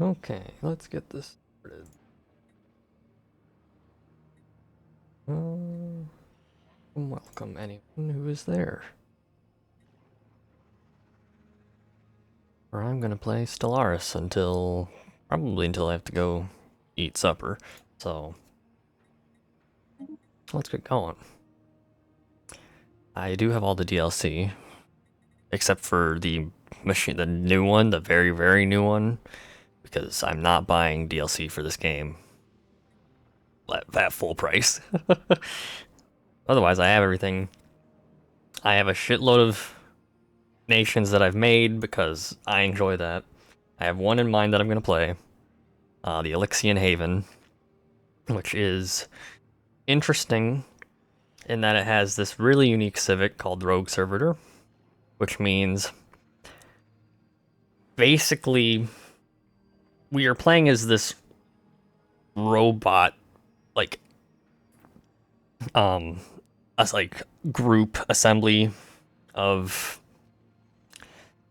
Okay, let's get this started. Welcome anyone who is there. Or I'm gonna play Stellaris until probably until I have to go eat supper. So let's get going. I do have all the DLC, except for the machine, the new one, the very, very new one, because I'm not buying DLC for this game at that full price. Otherwise, I have everything. I have a shitload of nations that I've made because I enjoy that. I have one in mind that I'm going to play, the Ilyxtian Haven, which is interesting in that it has this really unique civic called Rogue Servitor, which means basically we are playing as this robot, like, as like group assembly of.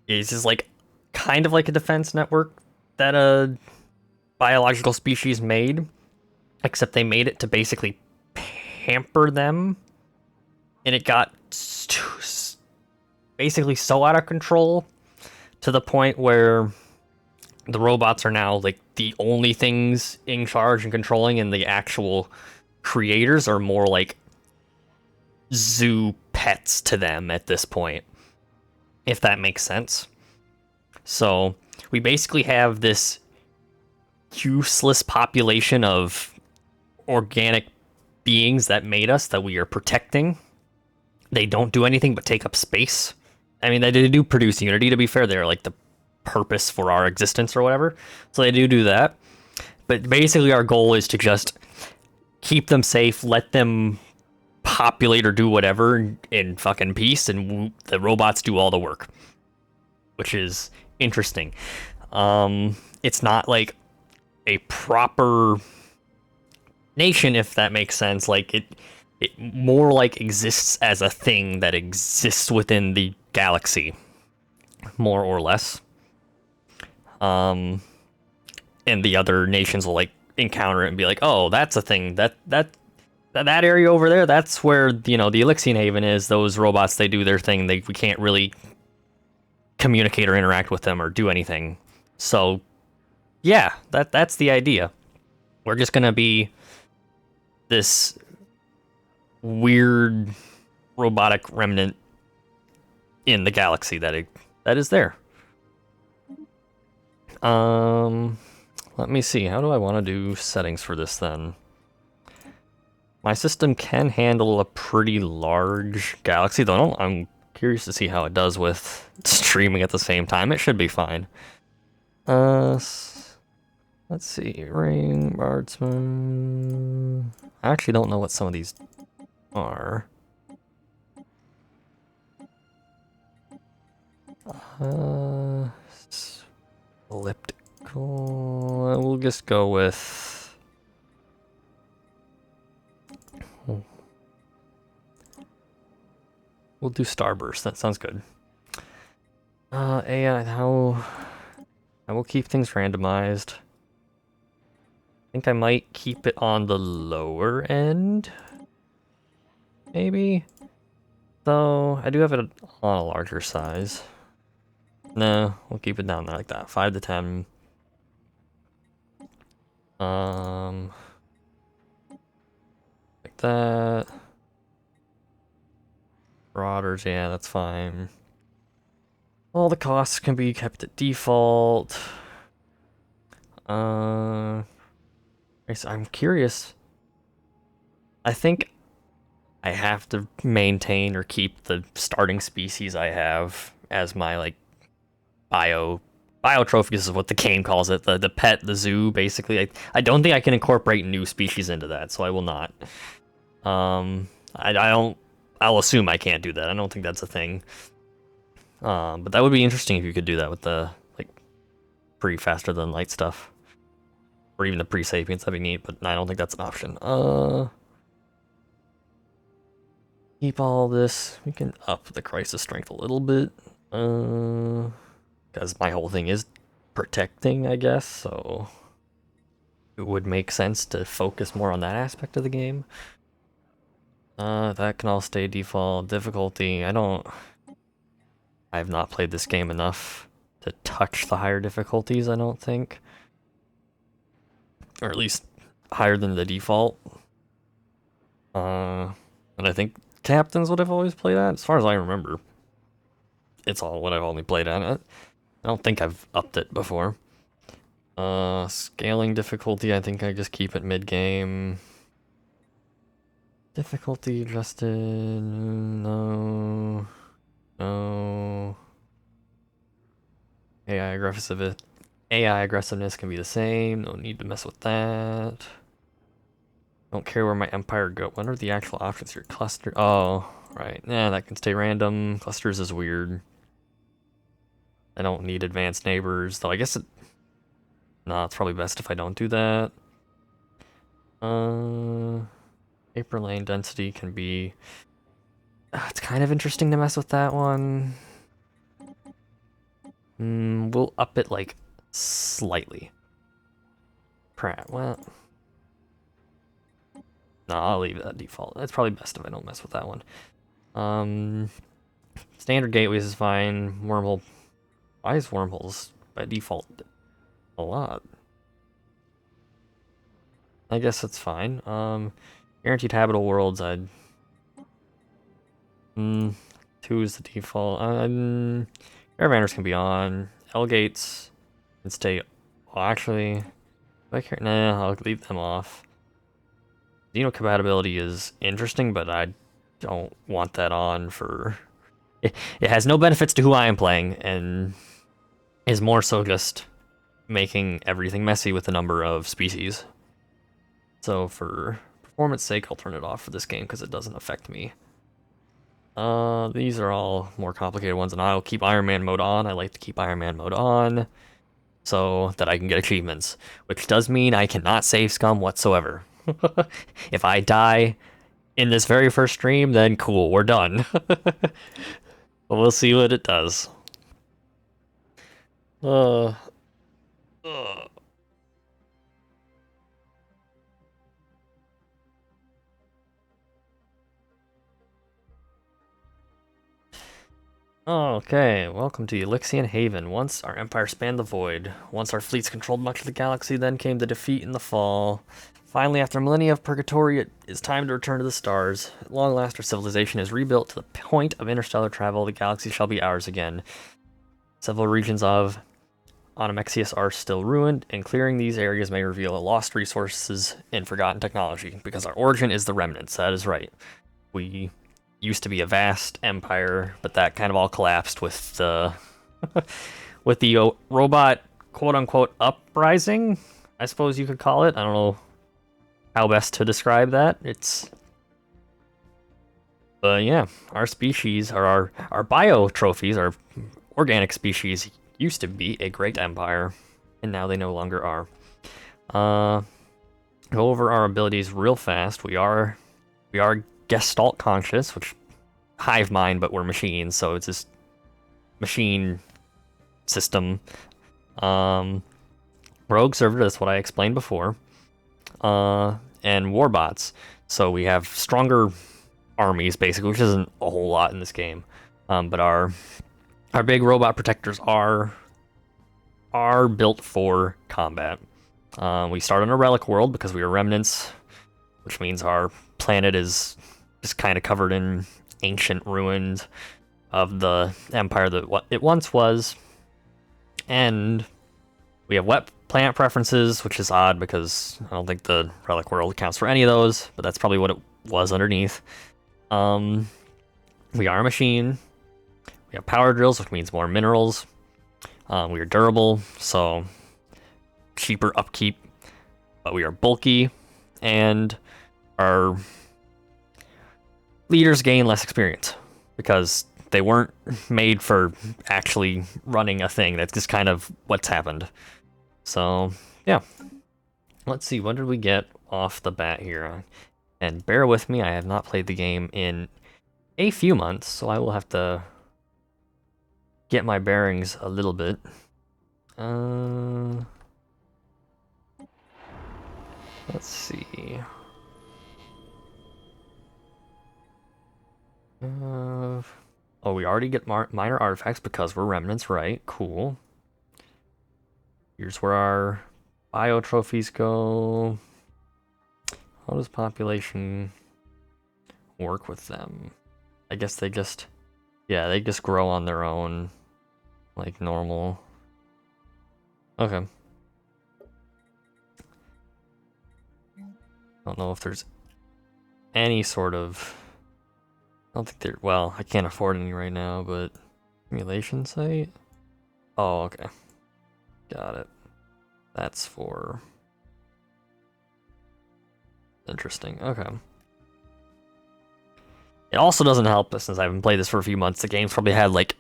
It's just like kind of like a defense network that a biological species made, except they made it to basically pamper them, and it got basically so out of control to the point where the robots are now like the only things in charge and controlling, and the actual creators are more like zoo pets to them at this point, if that makes sense. So we basically have this useless population of organic beings that made us that we are protecting. They don't do anything but take up space. I mean, they do produce unity, to be fair. They're like the purpose for our existence or whatever. So they do that. But basically, our goal is to just keep them safe, let them populate or do whatever in fucking peace, and the robots do all the work, which is interesting. It's not like a proper nation, if that makes sense. Like it more like exists as a thing that exists within the galaxy, more or less. And the other nations will like encounter it and be like, "Oh, that's a thing. That area over there, that's where, you know, the Ilyxian Haven is. Those robots, they do their thing. We can't really communicate or interact with them or do anything." So, yeah, that's the idea. We're just gonna be this weird robotic remnant in the galaxy that is there. Let me see. How do I want to do settings for this then? My system can handle a pretty large galaxy, though. I'm curious to see how it does with streaming at the same time. It should be fine. Let's see. Ring, Bardsman. I actually don't know what some of these are. Elliptical. We'll just go with. We'll do Starburst. That sounds good. AI, how. I will keep things randomized. I think I might keep it on the lower end. Maybe. Though, I do have it on a larger size. No, we'll keep it down there like that. 5 to 10. Like that. Marauders, yeah, that's fine. All the costs can be kept at default. I'm curious. I think I have to maintain or keep the starting species I have as my like bio trophies is what the game calls it. The pet, the zoo, basically. I don't think I can incorporate new species into that, so I will not. I don't. I'll assume I can't do that. I don't think that's a thing. But that would be interesting if you could do that with the like pre faster than light stuff, or even the pre sapiens. That'd be neat, but I don't think that's an option. Keep all this. We can up the crisis strength a little bit. Because my whole thing is protecting, I guess, so it would make sense to focus more on that aspect of the game. That can all stay default. Difficulty, I have not played this game enough to touch the higher difficulties, I don't think. Or at least higher than the default. And I think Captains would have always played at, as far as I remember. It's all what I've only played at. I don't think I've upped it before. Scaling difficulty, I think I just keep it mid-game. Difficulty adjusted, no. No. AI aggressiveness can be the same, no need to mess with that. Don't care where my empire go. What are the actual options here? Cluster, oh, right. Yeah, that can stay random. Clusters is weird. I don't need advanced neighbors, though I guess it... Nah, it's probably best if I don't do that. Paper lane density can be... it's kind of interesting to mess with that one. We'll up it, like, slightly. Well... No, I'll leave it at default. It's probably best if I don't mess with that one. Standard gateways is fine. Wormhole... Why is wormholes by default a lot? I guess that's fine. Guaranteed habitable worlds, I'd... 2 is the default. Caravanners can be on. L-gates can stay... Well, actually... Nah, I'll leave them off. Xenocompatibility is interesting, but I don't want that on for... It has no benefits to who I am playing, and is more so just making everything messy with the number of species. So for performance sake, I'll turn it off for this game because it doesn't affect me. These are all more complicated ones, and I'll keep Iron Man mode on. I like to keep Iron Man mode on so that I can get achievements, which does mean I cannot save scum whatsoever. If I die in this very first stream, then cool, we're done. But we'll see what it does. Okay, welcome to Ilyxtian Haven. Once our empire spanned the void, once our fleets controlled much of the galaxy, then came the defeat and the fall. Finally, after millennia of purgatory, it is time to return to the stars. At long last, our civilization is rebuilt to the point of interstellar travel. The galaxy shall be ours again. Several regions of Onymexius are still ruined, and clearing these areas may reveal lost resources and forgotten technology, because our origin is the remnants. That is right. We used to be a vast empire, but that kind of all collapsed with the with the robot quote-unquote uprising, I suppose you could call it. I don't know how best to describe that. But yeah, our species, or our bio trophies, our organic species, used to be a great empire, and now they no longer are. Go over our abilities real fast. We are Gestalt conscious, which hive mind, but we're machines, so it's this machine system. Rogue server, that's what I explained before. And warbots. So we have stronger armies, basically, which isn't a whole lot in this game. But our big robot protectors are built for combat. We start on a relic world because we are remnants, which means our planet is just kind of covered in ancient ruins of the empire that what it once was. And we have wet planet preferences, which is odd because I don't think the relic world accounts for any of those, but that's probably what it was underneath. We are a machine. We have power drills, which means more minerals. We are durable, so cheaper upkeep, but we are bulky, and our leaders gain less experience because they weren't made for actually running a thing. That's just kind of what's happened. So, yeah. Let's see, what did we get off the bat here? And bear with me, I have not played the game in a few months, so I will have to get my bearings a little bit. Let's see. Oh, we already get minor artifacts because we're remnants, right? Cool. Here's where our bio trophies go. How does population work with them? I guess they just, yeah, they just grow on their own, like normal. Okay. I don't know if there's any sort of, I don't think there, well, I can't afford any right now, but simulation site? Oh, okay. Got it. That's for, interesting, okay. It also doesn't help, since I haven't played this for a few months, the game's probably had like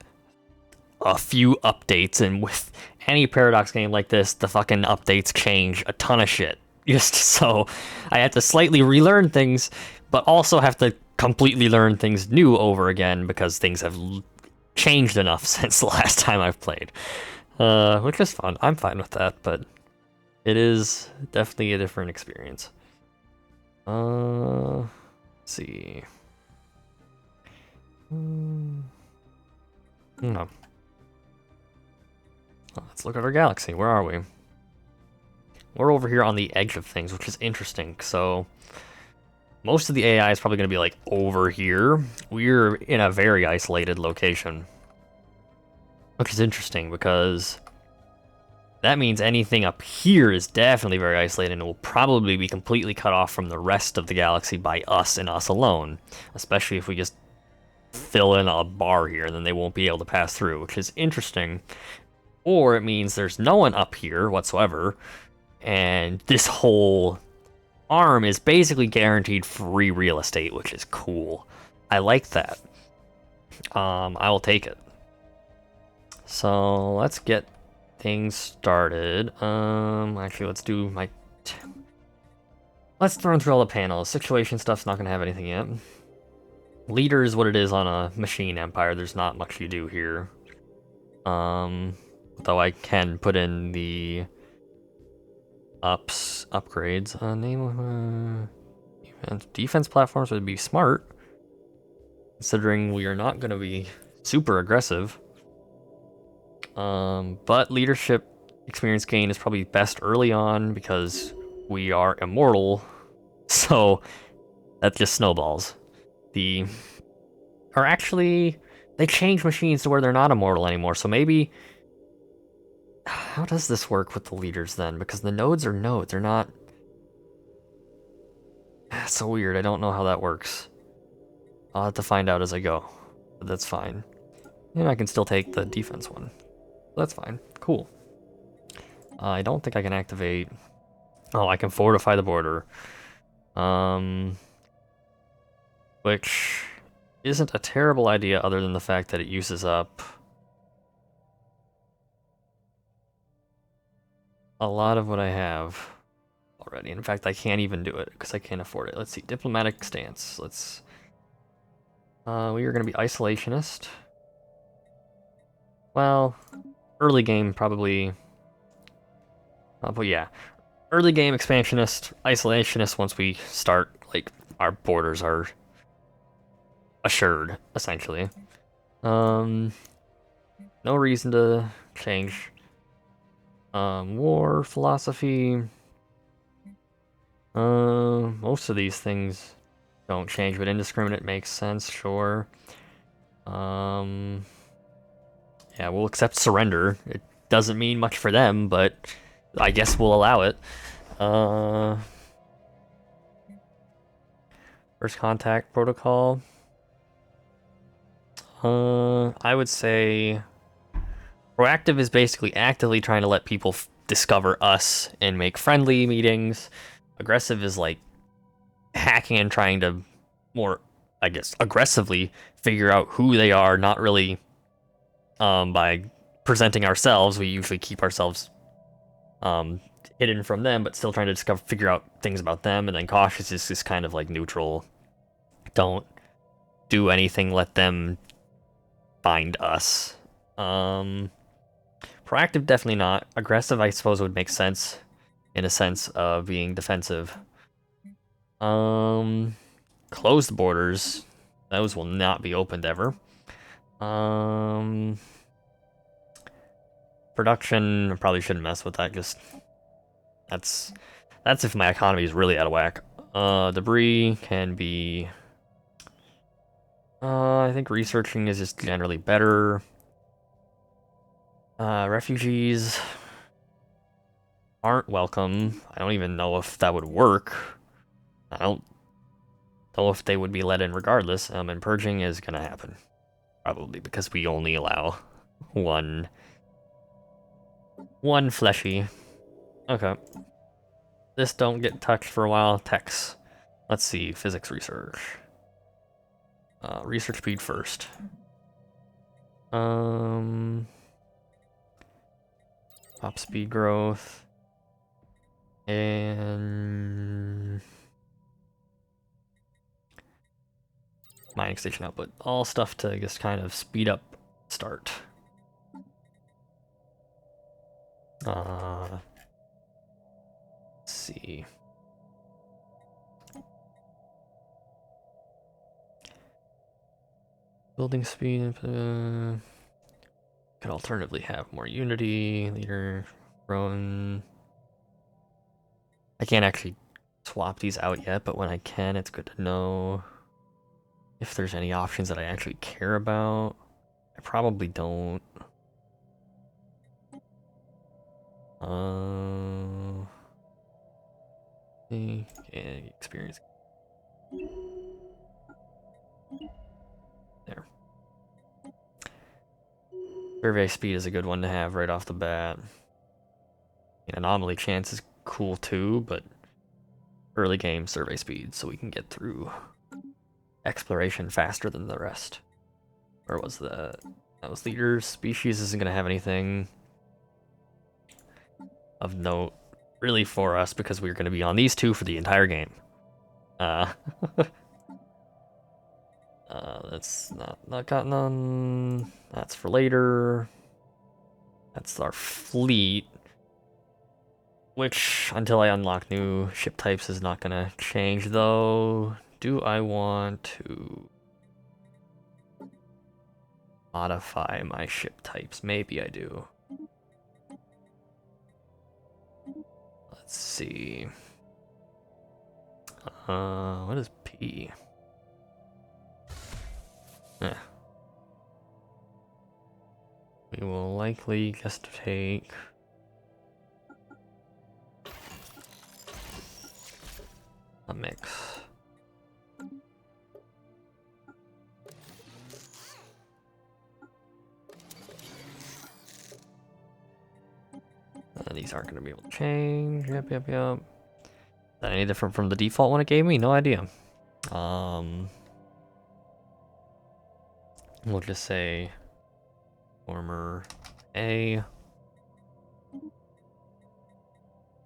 a few updates, and with any Paradox game like this, the fucking updates change a ton of shit. Just so I had to slightly relearn things, but also have to completely learn things new over again because things have changed enough since the last time I've played. Which is fun. I'm fine with that, but it is definitely a different experience. Let's see. No. Let's look at our galaxy. Where are we? We're over here on the edge of things, which is interesting. So most of the AI is probably going to be like over here. We're in a very isolated location, which is interesting because that means anything up here is definitely very isolated and will probably be completely cut off from the rest of the galaxy by us and us alone, especially if we just fill in a bar here, then they won't be able to pass through, which is interesting. Or it means there's no one up here whatsoever, and this whole arm is basically guaranteed free real estate, which is cool. I like that. I will take it. So let's get things started. Actually, let's do my... Let's run through all the panels. Situation stuff's not going to have anything yet. Leader is what it is on a machine empire. There's not much you do here. Though I can put in the upgrades. Name defense platforms would be smart, considering we are not going to be super aggressive. But leadership experience gain is probably best early on because we are immortal, so that just snowballs. Or actually, they change machines to where they're not immortal anymore, so maybe... How does this work with the leaders then? Because the nodes are nodes, they're not... That's so weird, I don't know how that works. I'll have to find out as I go, but that's fine. And I can still take the defense one. That's fine, cool. I don't think I can activate... Oh, I can fortify the border. Which isn't a terrible idea other than the fact that it uses up a lot of what I have already. In fact, I can't even do it because I can't afford it. Let's see, diplomatic stance. Let's... we are going to be isolationist. Well, early game probably... but yeah, early game expansionist, isolationist once we start, like, our borders are assured, essentially. No reason to change. War, philosophy. Most of these things don't change, but indiscriminate makes sense, sure. Yeah, we'll accept surrender. It doesn't mean much for them, but I guess we'll allow it. First contact protocol. I would say proactive is basically actively trying to let people discover us and make friendly meetings. Aggressive is like hacking and trying to more, I guess, aggressively figure out who they are, not really by presenting ourselves. We usually keep ourselves hidden from them, but still trying to figure out things about them. And then cautious is just kind of like neutral. Don't do anything, let them find us. Proactive Proactive, definitely not. Aggressive, I suppose, would make sense in a sense of being defensive. Closed borders, those will not be opened ever. Production, I probably shouldn't mess with that, just that's if my economy is really out of whack. Debris can be I think researching is just generally better. Refugees aren't welcome. I don't even know if that would work. I don't know if they would be let in regardless. And purging is gonna happen. Probably because we only allow one fleshy. Okay. This don't get touched for a while. Techs. Let's see. Physics research. Research speed first. Top speed growth. And mining station output. All stuff to just kind of speed up start. Let's see. Building speed. Could alternatively have more unity. Leader. Grown. I can't actually swap these out yet, but when I can, it's good to know if there's any options that I actually care about. I probably don't. Experience. There. Survey speed is a good one to have right off the bat. Anomaly chance is cool too, but early game survey speed so we can get through exploration faster than the rest. Where was that? That was leaders. Species isn't going to have anything of note really for us because we're going to be on these two for the entire game. That's not gotten on. That's for later. That's our fleet. Which, until I unlock new ship types, is not gonna change, though. Do I want to modify my ship types? Maybe I do. Let's see. What is P? We will likely just take a mix. These aren't going to be able to change. Yep. Is that any different from the default one it gave me? No idea. We'll just say former A.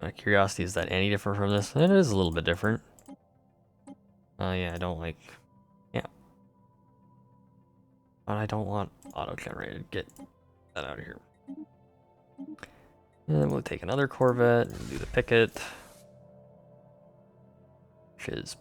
Out of curiosity, is that any different from this? It is a little bit different. Yeah, I don't like... Yeah. But I don't want auto-generated. Get that out of here. And then we'll take another Corvette and do the Picket. Which is...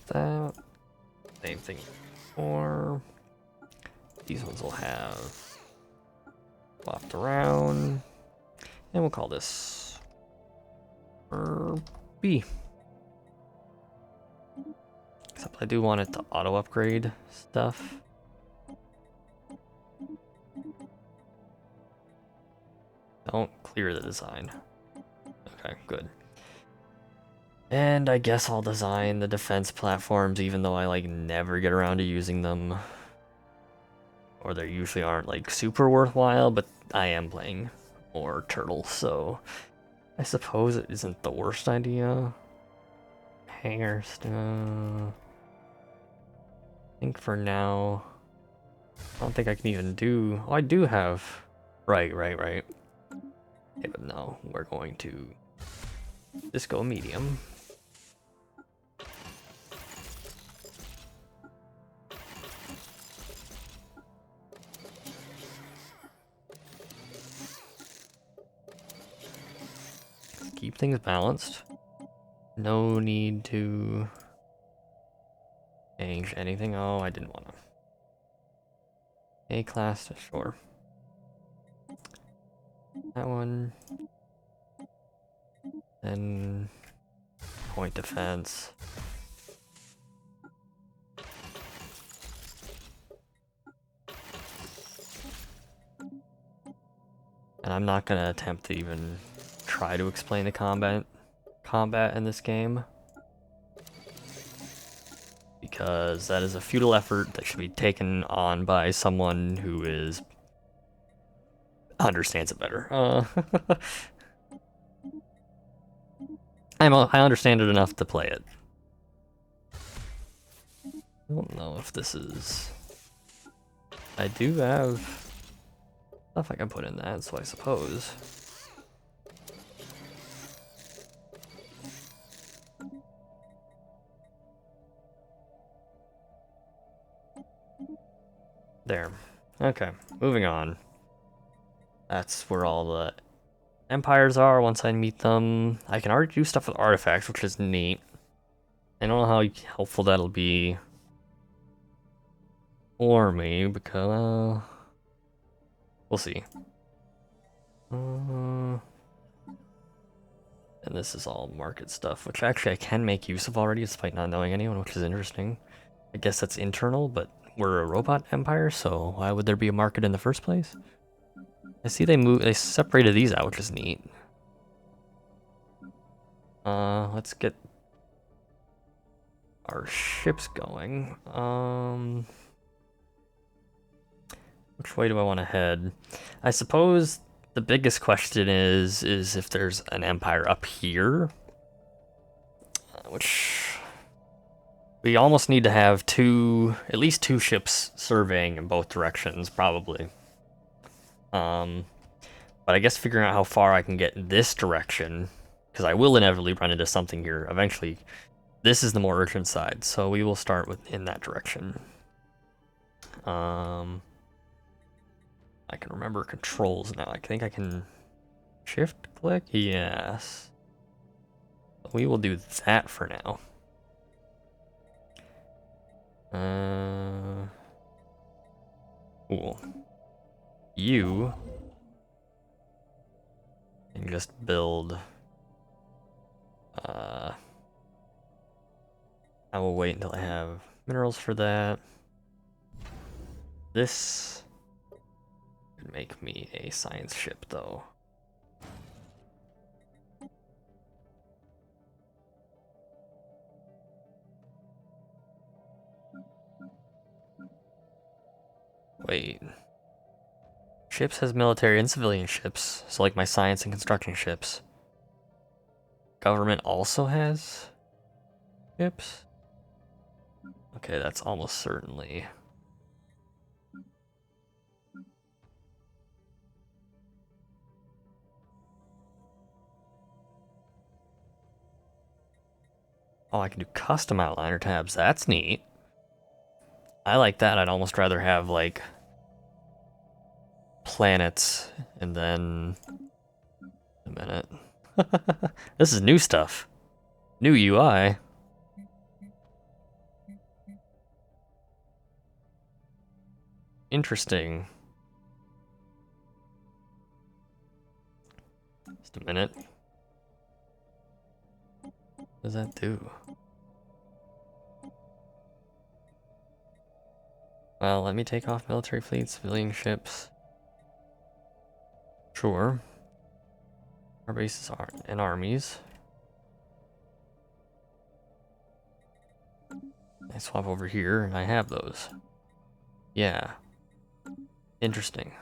that. Same thing. Or these ones will have swapped around. And we'll call this B. Except I do want it to auto upgrade stuff. Don't clear the design. Okay, good. And I guess I'll design the defense platforms even though I never get around to using them. Or they usually aren't super worthwhile, but I am playing more Turtles, so I suppose it isn't the worst idea. Hangar stuff. I think for now, I don't think I can even do... Oh, I do have... Right. Okay, but no, we're going to just go medium. Keep things balanced. No need to change anything. Oh, I didn't want to. A-class, sure. That one. Then point defense. And I'm not gonna attempt to even try to explain the combat in this game, because that is a futile effort that should be taken on by someone who understands it better. I understand it enough to play it. I don't know if this is... I do have stuff I can put in that, so I suppose. There. Okay, moving on. That's where all the empires are once I meet them. I can already do stuff with artifacts, which is neat. I don't know how helpful that'll be for me, because we'll see. And this is all market stuff, which actually I can make use of already, despite not knowing anyone, which is interesting. I guess that's internal, but we're a robot empire, so why would there be a market in the first place? I see they separated these out, which is neat. Let's get our ships going. Which way do I want to head? I suppose the biggest question is if there's an empire up here, which we almost need to have at least two ships surveying in both directions, probably. But I guess figuring out how far I can get in this direction, because I will inevitably run into something here eventually. This is the more urgent side, so we will start in that direction. I can remember controls now. I think I can shift click? Yes. We will do that for now. Cool. You can just build. I will wait until I have minerals for that. This could make me a science ship, though. Wait. Ships has military and civilian ships, so like my science and construction ships. Government also has ships? Okay, that's almost certainly... Oh, I can do custom outliner tabs. That's neat. I like that. I'd almost rather have, like, planets and then... A minute. This is new stuff. New UI. Interesting. Just a minute. What does that do? Well, let me take off military fleets, civilian ships. Sure. Our bases are and armies. I swap over here and I have those. Yeah. Interesting.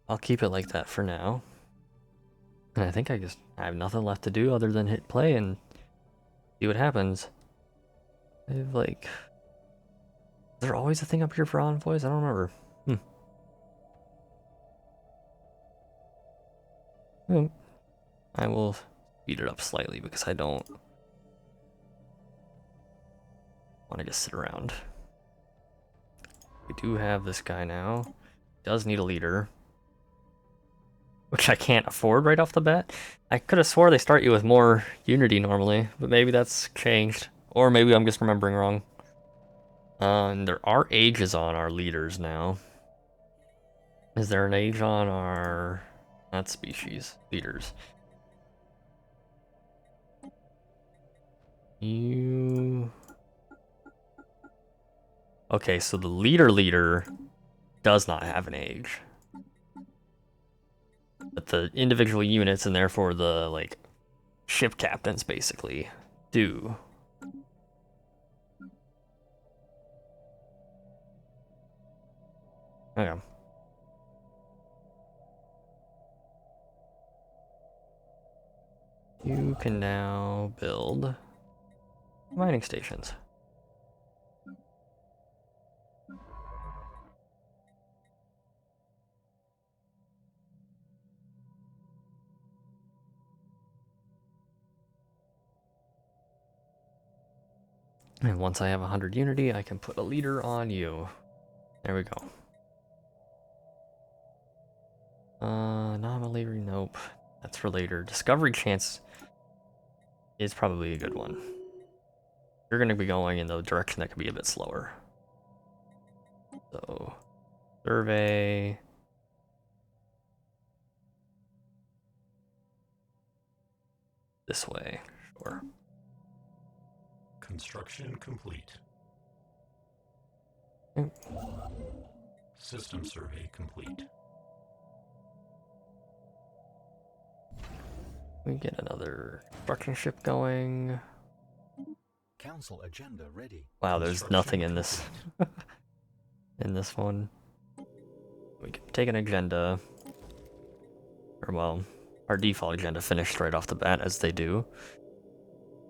I'll keep it like that for now. And I think I have nothing left to do other than hit play and see what happens. I have like there always a thing up here for envoys? I don't remember. I will speed it up slightly because I don't want to just sit around. We do have this guy now. Does need a leader, which I can't afford right off the bat. I could have swore they start you with more unity normally, but maybe that's changed. Or maybe I'm just remembering wrong. And there are ages on our leaders now. Is there an age on our... not species, leaders? You... Okay, so the leader does not have an age. But the individual units, and therefore the, like, ship captains, basically, do. Okay. You can now build mining stations. And once I have 100 unity, I can put a leader on you. There we go. Anomaly, nope. That's for later. Discovery chance is probably a good one. You're going to be going in the direction that could be a bit slower. So, survey. This way, sure. Construction complete. System survey complete. We get another construction ship going. Council agenda ready. Wow, there's nothing in this in this one. We can take an agenda. Or well, our default agenda finished right off the bat, as they do.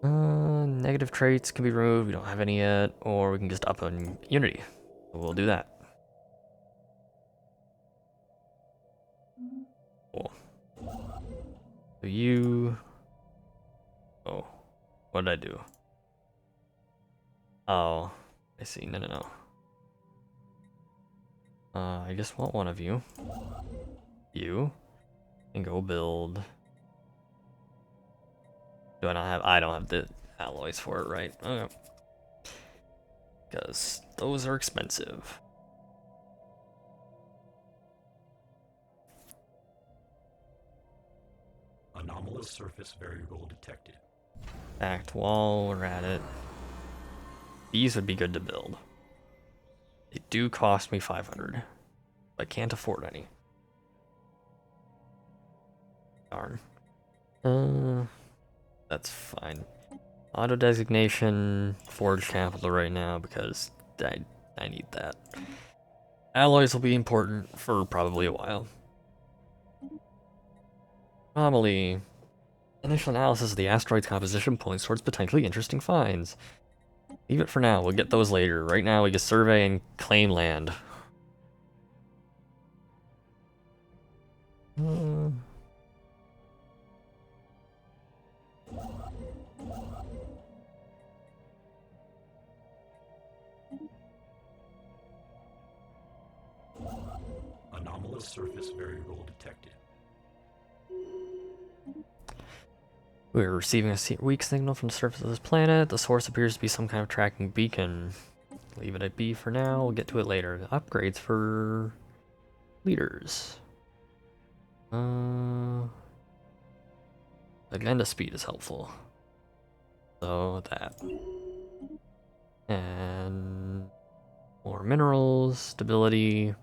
Negative traits can be removed, we don't have any yet, or we can just up on Unity. We'll do that. Cool. So you... Oh, what did I do? Oh, I see, no. I just want one of you. You. And go build... Do I not have... I don't have the alloys for it, right? Okay. Because those are expensive. Anomalous surface variable detected. In fact, while we're at it, these would be good to build. They do cost me 500. I can't afford any. Darn. That's fine. Auto designation, forge capital right now because I need that. Alloys will be important for probably a while. Anomaly. Initial analysis of the asteroid's composition points towards potentially interesting finds. Leave it for now, we'll get those later. Right now we just survey and claim land. Anomalous surface variable detected. We're receiving a weak signal from the surface of this planet. The source appears to be some kind of tracking beacon. Leave it at B for now, we'll get to it later. The upgrades for leaders. Agenda speed is helpful. So that. And more minerals, stability.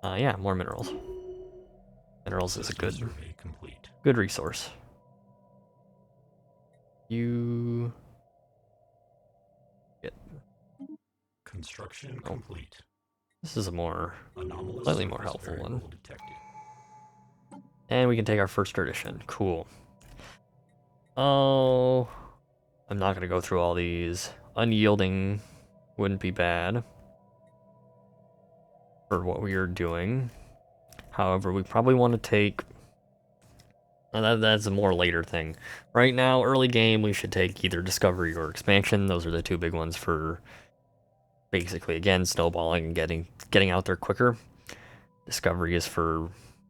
Yeah, more minerals. Minerals is a good resource. You get construction complete. This is a slightly more helpful one. Detected. And we can take our first tradition. Cool. Oh, I'm not gonna go through all these. Unyielding wouldn't be bad for what we are doing. However, we probably want to take... that's a more later thing. Right now, early game, we should take either Discovery or Expansion. Those are the two big ones for basically, again, snowballing and getting out there quicker. Discovery is for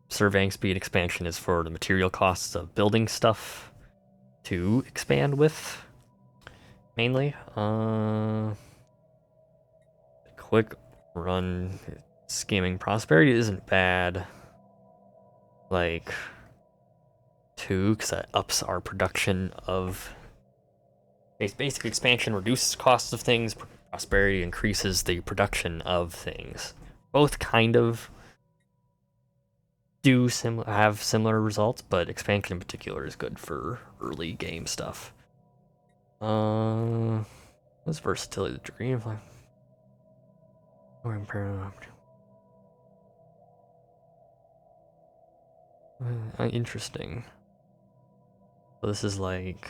surveying speed. Expansion is for the material costs of building stuff to expand with, mainly. Quick run skimming. Prosperity isn't bad. Like, 2, because that ups our production of... Basically, expansion reduces costs of things. Prosperity increases the production of things. Both kind of have similar results, but expansion in particular is good for early game stuff. What's versatility degree of life? Interesting. So this is like...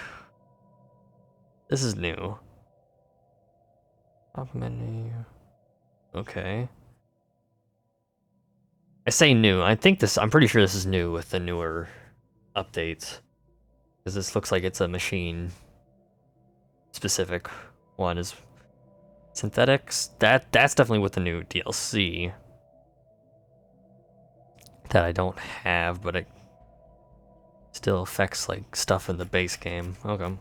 This is new. Top menu. Okay. I say new. I'm pretty sure this is new with the newer updates. Because this looks like it's a machine specific one. Is synthetics? That's definitely with the new DLC. That I don't have, but it still affects like stuff in the base game. Okay.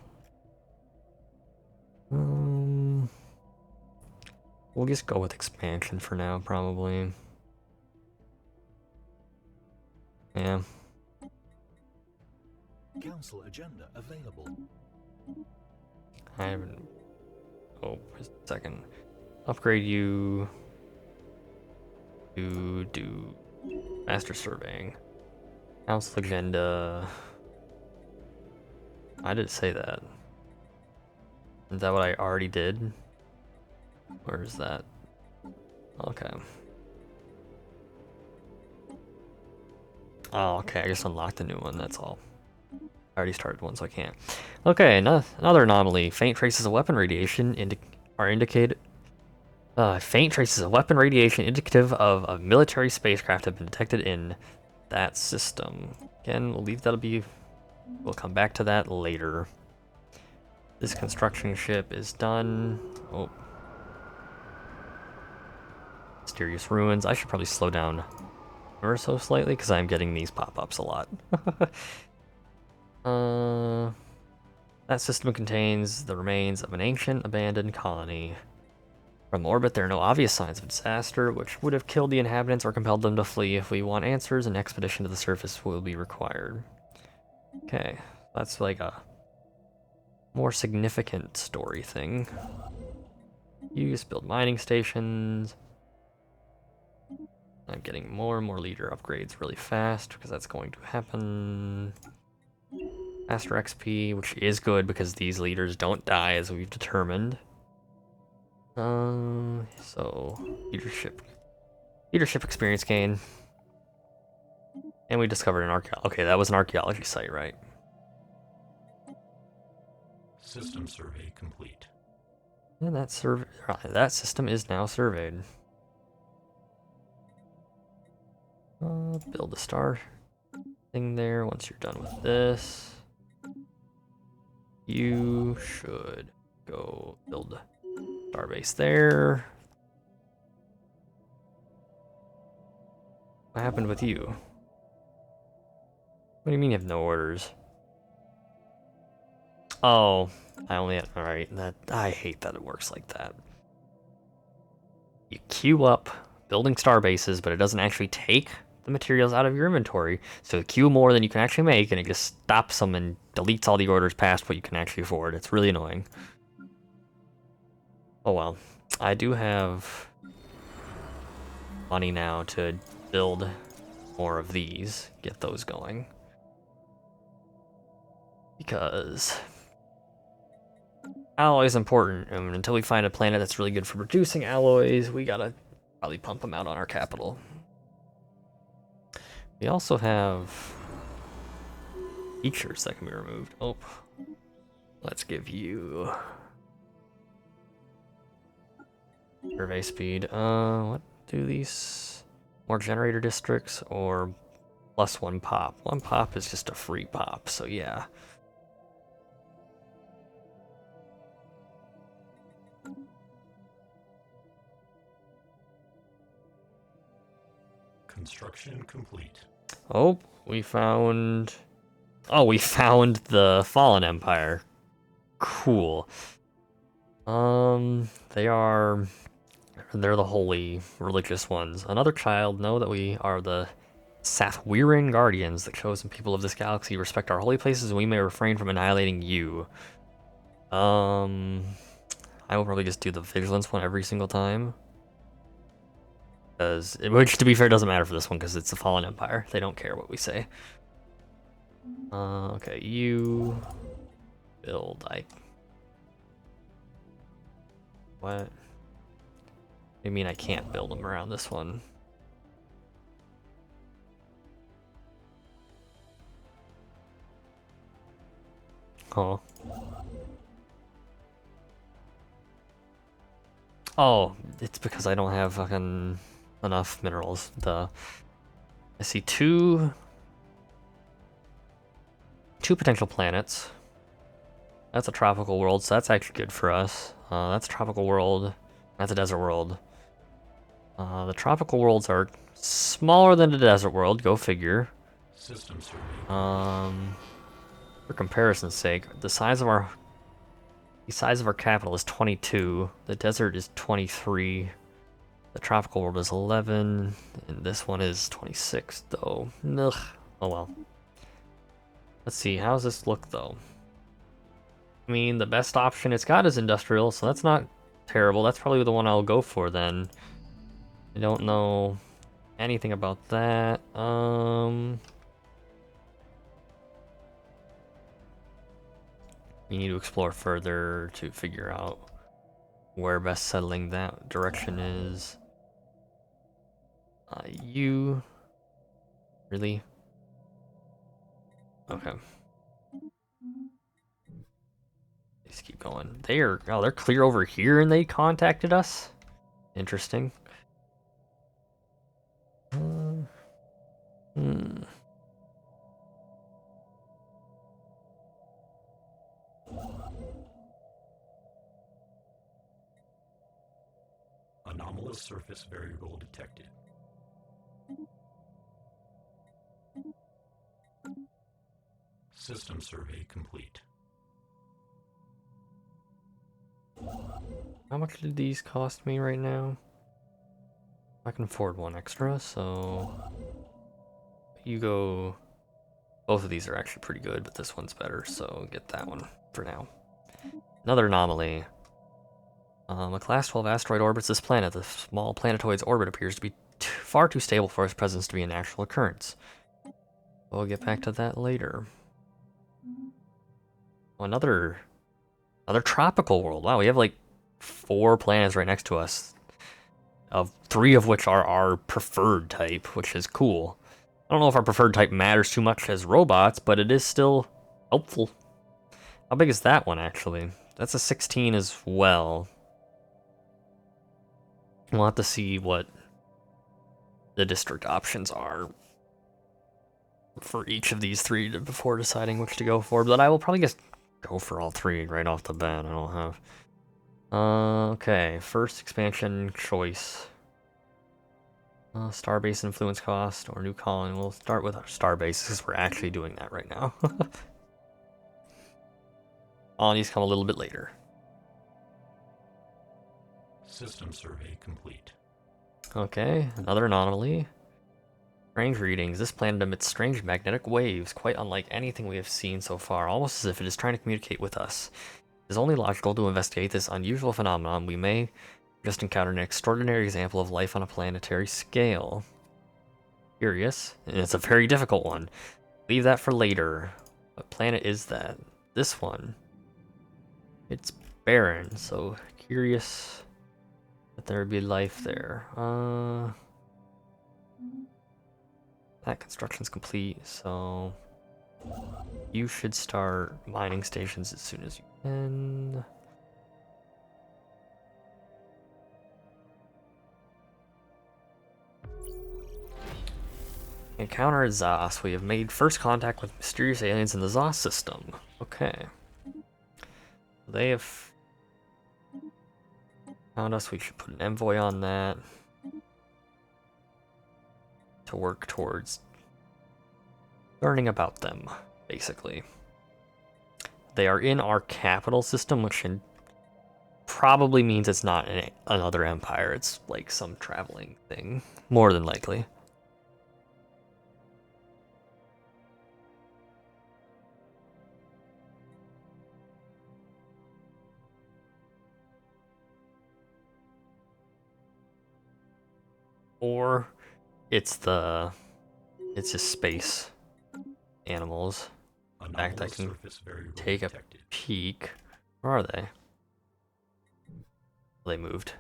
We'll just go with expansion for now, probably. Yeah. Council agenda available. I haven't... Oh, just a second. Upgrade you to do master surveying. Council agenda. I didn't say that. Is that what I already did? Where is that? Okay. Oh, okay. I just unlocked a new one. That's all. I already started one, so I can't. Okay, another anomaly. Faint traces of weapon radiation are indicated. Faint traces of weapon radiation indicative of a military spacecraft have been detected in that system. Again, we'll leave that'll be... We'll come back to that later. This construction ship is done. Oh. Mysterious ruins. I should probably slow down ever so slightly because I'm getting these pop-ups a lot. That system contains the remains of an ancient abandoned colony. From orbit, there are no obvious signs of disaster, which would have killed the inhabitants or compelled them to flee. If we want answers, an expedition to the surface will be required. Okay, that's like a more significant story thing. Use, build mining stations. I'm getting more and more leader upgrades really fast because that's going to happen. Faster XP, which is good because these leaders don't die as we've determined. So leadership experience gain. And we discovered an okay, that was an archaeology site, right? System survey complete. And that system is now surveyed. Build a star thing there. Once you're done with this, you should go build a starbase there. What happened with you? What do you mean you have no orders? Oh, I only had... Alright, I hate that it works like that. You queue up building star bases, but it doesn't actually take the materials out of your inventory. So you queue more than you can actually make, and it just stops them and deletes all the orders past what you can actually afford. It's really annoying. Oh well. I do have money now to build more of these, get those going. Because alloy is important, and until we find a planet that's really good for producing alloys, we gotta probably pump them out on our capital. We also have features that can be removed. Oh, let's give you Survey speed. What do these? More generator districts or +1 pop? 1 pop is just a free pop, so yeah. Construction complete. Oh, we found... Oh, we found the Fallen Empire. Cool. They're the holy, religious ones. Another child, know that we are the Sathwirian Guardians, the chosen people of this galaxy. Respect our holy places, and we may refrain from annihilating you. I will probably just do the Vigilance one every single time. Which, to be fair, doesn't matter for this one, because it's the Fallen Empire. They don't care what we say. Okay, you... Build, What? I mean, I can't build them around this one. Huh. Oh, it's because I don't have fucking enough minerals. I see two potential planets. That's a tropical world, so that's actually good for us. That's a tropical world. That's a desert world. The tropical worlds are smaller than the desert world. Go figure. System survey. For comparison's sake, the size of our capital is 22. The desert is 23. The tropical world is 11, and this one is 26, though. Ugh. Oh well. Let's see, how does this look, though? I mean, the best option it's got is industrial, so that's not terrible. That's probably the one I'll go for, then. I don't know anything about that. We need to explore further to figure out where best settling that direction is. You... Really? Okay. Let's keep going. They're clear over here and they contacted us? Interesting. Anomalous surface variable detected. System survey complete. How much did these cost me right now? I can afford one extra, so... You go... Both of these are actually pretty good, but this one's better, so get that one for now. Another anomaly. A Class 12 asteroid orbits this planet. The small planetoid's orbit appears to be far too stable for its presence to be a natural occurrence. We'll get back to that later. Oh, another tropical world. Wow, we have like 4 planets right next to us. 3 of which are our preferred type, which is cool. I don't know if our preferred type matters too much as robots, but it is still helpful. How big is that one, actually? That's a 16 as well. We'll have to see what the district options are for each of these 3 before deciding which to go for, but I will probably just go for all 3 right off the bat. I don't have... okay, first expansion choice. Starbase influence cost or new colony. We'll start with our starbase because we're actually doing that right now. Colonies come a little bit later. System survey complete. Okay, another anomaly. Strange readings. This planet emits strange magnetic waves, quite unlike anything we have seen so far, almost as if it is trying to communicate with us. It is only logical to investigate this unusual phenomenon. We may just encounter an extraordinary example of life on a planetary scale. Curious, and it's a very difficult one. Leave that for later. What planet is that? This one. It's barren, so curious that there would be life there. That construction's complete, so you should start mining stations as soon as you can. Encounter Zos. We have made first contact with mysterious aliens in the Zos system. Okay. They have found us. We should put an envoy on that to work towards learning about them, basically. They are in our capital system, which probably means it's not another empire. It's like some traveling thing, more than likely. Or it's just space animals. In fact, I can take a peek. Where are they? They moved.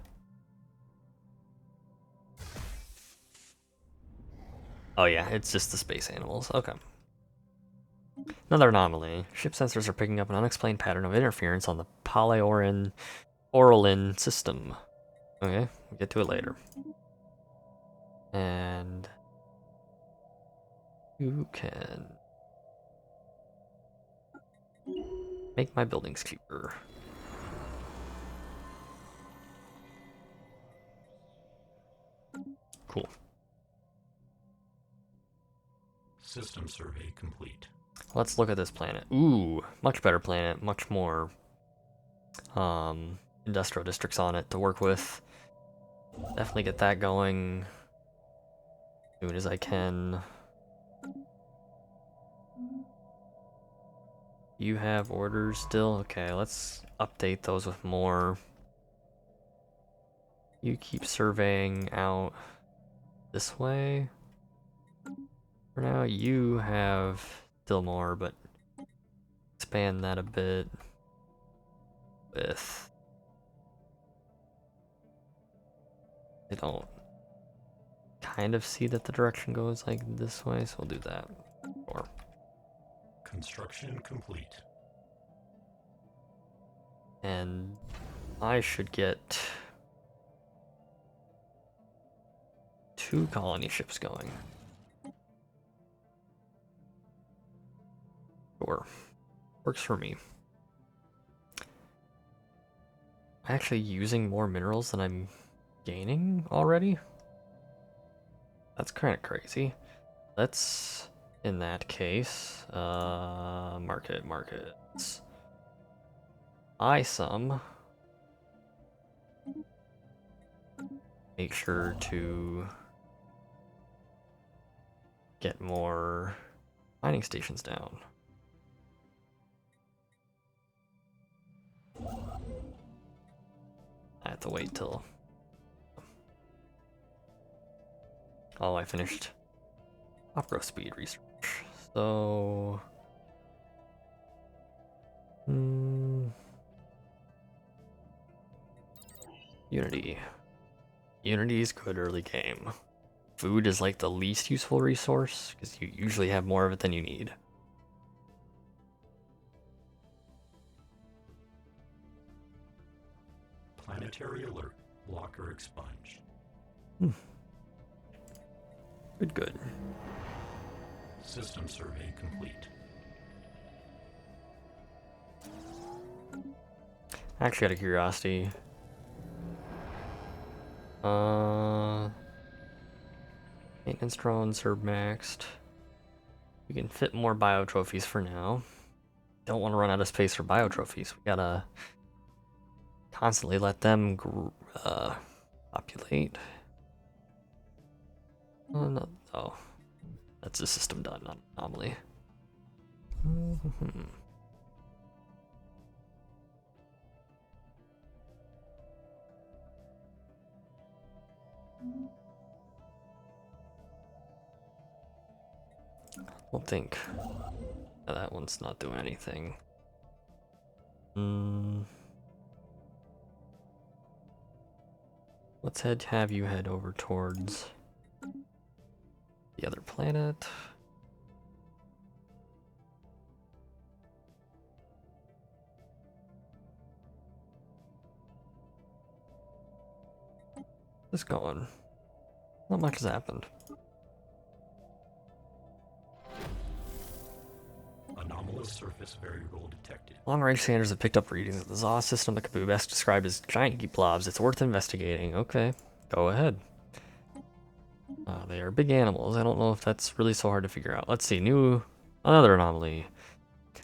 Oh yeah, it's just the space animals. Okay. Another anomaly. Ship sensors are picking up an unexplained pattern of interference on the Oralin system. Okay, we'll get to it later. And you can make my buildings cheaper. Cool. System survey complete. Let's look at this planet. Ooh, much better planet. Much more industrial districts on it to work with. Definitely get that going as soon as I can. You have orders still? Okay, let's update those with more. You keep surveying out this way. For now, you have still more, but expand that a bit with... I don't kind of see that the direction goes like this way, so we'll do that. Or construction complete. And I should get 2 colony ships going. Sure. Works for me. Actually using more minerals than I'm gaining already? That's kind of crazy. Let's, in that case, markets. Buy some. Make sure to get more mining stations down. I have to wait till... Oh, I finished off-growth speed research. So... Unity. Unity is good early game. Food is like the least useful resource, because you usually have more of it than you need. Planetary alert. Blocker expunged. Good. System survey complete. Actually, out of curiosity, maintenance drones are maxed. We can fit more bio trophies for now. Don't want to run out of space for bio trophies. We gotta constantly let them populate. Oh, no. Oh, that's the system done, not anomaly. Don't think that one's not doing anything. Let's have you head over towards the other planet. Just going. Not much has happened. Anomalous surface variable detected. Long-range scanners have picked up readings of the ZA system that could be best described as giant geek blobs. It's worth investigating. Okay, go ahead. They are big animals. I don't know if that's really so hard to figure out. Let's see. Another anomaly.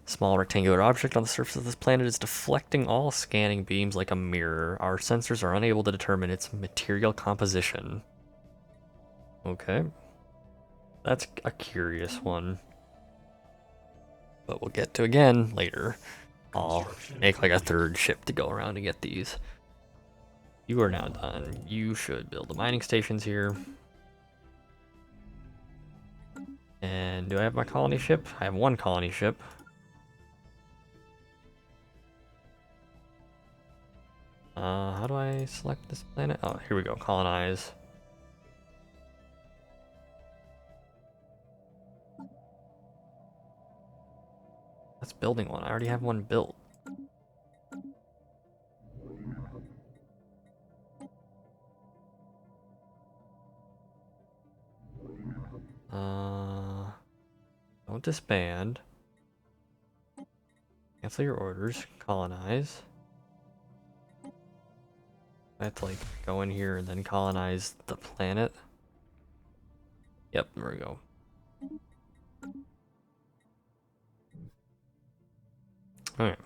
Small rectangular object on the surface of this planet is deflecting all scanning beams like a mirror. Our sensors are unable to determine its material composition. Okay. That's a curious one. But we'll get to again later. I'll make like a third ship to go around and get these. You are now done. You should build the mining stations here. And do I have my colony ship? I have one colony ship. How do I select this planet? Oh, here we go. Colonize. That's building one. I already have one built. Don't disband. Cancel your orders. Colonize. I have to like go in here and then colonize the planet. Yep, there we go. Alright.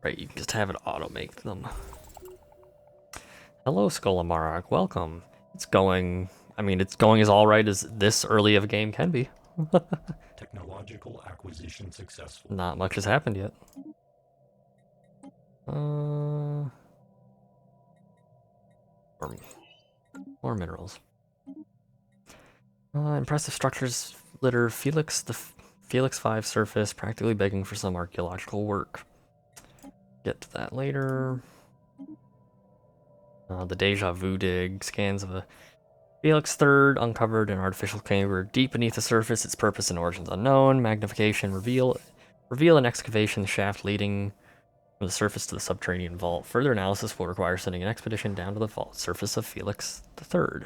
Right, you can just have it auto-make them. Hello, Skolamarok. Welcome. It's going as alright as this early of a game can be. Technological acquisition successful. Not much has happened yet. More minerals. Impressive structures litter the Felix 5 surface, practically begging for some archaeological work. Get to that later. The Deja Vu dig. Scans of a Felix 3rd uncovered an artificial chamber deep beneath the surface. Its purpose and origins unknown. Magnification reveal an excavation shaft leading from the surface to the subterranean vault. Further analysis will require sending an expedition down to the vault surface of Felix the 3rd.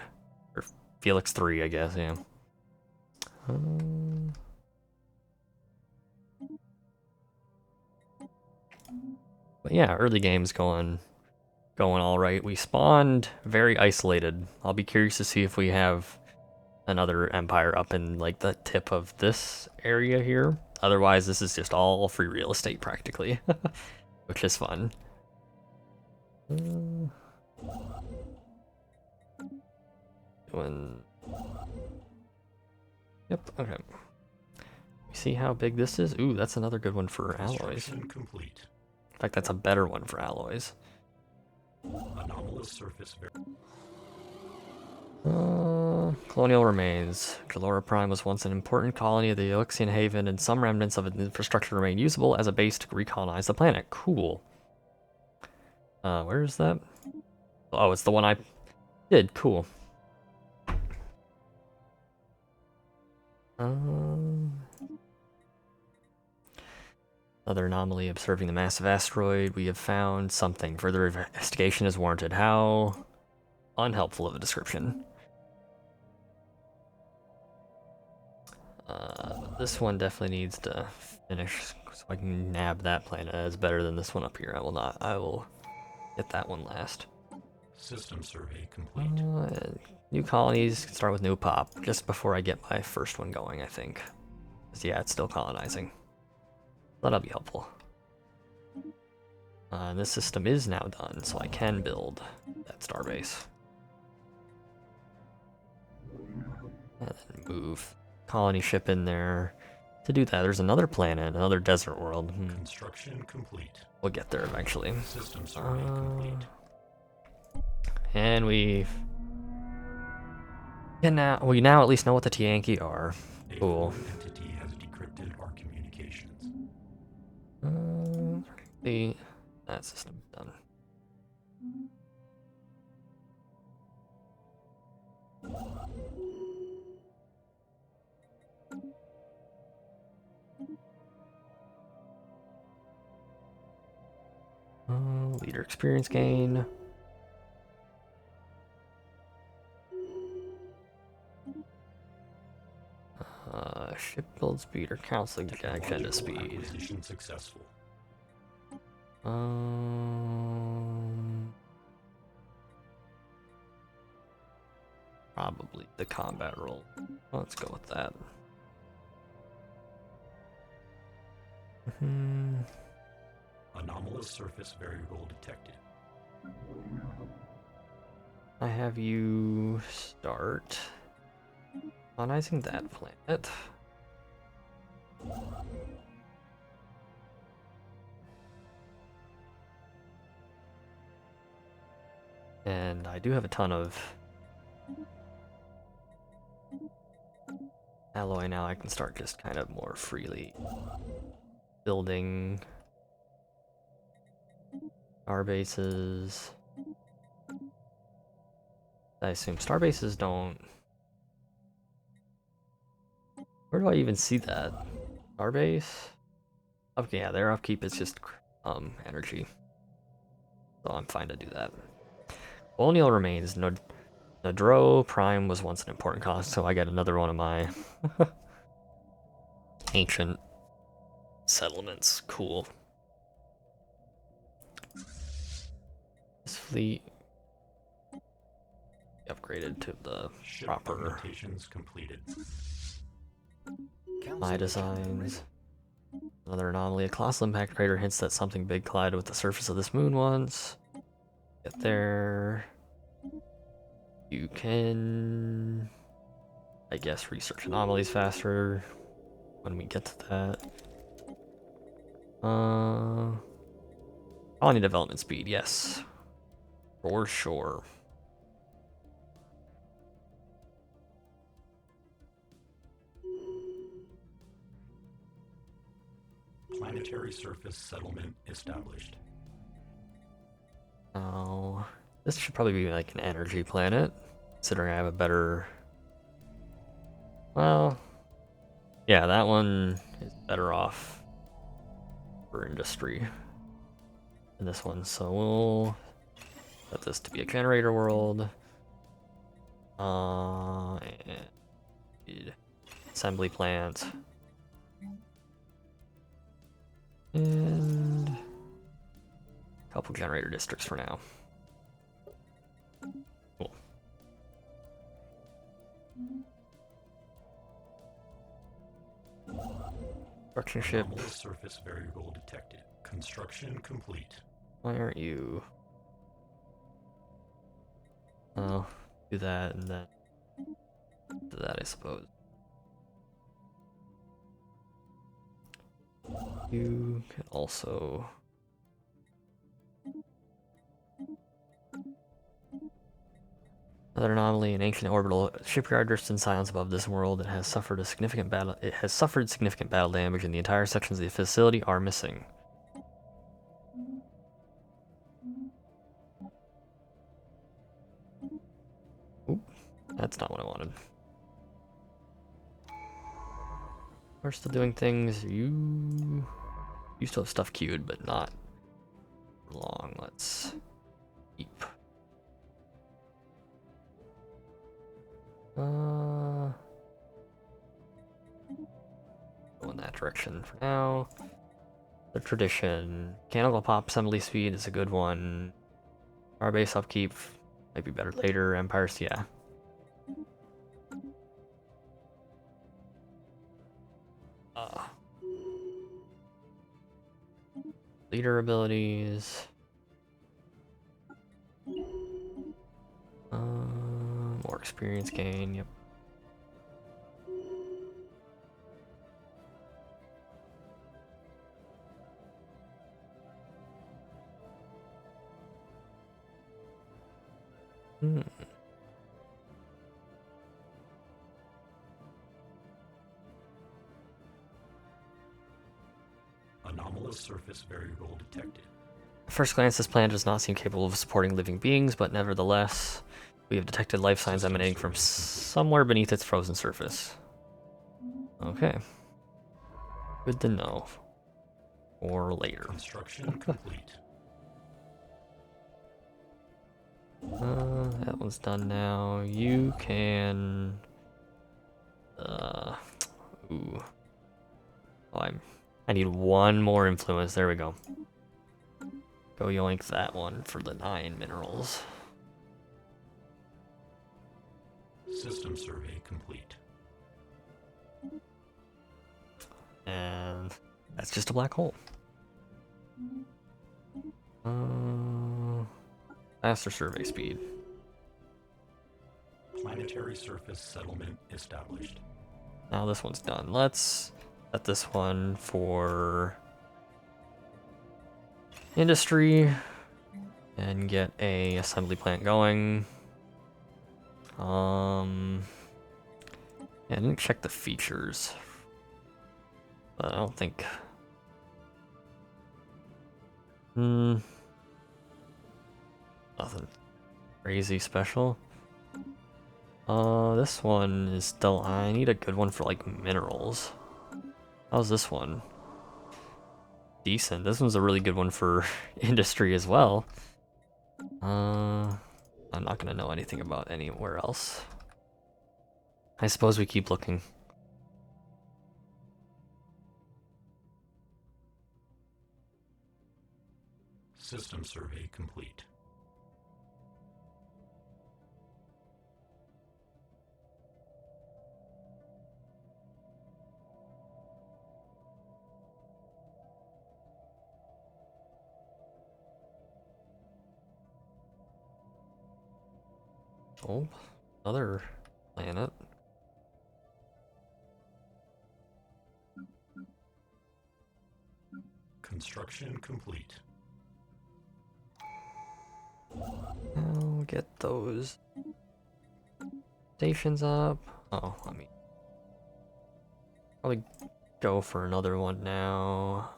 Or Felix 3, I guess, yeah. But yeah, early game's going all right. We spawned very isolated. I'll be curious to see if we have another empire up in like the tip of this area here. Otherwise, this is just all free real estate practically, which is fun. Yep, okay. See how big this is? Ooh, that's another good one for alloys. Complete. In fact, that's a better one for alloys. Anomalous surface Colonial remains. Galora Prime was once an important colony of the Ilyxtian Haven, and some remnants of its infrastructure remain usable as a base to recolonize the planet. Cool. Where is that? Oh, it's the one I did. Cool. Another anomaly observing the massive asteroid. We have found something. Further investigation is warranted. How unhelpful of a description. This one definitely needs to finish so I can nab that planet. It's better than this one up here. I will get that one last. System survey complete. New colonies start with new pop just before I get my first one going, I think. 'Cause yeah, it's still colonizing. That'll be helpful. This system is now done, so I can build that starbase. And then move colony ship in there. To do that, there's another planet, another desert world. Construction complete. We'll get there eventually. System survey complete. And we now at least know what the Tianki are. Cool. Entity has decrypted our communications. That system's done. Leader experience gain. build speed or cancel agenda speed. Acquisition successful. Probably the combat roll. Let's go with that. Anomalous surface variable detected. I have you start colonizing that planet. And I do have a ton of alloy now. I can start just kind of more freely building star bases. I assume star bases don't... Where do I even see that? Star base? Okay, yeah, their upkeep is just energy. So I'm fine to do that. Colonial remains. Nadro Prime was once an important cost, so I get another one of my ancient settlements. Cool. This fleet upgraded to the Ship proper augmentations completed. my designs. Another anomaly. A colossal impact crater hints that something big collided with the surface of this moon once. Get there. You can, I guess, research anomalies faster when we get to that. Colony development speed, yes. For sure. Planetary surface settlement established. Oh, this should probably be like an energy planet, considering I have a better... Well, yeah, that one is better off for industry than this one, so we'll set this to be a generator world. And assembly plant. And a couple generator districts for now. Cool. Construction ship. Anomalous surface variable detected. Construction complete. Why aren't you? Oh, do that and then do that, I suppose. You can also... Another anomaly, an ancient orbital shipyard drifts in silence above this world. It has suffered significant battle damage, and the entire sections of the facility are missing. Oop, that's not what I wanted. We're still doing things. You still have stuff queued, but not long. Let's keep. Go in that direction for now. The tradition. Mechanical pop assembly speed is a good one. Our base upkeep might be better later. Empires, yeah. Leader abilities. More experience gain, yep. Anomalous surface variable detected. At first glance, this planet does not seem capable of supporting living beings, but nevertheless, we have detected life signs emanating from somewhere beneath its frozen surface. Okay. Good to know. Or later. Construction complete. That one's done now. You can... Ooh. Oh, I need one more influence. There we go. Go yoink that one for the 9 minerals. System survey complete. And that's just a black hole. Faster survey speed. Planetary surface settlement established. Now this one's done. Let's set this one for industry and get a assembly plant going. Yeah, I didn't check the features, but I don't think. Nothing crazy special. This one is still. I need a good one for like minerals. How's this one? Decent. This one's a really good one for industry as well. I'm not gonna know anything about anywhere else. I suppose we keep looking. System survey complete. Oh, another planet. Construction complete. I'll get those stations up. Oh, let me probably go for another one now.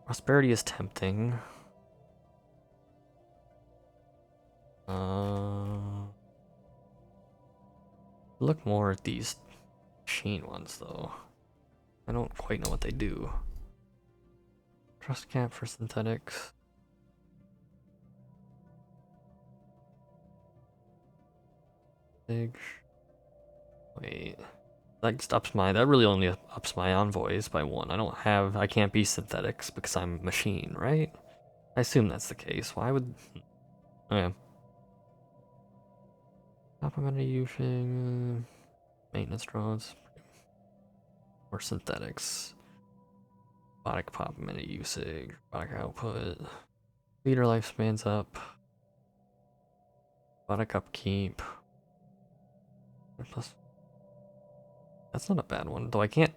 Prosperity is tempting. Look more at these machine ones though. I don't quite know what they do. Trust cap for synthetics. Big. Wait. That really only ups my envoys by 1. I can't be synthetics because I'm machine, right? I assume that's the case. Why would... Okay. Complementary using maintenance drones or synthetics. Robotic pop minute usage, robotic output. Leader lifespan's up. Robotic upkeep. Plus, that's not a bad one, though I can't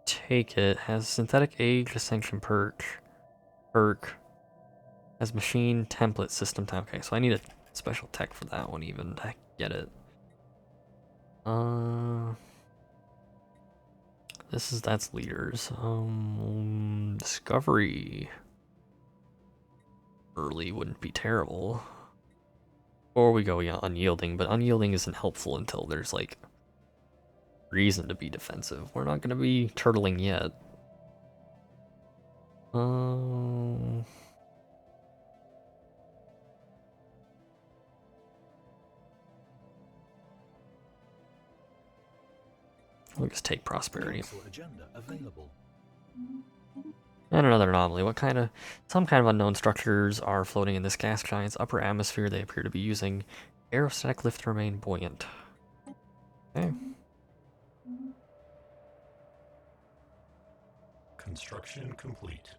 take it. Has synthetic age ascension perk. Has machine template system time. Okay, so I need a special tech for that one even to get it. That's leaders. Discovery. Early wouldn't be terrible. Or we go unyielding, but unyielding isn't helpful until there's like reason to be defensive. We're not gonna be turtling yet. We'll just take prosperity. Agenda available. And another anomaly. Some kind of unknown structures are floating in this gas giant's upper atmosphere. They appear to be using aerostatic lift to remain buoyant. Okay. Construction complete.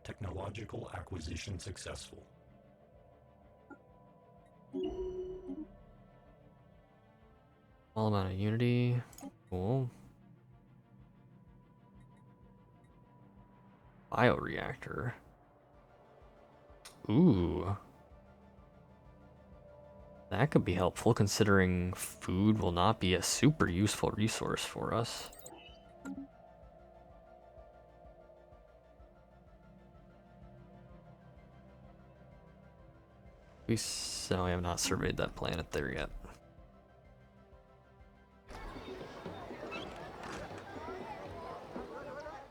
Technological acquisition successful. Small amount of unity. Cool. Bioreactor. Ooh. That could be helpful considering food will not be a super useful resource for us. We have not surveyed that planet there yet.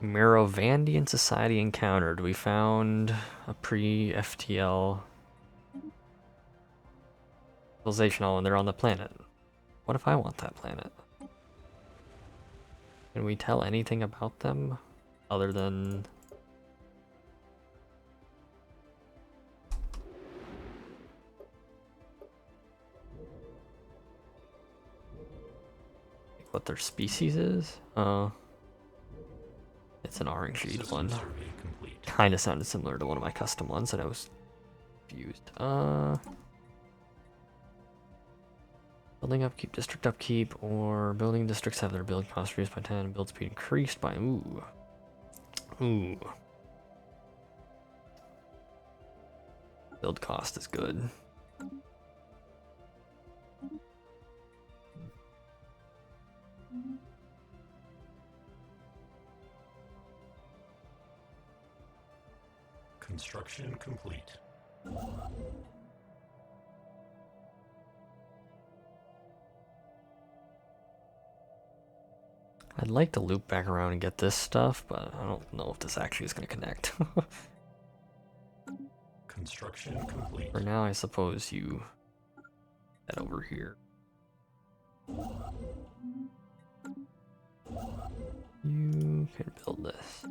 Merovandian society encountered. We found a pre-FTL civilization, oh, and they're on the planet. What if I want that planet? Can we tell anything about them other than... what their species is? It's an RNG one. Kind of sounded similar to one of my custom ones that I was confused. Building upkeep, district upkeep, or building districts have their build cost reduced by 10 and build speed increased by... Ooh. Build cost is good. Construction complete. I'd like to loop back around and get this stuff, but I don't know if this actually is going to connect. Construction complete. For now, I suppose you head over here. You can build this.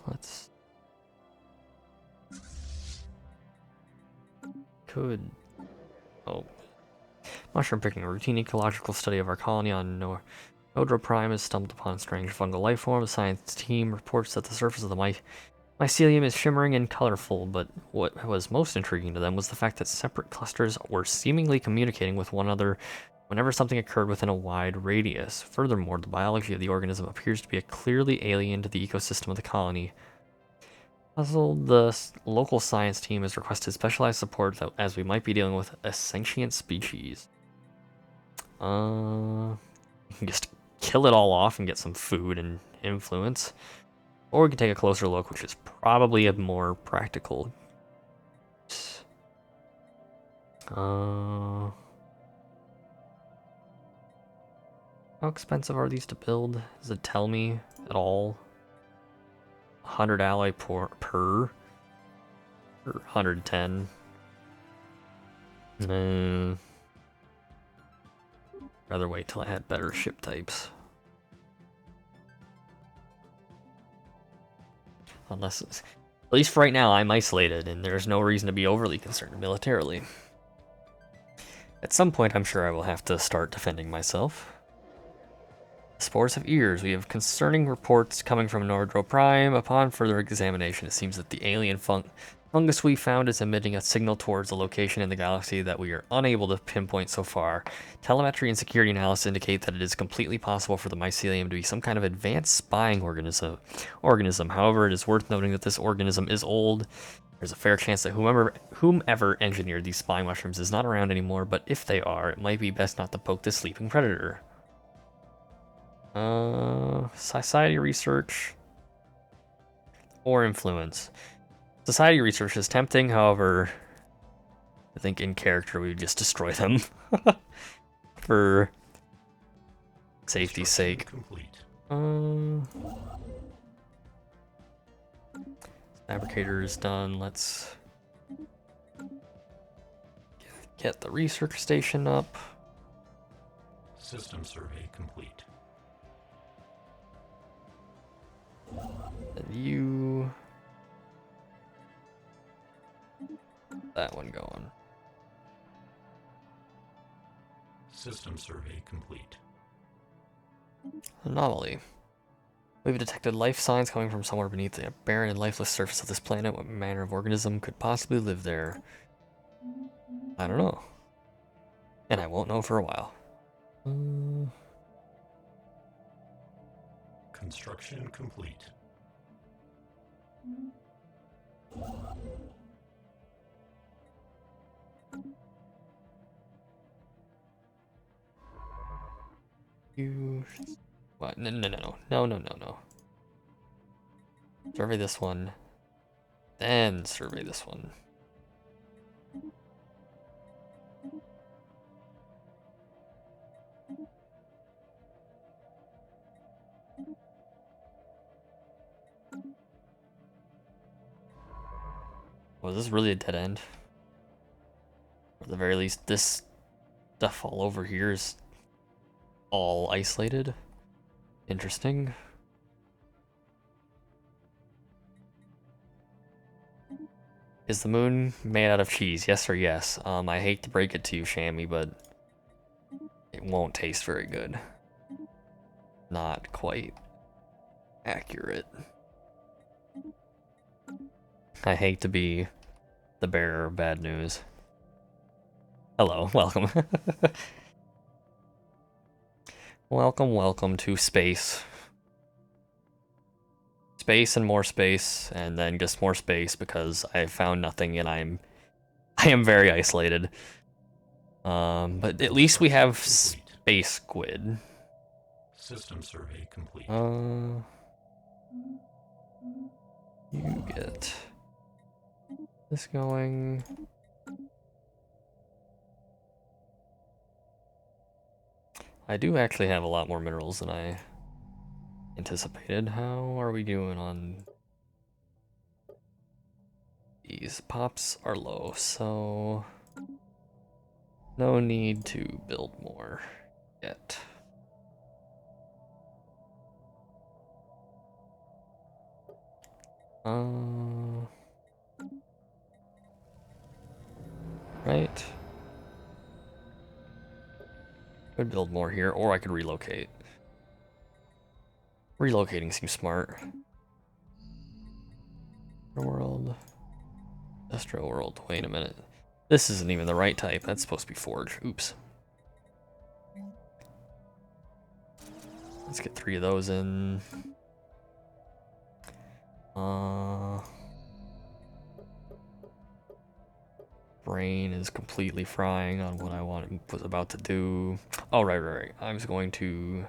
Let's... Oh. Mushroom picking. A routine ecological study of our colony on Nodra Prime has stumbled upon a strange fungal life form. The science team reports that the surface of the mycelium is shimmering and colorful, but what was most intriguing to them was the fact that separate clusters were seemingly communicating with one another whenever something occurred within a wide radius. Furthermore, the biology of the organism appears to be clearly alien to the ecosystem of the colony. Puzzled, the local science team has requested specialized support as we might be dealing with a sentient species. You can just kill it all off and get some food and influence. Or we can take a closer look, which is probably a more practical. How expensive are these to build? Does it tell me at all? 100 alloy per or 110. Rather wait till I had better ship types. Unless, at least for right now, I'm isolated and there's no reason to be overly concerned militarily. At some point, I'm sure I will have to start defending myself. Spores have ears. We have concerning reports coming from Nordro Prime. Upon further examination, it seems that the alien fungus we found is emitting a signal towards a location in the galaxy that we are unable to pinpoint so far. Telemetry and security analysis indicate that it is completely possible for the mycelium to be some kind of advanced spying organism. However, it is worth noting that this organism is old. There's a fair chance that whomever engineered these spying mushrooms is not around anymore, but if they are, it might be best not to poke this sleeping predator. Society research or influence. Society research is tempting, however, I think in character we would just destroy them for safety's sake. Fabricator is done. Let's get the research station up. System survey complete. And you... that one going. System survey complete. Anomaly. We've detected life signs coming from somewhere beneath the barren and lifeless surface of this planet. What manner of organism could possibly live there? I don't know. And I won't know for a while. Construction complete. You... what? No. Survey this one. Then survey this one. Was this really a dead end? Or at the very least, this stuff all over here is all isolated. Interesting. Is the moon made out of cheese? Yes or yes? I hate to break it to you, Shami, but it won't taste very good. Not quite accurate. I hate to be the bearer of bad news. Hello, welcome. Welcome to space. Space and more space, and then just more space because I found nothing and I am very isolated. But at least we have space squid. System survey complete. You get this going. I do actually have a lot more minerals than I anticipated. How are we doing on these? Pops are low, so no need to build more yet. Right. Could build more here, or I could relocate. Relocating seems smart. World. Industrial world. Wait a minute. This isn't even the right type. That's supposed to be forge. Oops. Let's get 3 of those in. Brain is completely frying on what I was about to do. Oh, right. I was going to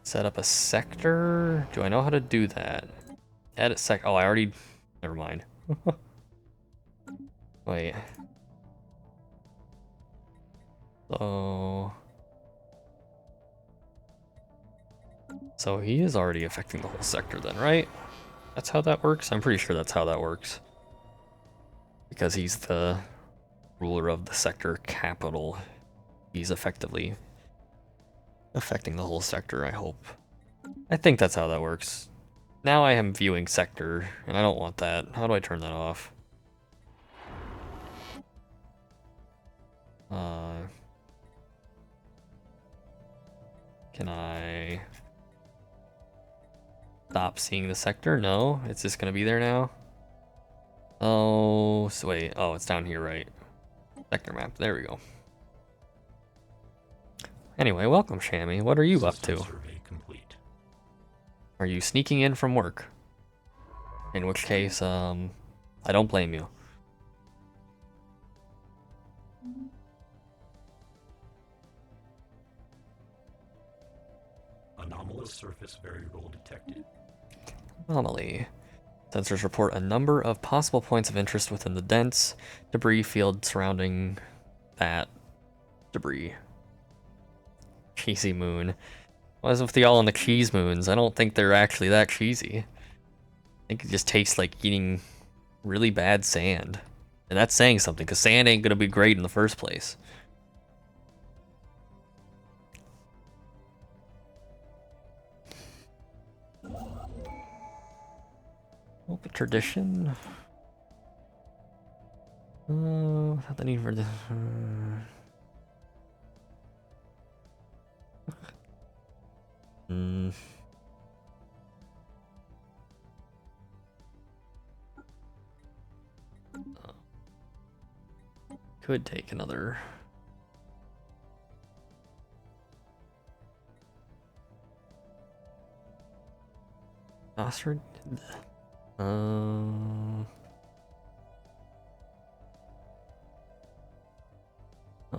set up a sector. Do I know how to do that? Edit sec. Oh, I already. Never mind. Wait. So he is already affecting the whole sector then, right? That's how that works? I'm pretty sure that's how that works. Because he's the ruler of the sector capital. He's effectively affecting the whole sector, I hope. I think that's how that works. Now I am viewing sector, and I don't want that. How do I turn that off? Can I stop seeing the sector? No, it's just gonna be there now. Oh, so wait. Oh, it's down here, right? Sector map. There we go. Anyway, welcome, Shami. What are you up to? Survey complete. Are you sneaking in from work? In which case, I don't blame you. Anomalous surface variable detected. Anomaly. Sensors report a number of possible points of interest within the dense debris field surrounding that debris. Cheesy moon. What is with y'all on the cheese moons? I don't think they're actually that cheesy. I think it just tastes like eating really bad sand. And that's saying something, because sand ain't gonna be great in the first place. Open tradition. Without the need for this. Could take another. Ostrich. Oh,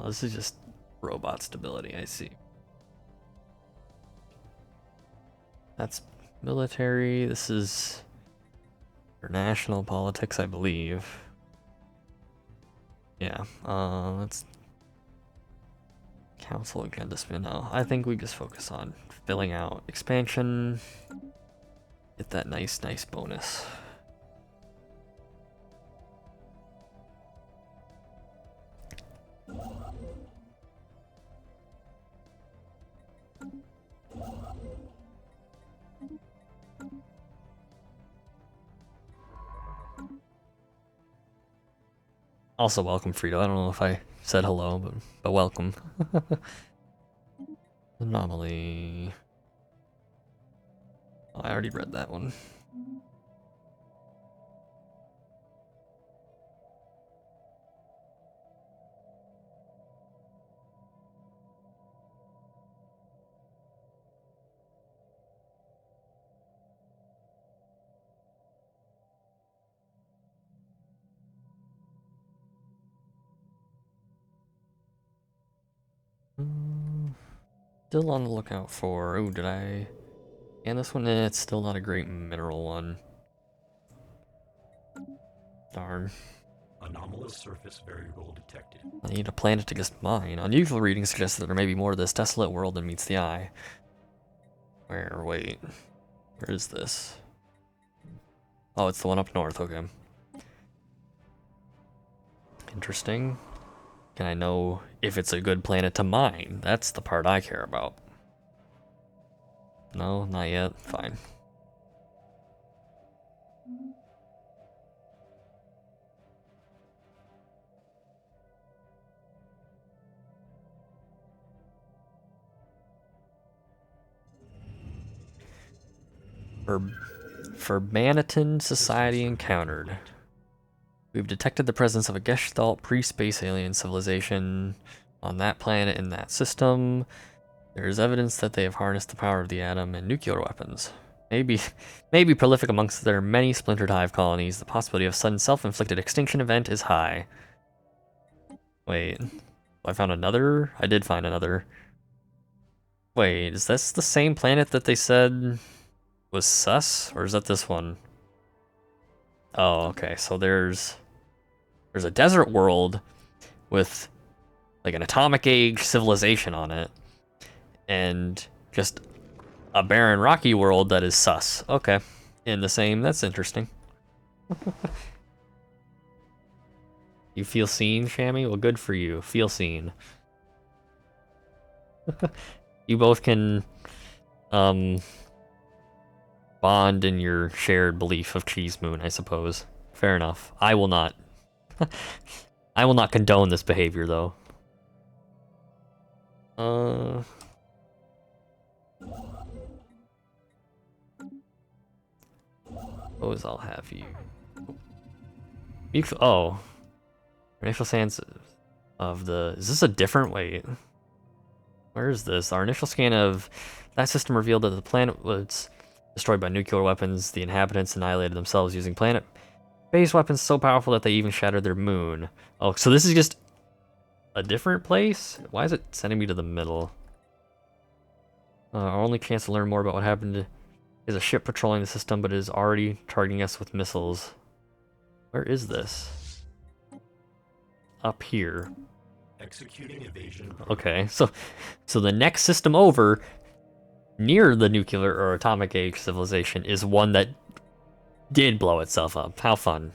this is just robot stability, I see. That's military. This is international politics, I believe. Yeah, let's council agenda spin. No, I think we just focus on filling out expansion. Get that nice bonus. Also, welcome, Frito. I don't know if I said hello, but welcome. Anomaly. Oh, I already read that one. Still on the lookout for... Oh, did I... And this one, it's still not a great mineral one. Darn. Anomalous surface variable detected. I need a planet to just mine. Unusual readings suggest that there may be more to this desolate world than meets the eye. Wait. Where is this? Oh, it's the one up north, okay. Interesting. Can I know if it's a good planet to mine? That's the part I care about. No, not yet. Fine. For Maniton Society encountered. We've detected the presence of a Gestalt pre-space alien civilization on that planet in that system. There is evidence that they have harnessed the power of the atom and nuclear weapons. Maybe prolific amongst their many splintered hive colonies, the possibility of sudden self-inflicted extinction event is high. Wait, I found another? I did find another. Wait, is this the same planet that they said was sus? Or is that this one? Oh, okay, so there's a desert world with like an atomic age civilization on it, and just a barren rocky world that is sus. Okay, in the same, that's interesting. You feel seen, Shami? Well, good for you. Feel seen. You both can bond in your shared belief of Cheese Moon, I suppose. Fair enough. I will not. I will not condone this behavior, though. Suppose I'll have you. Oh. Initial scans of the... Is this a different... Wait. Where is this? Our initial scan of that system revealed that the planet was destroyed by nuclear weapons. The inhabitants annihilated themselves using planet-based weapons so powerful that they even shattered their moon. Oh, so this is just a different place? Why is it sending me to the middle? Our only chance to learn more about what happened is a ship patrolling the system, but it is already targeting us with missiles. Where is this? Up here. Executing evasion. Okay, so the next system over, near the nuclear or atomic age civilization, is one that did blow itself up. How fun.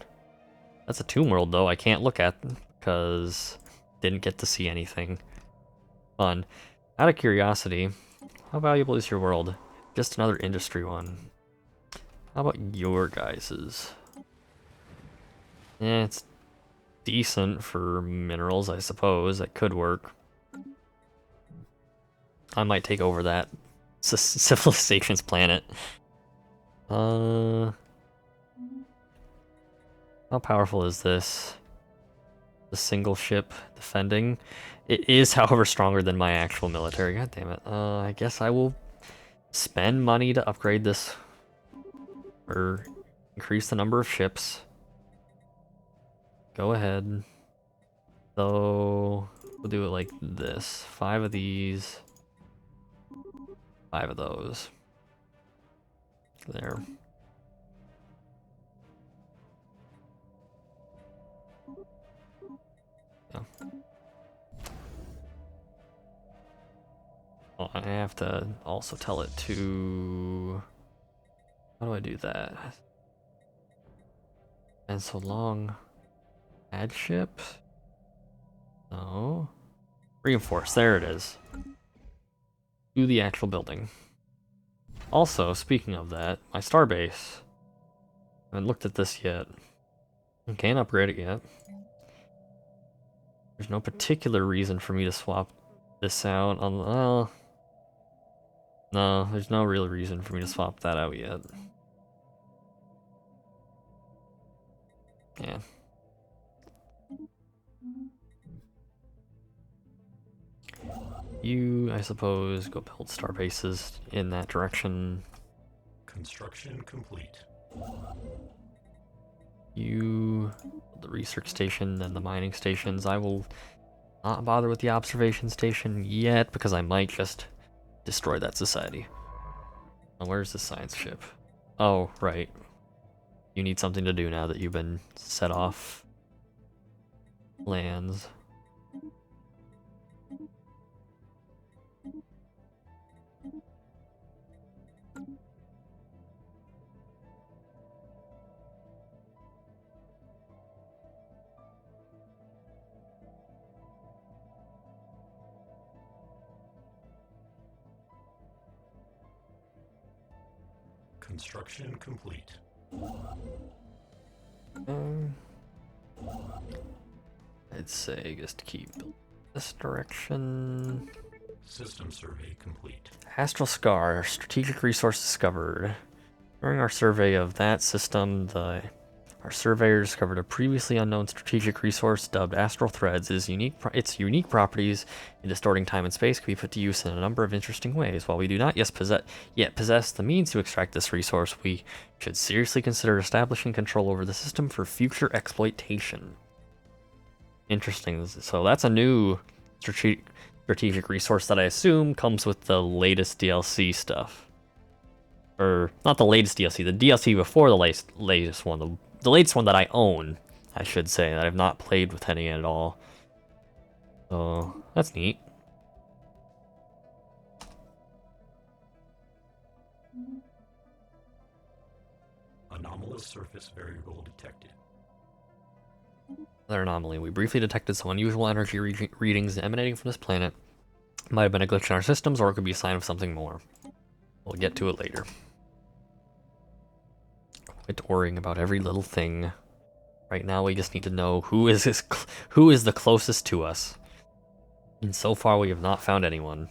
That's a tomb world, though, I can't look at, because didn't get to see anything. Fun. Out of curiosity, how valuable is your world? Just another industry one. How about your guys's? It's decent for minerals, I suppose. That could work. I might take over that civilization's planet. How powerful is this? The single ship defending? It is, however, stronger than my actual military. God damn it. I guess I will spend money to upgrade this. Or increase the number of ships. Go ahead. So we'll do it like this. 5 of these. 5 of those. There. Yeah. Well, I have to also tell it to... How do I do that? And so long. Add ship? No. Reinforce, there it is. To the actual building. Also, speaking of that, my starbase. I haven't looked at this yet. I can't upgrade it yet. There's no particular reason for me to swap this out. Well, no, there's no real reason for me to swap that out yet. Yeah. You, I suppose, go build star bases in that direction. Construction complete. You, the research station and the mining stations. I will not bother with the observation station yet because I might just destroy that society. Oh, where's the science ship? Oh, right. You need something to do now that you've been set off lands. Construction complete. I'd say just keep this direction. System survey complete. Astral Scar, strategic resource discovered. During our survey of that system, our surveyor discovered a previously unknown strategic resource dubbed Astral Threads. Its unique properties in distorting time and space can be put to use in a number of interesting ways. While we do not yet possess the means to extract this resource, we should seriously consider establishing control over the system for future exploitation. Interesting. So that's a new strategic resource that I assume comes with the latest DLC stuff. Or, not the latest DLC, the DLC before the latest one. The latest one that I own, I should say, that I've not played with any at all. So, that's neat. Anomalous surface variable detected. Another anomaly. We briefly detected some unusual energy readings emanating from this planet. It might have been a glitch in our systems, or it could be a sign of something more. We'll get to it later. Quit worrying about every little thing. Right now, we just need to know who is the closest to us. And so far, we have not found anyone.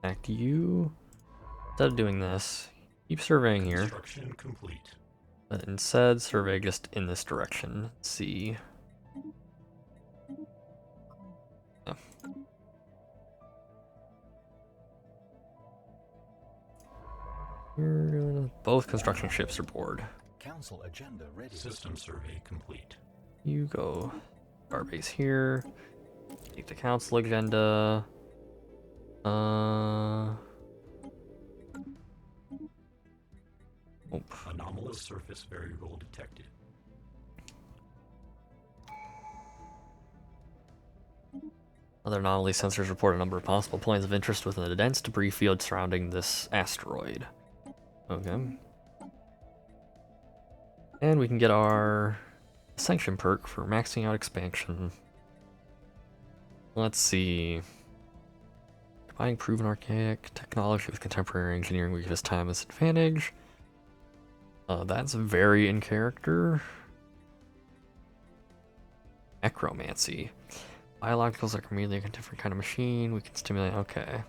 Back to you. Instead of doing this, keep surveying here. Construction complete. But instead, survey just in this direction. Let's see. Yeah. Both construction ships are bored. Council agenda ready. System survey complete. You go our base here. Take the council agenda. Anomalous surface variable detected. Other anomaly sensors report a number of possible points of interest within the dense debris field surrounding this asteroid. Okay. And we can get our sanction perk for maxing out expansion. Let's see. Combining proven archaic technology with contemporary engineering will give us time as advantage. That's very in character. Necromancy. Biologicals are immediately a different kind of machine. We can stimulate. Okay.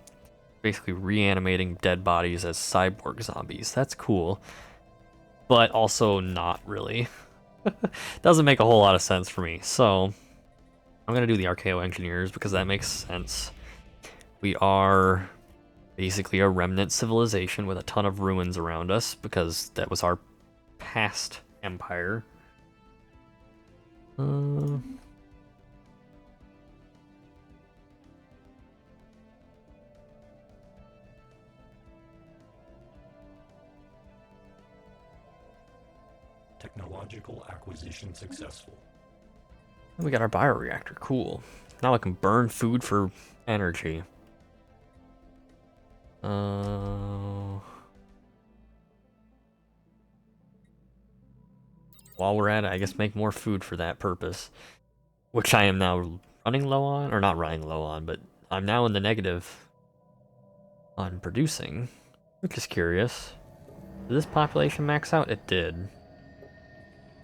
Basically reanimating dead bodies as cyborg zombies. That's cool. But also not really. Doesn't make a whole lot of sense for me. So I'm going to do the Archaeo Engineers because that makes sense. We are basically a remnant civilization with a ton of ruins around us because that was our past empire. Technological acquisition successful. We got our bioreactor. Cool. Now I can burn food for energy. While we're at it, I guess make more food for that purpose. Which I am now running low on, or not running low on, but I'm now in the negative on producing, which is curious. Did this population max out? It did.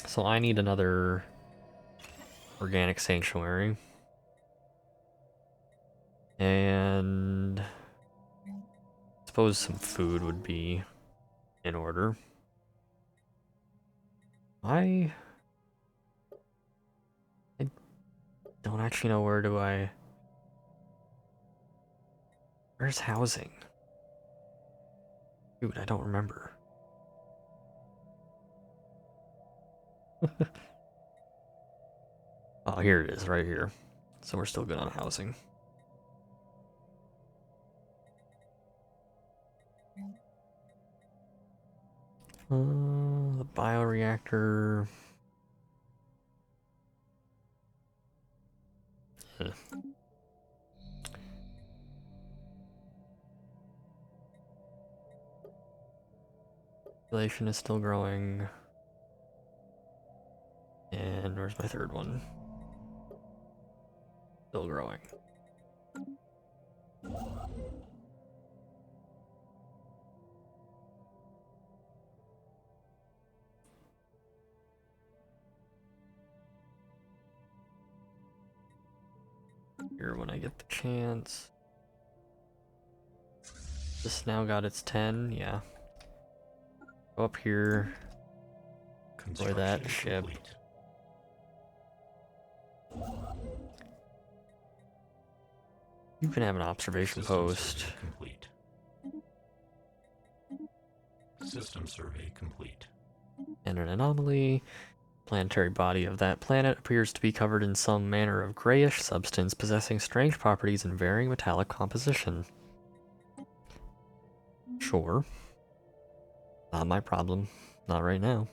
So I need another organic sanctuary. And I suppose some food would be in order. I don't actually know where's housing? Dude, I don't remember. Oh, here it is, right here. So we're still good on housing. The bioreactor. Population is still growing. And where's my third one? Still growing. Here when I get the chance. This now got its 10, yeah. Go up here. Enjoy that ship. Complete. You can have an observation System post. survey complete. System survey complete. And an anomaly. Planetary body of that planet appears to be covered in some manner of grayish substance possessing strange properties and varying metallic composition. Sure. Not my problem. Not right now.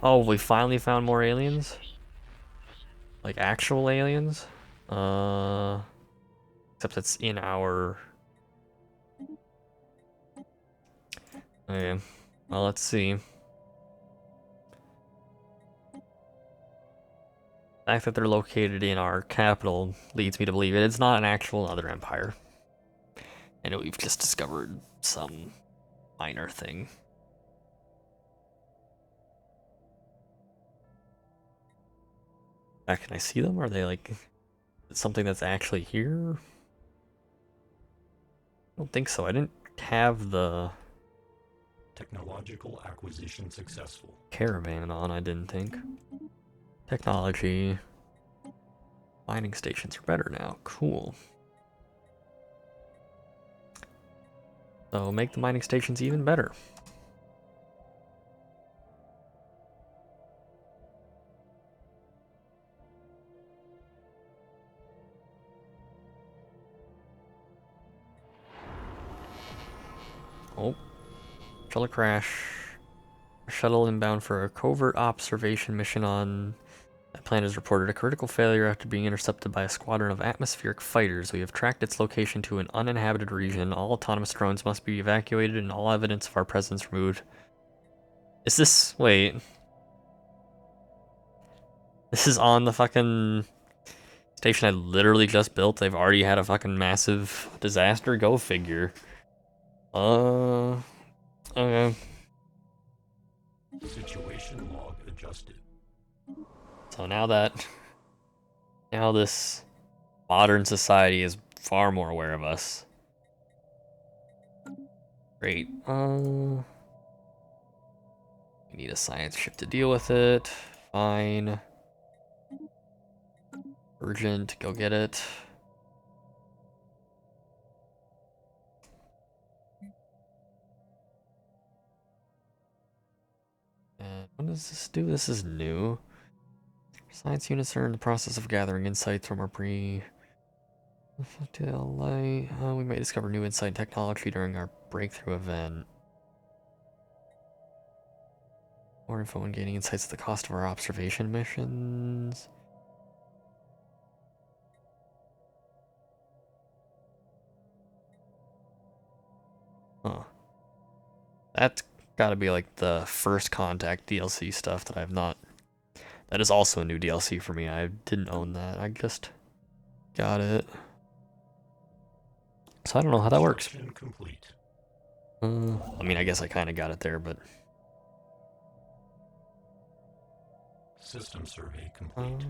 Oh, we finally found more aliens? Like actual aliens? Except it's in our... Okay, well, let's see. The fact that they're located in our capital leads me to believe it's not an actual other empire. And we've just discovered some minor thing. Can I see them? Are they like something that's actually here? I don't think so. I didn't have the Technological acquisition successful. caravan on, I didn't think. Technology. Mining stations are better now. Cool. So make the mining stations even better. Oh. Shuttle crash. Shuttle inbound for a covert observation mission on that planet has reported a critical failure after being intercepted by a squadron of atmospheric fighters. We have tracked its location to an uninhabited region. All autonomous drones must be evacuated and all evidence of our presence removed. Is this... wait. This is on the fucking station I literally just built. They've already had a fucking massive disaster. Go figure. Okay. Situation log adjusted. So now this modern society is far more aware of us. Great. We need a science ship to deal with it. Fine. Urgent, go get it. And what does this do? This is new. Science units are in the process of gathering insights from our We may discover new insight technology during our breakthrough event. More info when gaining insights at the cost of our observation missions. Huh. That's gotta be like the first contact DLC stuff that I've not. That is also a new DLC for me. I didn't own that. I just got it. So I don't know how that works. Complete. I mean, I guess I kind of got it there, but System survey complete.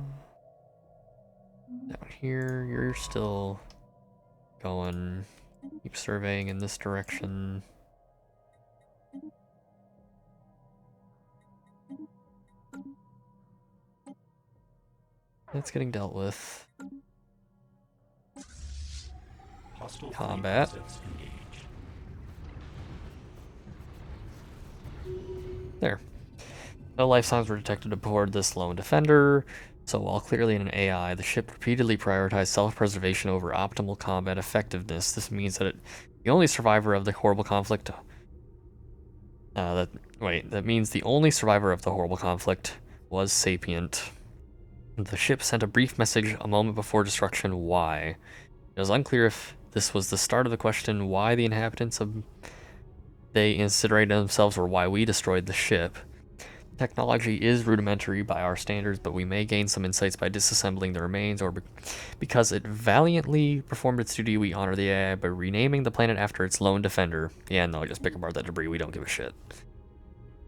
down here, you're still going. Keep surveying in this direction. That's getting dealt with. Hostile Combat. There. No life signs were detected aboard this lone defender, so while clearly an AI, the ship repeatedly prioritized self-preservation over optimal combat effectiveness. This means that the only survivor of the horrible conflict... that means the only survivor of the horrible conflict was sapient. The ship sent a brief message a moment before destruction. Why? It was unclear if this was the start of the question why the inhabitants of they incinerated themselves or why we destroyed the ship. Technology is rudimentary by our standards, but we may gain some insights by disassembling the remains, or because it valiantly performed its duty, we honor the AI by renaming the planet after its lone defender. Yeah, no, just pick apart that debris, we don't give a shit.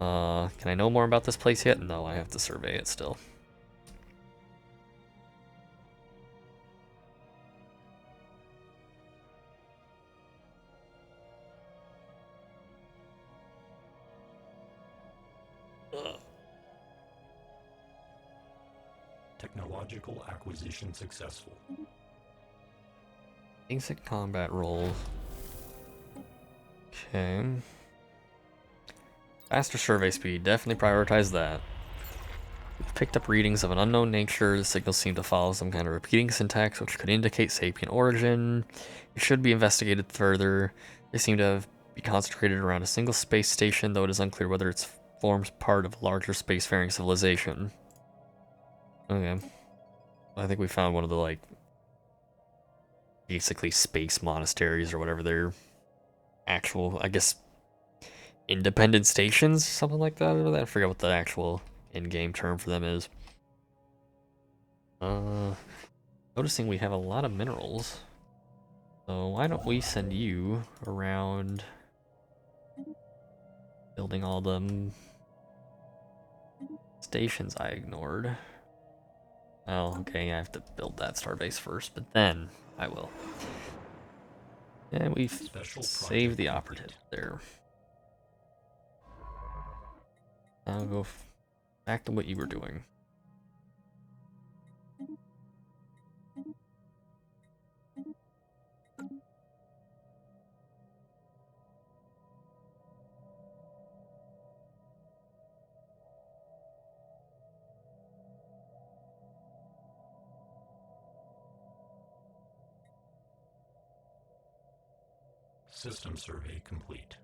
Can I know more about this place yet? No, I have to survey it still. Technological acquisition successful. Basic combat roll. Okay. Faster survey speed, definitely prioritize that. We've picked up readings of an unknown nature. The signals seem to follow some kind of repeating syntax, which could indicate sapient origin. It should be investigated further. They seem to be concentrated around a single space station, though it is unclear whether it forms part of a larger spacefaring civilization. Okay. I think we found one of the, like, basically space monasteries or whatever they're actual, I guess, independent stations, something like that. I forget what the actual in-game term for them is. Noticing we have a lot of minerals. So why don't we send you around building all the stations I ignored. Oh, okay, I have to build that starbase first, but then I will. And we've saved the operative there. I'll go back to what you were doing. System survey complete.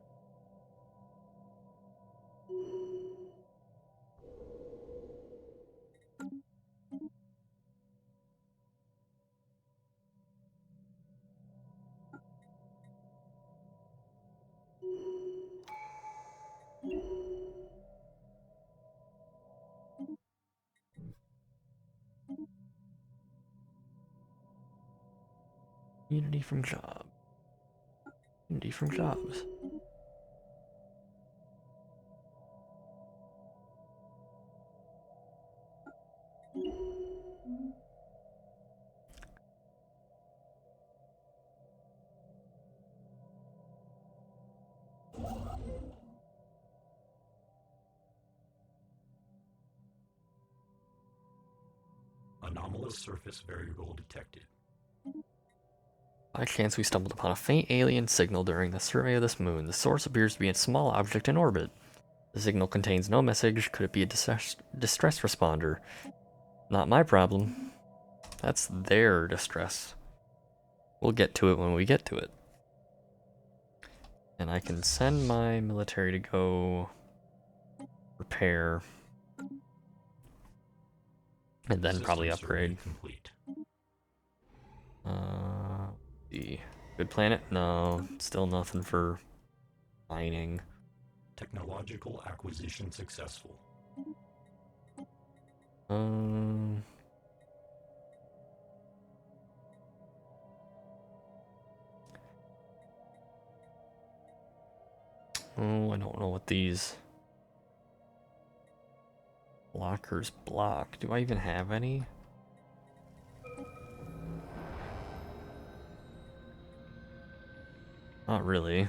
Unity from job. Unity from jobs. Anomalous surface variable detected. By chance, we stumbled upon a faint alien signal during the survey of this moon. The source appears to be a small object in orbit. The signal contains no message. Could it be a distress responder? Not my problem. That's their distress. We'll get to it when we get to it. And I can send my military to go repair. And then probably upgrade. Complete. The Good Planet? No, still nothing for mining. Technological acquisition successful. Oh, I don't know what these blockers block. Do I even have any? Not really.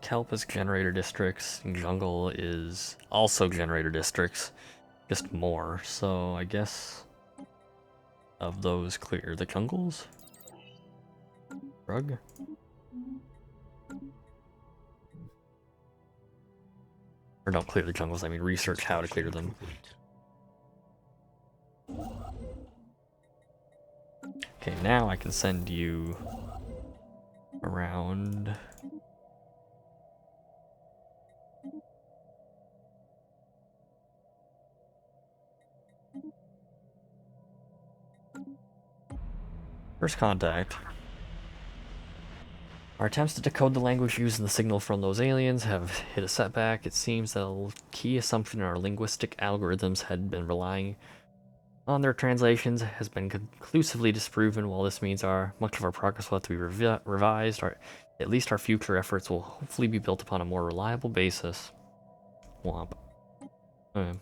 Kelp is generator districts, and jungle is also generator districts, just more. So I guess of those, clear the jungles. Rug. Or don't clear the jungles, I mean research how to clear them. Okay, now I can send you around. First contact. Our attempts to decode the language used in the signal from those aliens have hit a setback. It seems that a key assumption in our linguistic algorithms had been relying on their translations has been conclusively disproven. While this means much of our progress will have to be revised, at least our future efforts will hopefully be built upon a more reliable basis. Womp. Okay.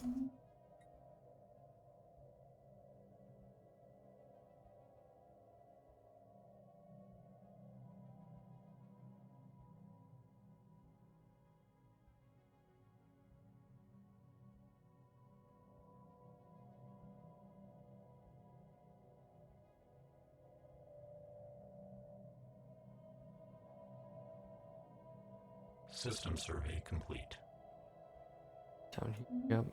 System survey complete. Down here, yep.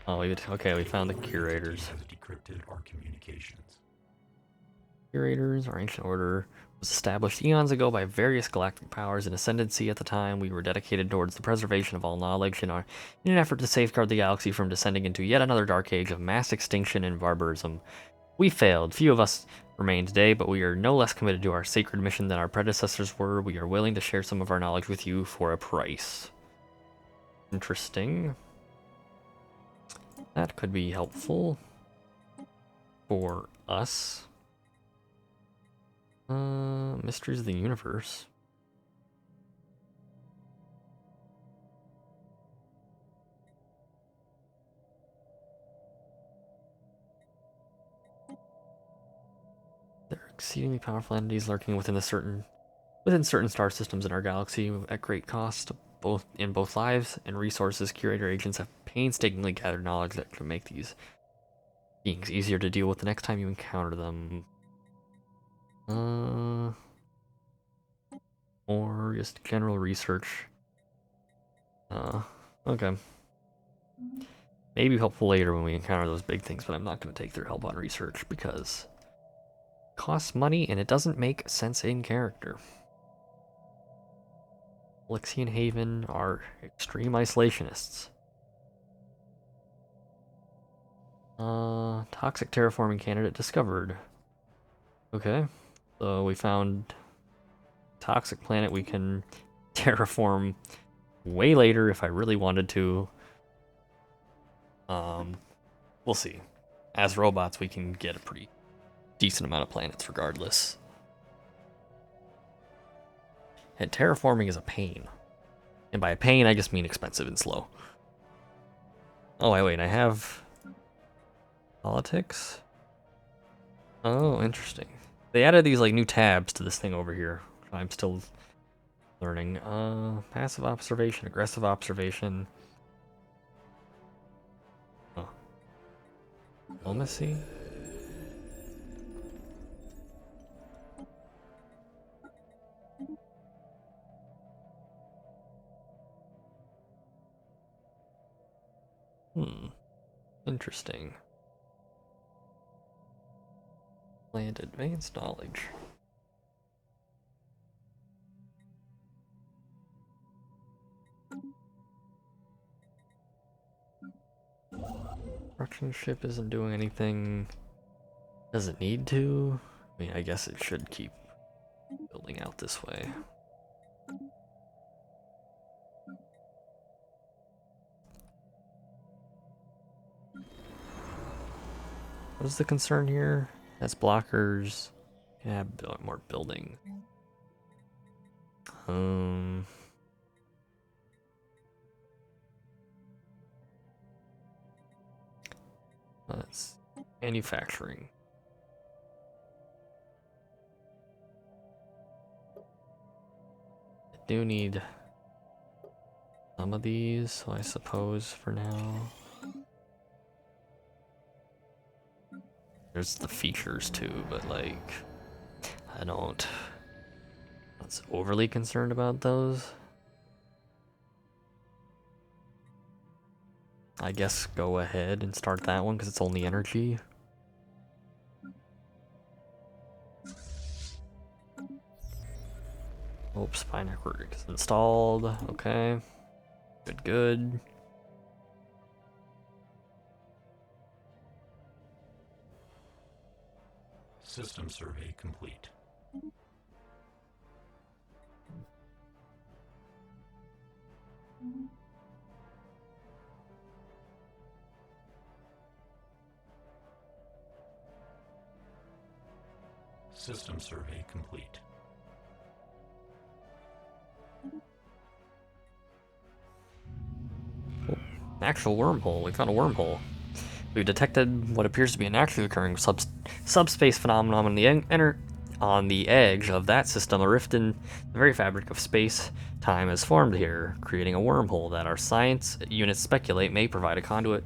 Oh, okay, we found the curators. Has decrypted our communications. Curators, our ancient order, was established eons ago by various galactic powers in ascendancy. At the time, we were dedicated towards the preservation of all knowledge in an effort to safeguard the galaxy from descending into yet another dark age of mass extinction and barbarism. We failed. Few of us remain today, but we are no less committed to our sacred mission than our predecessors were. We are willing to share some of our knowledge with you for a price. Interesting. That could be helpful for us. Mysteries of the Universe. There are exceedingly powerful entities lurking within certain star systems in our galaxy at great cost, both lives and resources. Curator agents have painstakingly gathered knowledge that can make these beings easier to deal with the next time you encounter them. Or just general research. Okay. Maybe helpful later when we encounter those big things, but I'm not going to take their help on research because it costs money and it doesn't make sense in character. Ilyxtian Haven are extreme isolationists. Toxic terraforming candidate discovered. Okay, so we found toxic planet we can terraform way later if I really wanted to. We'll see. As robots, we can get a pretty decent amount of planets regardless. And terraforming is a pain. And by a pain, I just mean expensive and slow. Oh, wait, I have politics? Oh, interesting. They added these like new tabs to this thing over here. I'm still learning. Passive observation, aggressive observation. Diplomacy? Interesting. Land advanced knowledge. Construction ship isn't doing anything. Does it need to? I mean, I guess it should keep building out this way. What is the concern here? That's blockers. Yeah, more building. That's manufacturing. I do need some of these, so I suppose for now. There's the features too, but like, I don't. Not overly concerned about those. I guess go ahead and start that one because it's only energy. Oops, spy network is installed. Okay. Good, good. System survey complete. System survey complete. Actual wormhole. We found a wormhole. We've detected what appears to be a naturally occurring subspace phenomenon on the edge of that system. A rift in the very fabric of space-time has formed here, creating a wormhole that our science units speculate may provide a conduit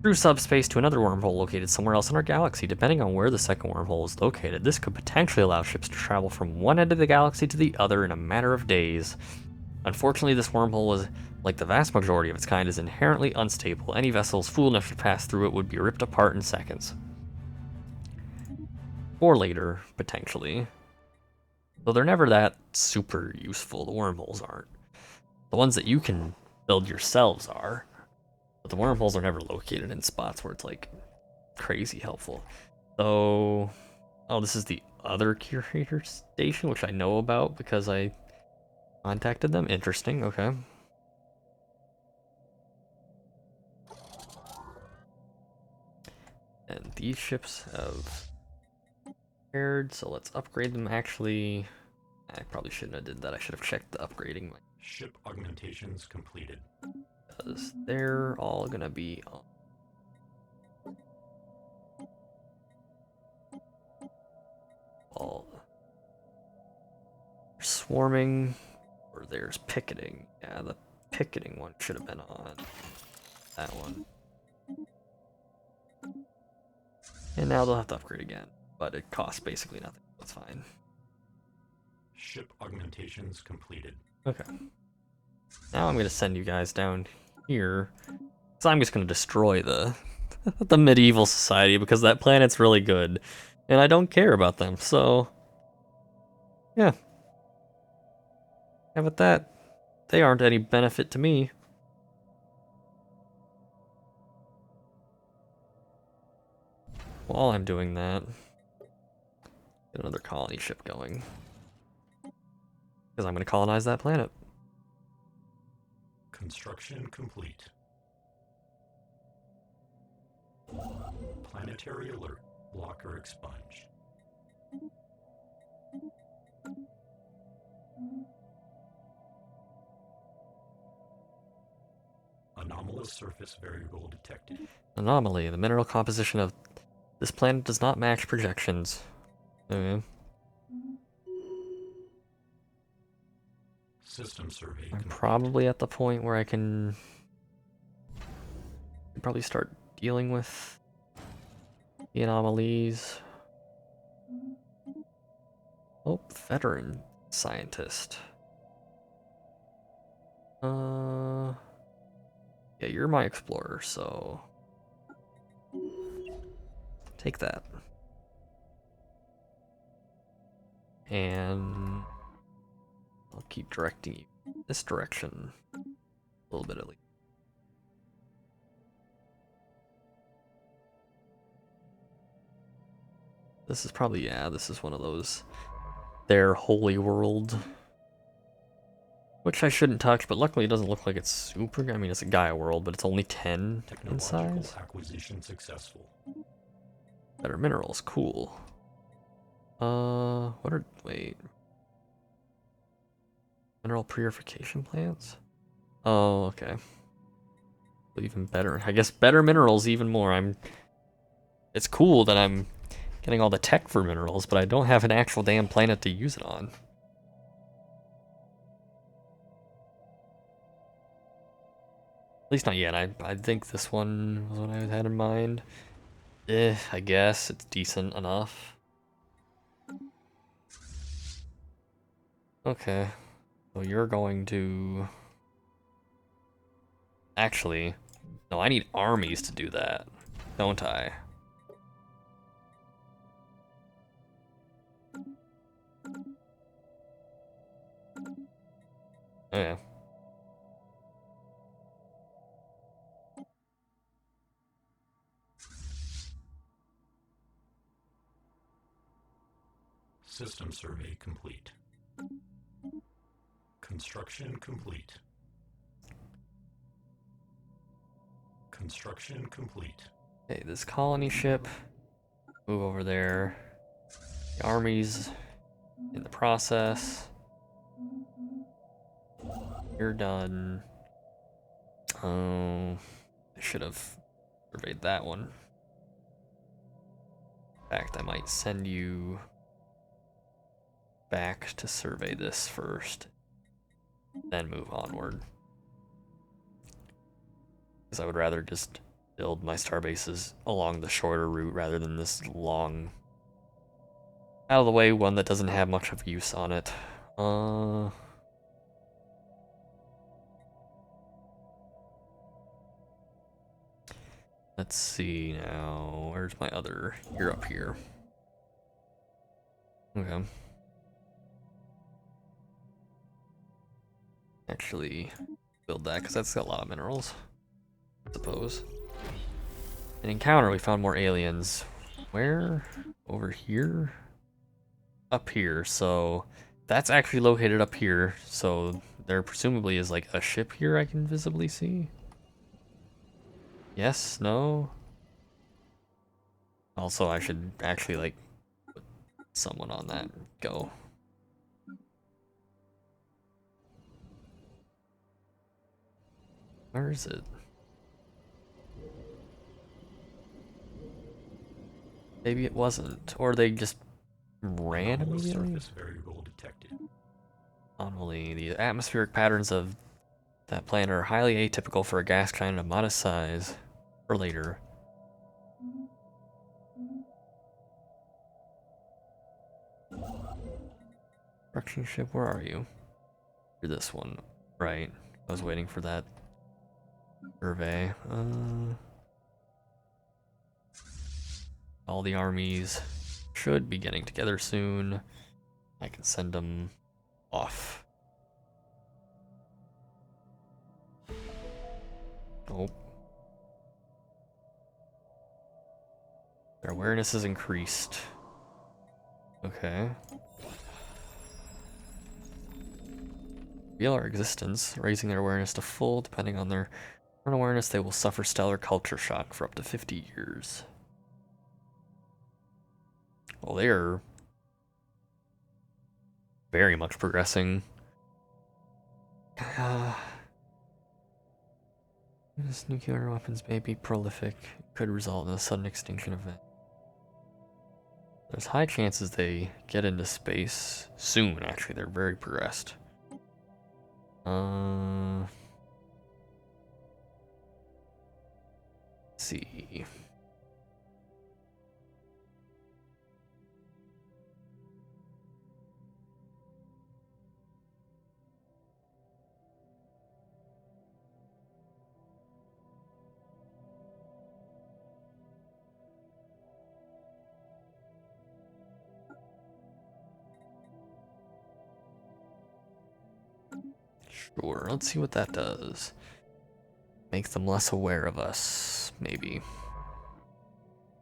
through subspace to another wormhole located somewhere else in our galaxy. Depending on where the second wormhole is located, this could potentially allow ships to travel from one end of the galaxy to the other in a matter of days. Unfortunately, this wormhole is, like the vast majority of its kind, is inherently unstable. Any vessels fool enough to pass through it would be ripped apart in seconds. Or later, potentially. Though they're never that super useful, the wormholes aren't. The ones that you can build yourselves are. But the wormholes are never located in spots where it's like crazy helpful. So, oh, this is the other curator station, which I know about because I contacted them. Interesting, okay. And these ships have paired, so let's upgrade them. Actually, I probably shouldn't have did that. I should have checked the upgrading. Ship augmentations completed. Because they're all gonna be on. All swarming, or there's picketing. Yeah, the picketing one should have been on that one. And now they'll have to upgrade again, but it costs basically nothing. That's fine. Ship augmentations completed. Okay. Now I'm gonna send you guys down here, because I'm just gonna destroy the the medieval society because that planet's really good, and I don't care about them. So, yeah. How about that? They aren't any benefit to me. While I'm doing that, get another colony ship going. Because I'm going to colonize that planet. Construction complete. Planetary alert. Blocker expunged. Anomalous surface variable detected. Anomaly. The mineral composition of this planet does not match projections. Okay. System survey I'm complete. probably at the point where I can probably start dealing with The anomalies. Oh, veteran scientist. Yeah, you're my explorer, so take that. And I'll keep directing you this direction a little bit at least. This is probably, yeah, this is one of those, their holy world, which I shouldn't touch, but luckily it doesn't look like it's super, I mean, it's a Gaia world, but it's only 10 in size. Acquisition successful. Better minerals, cool. Wait. Mineral purification plants? Oh, okay. Even better. I guess better minerals even more. It's cool that I'm getting all the tech for minerals, but I don't have an actual damn planet to use it on. At least not yet. I think this one was what I had in mind. I guess it's decent enough. Okay. So you're going to... Actually, no, I need armies to do that, don't I? Okay. System survey complete. Construction complete. Construction complete. Okay, this colony ship, move over there. The army's in the process. You're done. Oh, I should have surveyed that one. In fact, I might send you back to survey this first, then move onward. Because I would rather just build my star bases along the shorter route rather than this long, out of the way one that doesn't have much of use on it. Let's see now. Where's my other? You're up here. Okay. Actually, build that because that's got a lot of minerals, I suppose. An encounter, we found more aliens. Where? Over here? Up here, so that's actually located up here, so there presumably is like a ship here I can visibly see. Yes, no? Also, I should actually like put someone on that. Go. Where is it? Maybe it wasn't, or they just ran immediately? Surface variable detected. Anomaly. The atmospheric patterns of that planet are highly atypical for a gas giant of modest size. Or later. Construction ship, where are you? You're this one. Right. I was waiting for that survey. All the armies should be getting together soon. I can send them off. Oh. Their awareness is increased. Okay. Reveal our existence, raising their awareness to full. Depending on their current awareness, they will suffer stellar culture shock for up to 50 years. Well, they are very much progressing. This nuclear weapons may be prolific. It could result in a sudden extinction event. There's high chances they get into space soon, actually. They're very progressed. Let's see. Sure, let's see what that does. Make them less aware of us, maybe.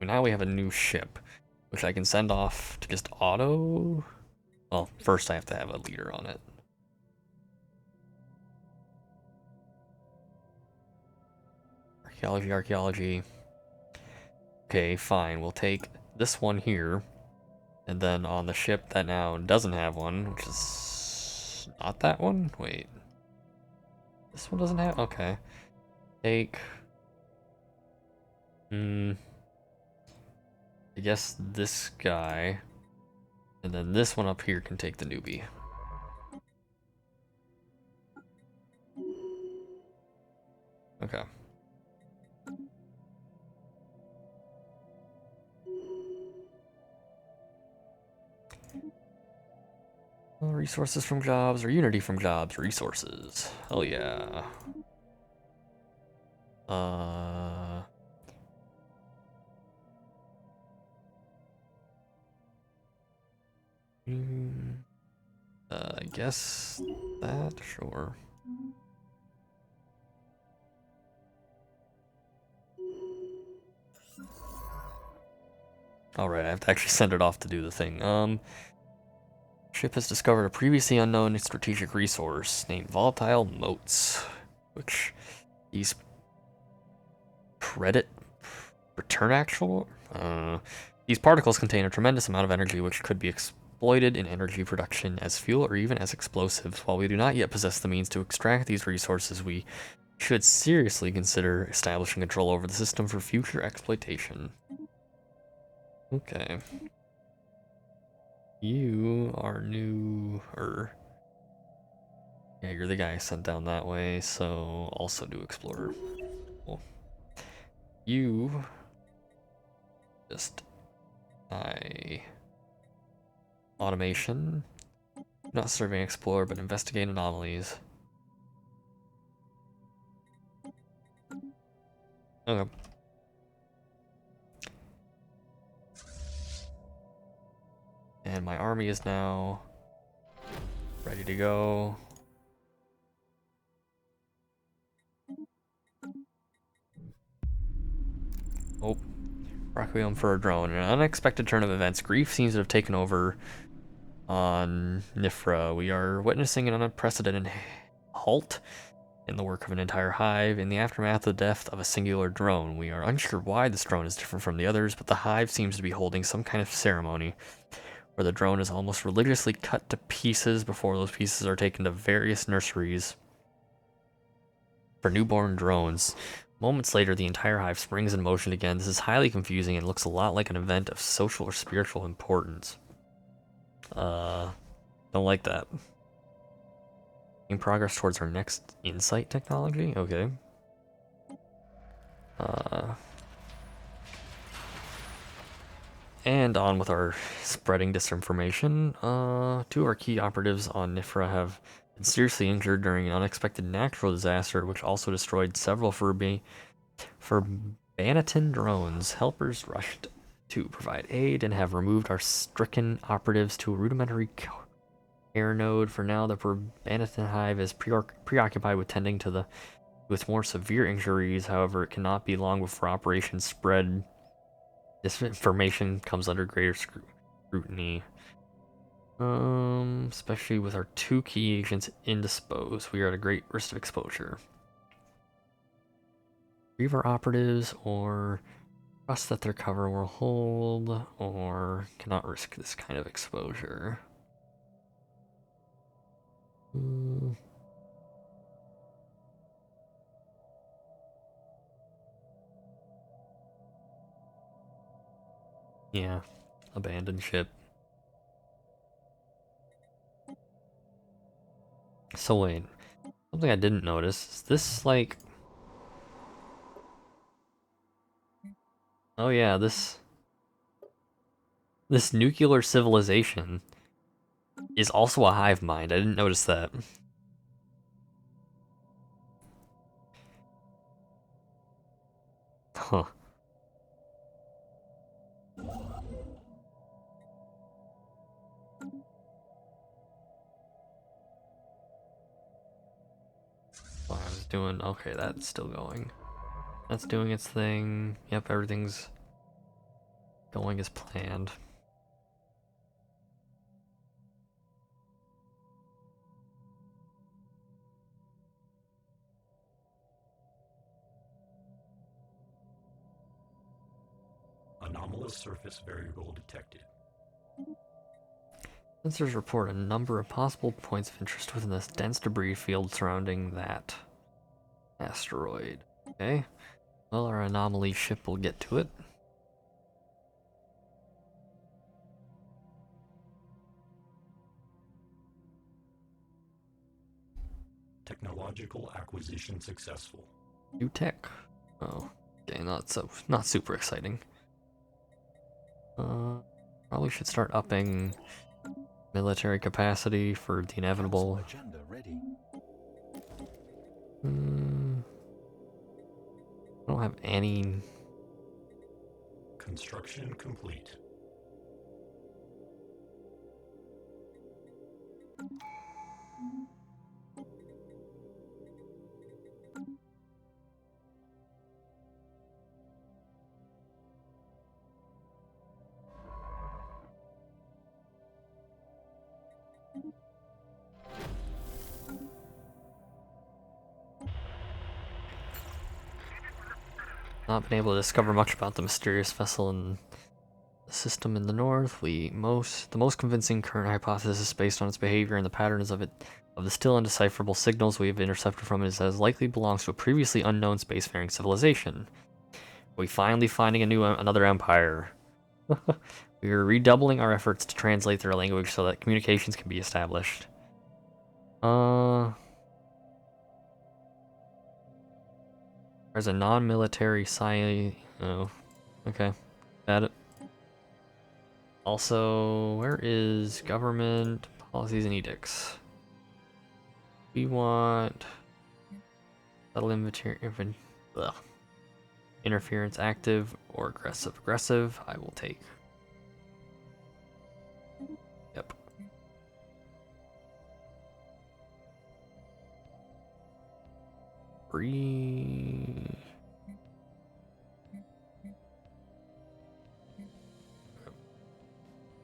Now we have a new ship, which I can send off to just auto. Well, first I have to have a leader on it. Archaeology. Okay, fine. We'll take this one here. And then on the ship that now doesn't have one, which is not that one? Wait. This one doesn't have... Okay. Take... I guess this guy. And then this one up here can take the newbie. Okay. Resources from jobs or Unity from jobs. Resources. Hell yeah. I guess that, sure. Alright, I have to actually send it off to do the thing. Ship has discovered a previously unknown strategic resource named volatile motes, which these credit return actual. These particles contain a tremendous amount of energy which could be exploited in energy production as fuel or even as explosives. While we do not yet possess the means to extract these resources, we should seriously consider establishing control over the system for future exploitation. Okay. You are new, yeah, you're the guy I sent down that way, so also do Explorer. Cool. You just automation, not serving Explorer, but investigate anomalies. Okay. And my army is now ready to go. Oh, Requiem for a drone. In an unexpected turn of events, grief seems to have taken over on Nifra. We are witnessing an unprecedented halt in the work of an entire hive. In the aftermath of the death of a singular drone, we are unsure why this drone is different from the others, but the hive seems to be holding some kind of ceremony where the drone is almost religiously cut to pieces before those pieces are taken to various nurseries for newborn drones. Moments later, the entire hive springs in motion again. This is highly confusing and looks a lot like an event of social or spiritual importance. Don't like that. In progress towards our next insight technology? Okay. And on with our spreading disinformation. Two of our key operatives on Nifra have been seriously injured during an unexpected natural disaster, which also destroyed several Banaton drones. Helpers rushed to provide aid and have removed our stricken operatives to a rudimentary care node. For now, the Banaton hive is preoccupied with tending to with more severe injuries. However, it cannot be long before operations spread. This information comes under greater scrutiny. Especially with our two key agents indisposed, we are at a great risk of exposure. Reaver operatives, or trust that their cover will hold, or cannot risk this kind of exposure. Yeah, abandoned ship. So wait, something I didn't notice, is this like... Oh yeah, this nuclear civilization is also a hive mind. I didn't notice that. Huh. doing... Okay, that's still going. That's doing its thing. Yep, everything's going as planned. Anomalous surface variable detected. Sensors report a number of possible points of interest within this dense debris field surrounding that asteroid. Okay. Well, our anomaly ship will get to it. Technological acquisition successful. New tech. Oh, okay, not super exciting. Probably should start upping military capacity for the inevitable. Council agenda ready. I don't have any. Construction complete. Not been able to discover much about the mysterious vessel in the system in the north. The most convincing current hypothesis based on its behavior and the patterns of the still undecipherable signals we have intercepted from it is as likely belongs to a previously unknown spacefaring civilization. We finally finding another empire. We are redoubling our efforts to translate their language so that communications can be established. There's a non-military Oh, okay. Got it. Also, where is government policies and edicts? We want subtle interference active or aggressive. Aggressive, I will take. Yep.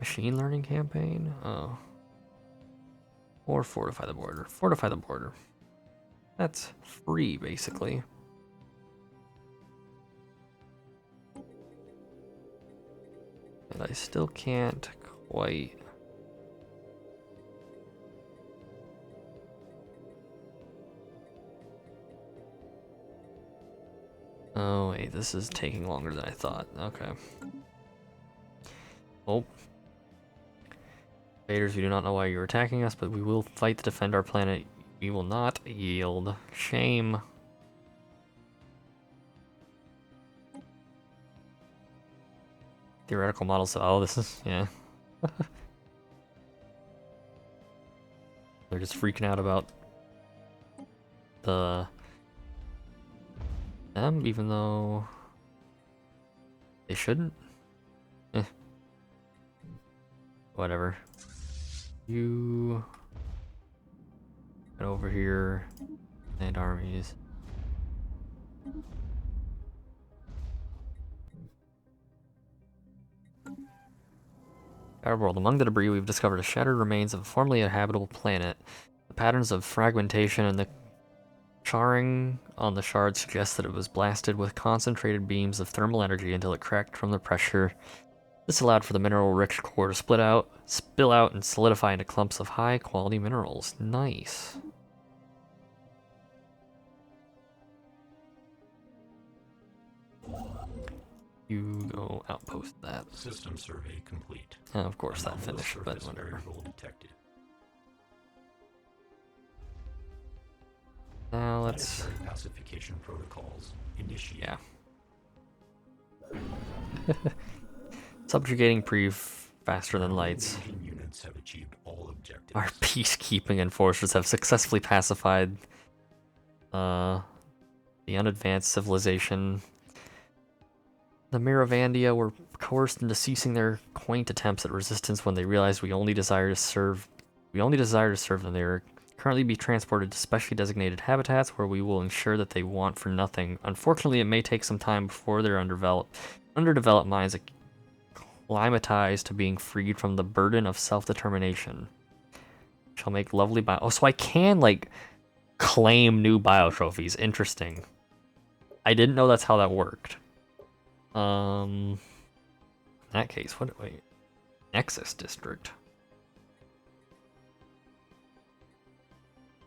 Machine learning campaign? Oh. Or fortify the border. Fortify the border. That's free, basically. And I still can't quite... Oh wait, this is taking longer than I thought. Okay. Oh. Invaders, we do not know why you're attacking us, but we will fight to defend our planet. We will not yield. Shame. Theoretical models. Oh, this is... yeah. They're just freaking out about them, even though they shouldn't. Whatever. You get over here and armies. Our world. Among the debris, we've discovered a shattered remains of a formerly habitable planet. The patterns of fragmentation and the charring on the shard suggest that it was blasted with concentrated beams of thermal energy until it cracked from the pressure. This allowed for the mineral-rich core to spill out, and solidify into clumps of high-quality minerals. Nice. You go outpost that. System survey complete. And of course that Anomalous finished, but surface whatever. variable detected. Now let's... Planetary pacification protocols initiated. yeah. Subjugating faster than lights. Engine units have achieved all objectives. Our peacekeeping enforcers have successfully pacified the unadvanced civilization. The Miravandia were coerced into ceasing their quaint attempts at resistance when they realized we only desire to serve them. They were currently be transported to specially designated habitats where we will ensure that they want for nothing. Unfortunately, it may take some time before their underdeveloped minds acclimatize to being freed from the burden of self-determination. Shall make lovely bio. Oh, so I can like claim new bio trophies. Interesting. I didn't know that's how that worked. In that case, wait. Nexus District.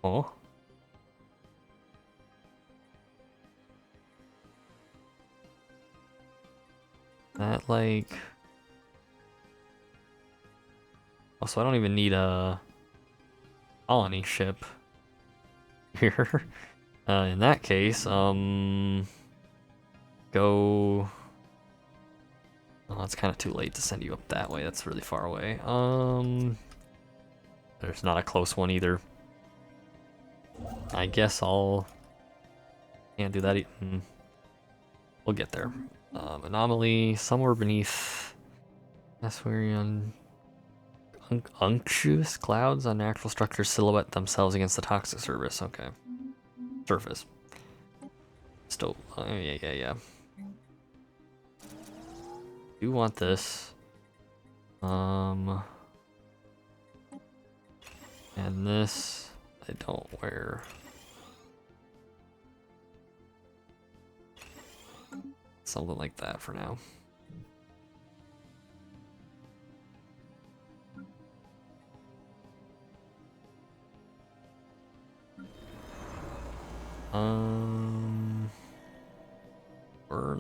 Oh. That like... Oh, so I don't even need a colony ship here. In that case, go... Oh, it's kind of too late to send you up that way. That's really far away. There's not a close one either. I guess I'll... Can't do that. We'll get there. Anomaly, somewhere beneath Aswarian unctuous clouds, unnatural structures silhouette themselves against the toxic surface. Okay. Surface. Still, yeah. Do want this. And this I don't wear. Something like that for now.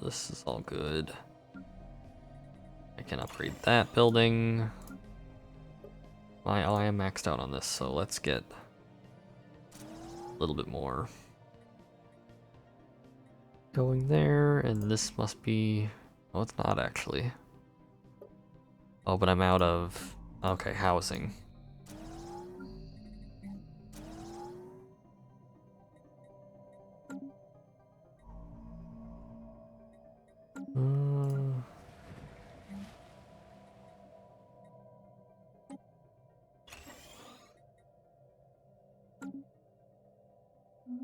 This is all good. I can upgrade that building. I am maxed out on this, so let's get a little bit more going there, and this must be... Oh, it's not actually. Oh, but I'm out of... Okay, housing.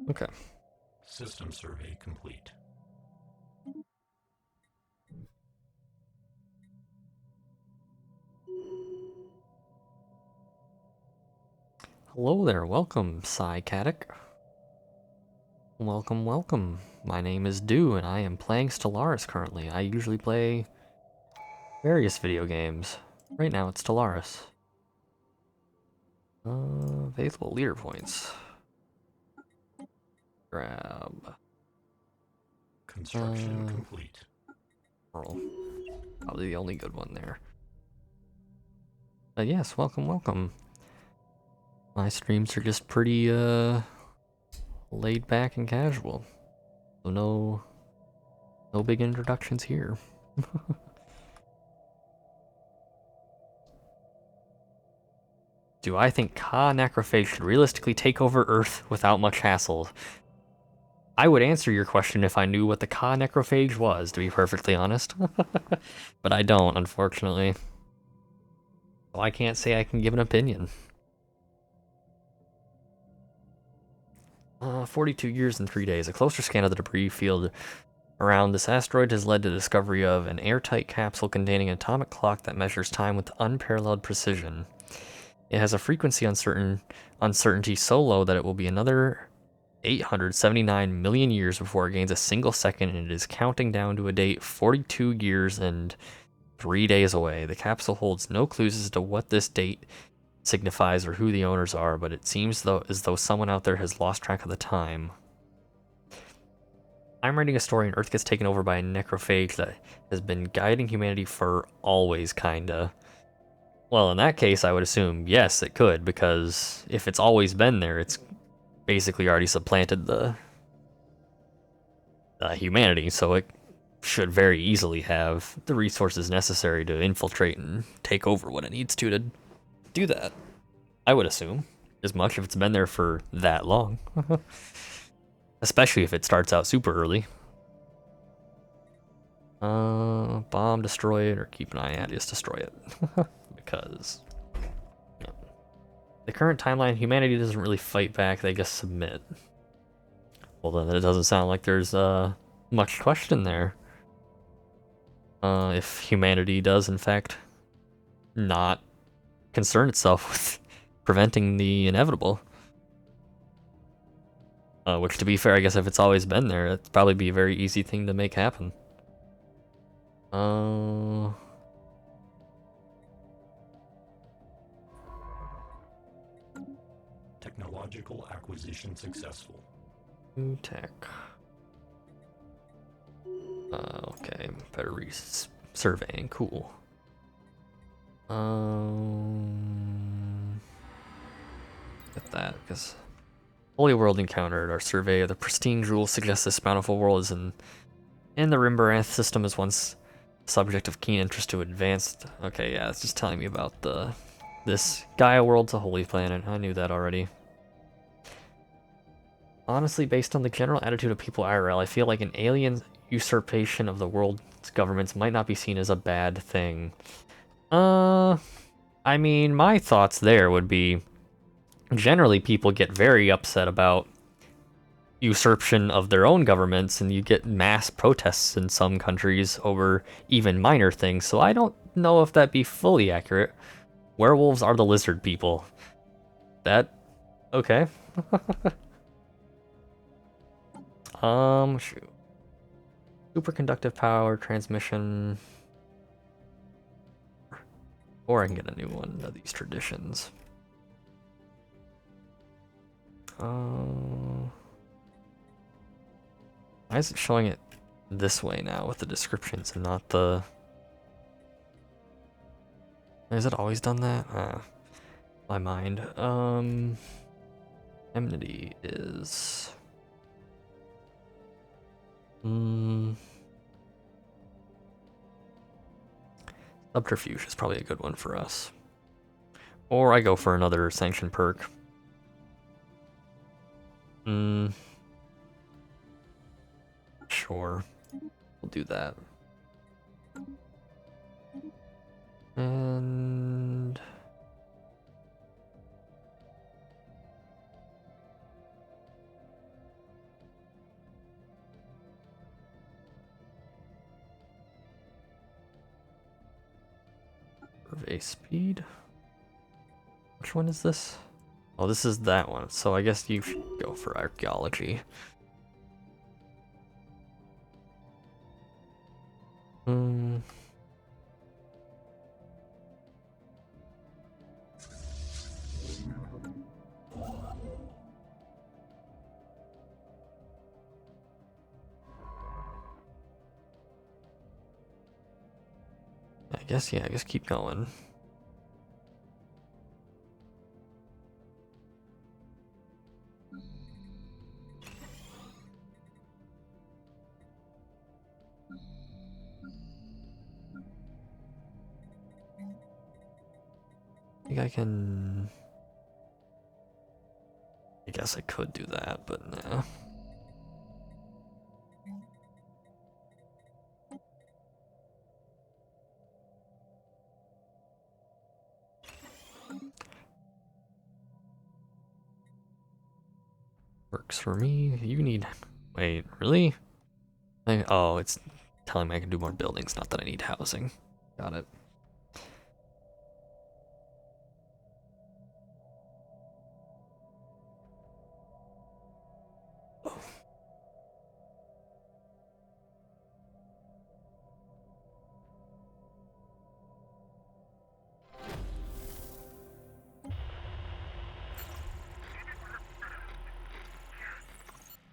Okay. System survey complete. Hello there, welcome, Psychatic. Welcome. My name is Dew, and I am playing Stellaris currently. I usually play various video games. Right now, it's Stellaris. Available leader points. Grab. Construction complete. Pearl. Probably the only good one there. But yes, welcome. My streams are just pretty, laid back and casual. So no big introductions here. Do I think Ka Necrophage should realistically take over Earth without much hassle? I would answer your question if I knew what the Ka Necrophage was, to be perfectly honest. But I don't, unfortunately. So I can't say I can give an opinion. 42 years and 3 days. A closer scan of the debris field around this asteroid has led to the discovery of an airtight capsule containing an atomic clock that measures time with unparalleled precision. It has a frequency uncertainty so low that it will be another 879 million years before it gains a single second, and it is counting down to a date 42 years and 3 days away. The capsule holds no clues as to what this date signifies or who the owners are, but it seems as though someone out there has lost track of the time. I'm writing a story and Earth gets taken over by a necrophage that has been guiding humanity for always, kinda. Well, in that case, I would assume, yes, it could, because if it's always been there, it's basically already supplanted the humanity, so it should very easily have the resources necessary to infiltrate and take over what it needs to do that. I would assume as much if it's been there for that long. Especially if it starts out super early. Bomb, destroy it, or keep an eye out, just destroy it. Because, yeah. The current timeline, humanity doesn't really fight back, they just submit. Well then, it doesn't sound like there's much question there. If humanity does, in fact, not concern itself with preventing the inevitable. Which, to be fair, I guess if it's always been there, it'd probably be a very easy thing to make happen. Technological acquisition successful. New tech. Okay, better surveying, cool. Get that, because Holy World encountered. Our survey of the pristine jewel suggests this bountiful world is in the Rimbaranth system is once subject of keen interest to advanced. Okay, yeah, it's just telling me about this Gaia world's a holy planet. I knew that already. Honestly, based on the general attitude of people IRL, I feel like an alien usurpation of the world's governments might not be seen as a bad thing. I mean, my thoughts there would be, generally people get very upset about usurpation of their own governments, and you get mass protests in some countries over even minor things, so I don't know if that'd be fully accurate. Werewolves are the lizard people. That... okay. Shoot. Superconductive power, transmission... Or I can get a new one of these traditions. Why is it showing it this way now with the descriptions and not the... Has it always done that? My mind. Enmity is... Subterfuge is probably a good one for us. Or I go for another sanction perk. Sure. We'll do that. And... survey speed. Which one is this? Oh, this is that one. So I guess you should go for archaeology. I guess, yeah, I guess keep going. I think I can... I guess I could do that, but nah. Works for me. You need... Wait, really? Oh, it's telling me I can do more buildings, not that I need housing. Got it.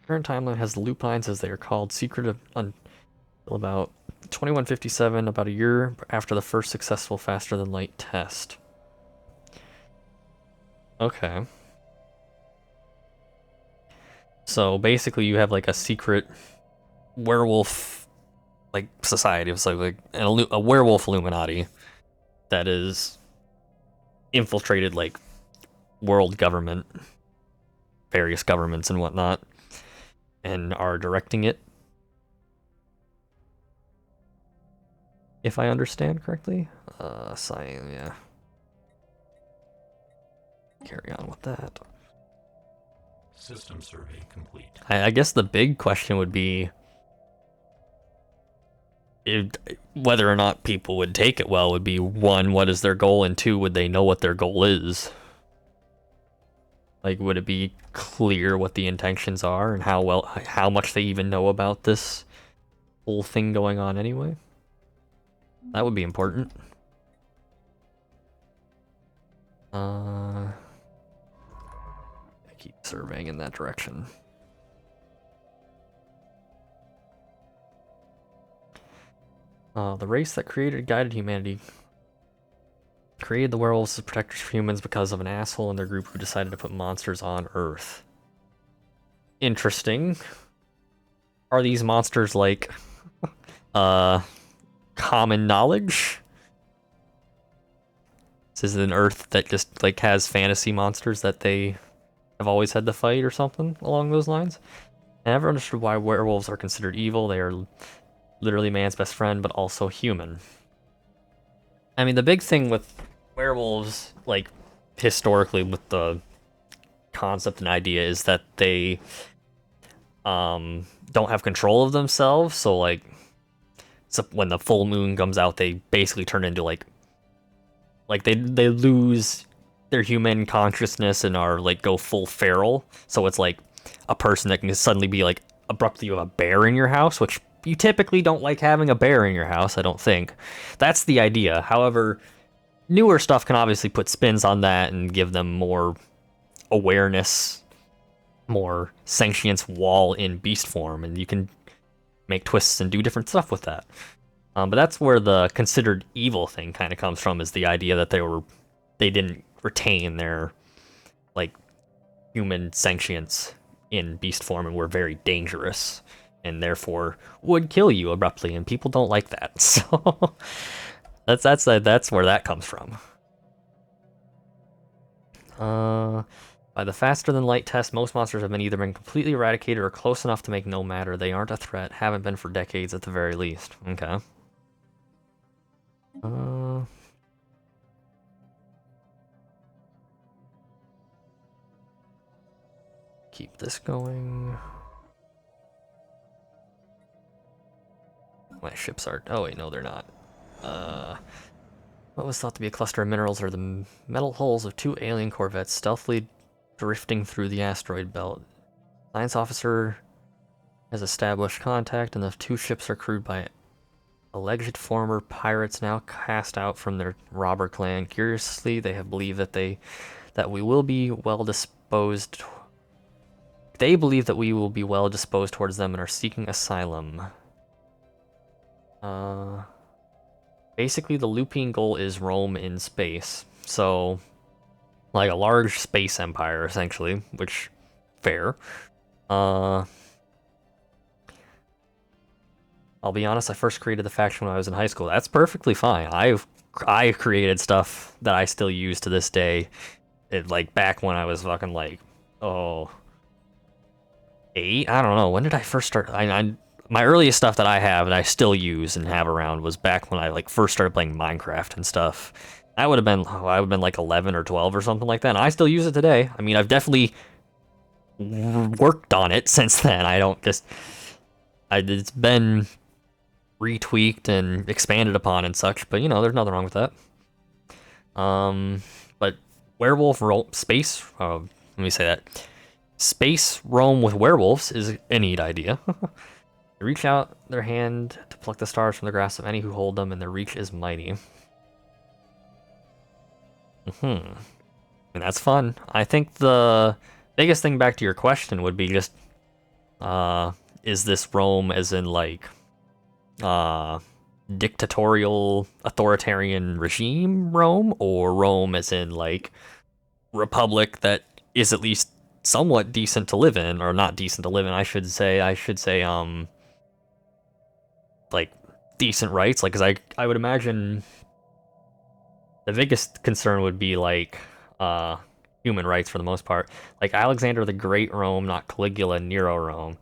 Current timeline has the lupines, as they are called, secretive until about 2157, about a year after the first successful faster than light test. Okay. So basically you have like a secret werewolf like society. It's like a werewolf Illuminati that is infiltrated like world government, various governments and whatnot, and are directing it, if I understand correctly. Yeah. carry on with that. System survey complete. I guess the big question would be whether or not people would take it well would be, one, what is their goal, and two, would they know what their goal is? Like, would it be clear what the intentions are and how much they even know about this whole thing going on anyway? That would be important. I keep surveying in that direction. The race that guided humanity created the werewolves as protectors for humans because of an asshole in their group who decided to put monsters on Earth. Interesting. Are these monsters like common knowledge? This is an Earth that just like has fantasy monsters that they have always had to fight or something along those lines. I never understood why werewolves are considered evil. They are literally man's best friend, but also human. I mean, the big thing with werewolves, like, historically with the concept and idea, is that they don't have control of themselves, so, like, when the full moon comes out, they basically turn into, like they lose their human consciousness and are, like, go full feral, so it's like a person that can suddenly be, like, abruptly you have a bear in your house, which you typically don't like having a bear in your house, I don't think. That's the idea. However, newer stuff can obviously put spins on that and give them more awareness, more sentience while in beast form, and you can make twists and do different stuff with that. But that's where the considered evil thing kind of comes from, is the idea that they didn't retain their, like, human sentience in beast form and were very dangerous, and therefore would kill you abruptly, and people don't like that. So that's where that comes from. By the faster than light test, most monsters have either been completely eradicated or close enough to make no matter. They aren't a threat, haven't been for decades at the very least. Okay. Keep this going. My ships are... Oh wait, no they're not. What was thought to be a cluster of minerals are the metal hulls of two alien corvettes stealthily drifting through the asteroid belt. Science officer has established contact, and the two ships are crewed by alleged former pirates now cast out from their robber clan. Curiously, they have believed that we will be well disposed. They believe that we will be well disposed towards them and are seeking asylum. Basically, the looping goal is Rome in space. So, like a large space empire, essentially, which, fair. I'll be honest, I first created the faction when I was in high school. That's perfectly fine. I created stuff that I still use to this day. Like, back when I was fucking, like, 8? I don't know. When did I first start? My earliest stuff that I have and I still use and have around was back when I, like, first started playing Minecraft and stuff. That would have been, I would have been like 11 or 12 or something like that, and I still use it today. I mean, I've definitely worked on it since then. It's been retweaked and expanded upon and such, but, you know, there's nothing wrong with that. But werewolf space, let me say that. Space roam with werewolves is a neat idea. They reach out their hand to pluck the stars from the grasp of any who hold them, and their reach is mighty. And that's fun. I think the biggest thing, back to your question, would be just, is this Rome as in, like, dictatorial, authoritarian regime Rome, or Rome as in, like, republic that is at least somewhat decent to live in, or not decent to live in, I should say, like, decent rights, like, because I would imagine the biggest concern would be, like, human rights for the most part. Like, Alexander the Great Rome, not Caligula Nero Rome.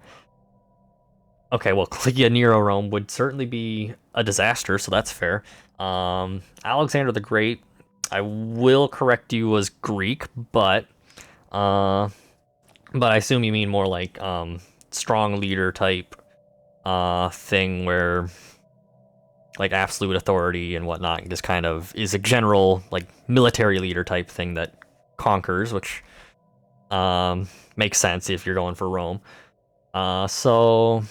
Okay, well, Caligula Nero Rome would certainly be a disaster, so that's fair. Alexander the Great, I will correct you, was Greek, but I assume you mean more like strong leader type thing where like absolute authority and whatnot, and just kind of is a general like military leader type thing that conquers, which makes sense if you're going for Rome. So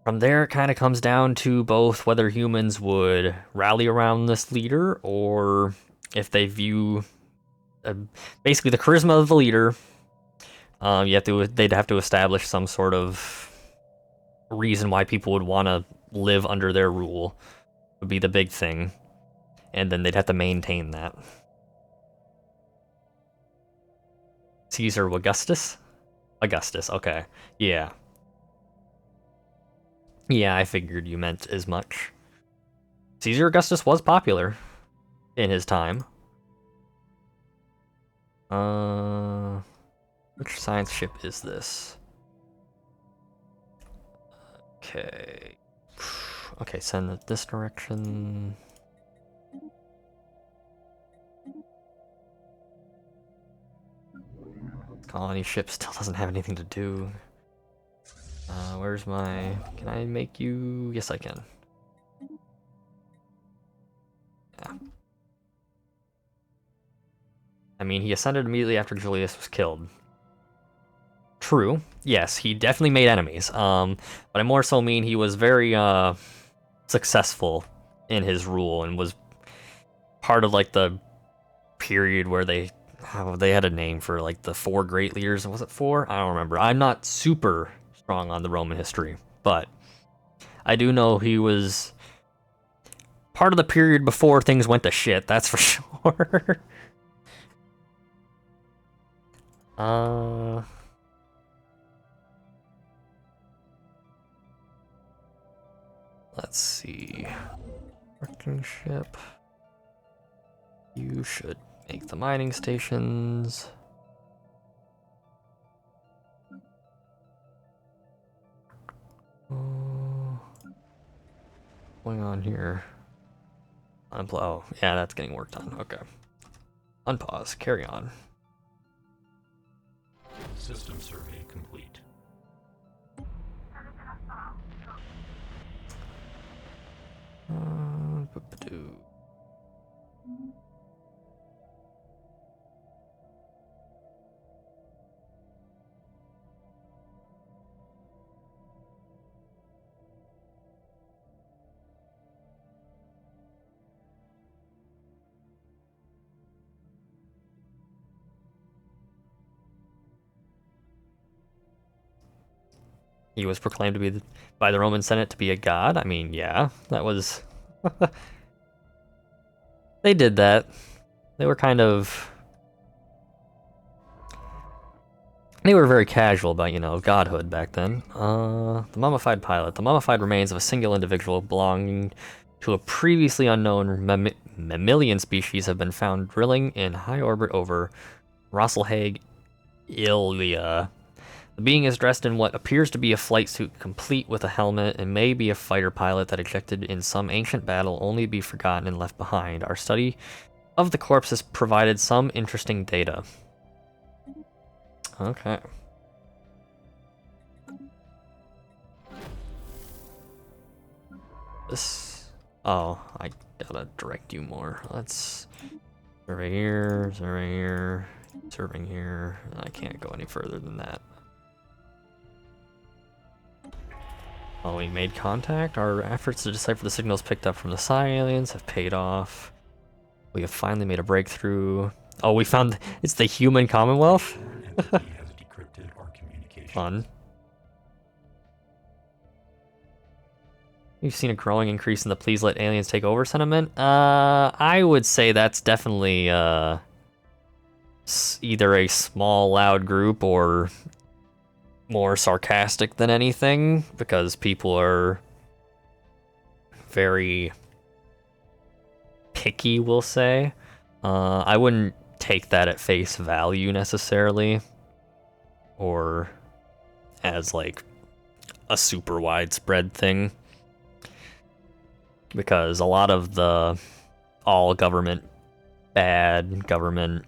from there, it kind of comes down to both whether humans would rally around this leader or if they view basically the charisma of the leader. They'd have to establish some sort of reason why people would want to live under their rule. Would be the big thing, and then they'd have to maintain that. Caesar Augustus? Augustus, okay. Yeah. Yeah, I figured you meant as much. Caesar Augustus was popular in his time. Which science ship is this? Okay. Okay, send it this direction. Colony ship still doesn't have anything to do. Where's my... Can I make you... Yes, I can. Yeah. I mean, he ascended immediately after Julius was killed. True. Yes, he definitely made enemies. But I more so mean he was very successful in his rule and was part of like the period where they had a name for like the 4 great leaders. Was it 4? I don't remember. I'm not super strong on the Roman history, but I do know he was part of the period before things went to shit, that's for sure. Let's see. Working ship. You should make the mining stations. What's going on here? Oh, yeah, that's getting worked on. Okay. Unpause. Carry on. System survey complete. Boop-a-doo. He was proclaimed to be by the Roman Senate to be a god. I mean, yeah, that was... They did that. They were kind of... They were very casual about, godhood back then. The mummified pilot. The mummified remains of a single individual belonging to a previously unknown mammalian species have been found drilling in high orbit over Rosselhague, Ilia. The being is dressed in what appears to be a flight suit complete with a helmet and may be a fighter pilot that ejected in some ancient battle only to be forgotten and left behind. Our study of the corpse has provided some interesting data. Okay. This... Oh, I gotta direct you more. Let's... Survey here, serving here. I can't go any further than that. Oh, we made contact. Our efforts to decipher the signals picked up from the Psi aliens have paid off. We have finally made a breakthrough. Oh, we found it's the human Commonwealth? Entity has decrypted our communication. Fun. You've seen a growing increase in the please let aliens take over sentiment? I would say that's definitely either a small, loud group or more sarcastic than anything, because people are very picky, we'll say. I wouldn't take that at face value necessarily, or as like a super widespread thing, because a lot of the all government bad, government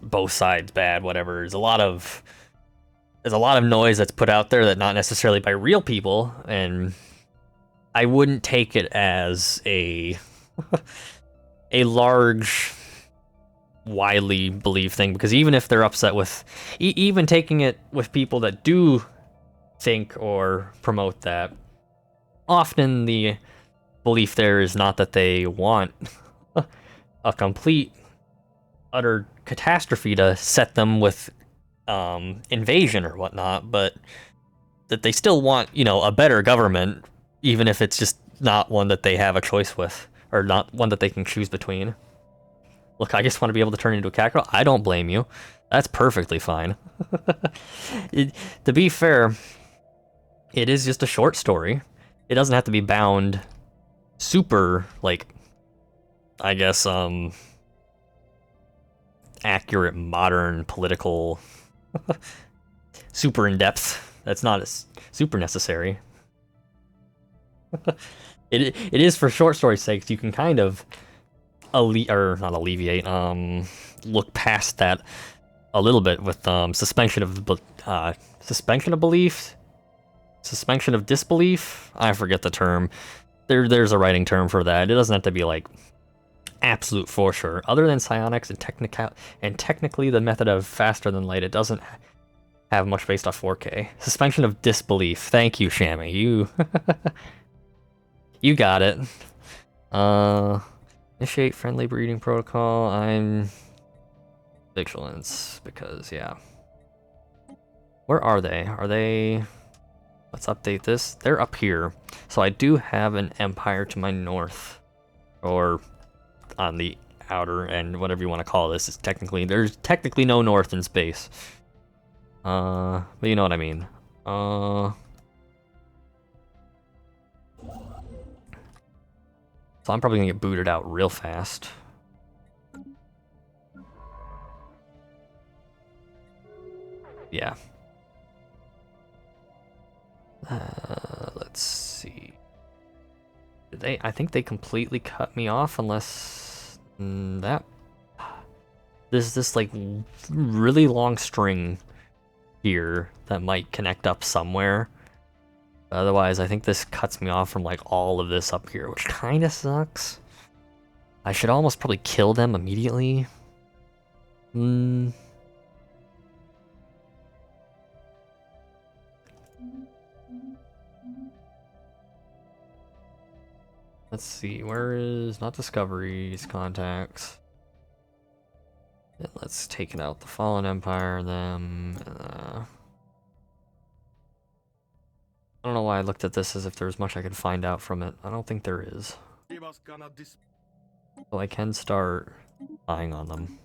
both sides bad, whatever. There's a lot of noise that's put out there that not necessarily by real people, and I wouldn't take it as a a large, widely believed thing, because even if they're upset with, even taking it with people that do think or promote that, often the belief there is not that they want a complete, utter catastrophe to set them with invasion or whatnot, but that they still want, a better government, even if it's just not one that they have a choice with, or not one that they can choose between. Look, I just want to be able to turn into a cat girl. I don't blame you. That's perfectly fine. To be fair, it is just a short story. It doesn't have to be bound super, I guess, accurate, modern, political, super in-depth. That's not as super necessary. It is for short story's sake. You can kind of not alleviate, look past that a little bit with suspension of belief, suspension of disbelief. I forget the term. There's a writing term for that. It doesn't have to be absolute for sure. Other than psionics and technically the method of faster than light, it doesn't have much based off 4K. Suspension of disbelief. Thank you, Shami. You got it. Initiate friendly breeding protocol. I'm vigilance because yeah. Where are they? Let's update this. They're up here. So I do have an empire to my north, or on the outer end, whatever you want to call this. There's technically no north in space. But you know what I mean. So I'm probably gonna get booted out real fast. Yeah. Let's see. I think they completely cut me off unless there's this really long string here that might connect up somewhere. Otherwise, I think this cuts me off from all of this up here, which kind of sucks. I should almost probably kill them immediately. Let's see, where is not discoveries, contacts. And let's take it out the Fallen Empire, them. I don't know why I looked at this as if there was much I could find out from it. I don't think there is. So I can start spying on them.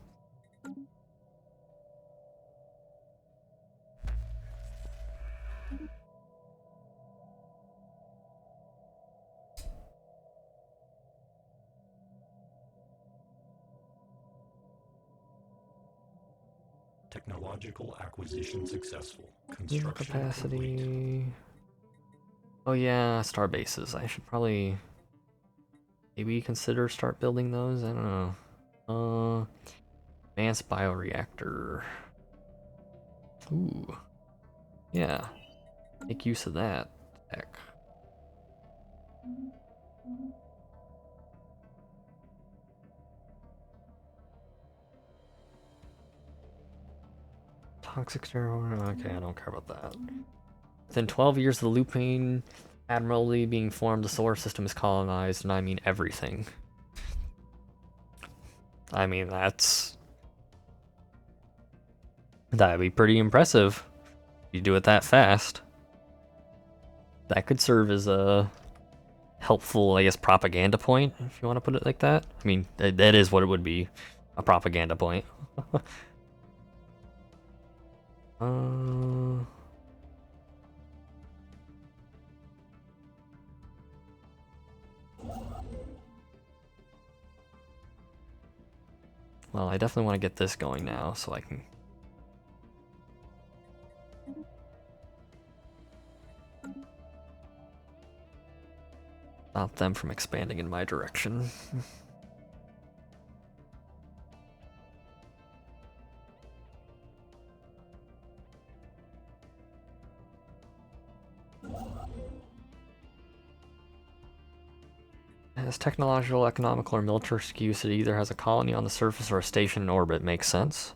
Technological acquisition successful. Construction Capacity. complete. Oh yeah, star bases. I should probably maybe consider start building those. I don't know. Advanced bioreactor. Ooh. Yeah. Make use of that tech. Toxic steroid. Okay, I don't care about that. Within 12 years of the Lupine Admiralty being formed, the solar system is colonized, and I mean everything. I mean, that'd be pretty impressive if you do it that fast. That could serve as a helpful, I guess, propaganda point, if you want to put it like that. I mean, that is what it would be, a propaganda point. Well, I definitely want to get this going now, so I can... stop them from expanding in my direction. has technological, economical, or military use. It either has a colony on the surface or a station in orbit. Makes sense.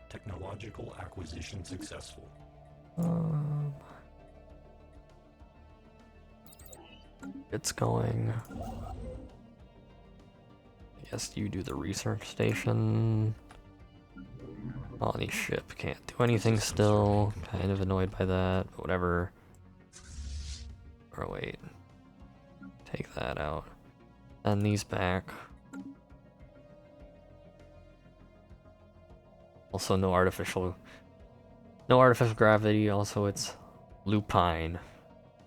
Technological acquisition successful. It's going. I guess you do the research station. Colony ship can't do anything still. Kind of annoyed by that, but whatever. Or wait. Take that out. Send these back. Also no artificial gravity. Also it's lupine.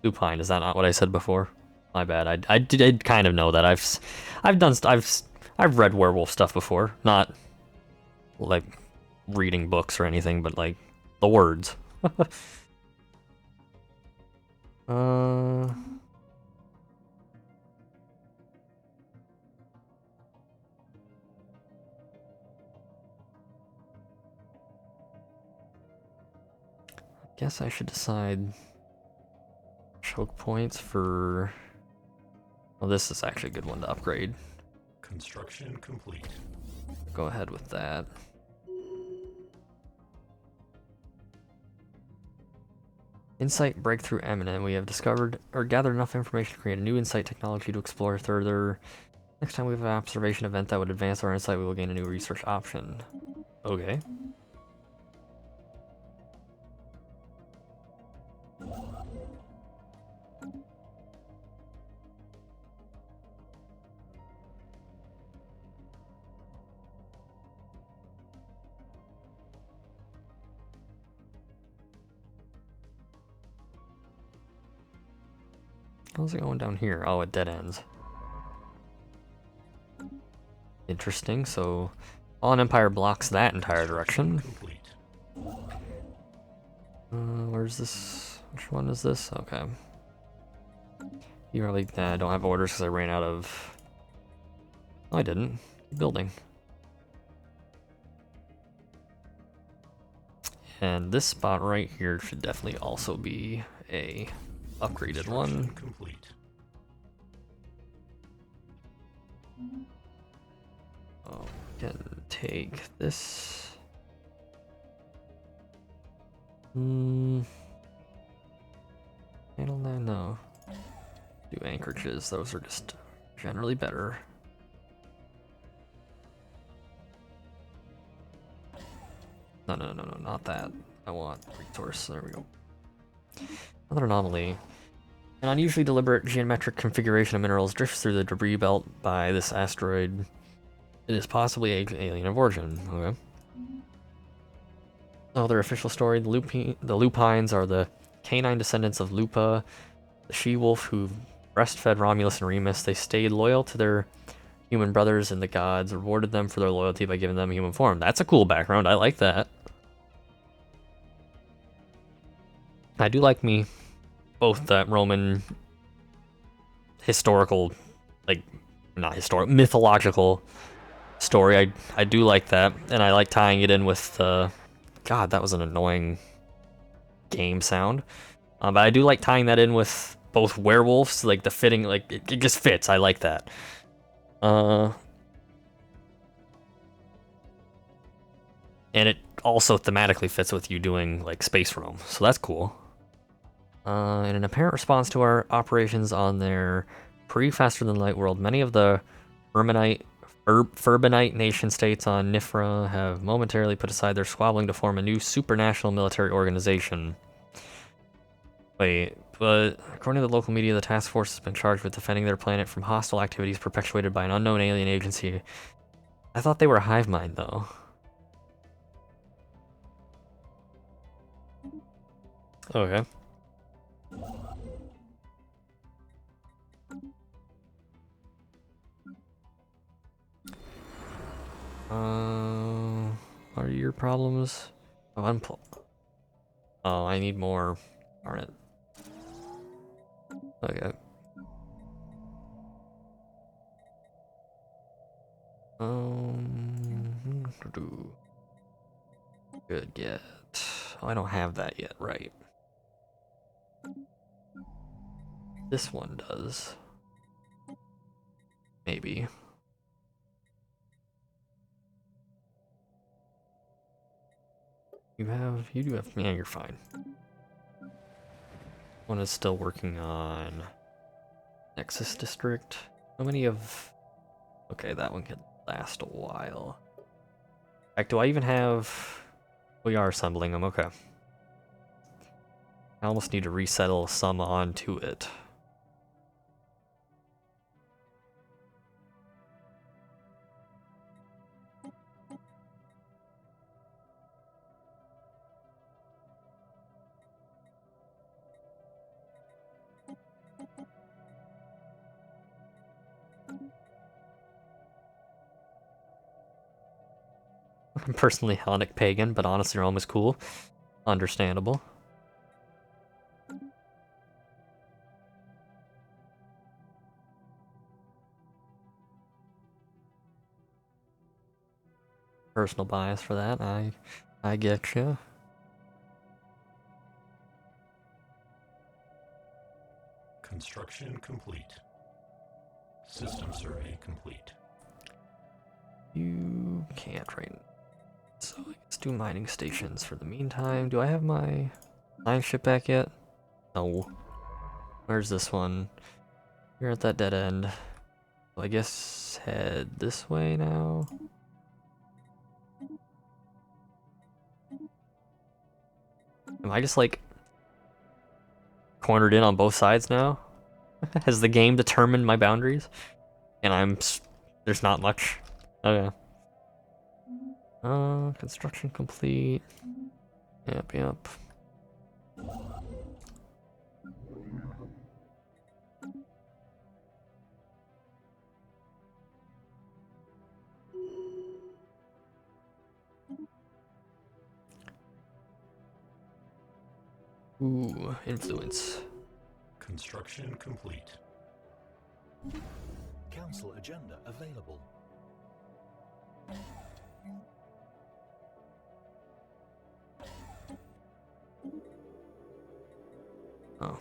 Lupine, is that not what I said before? My bad. I did kind of know that. I've read werewolf stuff before, not like reading books or anything, but like the words. Guess I should decide choke points for. Well, this is actually a good one to upgrade. Construction complete. Go ahead with that. Insight breakthrough eminent. We have discovered or gathered enough information to create a new insight technology to explore further. Next time we have an observation event that would advance our insight, we will gain a new research option. Okay. How's it going down here? Oh, it dead ends. Interesting, so Fallen Empire blocks that entire direction. Where's this? Which one is this? Okay. You really don't have orders because I ran out of. Oh, I didn't. Building. And this spot right here should definitely also be a upgraded one. Complete. Oh, can take this. Handle that? No. Do anchorages. Those are just generally better. No, not that. I want resource. There we go. Another anomaly. An unusually deliberate geometric configuration of minerals drifts through the debris belt by this asteroid. It is possibly an alien of origin. Okay. Their official story: the lupines are the canine descendants of Lupa, the she-wolf who breastfed Romulus and Remus. They stayed loyal to their human brothers, and the gods rewarded them for their loyalty by giving them human form. That's a cool background. I like that. I do like me both that Roman historical, like, not historical, mythological story. I do like that, and I like tying it in with God, that was an annoying game sound. But I do like tying that in with both werewolves, like the fitting, like it just fits. I like that. And it also thematically fits with you doing like space roam, so that's cool. In an apparent response to our operations on their pre-faster-than-light world, many of the Furbanite nation-states on Nifra have momentarily put aside their squabbling to form a new supranational military organization. Wait, but according to the local media, the task force has been charged with defending their planet from hostile activities perpetuated by an unknown alien agency. I thought they were a hive mind, though. Okay. What are your problems? Oh, oh, I need more. Darn it. Okay. Good get. Oh, I don't have that yet, right? This one does. Maybe. You do have, yeah, you're fine. One is still working on Nexus District. How many of, okay, that one could last a while. In fact, do I even have, we are assembling them, okay. I almost need to resettle some onto it. I'm personally Hellenic Pagan, but honestly Rome is cool. Understandable. Personal bias for that, I get you. Construction complete. System survey complete. You can't right now. So let's do mining stations for the meantime. Do I have my mine ship back yet? No. Where's this one? You're at that dead end. Well, I guess head this way now. Am I just like cornered in on both sides now? Has the game determined my boundaries? And there's not much. Okay. Construction complete. Yep. Ooh, influence. Construction complete. Council agenda available. Oh,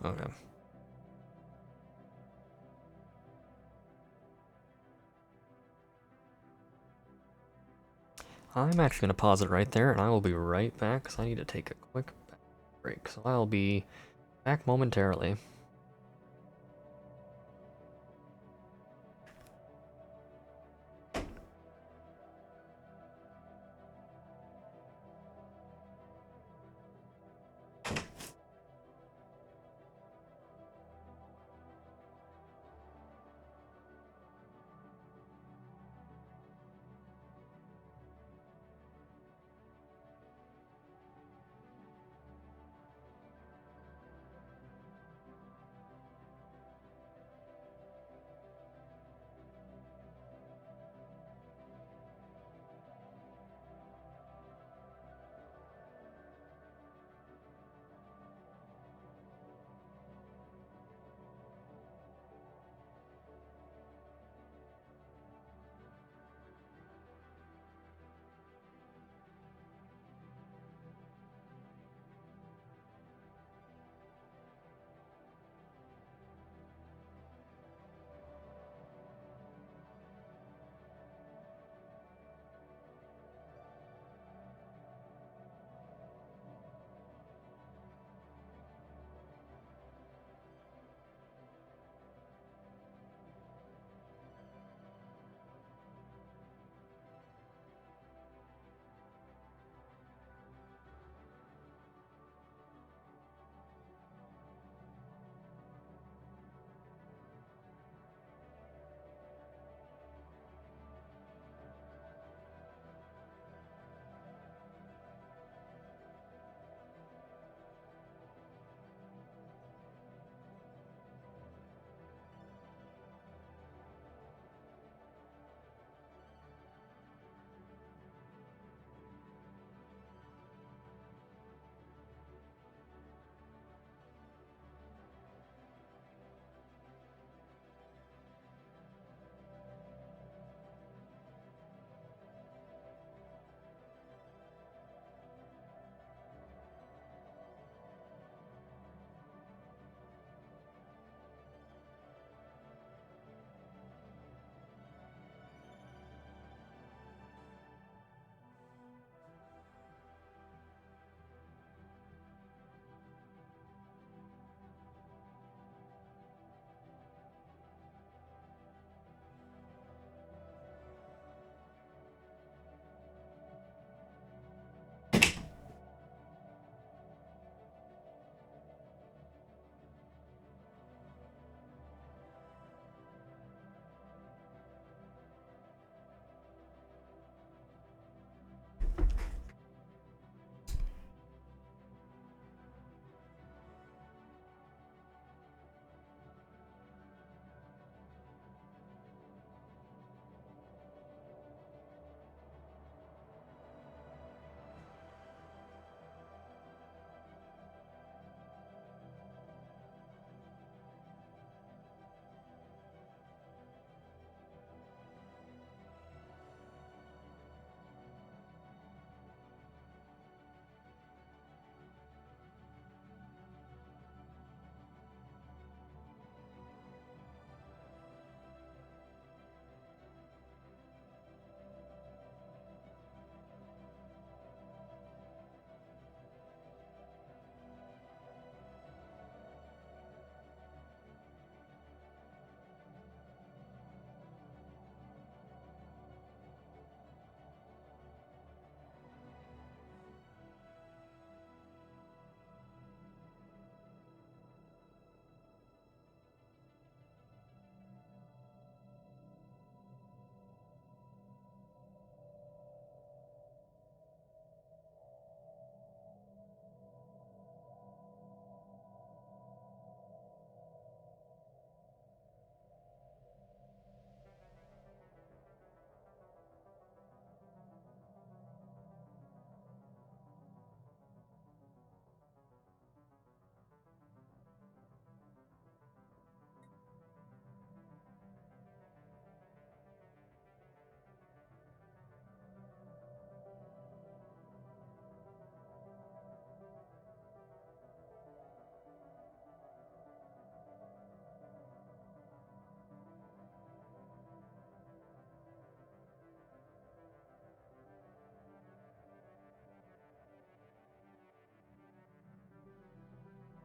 okay. I'm actually going to pause it right there, and I will be right back, because I need to take a quick break. So I'll be back momentarily.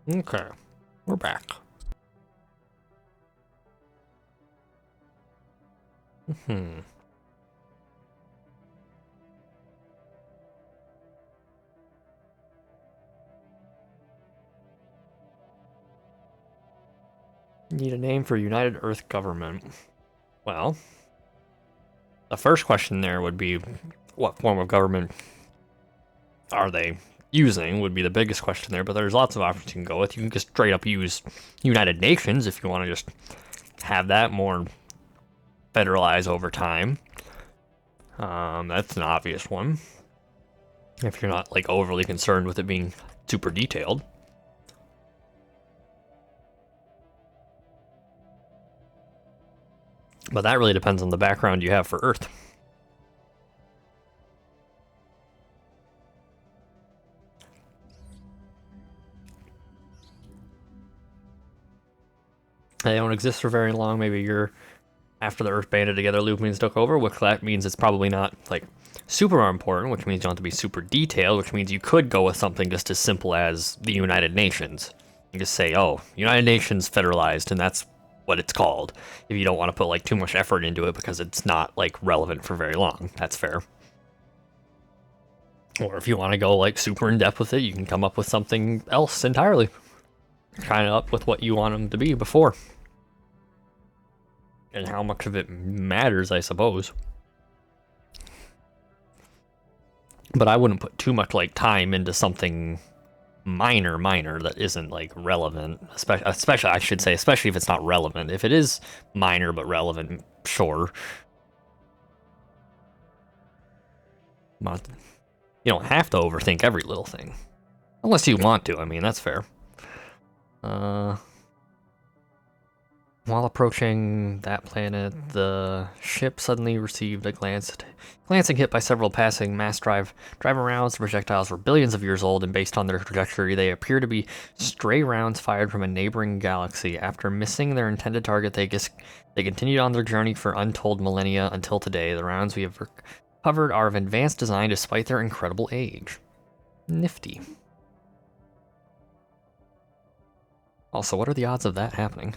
Okay, we're back. Need a name for United Earth Government. Well, the first question there would be, what form of government are they using, would be the biggest question there, but there's lots of options you can go with. You can just straight up use United Nations if you want to just have that more federalized over time. That's an obvious one. If you're not like overly concerned with it being super detailed. But that really depends on the background you have for Earth. They don't exist for very long. Maybe you're after the Earth banded together, Lupins took over, which that means it's probably not like super important, which means you don't have to be super detailed, which means you could go with something just as simple as the United Nations. You just say, oh, United Nations federalized, and that's what it's called. If you don't want to put like too much effort into it because it's not like relevant for very long, that's fair. Or if you want to go like super in depth with it, you can come up with something else entirely. Kind of up with what you want them to be before. And how much of it matters, I suppose. But I wouldn't put too much like time into something minor that isn't like relevant. Especially, I should say, especially if it's not relevant. If it is minor but relevant, sure. But you don't have to overthink every little thing. Unless you want to, I mean, that's fair. While approaching that planet, the ship suddenly received a glancing hit by several passing mass drive rounds. The projectiles were billions of years old, and based on their trajectory, they appear to be stray rounds fired from a neighboring galaxy. After missing their intended target, they continued on their journey for untold millennia until today. The rounds we have recovered are of advanced design despite their incredible age. Nifty. Also, what are the odds of that happening?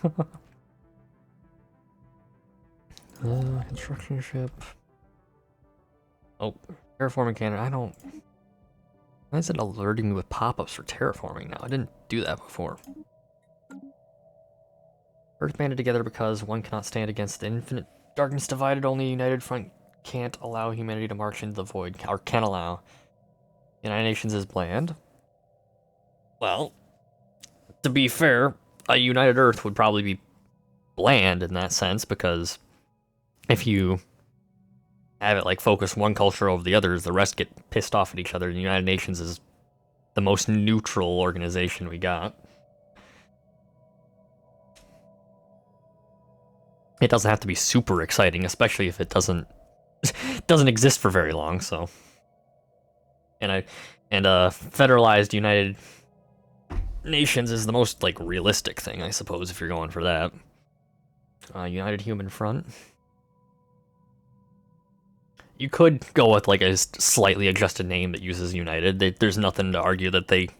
Construction ship. Oh, terraforming cannon. I don't... Why is it alerting me with pop-ups for terraforming now? I didn't do that before. Earth banded together because one cannot stand against the infinite darkness divided. Only a united front can't allow humanity to march into the void. Or can allow. United Nations is bland. Well, to be fair, a united Earth would probably be bland in that sense, because if you have it like focus one culture over the others, the rest get pissed off at each other. The United Nations is the most neutral organization we got. It doesn't have to be super exciting, especially if it doesn't exist for very long. So, and a federalized United Nations is the most like realistic thing, I suppose, if you're going for that. United Human Front. You could go with like a slightly adjusted name that uses United. There's nothing to argue that they,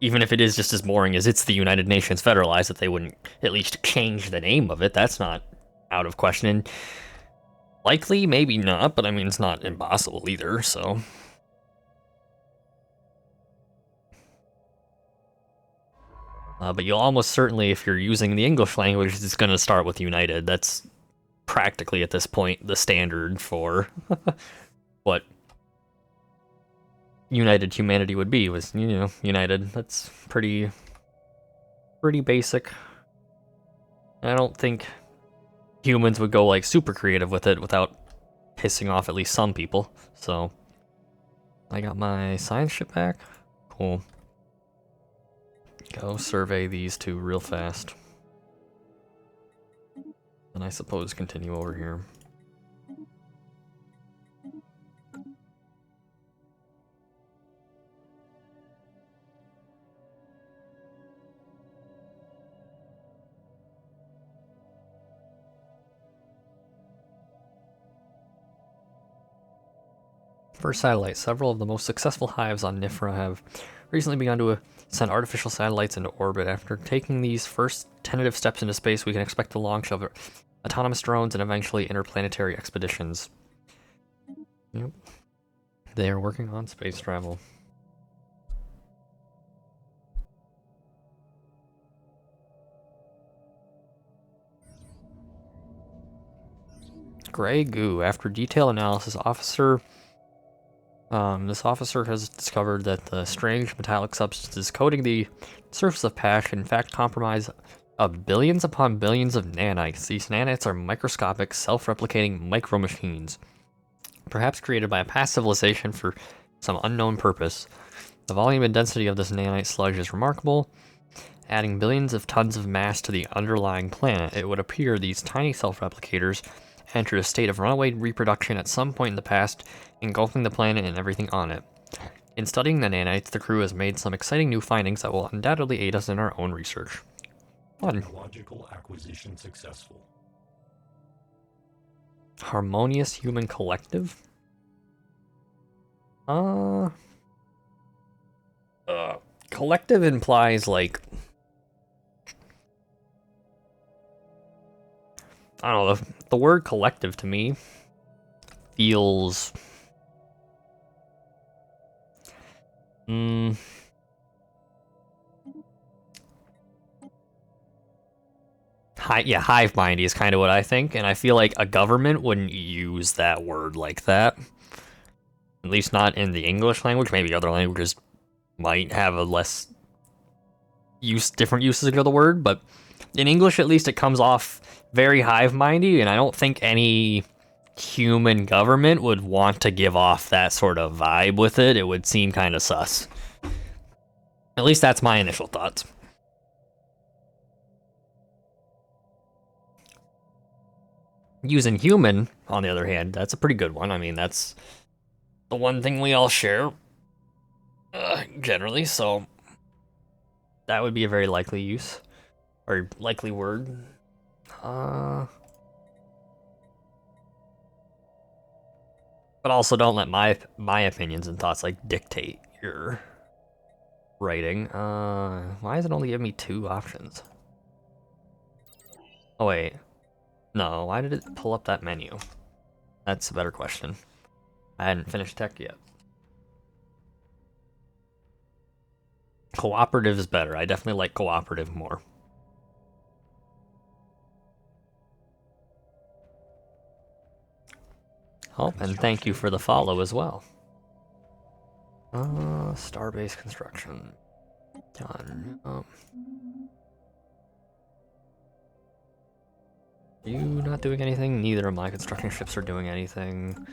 even if it is just as boring as it's the United Nations federalized, that they wouldn't at least change the name of it. That's not out of question. And likely, maybe not, but I mean, it's not impossible either, so. But you'll almost certainly, if you're using the English language, it's going to start with United. That's practically at this point the standard for what united humanity would be, was, you know, united. That's pretty basic. I don't think humans would go like super creative with it without pissing off at least some people. So I got my science ship back. Cool. Go survey these two real fast. And I suppose continue over here. First satellite. Several of the most successful hives on Nifra have recently begun to send artificial satellites into orbit. After taking these first tentative steps into space, we can expect the launch of autonomous drones and eventually interplanetary expeditions. Yep. They are working on space travel. Gray goo. After detailed analysis, this officer has discovered that the strange metallic substances coating the surface of Pash in fact comprise billions upon billions of nanites. These nanites are microscopic, self-replicating micro-machines, perhaps created by a past civilization for some unknown purpose. The volume and density of this nanite sludge is remarkable. Adding billions of tons of mass to the underlying planet, it would appear these tiny self-replicators entered a state of runaway reproduction at some point in the past, engulfing the planet and everything on it. In studying the nanites, the crew has made some exciting new findings that will undoubtedly aid us in our own research. Fun. Technological acquisition successful. Harmonious human collective? Collective implies, like, I don't know, the word collective to me feels... hive mindy is kind of what I think, and I feel like a government wouldn't use that word like that. At least not in the English language. Maybe other languages might have a less different usage of the word, but in English at least it comes off very hive mindy, and I don't think any human government would want to give off that sort of vibe with it. It would seem kind of sus. At least that's my initial thoughts. Using human, on the other hand, that's a pretty good one. I mean, that's the one thing we all share, generally, so that would be a very likely use, or likely word. But also don't let my opinions and thoughts, like, dictate your writing. Why does it only give me 2 options? Oh, wait. No, why did it pull up that menu? That's a better question. I hadn't finished tech yet. Cooperative is better. I definitely like cooperative more. Oh, and thank you for the follow as well. Starbase construction. Done. You not doing anything? Neither of my construction ships are doing anything.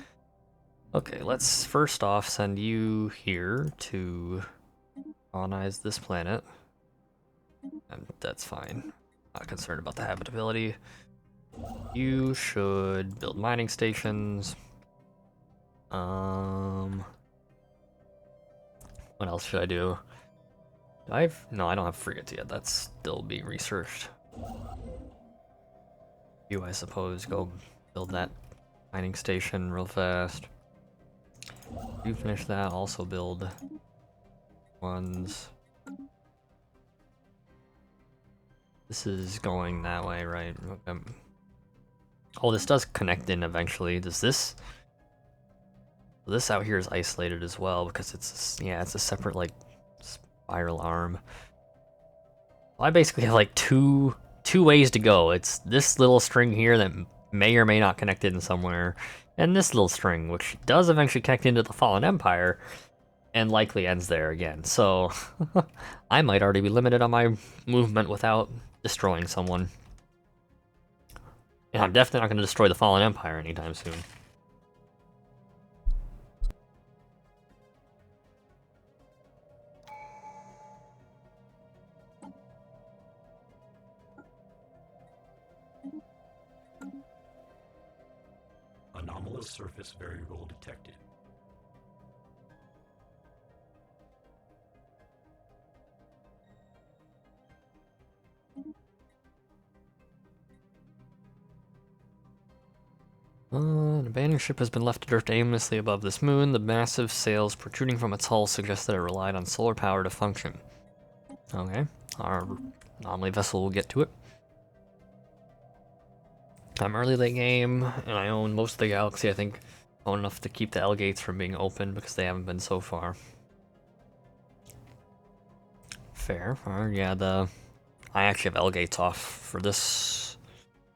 Okay, let's first off send you here to colonize this planet. And that's fine. Not concerned about the habitability. You should build mining stations. What else should I do? No, I don't have frigates yet. That's still being researched. You, I suppose, go build that mining station real fast. You finish that, also build ones. This is going that way, right? Okay. Oh, this does connect in eventually. Does this... This out here is isolated as well because it's a separate, like, spiral arm. Well, I basically have like two ways to go. It's this little string here that may or may not connect in somewhere, and this little string, which does eventually connect into the Fallen Empire, and likely ends there again. So I might already be limited on my movement without destroying someone. And I'm definitely not going to destroy the Fallen Empire anytime soon. Anomalous surface variable detected. abandoned ship has been left to drift aimlessly above this moon. The massive sails protruding from its hull suggest that it relied on solar power to function. Okay, our anomaly vessel will get to it. I'm early late game, and I own most of the galaxy. I think I own enough to keep the L gates from being open because they haven't been so far. Fair. Yeah, I actually have L gates off for this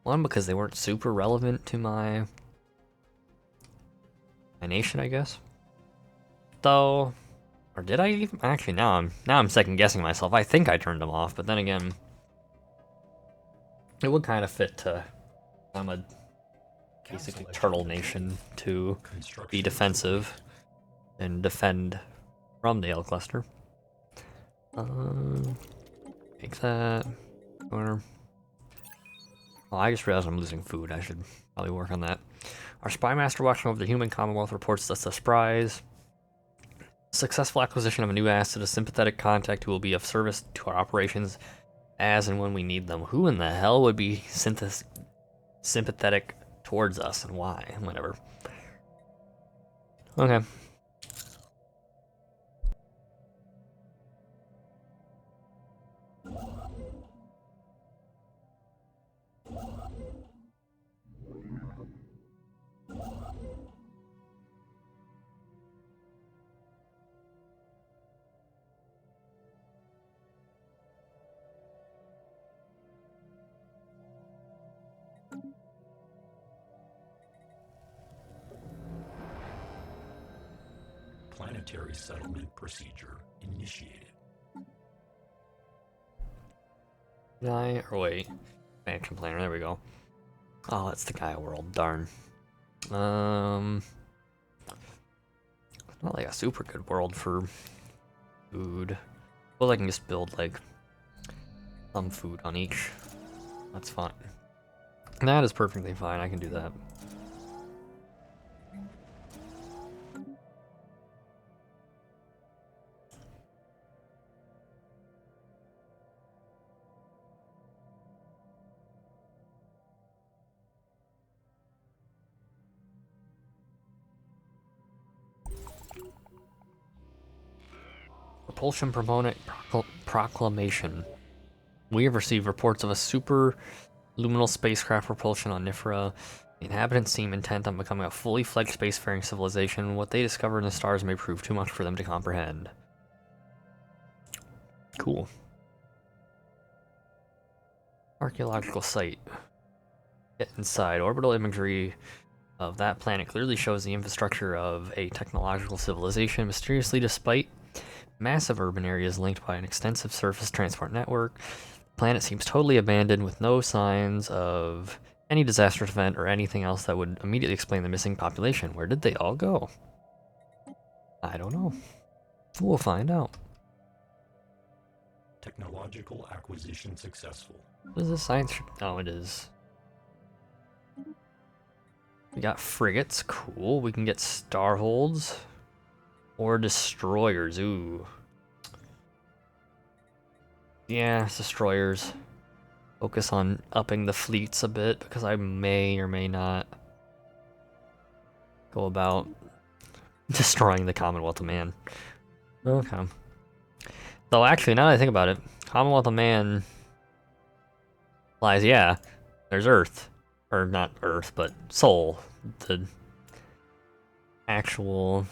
one because they weren't super relevant to my nation, I guess. Though, or did I even? Actually, now I'm second guessing myself. I think I turned them off, but then again, it would kind of fit to. I'm a basically turtle nation to be defensive and defend from the L cluster. Take that. Corner. Oh, I just realized I'm losing food. I should probably work on that. Our spy master watching over the human commonwealth reports us the surprise. Successful acquisition of a new asset, a sympathetic contact who will be of service to our operations as and when we need them. Who in the hell would be sympathetic towards us and why? Whatever. Okay. Planetary settlement procedure initiated. Wait. Action planner, there we go. Oh, that's the Gaia world, darn. Not like a super good world for food. Well, I can just build like some food on each. That's fine. That is perfectly fine, I can do that. Propulsion proponent proclamation. We have received reports of a super luminal spacecraft propulsion on Nifra. The inhabitants seem intent on becoming a fully fledged spacefaring civilization. What they discover in the stars may prove too much for them to comprehend. Cool. Archaeological site. Get inside. Orbital imagery of that planet clearly shows the infrastructure of a technological civilization. Mysteriously, despite massive urban areas linked by an extensive surface transport network, the planet seems totally abandoned with no signs of any disastrous event or anything else that would immediately explain the missing population. Where did they all go? I don't know. We'll find out. Technological acquisition successful. What is this science? Oh, it is. We got frigates. Cool. We can get starholds. Or destroyers. Ooh. Yeah, destroyers. Focus on upping the fleets a bit because I may or may not go about destroying the Commonwealth of Man. Okay. Though actually, now that I think about it, Commonwealth of Man lies, yeah, there's Earth. Or not Earth, but Sol. The actual...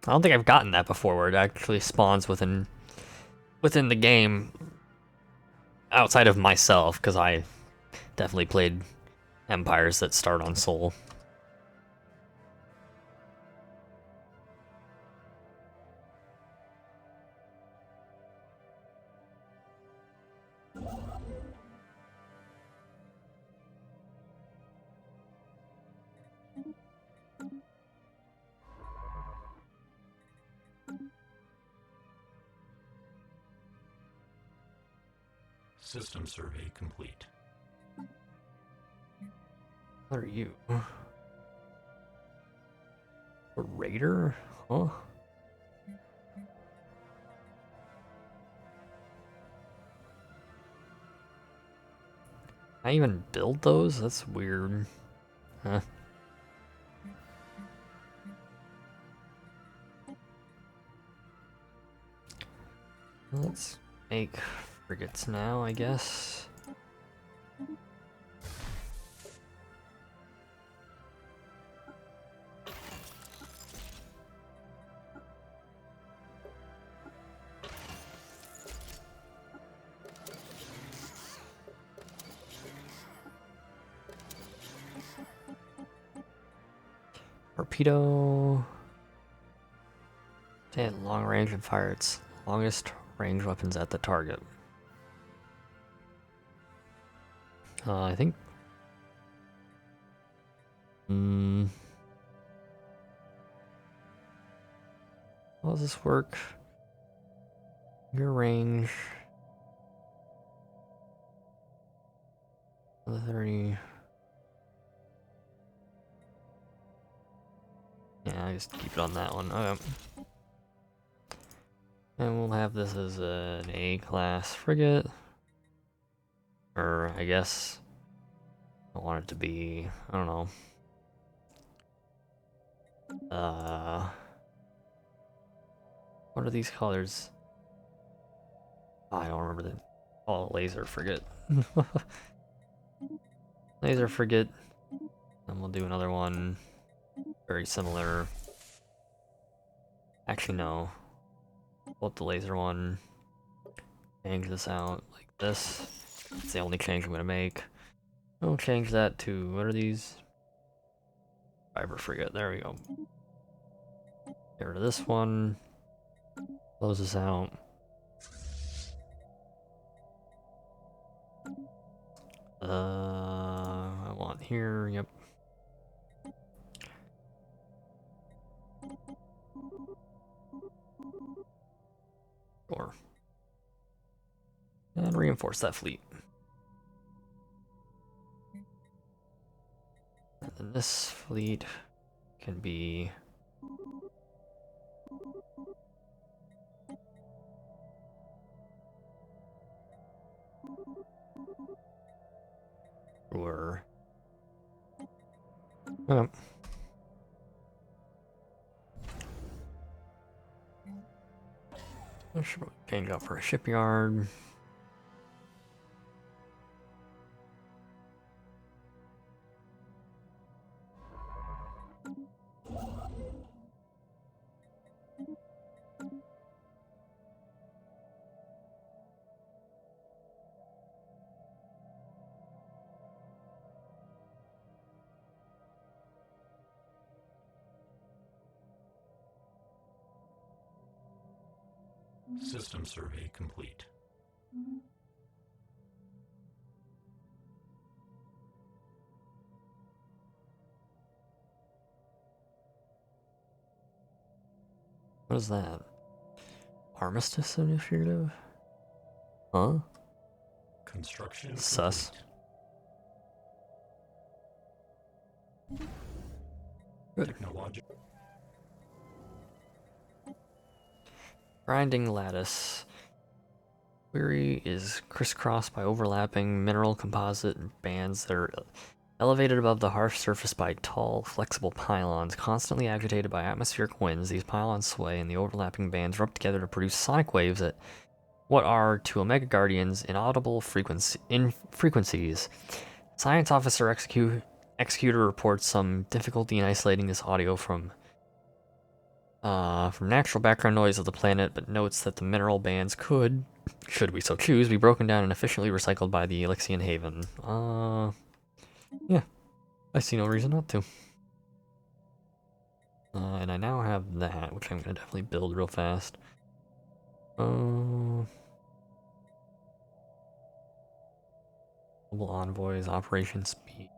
I don't think I've gotten that before, where it actually spawns within the game outside of myself, because I definitely played empires that start on Sol. System survey complete. What are you? A raider? Huh? I even build those? That's weird. Huh. Let's make frigates now, I guess. Torpedo. Stay at long range and fire its longest range weapons at the target. I think. How does this work? Your range. 30. Yeah, I just keep it on that one. Okay. And we'll have this as an A-class frigate. Or, I guess, I want it to be, I don't know. What are these colors? Oh, I don't remember the. Oh, laser frigate. Laser frigate. And we'll do another one. Very similar. Actually, no. Pull up the laser one. Change this out like this. It's the only change I'm gonna make. I'll change that to, what are these? Fiber frigate, there we go. Get rid of this one. Close this out. I want here, yep. Sure. And reinforce that fleet. And then this fleet can be or I should probably change out for a shipyard. System survey complete. What is that? Armistice initiative? Huh? Construction Sus. complete. Good. Technological. Grinding lattice. Query is crisscrossed by overlapping mineral composite bands that are elevated above the harsh surface by tall, flexible pylons. Constantly agitated by atmospheric winds, these pylons sway and the overlapping bands rub together to produce sonic waves at what are, to Omega Guardians, inaudible frequencies. Science Officer Executor reports some difficulty in isolating this audio from natural background noise of the planet, but notes that the mineral bands could, should we so choose, be broken down and efficiently recycled by the Ilyxtian Haven. Yeah, I see no reason not to. And I now have that, which I'm gonna definitely build real fast. Global envoys, operation speed,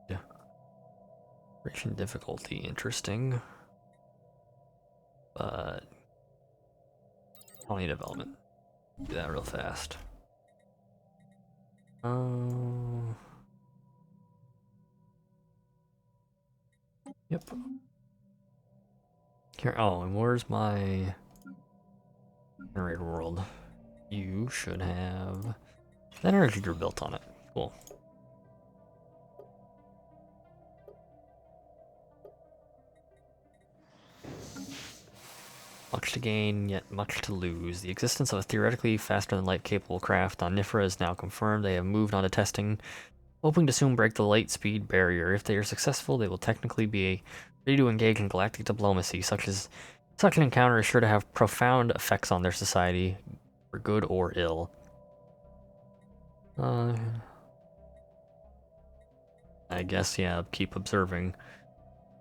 operation difficulty, interesting. But colony development. Do that real fast. Yep. Here. Oh, and where's my generator world? You should have that energy grid built on it. Cool. Much to gain, yet much to lose. The existence of a theoretically faster-than-light capable craft on Nifra is now confirmed. They have moved on to testing, hoping to soon break the light speed barrier. If they are successful, they will technically be ready to engage in galactic diplomacy. Such an encounter is sure to have profound effects on their society, for good or ill. I guess, yeah, keep observing.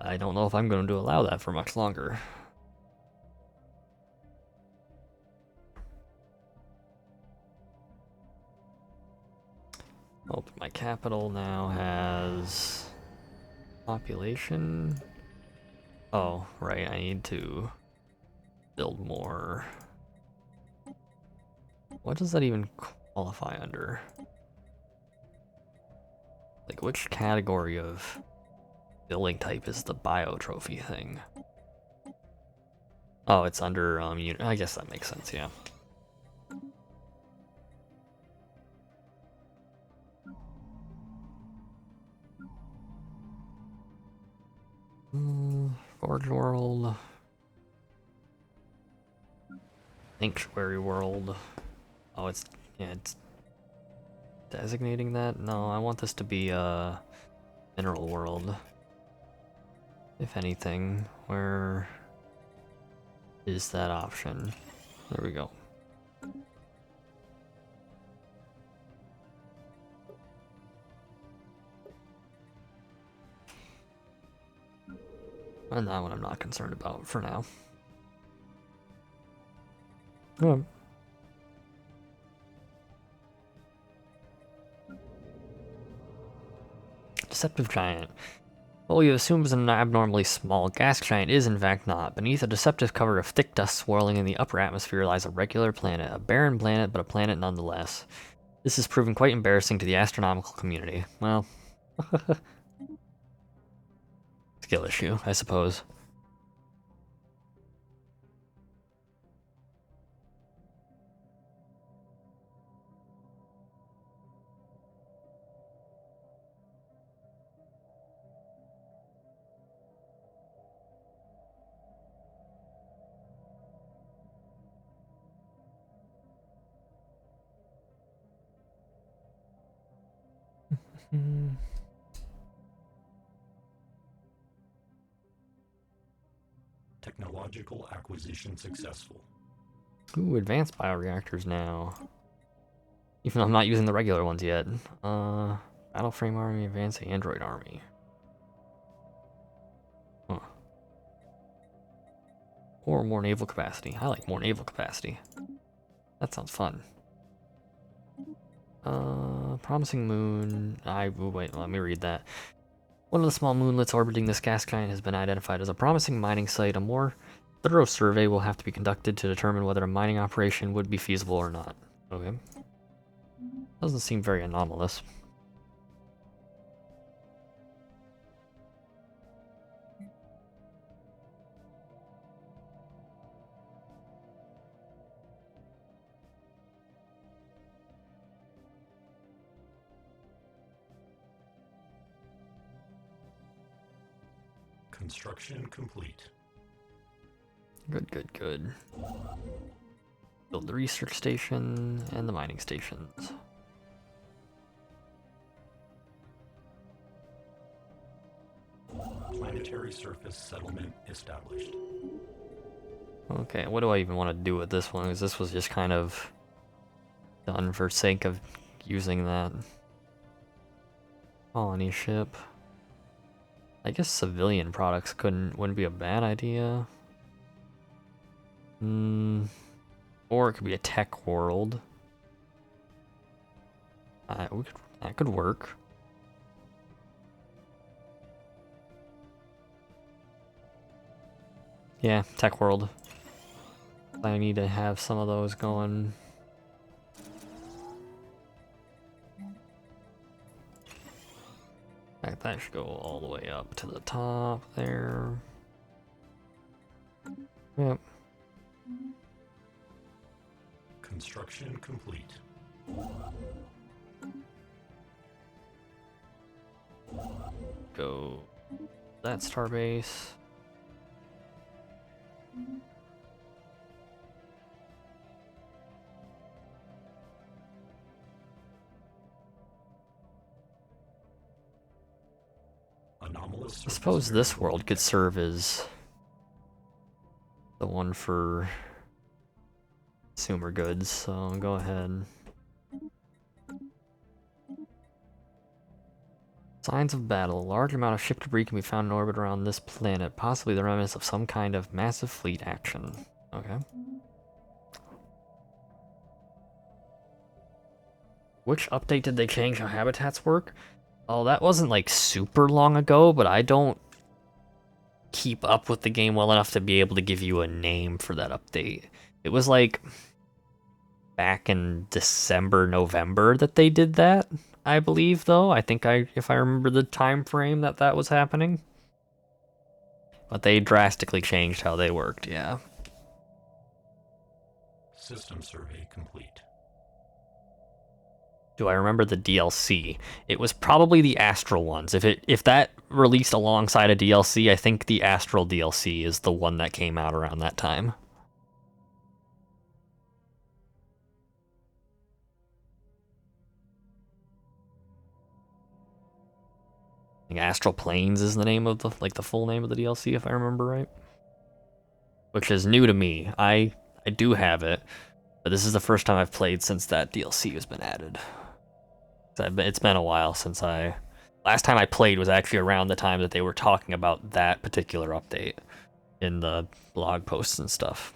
I don't know if I'm going to allow that for much longer. Oh, my capital now has population. Oh, right, I need to build more. What does that even qualify under? Like, which category of building type is the bio trophy thing? Oh, it's under, I guess that makes sense, yeah. Forge World. Sanctuary World. Oh, it's designating that? No, I want this to be a Mineral World. If anything, where is that option? There we go. And that one I'm not concerned about for now. Oh. Deceptive Giant. What we assume is an abnormally small gas giant is in fact not. Beneath a deceptive cover of thick dust swirling in the upper atmosphere lies a regular planet. A barren planet, but a planet nonetheless. This has proven quite embarrassing to the astronomical community. Well, skill issue, I suppose. Technological acquisition successful. Ooh, advanced bioreactors now. Even though I'm not using the regular ones yet. Battle frame army, advanced android army. Huh. Or more naval capacity. I like more naval capacity. That sounds fun. Promising moon. Wait, let me read that. One of the small moonlets orbiting this gas giant has been identified as a promising mining site. A more thorough survey will have to be conducted to determine whether a mining operation would be feasible or not. Okay. Doesn't seem very anomalous. Construction complete. Good, good, good. Build the research station and the mining stations. Planetary surface settlement established. Okay, what do I even want to do with this one? Because this was just kind of done for sake of using that colony ship. I guess civilian products wouldn't be a bad idea. Or it could be a tech world. That could work. Yeah, tech world. I need to have some of those going. In fact, that should go all the way up to the top there. Yep. Construction complete. Go that starbase. Anomalous I suppose surface this variable world could detected. serve as the one for consumer goods, so go ahead. Signs of battle. A large amount of ship debris can be found in orbit around this planet, possibly the remnants of some kind of massive fleet action. Okay. Which update did they change how habitats work? Oh, that wasn't like super long ago, but I don't keep up with the game well enough to be able to give you a name for that update. It was like back in December, November that they did that, I believe, though. If I remember the time frame that was happening. But they drastically changed how they worked, yeah. System survey complete. Do I remember the DLC? It was probably the Astral ones. If that released alongside a DLC, I think the Astral DLC is the one that came out around that time. I think Astral Planes is the name of the full name of the DLC, if I remember right. Which is new to me. I do have it, but this is the first time I've played since that DLC has been added. It's been a while since last time I played was actually around the time that they were talking about that particular update in the blog posts and stuff.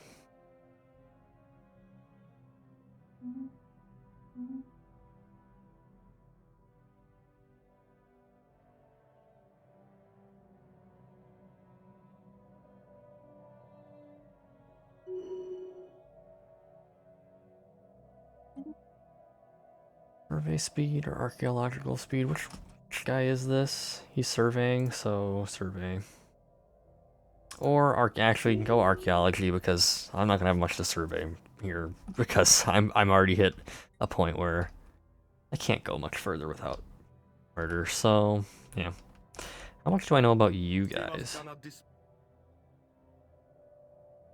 Survey speed or archaeological speed? Which guy is this? He's surveying, so survey. Or actually go archaeology, because I'm not gonna have much to survey here because I'm already hit a point where I can't go much further without murder. So yeah. How much do I know about you guys?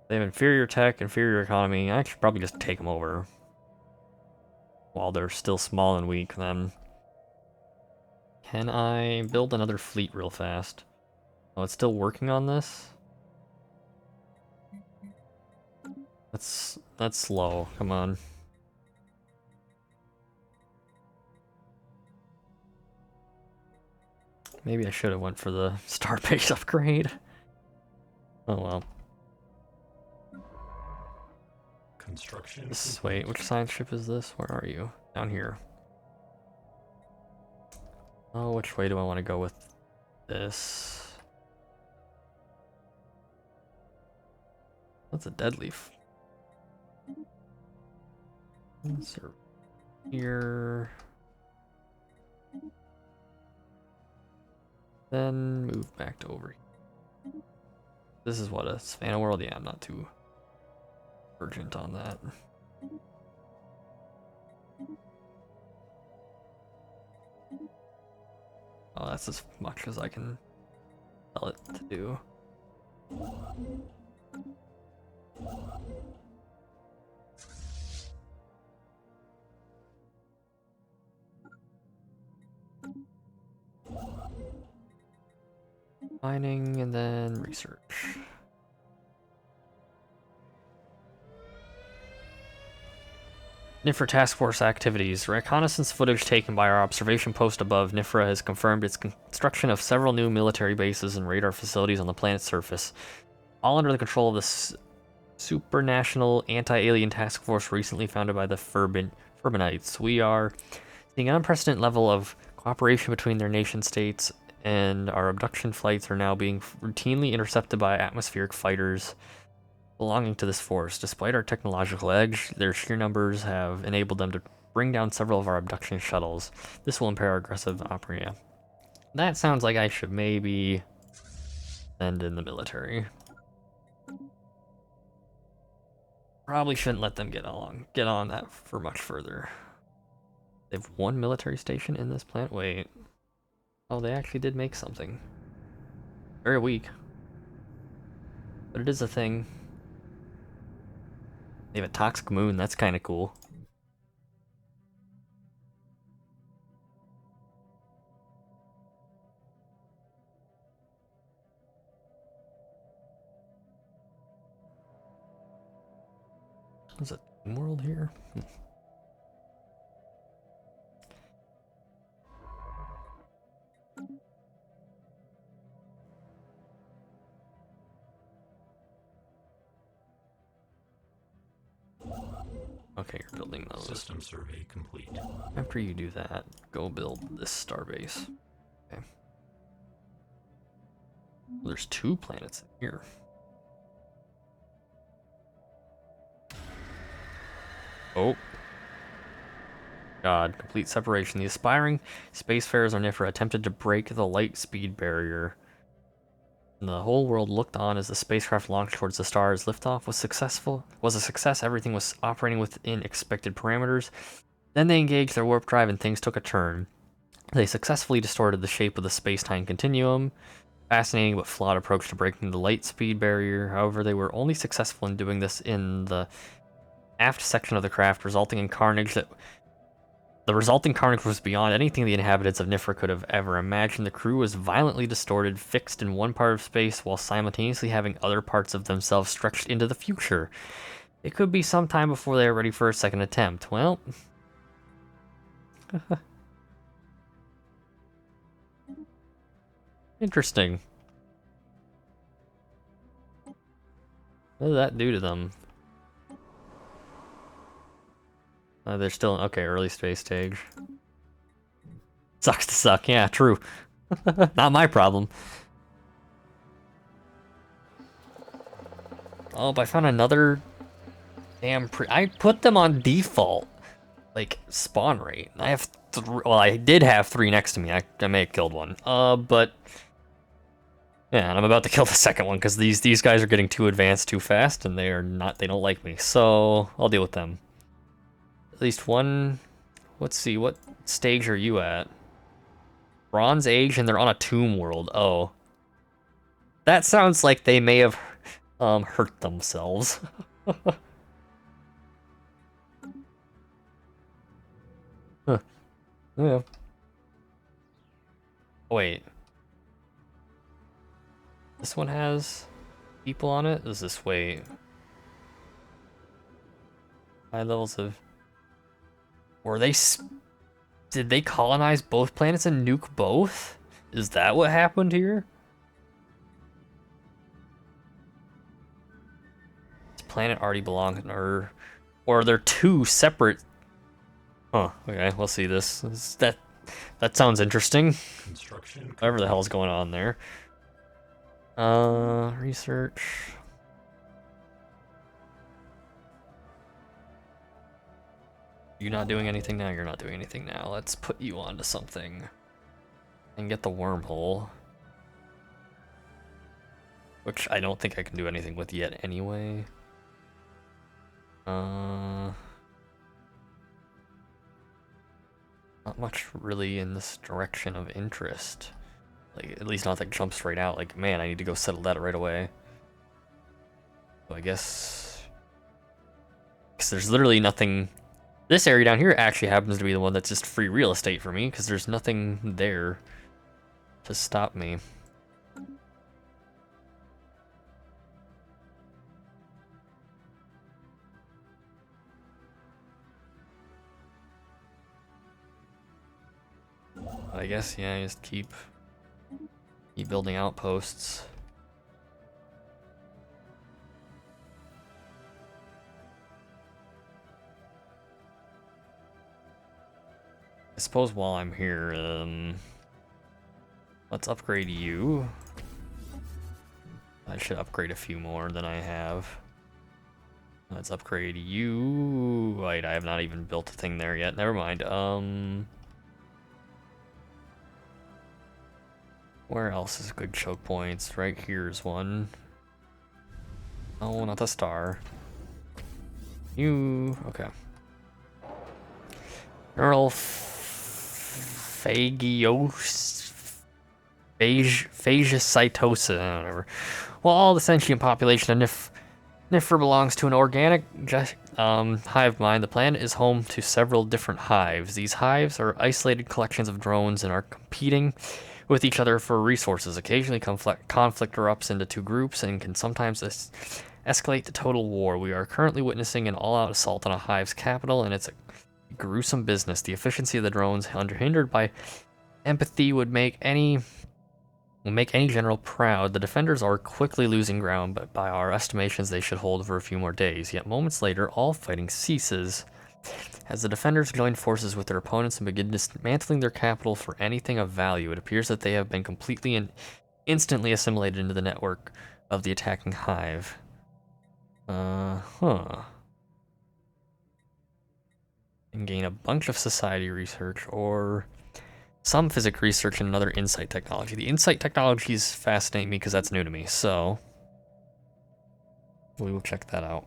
They have inferior tech, inferior economy. I should probably just take them over while they're still small and weak. Then can I build another fleet real fast? Oh, it's still working on this. That's slow. Come on. Maybe I should have went for the Starbase upgrade. Oh well. Construction. Wait, which science ship is this? Where are you? Down here. Oh, which way do I want to go with this? That's a dead leaf. Insert here. Then move back to over here. This is what a Savannah world? Yeah, I'm not too urgent on that. Oh, that's as much as I can tell it to do. Mining and then research. NIFRA Task Force activities. Reconnaissance footage taken by our observation post above NIFRA has confirmed its construction of several new military bases and radar facilities on the planet's surface, all under the control of the supranational anti-alien task force recently founded by the Furbanites. We are seeing an unprecedented level of cooperation between their nation states, and our abduction flights are now being routinely intercepted by atmospheric fighters belonging to this force. Despite our technological edge, their sheer numbers have enabled them to bring down several of our abduction shuttles. This will impair our aggressive operation. That sounds like I should maybe send in the military. Probably shouldn't let them get on that for much further. They have one military station in this plant? Wait. Oh, they actually did make something. Very weak. But it is a thing. They have a toxic moon, that's kind of cool. Is it world here? Okay, you're building those. System survey complete. After you do that, go build this starbase. Okay. There's 2 planets in here. Oh. God, complete separation. The aspiring spacefarers on Nifra attempted to break the light speed barrier. The whole world looked on as the spacecraft launched towards the stars. Liftoff was a success. Everything was operating within expected parameters. Then they engaged their warp drive and things took a turn. They successfully distorted the shape of the space-time continuum. Fascinating but flawed approach to breaking the light speed barrier. However, they were only successful in doing this in the aft section of the craft, resulting in carnage that... The resulting carnage was beyond anything the inhabitants of Nifra could have ever imagined. The crew was violently distorted, fixed in one part of space, while simultaneously having other parts of themselves stretched into the future. It could be some time before they are ready for a second attempt. Well... Interesting. What did that do to them? They're still okay. Early space stage. Sucks to suck. Yeah, true. Not my problem. Oh, but I found another damn I put them on default, like spawn rate. I have well, I did have 3 next to me. I may have killed one. But yeah, and I'm about to kill the second one because these guys are getting too advanced too fast, and they don't like me. So I'll deal with them. At least one. Let's see, what stage are you at? Bronze Age, and they're on a tomb world. Oh, that sounds like they may have hurt themselves. Huh. Yeah. Wait. This one has people on it? Is this wait? High levels of... Did they colonize both planets and nuke both? Is that what happened here? This planet already belongs to her. Or are there 2 separate... Huh, okay, we'll see this. That sounds interesting. Construction. Whatever the hell's going on there. Research. You're not doing anything now? You're not doing anything now. Let's put you onto something. And get the wormhole. Which I don't think I can do anything with yet anyway. Not much really in this direction of interest. Like, at least not that jumps straight out. Like, man, I need to go settle that right away. So I guess... Because there's literally nothing... This area down here actually happens to be the one that's just free real estate for me, because there's nothing there to stop me. I guess, yeah, just keep building outposts. I suppose while I'm here, let's upgrade you. I should upgrade a few more than I have. Let's upgrade you. Wait, I have not even built a thing there yet. Never mind. Where else is good choke points? Right here's one. Oh, not the star. You... Okay. Neural phagocytosis, whatever. Well, all the sentient population of Nifra belongs to an organic hive mind. The planet is home to several different hives. These hives are isolated collections of drones and are competing with each other for resources. Occasionally, conflict erupts into 2 groups and can sometimes escalate to total war. We are currently witnessing an all-out assault on a hive's capital, and it's a gruesome business. The efficiency of the drones, unhindered by empathy, would make any general proud. The defenders are quickly losing ground, but by our estimations, they should hold for a few more days. Yet moments later, all fighting ceases. As the defenders join forces with their opponents and begin dismantling their capital for anything of value, it appears that they have been completely and instantly assimilated into the network of the attacking hive. And gain a bunch of society research or some physics research and another insight technology. The insight technologies fascinate me because that's new to me, so we will check that out.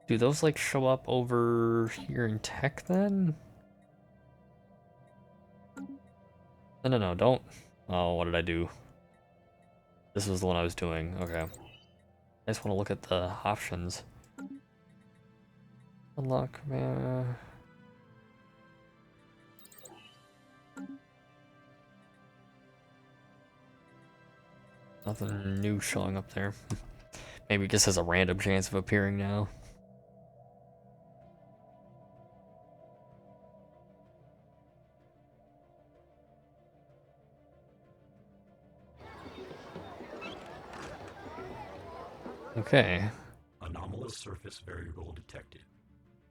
Do those like show up over here in tech then? No, don't. Oh, what did I do? This was the one I was doing. Okay. I just want to look at the options. Unlock, man. Nothing new showing up there. Maybe it just has a random chance of appearing now. Okay. Anomalous surface variable detected.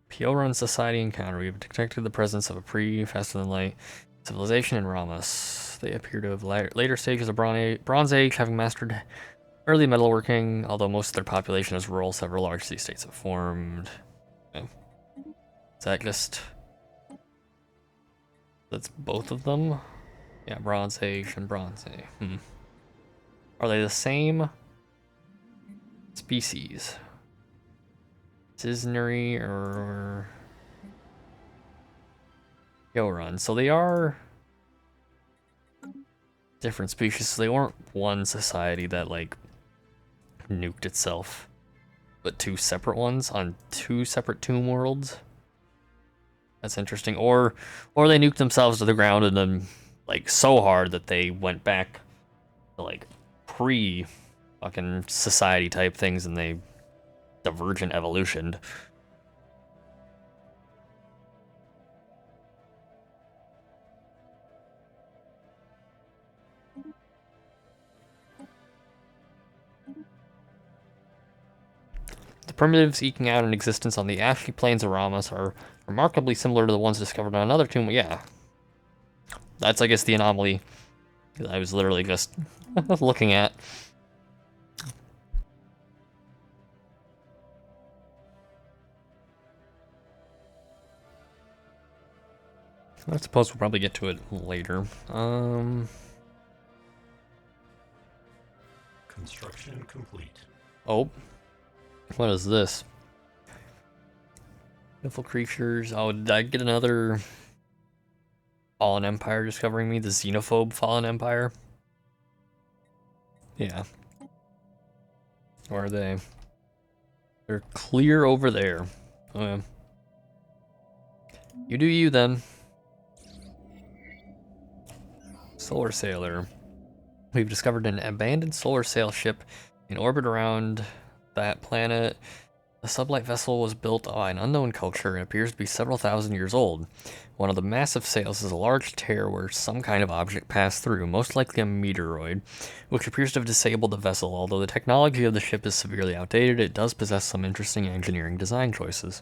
PO run society encounter. We have detected the presence of a pre-faster-than-light civilization in Ramos. They appear to have later stages of Bronze Age, having mastered early metalworking, although most of their population is rural. Several large city-states have formed. Okay. Is that just... That's both of them? Yeah, Bronze Age and Bronze Age. Are they the same species? Cisnery or Yorun. So they are different species. So they weren't one society that like nuked itself, but two separate ones on two separate tomb worlds. That's interesting. Or they nuked themselves to the ground and then like so hard that they went back to like pre fucking society type things and they divergent evolutioned. The primitives eking out an existence on the ashy plains of Ramos are remarkably similar to the ones discovered on another tomb. Yeah. That's, I guess, the anomaly that I was literally just looking at. I suppose we'll probably get to it later. Construction complete. Oh. What is this? Beautiful creatures. Oh, did I get another Fallen Empire discovering me? The Xenophobe Fallen Empire? Yeah. Or are they? They're clear over there. Okay. You do you then. Solar Sailor. We've discovered an abandoned solar sail ship in orbit around that planet. The sublight vessel was built by an unknown culture and appears to be several thousand years old. One of the massive sails is a large tear where some kind of object passed through, most likely a meteoroid, which appears to have disabled the vessel. Although the technology of the ship is severely outdated, it does possess some interesting engineering design choices.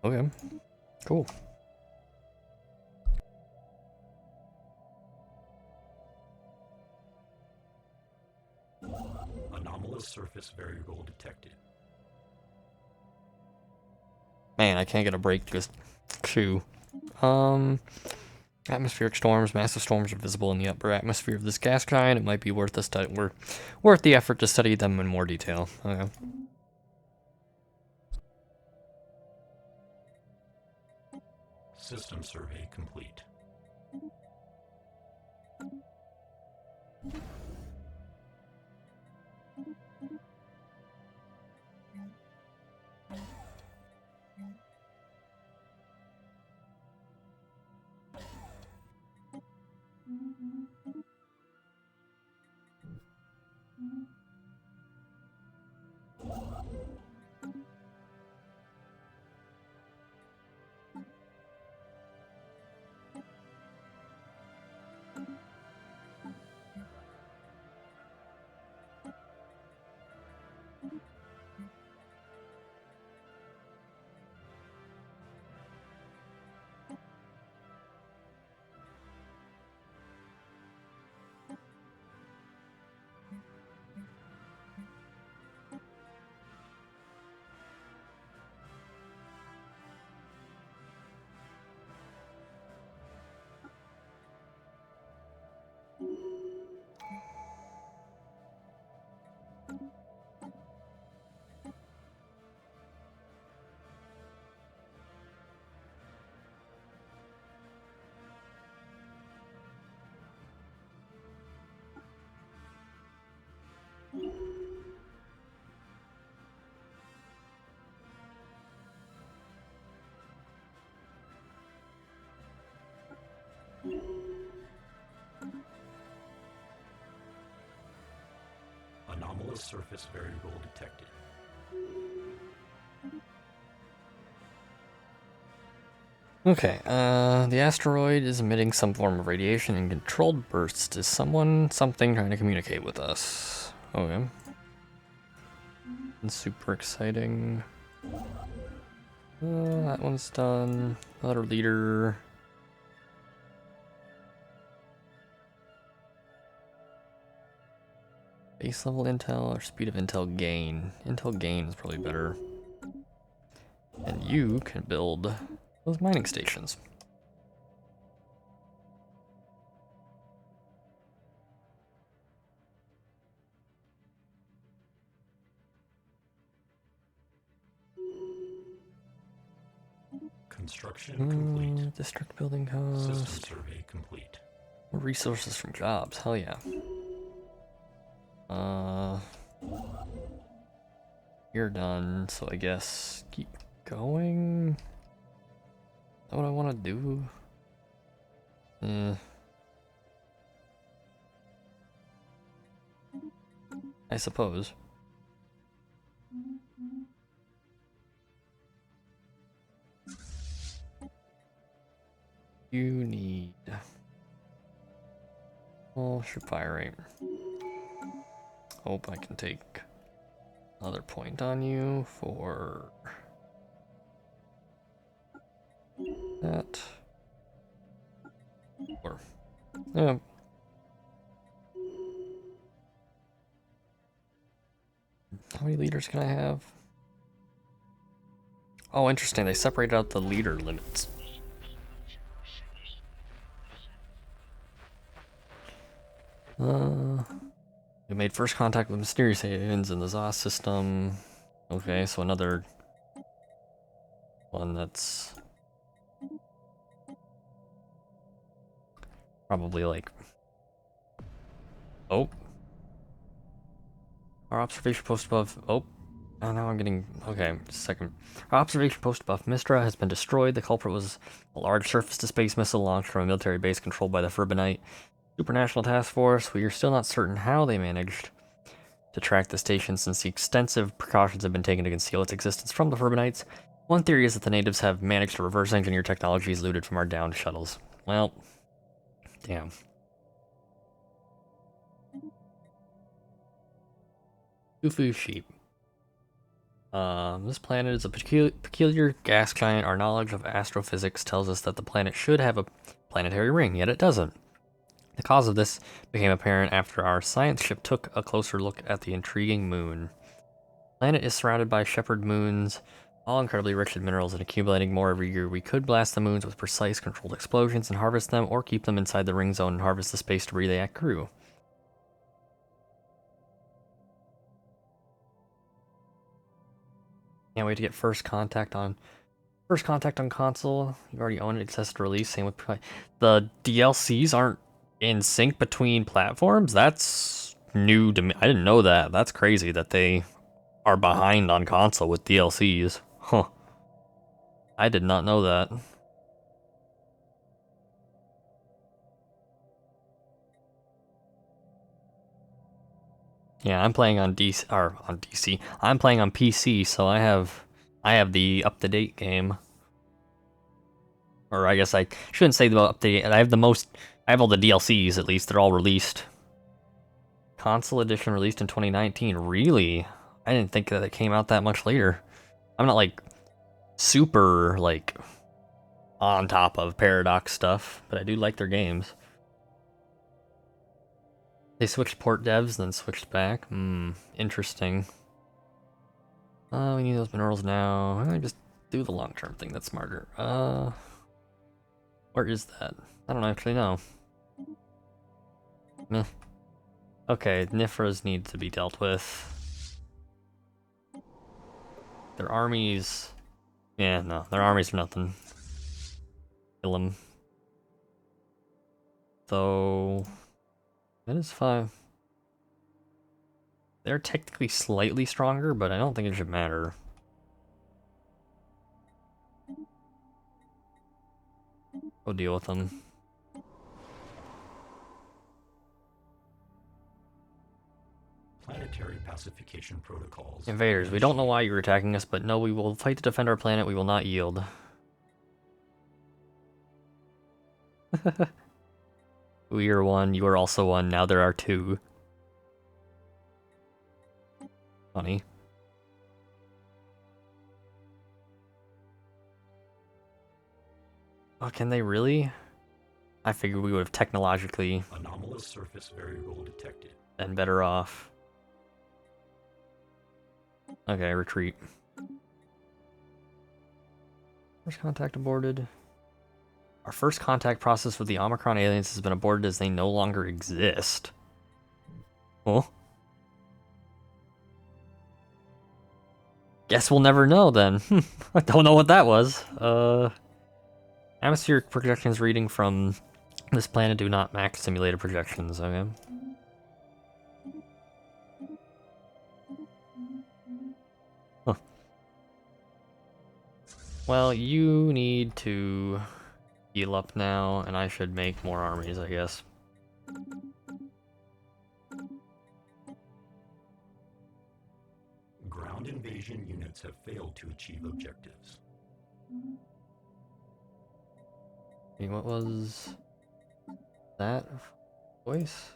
Okay, cool. Anomalous surface variable detected. Man, I can't get a break to just chew. Atmospheric storms. Massive storms are visible in the upper atmosphere of this gas giant. It might be worth worth the effort to study them in more detail. Okay. System survey complete. surface variable detected. Okay, the asteroid is emitting some form of radiation in controlled bursts. Is something trying to communicate with us? Okay. That's super exciting. That one's done. Another leader. Base level intel or speed of intel gain? Intel gain is probably better. And you can build those mining stations. Construction complete. District building System cost. survey complete. More resources from jobs. Hell yeah. You're done, so I guess keep going. Is that what I want to do? I suppose. You need... Oh, ship fire rate. Hope I can take another point on you for that. Or, yeah. How many leaders can I have? Oh, interesting. They separated out the leader limits. We made first contact with mysterious aliens in the ZOS system. Okay, so another one that's probably like... Oh. Our observation post above... Oh. Oh, now I'm getting... Okay, just a second. Our observation post above Mistra has been destroyed. The culprit was a large surface-to-space missile launched from a military base controlled by the Furbinite Supranational Task Force. We are still not certain how they managed to track the station since the extensive precautions have been taken to conceal its existence from the Furbinites. One theory is that the natives have managed to reverse engineer technologies looted from our downed shuttles. Well, damn. Tofu sheep. This planet is a peculiar gas giant. Our knowledge of astrophysics tells us that the planet should have a planetary ring, yet it doesn't. The cause of this became apparent after our science ship took a closer look at the intriguing moon. The planet is surrounded by shepherd moons, all incredibly rich in minerals and accumulating more every year. We could blast the moons with precise, controlled explosions and harvest them, or keep them inside the ring zone and harvest the space debris they accrue. Can't wait to get first contact on console. You already own it. It says to release. Same with the DLCs aren't in sync between platforms. That's new to me. I didn't know that. That's crazy that they are behind on console with DLCs. Huh. I did not know that. Yeah, I'm playing on DC. I'm playing on PC, so I have the up-to-date game. Or I guess I shouldn't say the up-to-date. I have all the DLCs, at least. They're all released. Console edition released in 2019. Really? I didn't think that it came out that much later. I'm not like super like on top of Paradox stuff, but I do like their games. They switched port devs, then switched back. Interesting. We need those minerals now. I just do the long-term thing. That's smarter. Where is that? I don't actually know. Meh. Okay, Nifras need to be dealt with. Their armies... Yeah, no, their armies are nothing. Kill them. Though... That is 5. They're technically slightly stronger, but I don't think it should matter. Go deal with them. Planetary pacification protocols. Invaders, we don't know why you're attacking us, but no, we will fight to defend our planet. We will not yield. We are one, you are also one, now there are two. Funny. Oh, can they really? I figured we would have technologically Anomalous surface variable detected. been better off. Okay, retreat. First contact aborted. Our first contact process with the Omicron aliens has been aborted as they no longer exist. Oh. Guess we'll never know then. I don't know what that was. Atmospheric projections reading from this planet do not match simulated projections, okay? Huh. Well, you need to heal up now, and I should make more armies, I guess. Ground invasion units have failed to achieve objectives. Hey, what was that voice?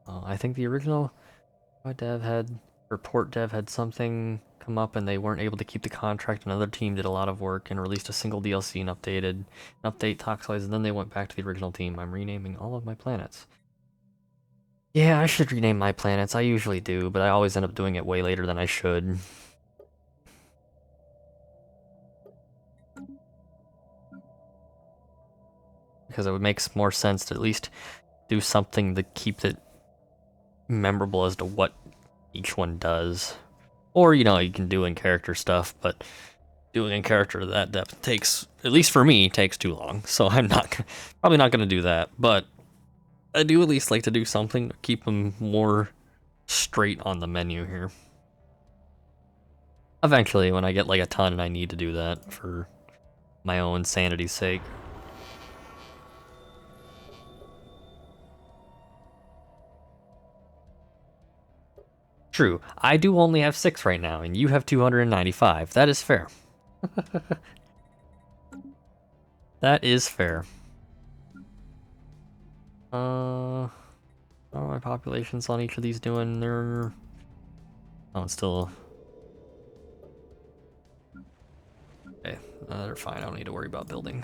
Oh, I think the original dev had, or port dev had something come up and they weren't able to keep the contract. Another team did a lot of work and released a single DLC and update Toxoids, and then they went back to the original team. I'm renaming all of my planets. Yeah, I should rename my planets. I usually do, but I always end up doing it way later than I should. Because it would make more sense to at least do something to keep it memorable as to what each one does. Or, you know, you can do in-character stuff, but doing in-character to that depth takes, at least for me, takes too long. So I'm probably not going to do that. But I do at least like to do something to keep them more straight on the menu here. Eventually, when I get like a ton and I need to do that for my own sanity's sake. True, I do only have 6 right now, and you have 295. That is fair. That is fair. How are my populations on each of these doing? They're... Oh, it's still... Okay, they're fine. I don't need to worry about building.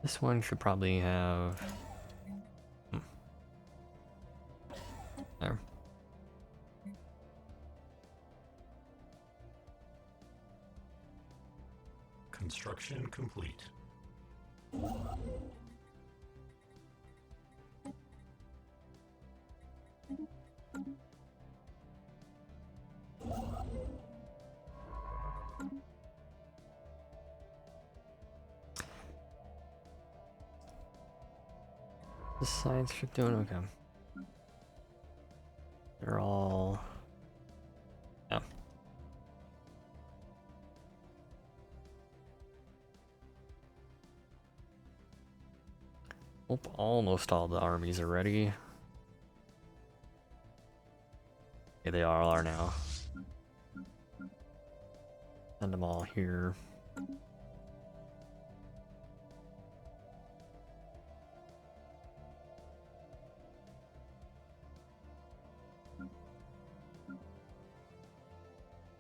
This one should probably have... There. Construction complete. The science ship doing okay. They're all... Yeah. Hope almost all the armies are ready. Okay, they all are now. Send them all here.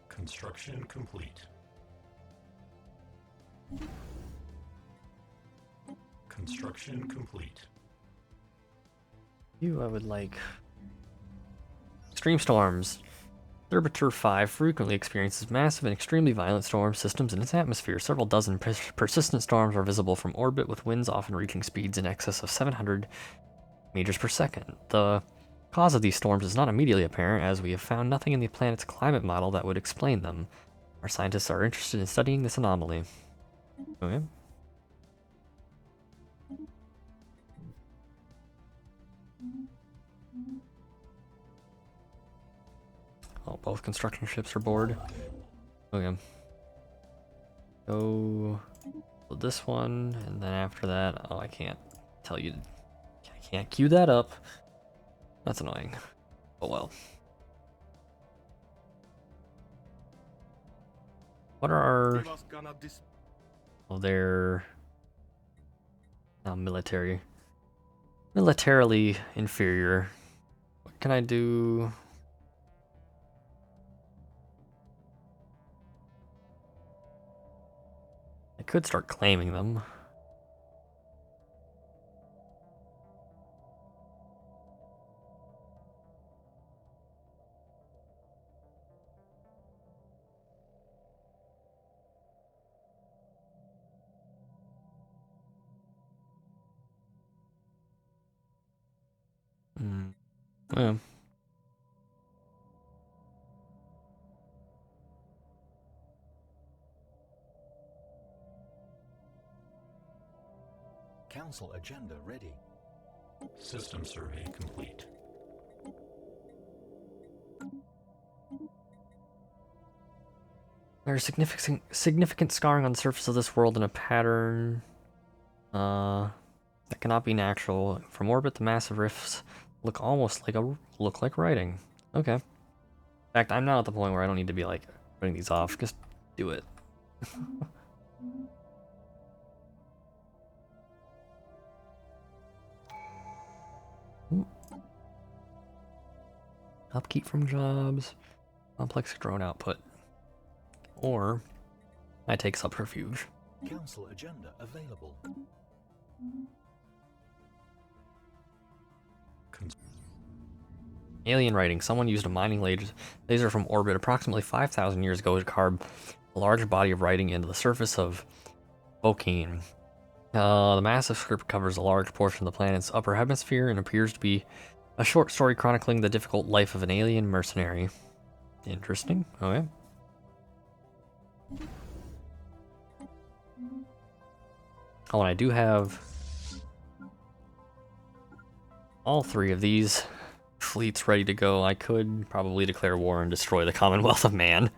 Construction complete. Construction complete. You, I would like... Extreme storms. Therbiter 5 frequently experiences massive and extremely violent storm systems in its atmosphere. Several dozen persistent storms are visible from orbit, with winds often reaching speeds in excess of 700 meters per second. The cause of these storms is not immediately apparent, as we have found nothing in the planet's climate model that would explain them. Our scientists are interested in studying this anomaly. Okay. Oh, both construction ships are bored. Okay. Go So this one, and then after that, oh, I can't tell you. I can't queue that up. That's annoying. Oh well. What are our... Oh, they're... not military. Militarily inferior. What can I do? I could start claiming them. Yeah. Council agenda ready. System survey complete. There's significant scarring on the surface of this world in a pattern that cannot be natural. From orbit, the massive rifts look almost like writing. Okay. In fact, I'm now at the point where I don't need to be like putting these off. Just do it. Upkeep from jobs, complex drone output, or I take subterfuge. Council agenda available. Alien writing. Someone used a mining laser from orbit approximately 5,000 years ago to carve a large body of writing into the surface of Bokeen. The massive script covers a large portion of the planet's upper hemisphere and appears to be a short story chronicling the difficult life of an alien mercenary. Interesting. Okay. Oh, and I do have all three of these fleets ready to go. I could probably declare war and destroy the Commonwealth of Man.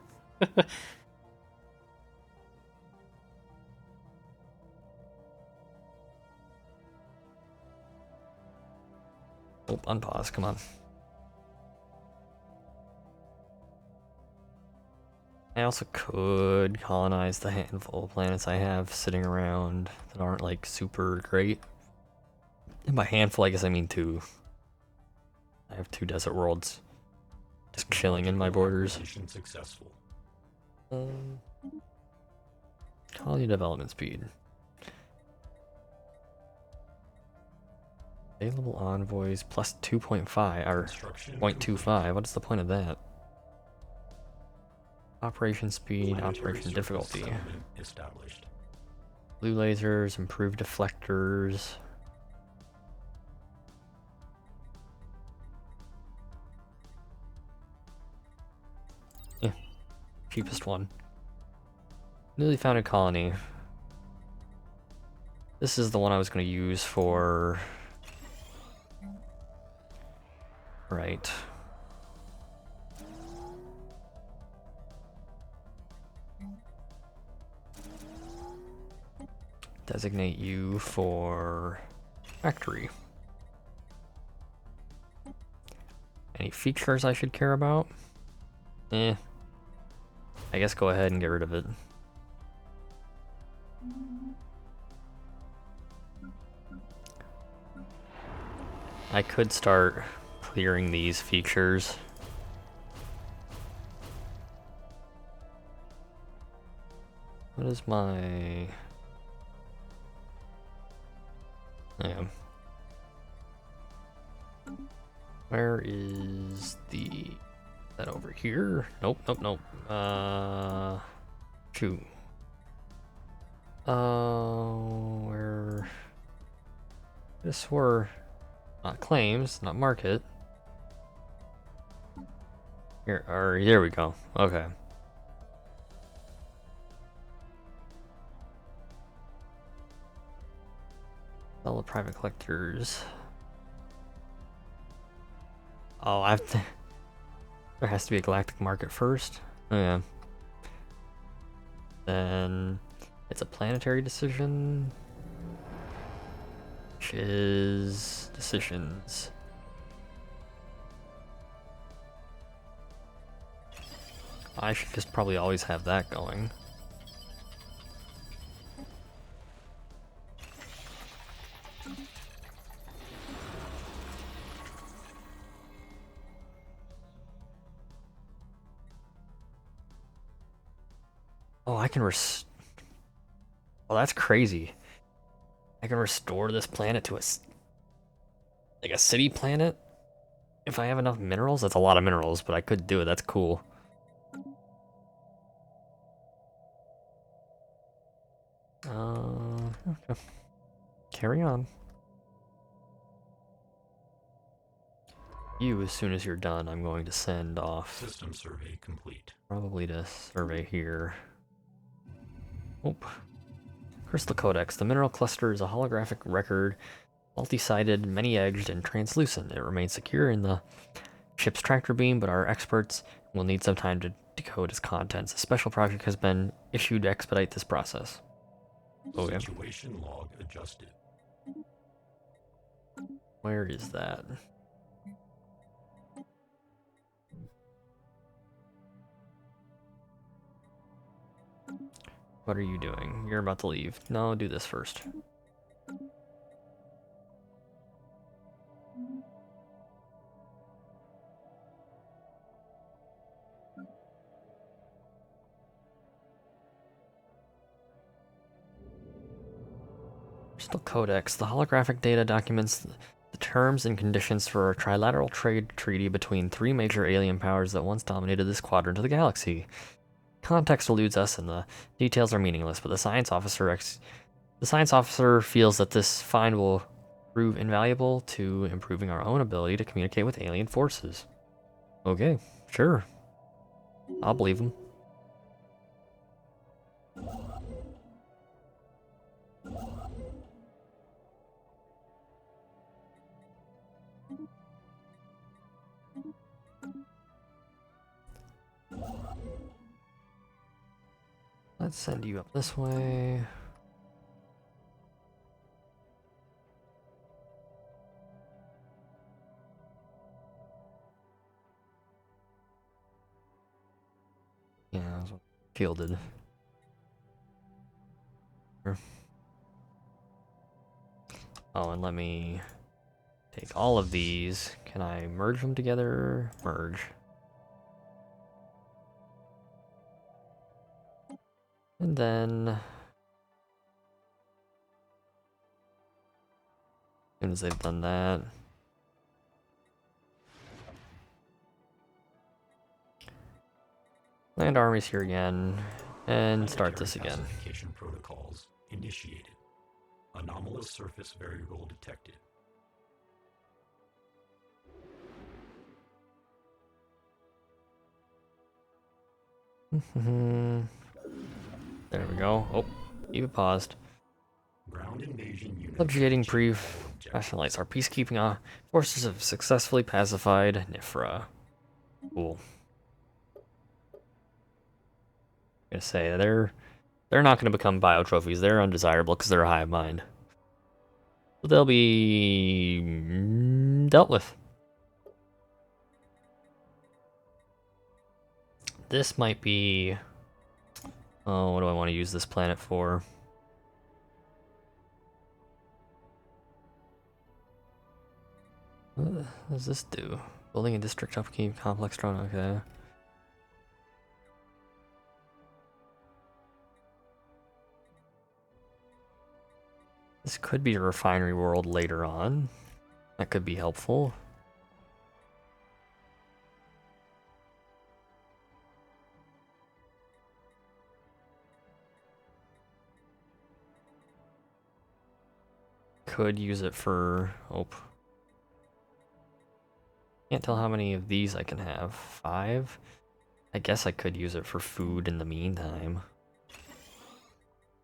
Oh, unpause, come on. I also could colonize the handful of planets I have sitting around that aren't like super great. And by handful, I guess I mean 2. I have 2 desert worlds just chilling in my borders. Successful. Colony development speed. Available envoys plus 2.5 or 0.25. What is the point of that? Operation speed, operation difficulty. Established. Blue lasers, improved deflectors. Yeah, cheapest one. Newly founded colony. This is the one I was going to use for... Right. Designate you for factory. Any features I should care about? I guess go ahead and get rid of it. I could start clearing these features. What is my... Yeah. Where is the... that over here? Nope, nope, nope. Shoot. Where... This were... not claims, not market. Here we go. Okay. All the private collectors. Oh, I have to... There has to be a galactic market first. Oh, yeah. Then It's a planetary decision. Which is decisions. I should just probably always have that going. Oh, I can oh, that's crazy. I can restore this planet to like a city planet if I have enough minerals. That's a lot of minerals, but I could do it. That's cool. Okay. Carry on. You, as soon as you're done, I'm going to send off. System survey complete. Probably to survey here. Oh. Crystal Codex. The mineral cluster is a holographic record, multi-sided, many-edged, and translucent. It remains secure in the ship's tractor beam, but our experts will need some time to decode its contents. A special project has been issued to expedite this process. Okay. Situation log adjusted. Where is that? What are you doing? You're about to leave. No, do this first. Crystal Codex. The holographic data documents the terms and conditions for a trilateral trade treaty between three major alien powers that once dominated this quadrant of the galaxy. Context eludes us and the details are meaningless, but the science officer feels that this find will prove invaluable to improving our own ability to communicate with alien forces. Okay, sure. I'll believe him. Let's send you up this way. Yeah, I was fielded. Sure. Oh, and let me take all of these. Can I merge them together? Merge. And then, as soon as they've done that, land armies here again, and start this again. Classification protocols initiated. Anomalous surface variable detected. There we go. Oh, keep it paused. Ground invasion unit. Subjugating professionalites. Our peacekeeping forces have successfully pacified Nifra. Cool. I'm gonna say they're not gonna become bio trophies. They're undesirable because they're a hive mind. So they'll be dealt with. This might be. Oh, what do I want to use this planet for? What does this do? Building a district upkeep complex drone. Okay. This could be a refinery world later on. That could be helpful. Could use it for... Oh. Can't tell how many of these I can have. 5? I guess I could use it for food in the meantime.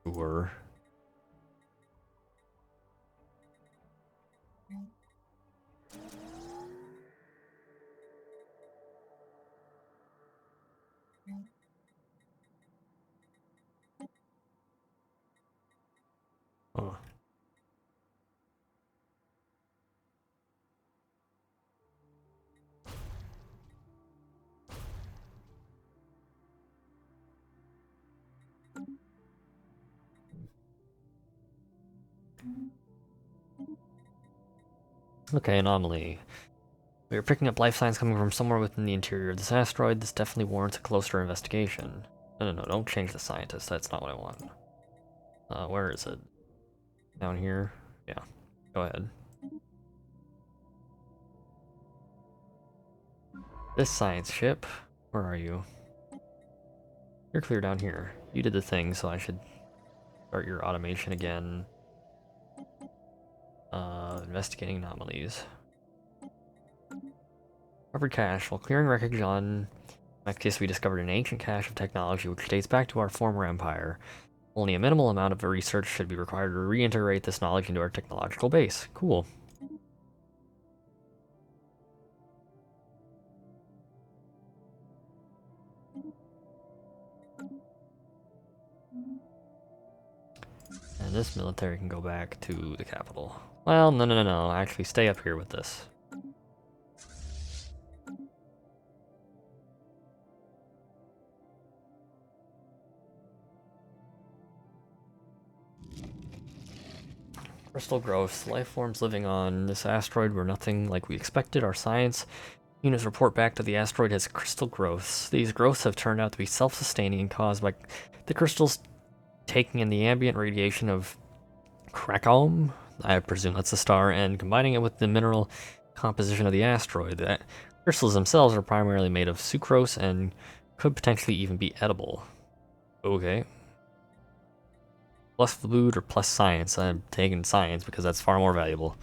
Sure. Huh. Okay, anomaly. We are picking up life signs coming from somewhere within the interior of this asteroid. This definitely warrants a closer investigation. No, don't change the scientist. That's not what I want. Where is it? Down here? Yeah, go ahead. This science ship, where are you? You're clear down here. You did the thing, so I should start your automation again. Investigating anomalies. Recovered cache. While clearing wreckage on Nexus, we discovered an ancient cache of technology which dates back to our former empire. Only a minimal amount of research should be required to reintegrate this knowledge into our technological base. Cool. And this military can go back to the capital. Well, no. Actually, stay up here with this. Crystal growths. Life forms living on this asteroid were nothing like we expected. Our science units report back that the asteroid has crystal growths. These growths have turned out to be self-sustaining and caused by the crystals taking in the ambient radiation of Krakow, I presume that's a star, and combining it with the mineral composition of the asteroid. The crystals themselves are primarily made of sucrose and could potentially even be edible. Okay. Plus food or plus science? I'm taking science because that's far more valuable.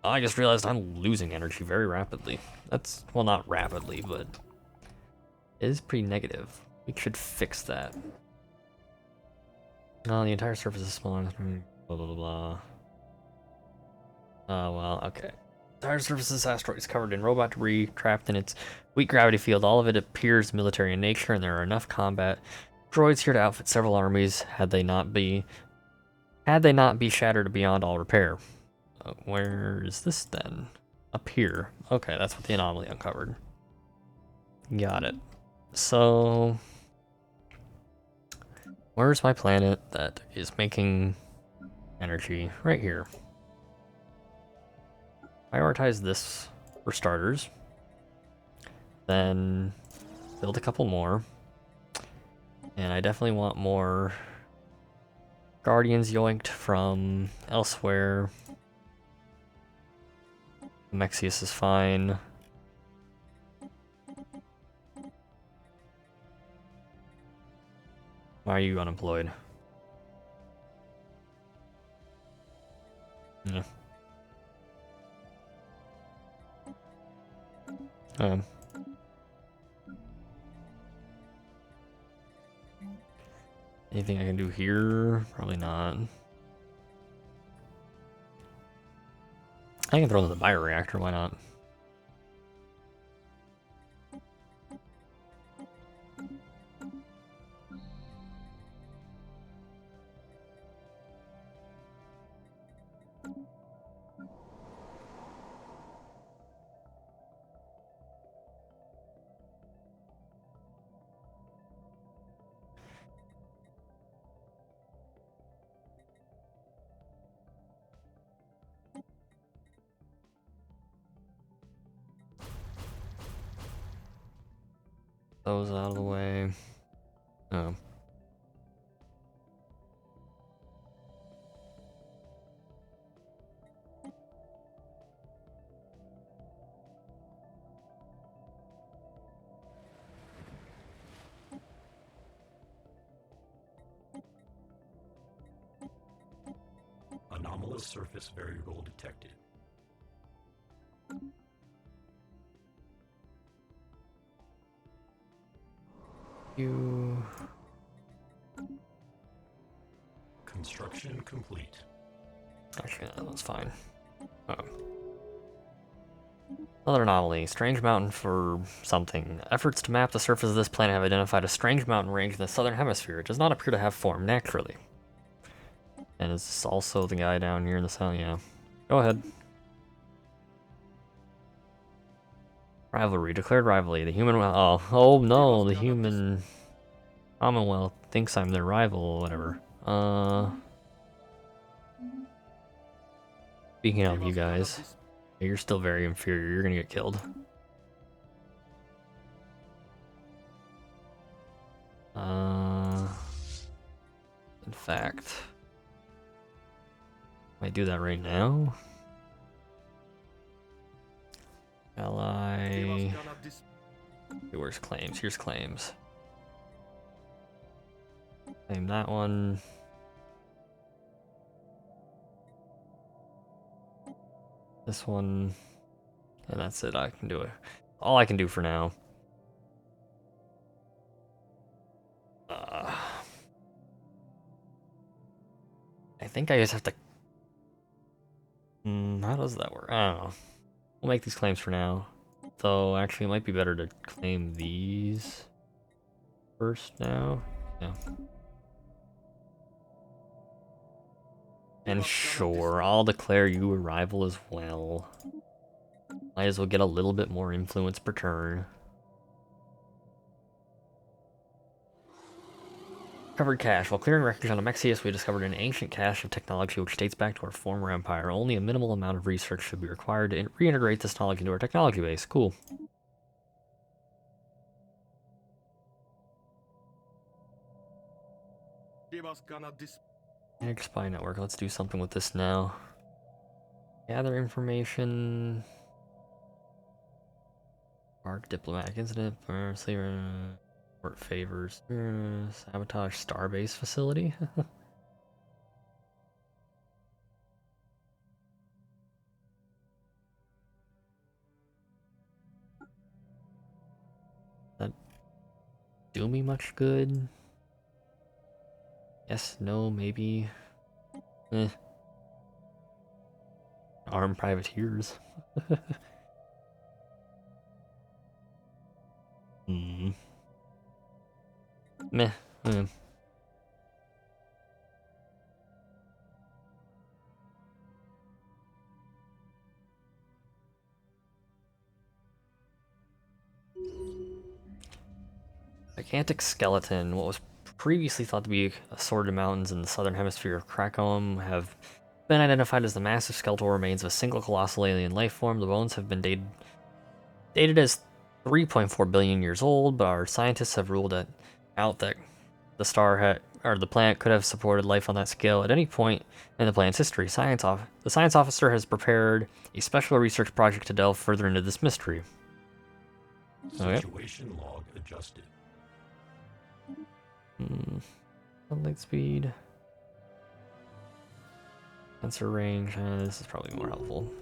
I just realized I'm losing energy very rapidly. That's, well, not rapidly, but it is pretty negative. We should fix that. No, the entire surface is small. Blah, blah, blah. Well, okay. The entire surface of this asteroid is covered in robot debris, trapped in its weak gravity field. All of it appears military in nature, and there are enough combat droids here to outfit several armies had they not be shattered beyond all repair. Where is this then? Up here. Okay, that's what the anomaly uncovered. Got it. So, where's my planet that is making energy? Right here. Prioritize this for starters. Then build a couple more. And I definitely want more Guardians yoinked from elsewhere. Mexius is fine. Why are you unemployed? Yeah. Anything I can do here? Probably not. I can throw in the bioreactor, why not? Those out of the way. Oh. Anomalous surface variable detected. Construction complete. Actually, that one's fine. Another anomaly. Strange mountain for something. Efforts to map the surface of this planet have identified a strange mountain range in the southern hemisphere. It does not appear to have formed naturally. And is this also the guy down here in the south? Yeah. Go ahead. Rivalry. Declared rivalry. The human... Oh no, the human... Commonwealth thinks I'm their rival or whatever. Speaking of you guys, you're still very inferior. You're gonna get killed. In fact, I do that right now. Ally. Where's claims? Here's claims. Claim that one. This one. And that's it. I can do it. All I can do for now. I think I just have to... how does that work? I don't know. We'll make these claims for now. Though, actually, it might be better to claim these first now. Yeah. And sure, I'll declare you a rival as well. Might as well get a little bit more influence per turn. Covered cache. While clearing records on Amexius, we discovered an ancient cache of technology which dates back to our former empire. Only a minimal amount of research should be required to reintegrate this knowledge into our technology base. Cool. Manage spy network. Let's do something with this now. Gather information. Mark diplomatic incident. Slaver. Port favors. Sabotage starbase facility. That do me much good? Yes, no, maybe. Armed privateers. Meh. Gigantic skeleton. What was previously thought to be assorted mountains in the southern hemisphere of Krakow have been identified as the massive skeletal remains of a single colossal alien life form. The bones have been dated as 3.4 billion years old, but our scientists have ruled out that the planet could have supported life on that scale at any point in the planet's history. The science officer has prepared a special research project to delve further into this mystery. Situation log adjusted. Light speed. Sensor range. This is probably more helpful.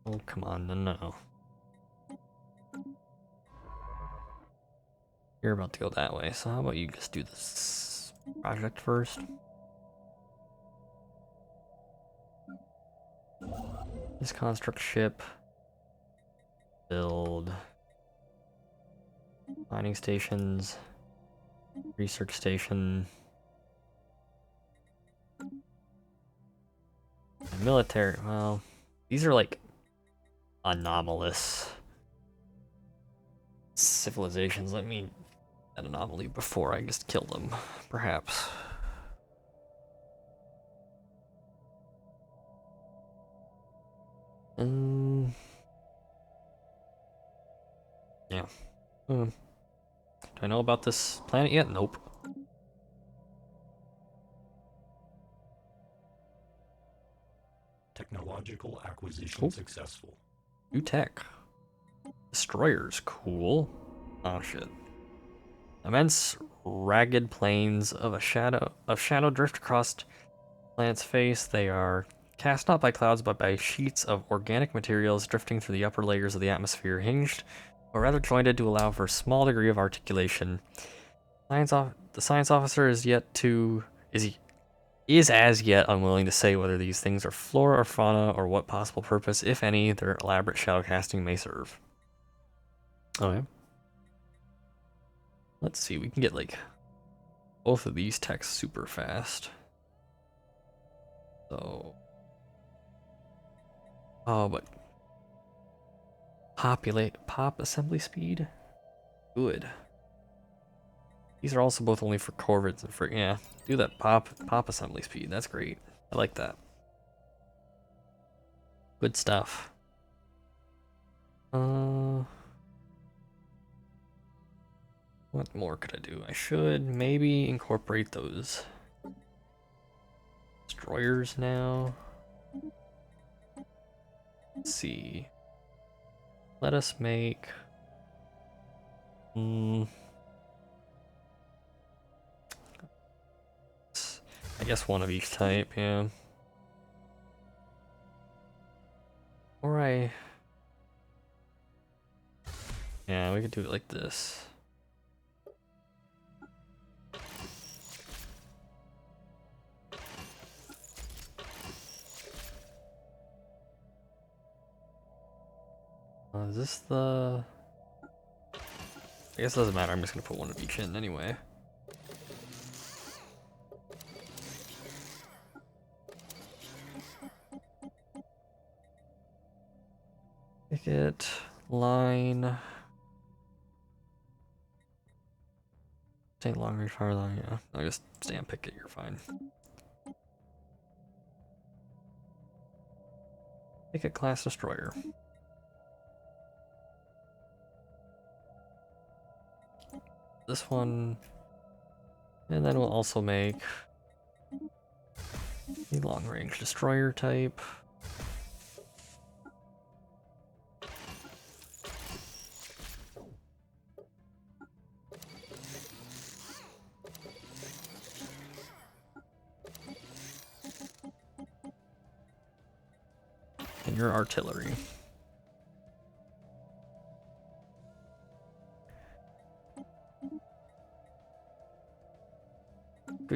Oh, come on, no. You're about to go that way, so how about you just do this project first? This construct ship. Build. Mining stations. Research station. Military, well, these are like anomalous civilizations. Let me an anomaly before I just kill them, perhaps. Yeah. Do I know about this planet yet? Nope. Technological acquisition successful. New tech. Destroyers, cool. Oh shit. Immense ragged plains of shadow drift across the planet's face. They are cast not by clouds but by sheets of organic materials drifting through the upper layers of the atmosphere, hinged or rather jointed to allow for a small degree of articulation. The science officer is is as yet unwilling to say whether these things are flora or fauna or what possible purpose, if any, their elaborate shadow casting may serve. Okay. Let's see, we can get like both of these texts super fast. So, oh, but pop assembly speed, good. These are also both only for corvids and for, yeah, do that pop assembly speed. That's great. I like that. Good stuff. What more could I do? I should maybe incorporate those destroyers now. Let's see. Let us make I guess one of each type, yeah. Or yeah, we could do it like this. Is this the... I guess it doesn't matter, I'm just gonna put one of each in anyway. Picket, line... Stay long range fire line, yeah. I'll just stay on picket, you're fine. Picket class destroyer. This one, and then we'll also make the long range destroyer type. And your artillery.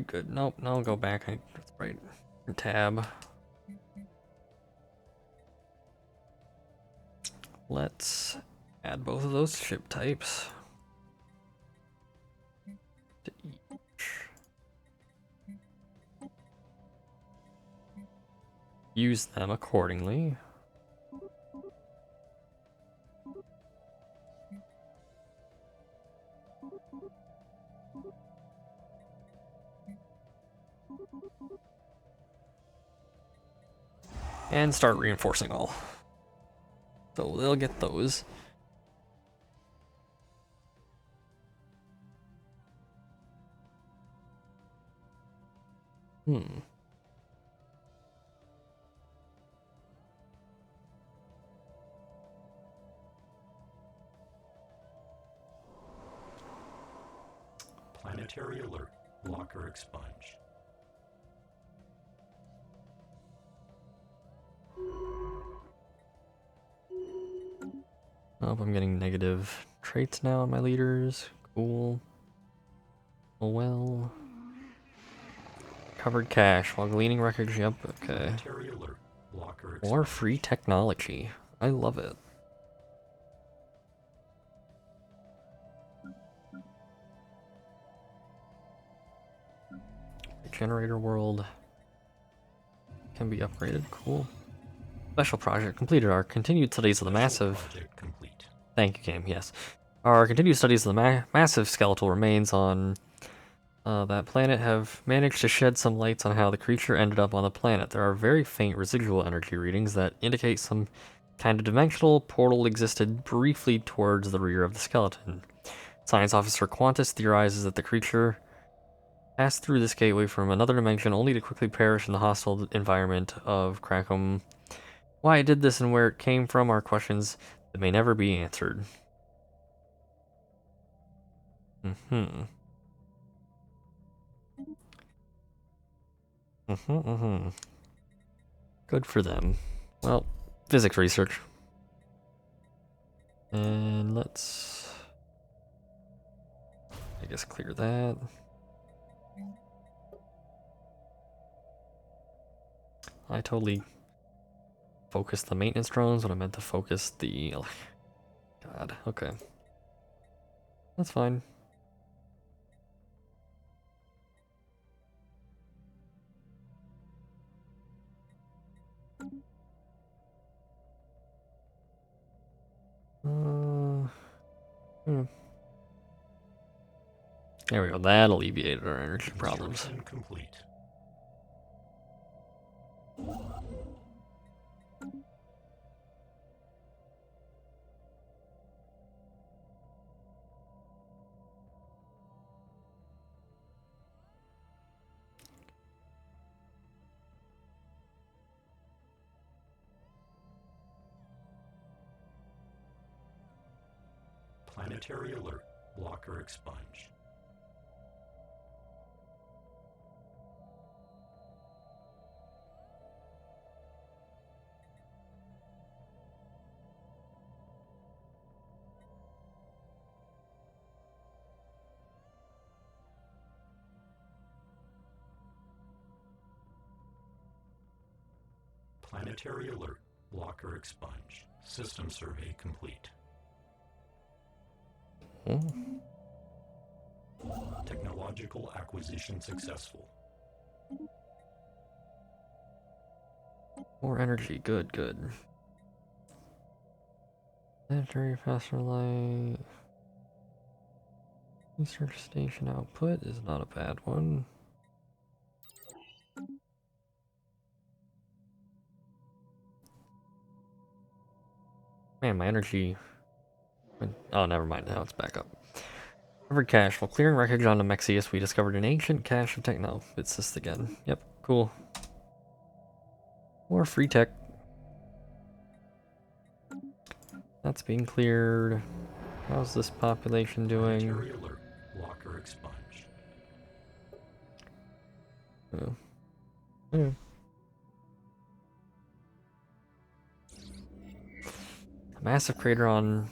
Good. Nope, no, I'll go back. That's right. Tab. Let's add both of those ship types to each. Use them accordingly. And start reinforcing all. So they'll get those. Planetary alert. Blocker expunged. Oh, I'm getting negative traits now on my leaders. Cool. Oh well. Covered cache while gleaning wreckage. Yep, okay. Planetary alert. Blocker expunged. More free technology. I love it. Generator world can be upgraded. Cool. Special project completed. Our continued studies of the massive... Project complete. Thank you, game. Yes. Our continued studies of the massive skeletal remains on that planet have managed to shed some lights on how the creature ended up on the planet. There are very faint residual energy readings that indicate some kind of dimensional portal existed briefly towards the rear of the skeleton. Science Officer Quantus theorizes that the creature passed through this gateway from another dimension only to quickly perish in the hostile environment of Krakom. Why it did this and where it came from are questions that may never be answered. Good for them. Well, physics research. And let's... I guess clear that. I totally focused the maintenance drones when I meant to focus the... God, okay. That's fine. There we go, that alleviated our energy problems. Construction complete. Planetary alert. Blocker expunged. Planetary alert. Blocker expunged. System survey complete. Technological acquisition successful. More energy, good, good. Planetary faster light. Research station output is not a bad one. Man, my energy... Oh, never mind, now it's back up. Recovered cache. While clearing wreckage on Nemexius, we discovered an ancient cache of tech. No, it's this again. Yep, cool. More free tech. That's being cleared. How's this population doing? Planetary alert. Blocker expunged. Oh. Yeah. A massive crater on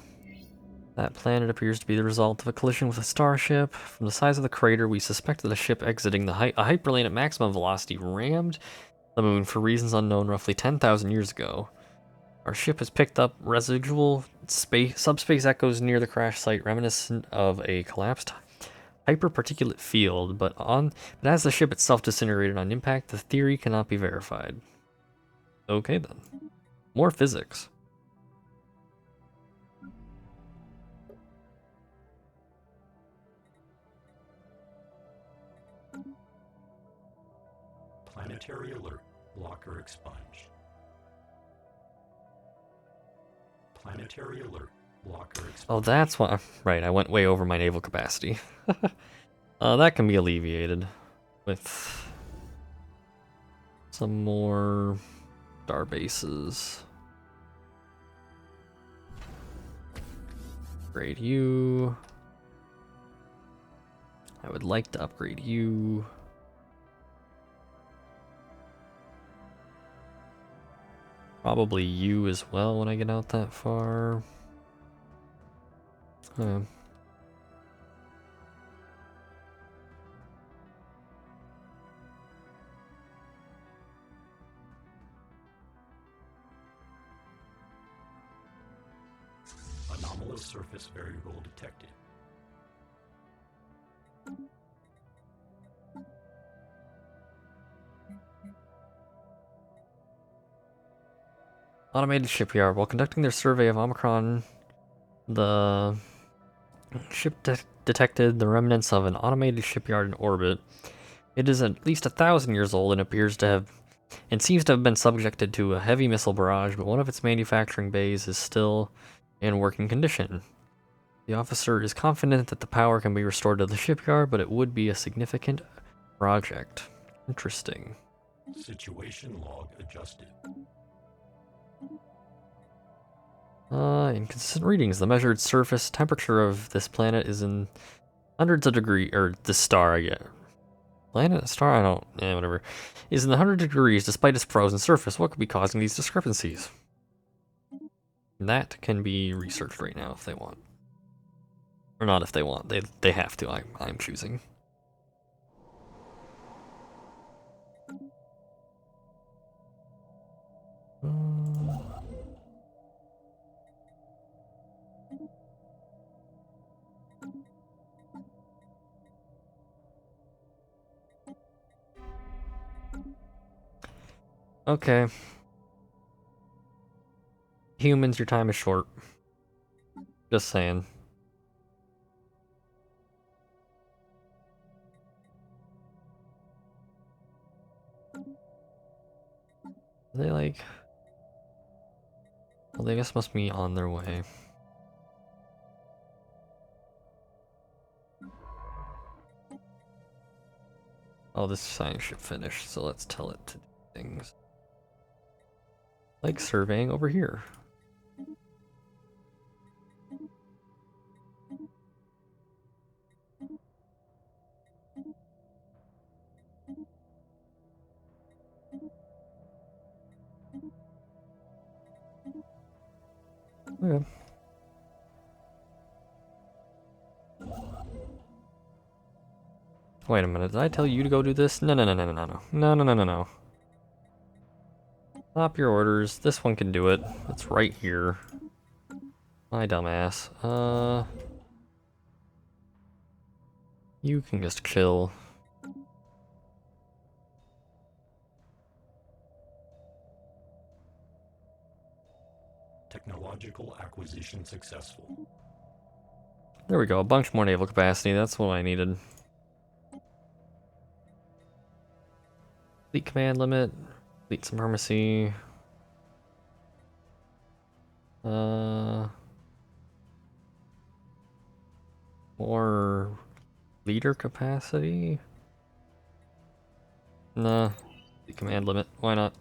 that planet appears to be the result of a collision with a starship. From the size of the crater, we suspect that a ship exiting a hyperlane at maximum velocity rammed the moon for reasons unknown roughly 10,000 years ago. Our ship has picked up residual subspace echoes near the crash site reminiscent of a collapsed hyperparticulate field, but as the ship itself disintegrated on impact, the theory cannot be verified. Okay then. More physics. Planetary alert. Blocker expunged. Planetary alert. Blocker expunged. Oh, that's why. Right, I went way over my naval capacity. That can be alleviated with some more star bases. Upgrade you. I would like to upgrade you. Probably you as well when I get out that far. Anomalous surface variable detected. Automated shipyard. While conducting their survey of Omicron, the ship detected the remnants of an automated shipyard in orbit. It is at least 1,000 years old and seems to have been subjected to a heavy missile barrage, but one of its manufacturing bays is still in working condition. The officer is confident that the power can be restored to the shipyard, but it would be a significant project. Interesting. Situation log adjusted. Inconsistent readings. The measured surface temperature of this planet is in hundreds of degrees, or this star, I get. Planet? Star? I don't, whatever. Is in the 100 degrees despite its frozen surface. What could be causing these discrepancies? That can be researched right now if they want. Or not if they want. They have to. I'm choosing. Okay. Humans, your time is short. Just saying. They like... Well, they guess must be on their way. Oh, this sign should finish, so let's tell it to do things. Like surveying over here. Okay. Wait a minute, did I tell you to go do this? No, no, no, no, no, no. No, no, no, no, no. Stop your orders. This one can do it. It's right here. My dumbass. You can just chill. Technological acquisition successful. There we go, a bunch more naval capacity. That's what I needed. Fleet command limit. Fleet supremacy. More leader capacity? Nah. Fleet command limit. Why not?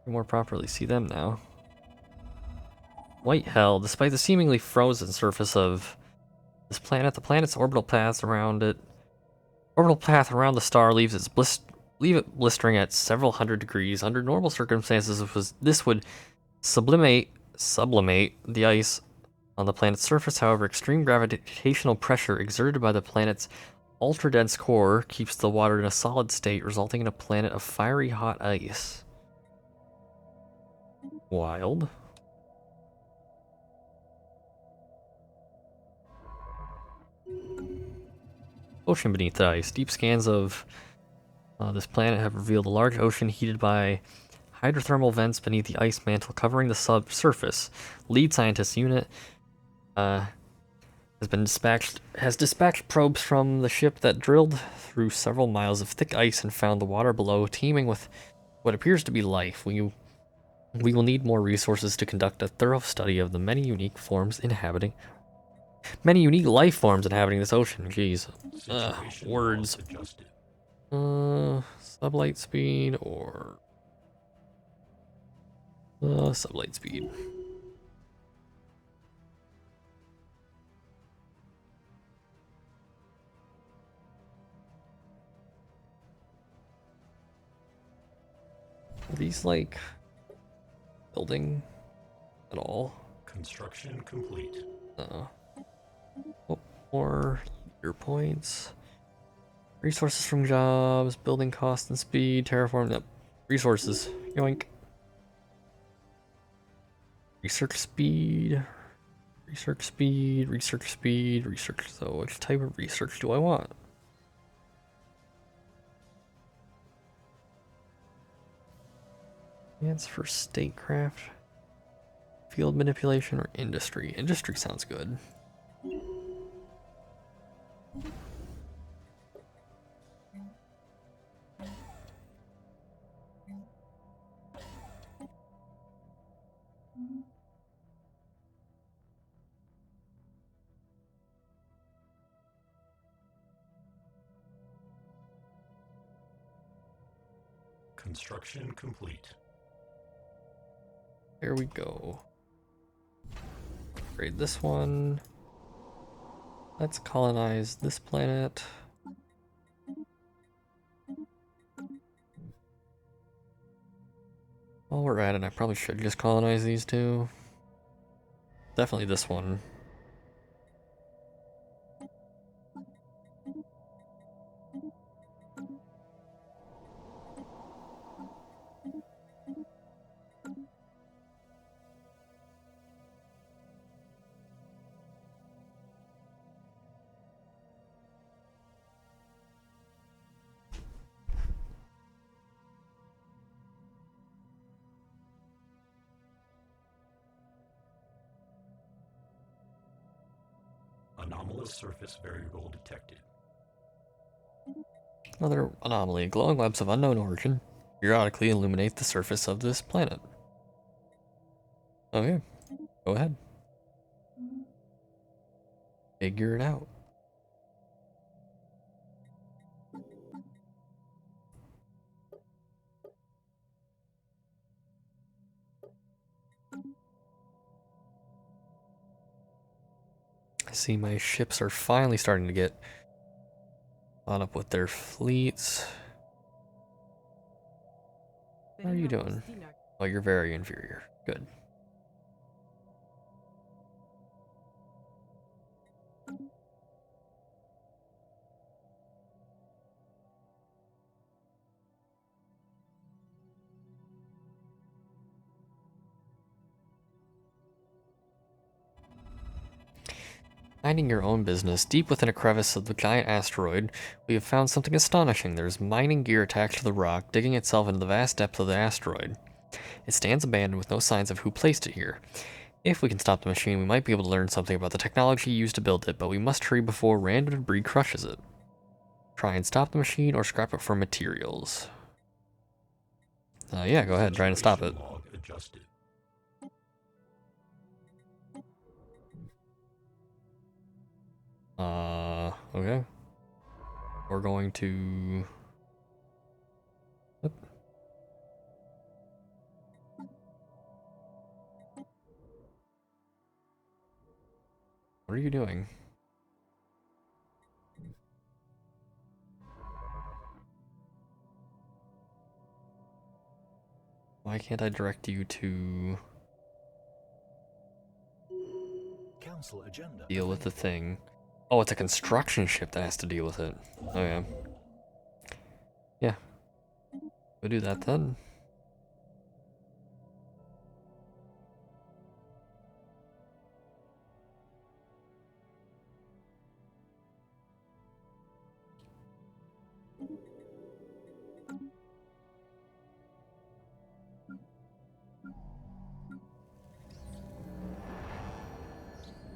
More properly see them now. White hell, despite the seemingly frozen surface of this planet, the planet's orbital path around it. Orbital path around the star leave it blistering at several hundred degrees. Under normal circumstances, this would sublimate the ice on the planet's surface. However, extreme gravitational pressure exerted by the planet's ultra-dense core keeps the water in a solid state, resulting in a planet of fiery hot ice. Wild. Ocean beneath the ice. Deep scans of this planet have revealed a large ocean heated by hydrothermal vents beneath the ice mantle covering the subsurface. Lead scientist unit has dispatched probes from the ship that drilled through several miles of thick ice and found the water below teeming with what appears to be life. We will need more resources to conduct a thorough study of the many unique life forms inhabiting this ocean. Jeez. Words. Sublight speed or sublight speed. Are these like building at all? Construction complete. Oh, more your points. Resources from jobs, building cost and speed, terraform. Yep. Resources. Yoink. Research speed. Research speed. Research speed. Research. So, which type of research do I want? It's for statecraft, field manipulation, or industry. Industry sounds good. Construction complete. Here we go. Upgrade this one. Let's colonize this planet. While we're at it, I probably should just colonize these two. Definitely this one. Anomalous surface variable detected. Another anomaly. Glowing webs of unknown origin periodically illuminate the surface of this planet. Okay, go ahead. Figure it out. I see my ships are finally starting to get caught up with their fleets. How are you doing? Oh, you're very inferior. Good. Minding your own business, deep within a crevice of the giant asteroid, we have found something astonishing. There's mining gear attached to the rock, digging itself into the vast depth of the asteroid. It stands abandoned with no signs of who placed it here. If we can stop the machine, we might be able to learn something about the technology used to build it, but we must hurry before random debris crushes it. Try and stop the machine or scrap it for materials. Yeah, go ahead, try to stop it. Log adjusted. Okay. We're going to... Oop. What are you doing? Why can't I direct you to Council agenda deal with the available. thing? Oh, it's a construction ship that has to deal with it. Okay. Yeah. We'll do that then.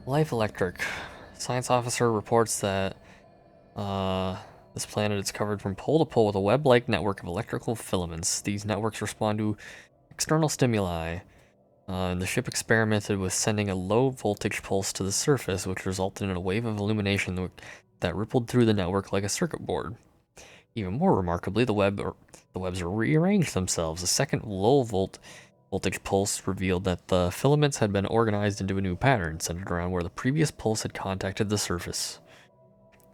Life Electric. Science officer reports that this planet is covered from pole to pole with a web-like network of electrical filaments. These networks respond to external stimuli. And the ship experimented with sending a low voltage pulse to the surface, which resulted in a wave of illumination that rippled through the network like a circuit board. Even more remarkably, the webs rearranged themselves. A second low voltage pulse revealed that the filaments had been organized into a new pattern, centered around where the previous pulse had contacted the surface.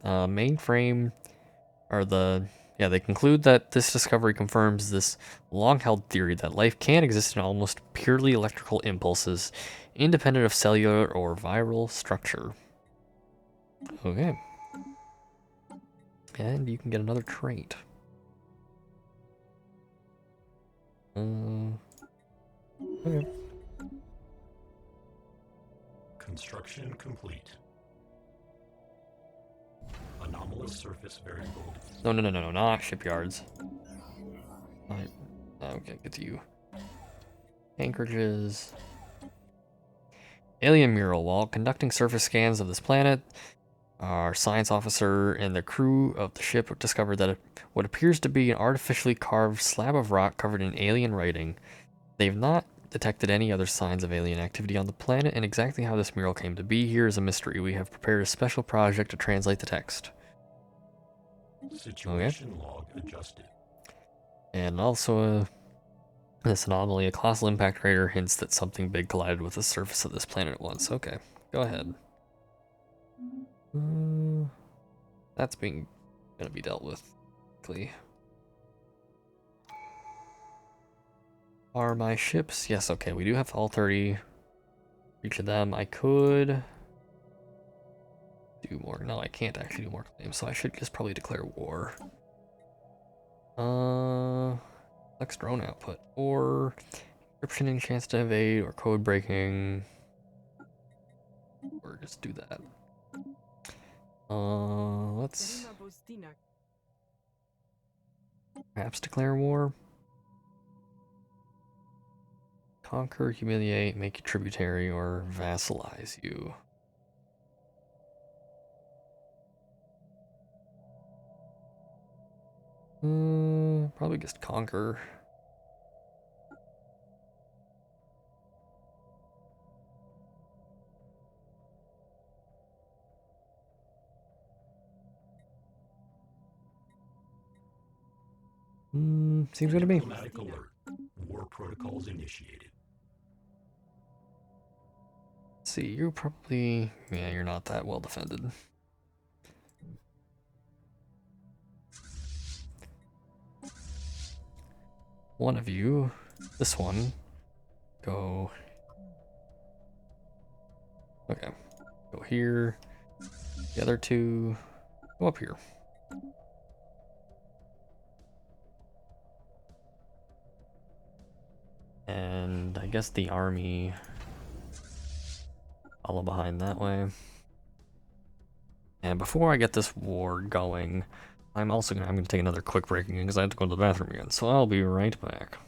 Mainframe they conclude that this discovery confirms this long-held theory that life can exist in almost purely electrical impulses, independent of cellular or viral structure. Okay. And you can get another trait. Okay. Construction complete. Anomalous surface variable. No, not shipyards. Okay, get to you. Anchorages. Alien mural. While conducting surface scans of this planet, our science officer and the crew of the ship discovered that what appears to be an artificially carved slab of rock covered in alien writing. They've not detected any other signs of alien activity on the planet, and exactly how this mural came to be here is a mystery. We have prepared a special project to translate the text. Situation log adjusted. And also, this anomaly, a colossal impact crater, hints that something big collided with the surface of this planet at once. Okay, go ahead. That's gonna be dealt with quickly. Are my ships? Yes, okay, we do have all 30. Each of them. I could do more. No, I can't actually do more claims, so I should just probably declare war. Flex drone output, or encryption and chance to evade, or code breaking, or just do that. Let's perhaps declare war. Conquer, humiliate, make you tributary, or vassalize you. Probably just conquer. Seems good to me. Diplomatic alert. War protocols initiated. Let's see, you're probably... Yeah, you're not that well defended. One of you, this one, go... Okay, go here. The other two, go up here. And I guess the army follow behind that way. And before I get this war going, I'm gonna take another quick break again because I have to go to the bathroom again. So I'll be right back.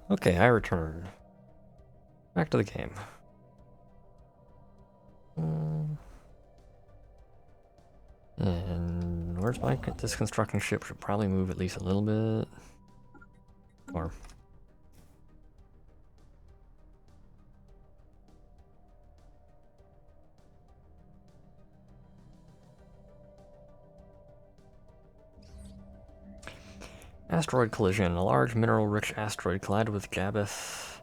Okay, I return. Back to the game. And where's my... This construction ship should probably move at least a little bit. Or... Asteroid collision. A large mineral-rich asteroid collided with Gabeth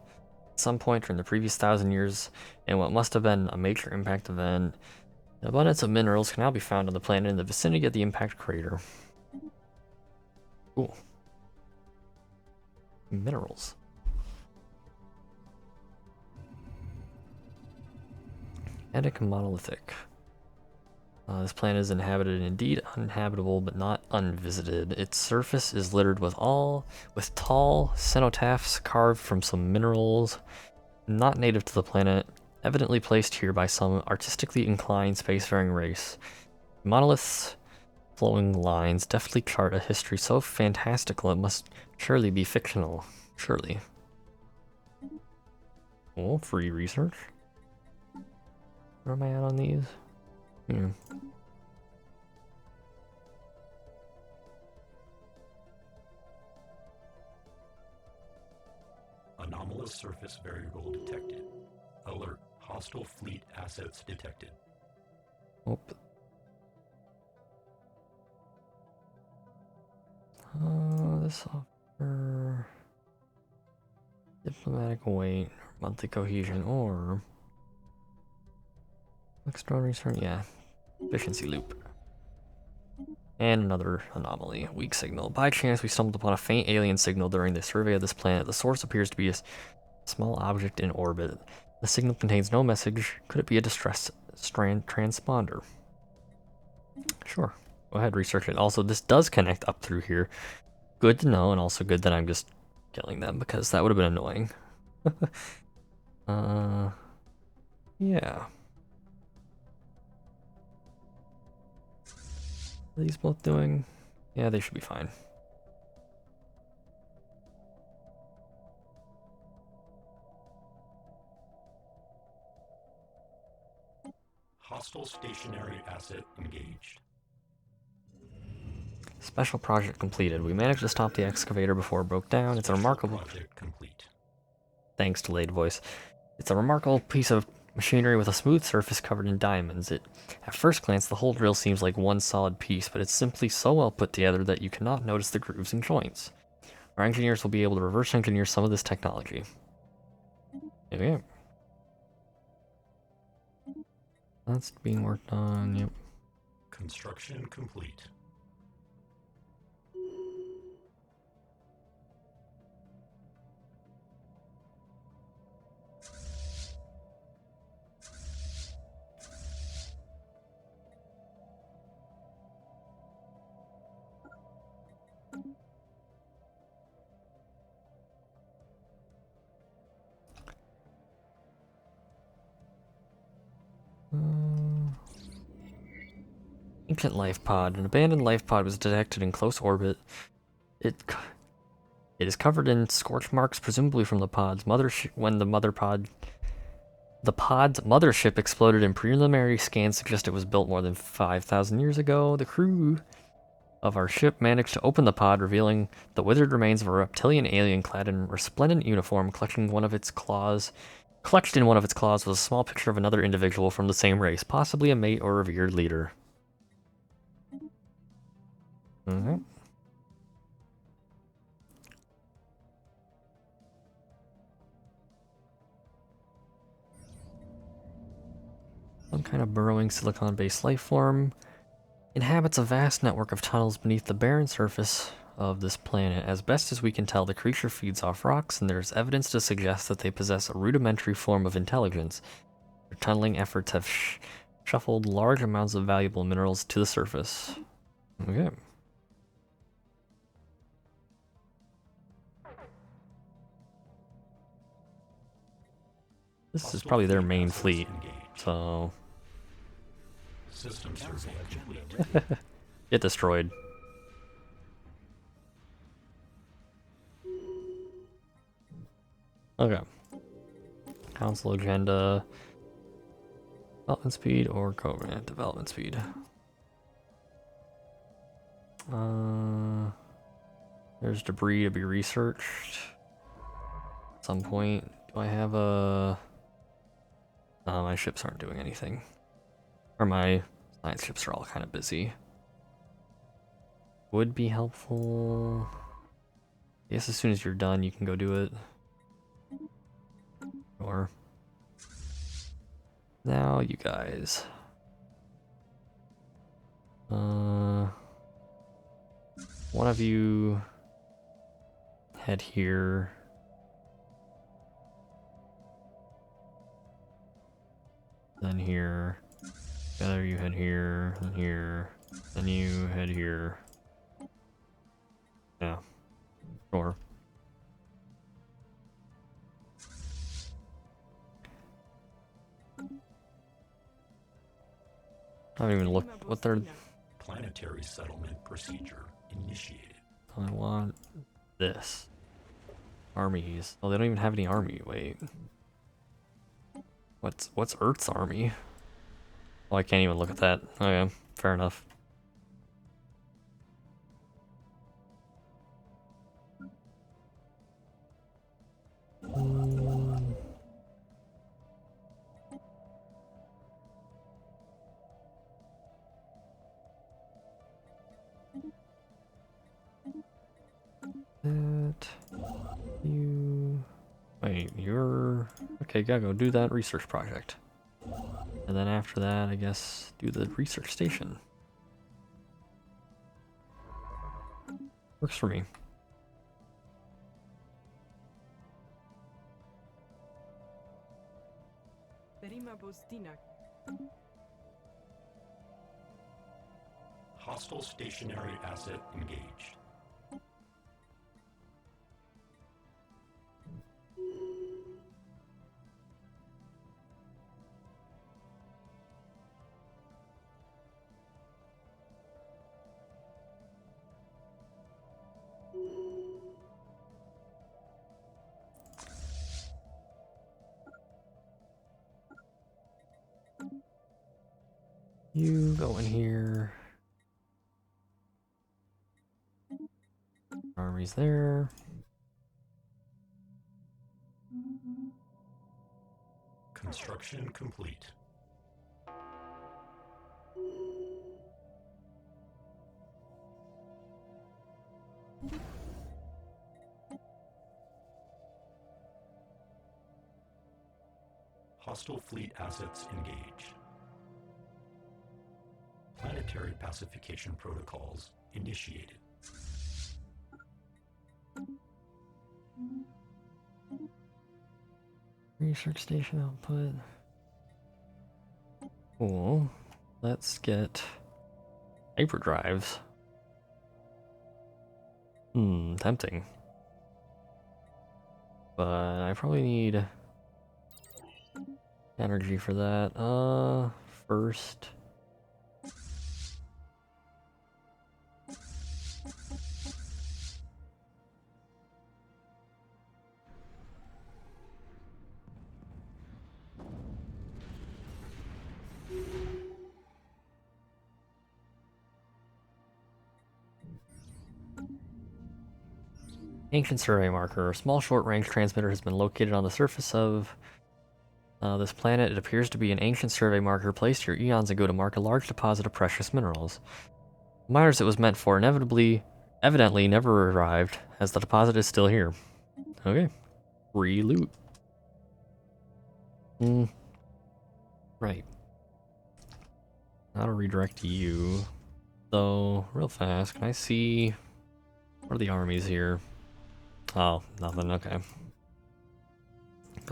at some point during the previous 1,000 years in what must have been a major impact event. An abundance of minerals can now be found on the planet in the vicinity of the impact crater. Cool. Minerals. Attic monolithic. This planet is inhabited, indeed uninhabitable, but not unvisited. Its surface is littered with tall cenotaphs carved from some minerals not native to the planet, evidently placed here by some artistically inclined spacefaring race. Monoliths, flowing lines deftly chart a history so fantastical it must surely be fictional. Surely. Oh, free research. Where am I at on these? Anomalous surface variable detected. Alert. Hostile fleet assets detected. Oh. This offer... Diplomatic weight, monthly cohesion, or... Extraordinary return, yeah. Efficiency loop. And another anomaly, weak signal. By chance, we stumbled upon a faint alien signal during the survey of this planet. The source appears to be a small object in orbit. The signal contains no message. Could it be a distress transponder? Sure. Go ahead, research it. Also, this does connect up through here. Good to know, and also good that I'm just killing them because that would have been annoying. Yeah. What are these both doing? Yeah, they should be fine. Hostile stationary asset engaged. Special project completed. We managed to stop the excavator before it broke down. It's a remarkable... Project complete. Thanks, delayed voice. It's a remarkable piece of machinery with a smooth surface covered in diamonds. At first glance, the whole drill seems like one solid piece, but it's simply so well put together that you cannot notice the grooves and joints. Our engineers will be able to reverse engineer some of this technology. Yeah. That's being worked on, yep. Construction complete. Ancient life pod. An abandoned life pod was detected in close orbit. It is covered in scorch marks, presumably from the pod's when the pod's mothership exploded. In preliminary scans suggest it was built more than 5,000 years ago. The crew of our ship managed to open the pod, revealing the withered remains of a reptilian alien clad in resplendent uniform. Clutched in one of its claws was a small picture of another individual from the same race, possibly a mate or revered leader. Mm-hmm. Some kind of burrowing silicon-based life form inhabits a vast network of tunnels beneath the barren surface of this planet. As best as we can tell, the creature feeds off rocks, and there's evidence to suggest that they possess a rudimentary form of intelligence. Their tunneling efforts have shuffled large amounts of valuable minerals to the surface. Okay. This is probably their main fleet, so... System survey complete. Get destroyed. Okay. Council agenda. Development speed or Covenant development speed. There's debris to be researched. At some point. Do I have a... my ships aren't doing anything. Or my science ships are all kind of busy. Would be helpful. I guess as soon as you're done, you can go do it. Or... Now, you guys. One of you head here. Then here. The other you head here, then here. Then you head here. Yeah. Sure. I haven't even looked what they're... Planetary settlement procedure initiated. I want this. Armies. Oh, they don't even have any army. Wait. What's Earth's army? Oh, I can't even look at that. Okay, fair enough. That you... Wait, you're... Okay, gotta go do that research project. And then after that, I guess, do the research station. Works for me. Hostile stationary asset engaged. You go in here. Army's there. Construction complete. Hostile fleet assets engaged. Planetary pacification protocols initiated. Research station output. Cool. Let's get hyperdrives. Tempting. But I probably need energy for that. First. Ancient survey marker. A small short-range transmitter has been located on the surface of this planet. It appears to be an ancient survey marker placed here eons ago to mark a large deposit of precious minerals. The miners it was meant for evidently never arrived, as the deposit is still here. Okay. Free loot. Right. How to redirect you. So, real fast, can I see... What are the armies here? Oh, nothing, okay. I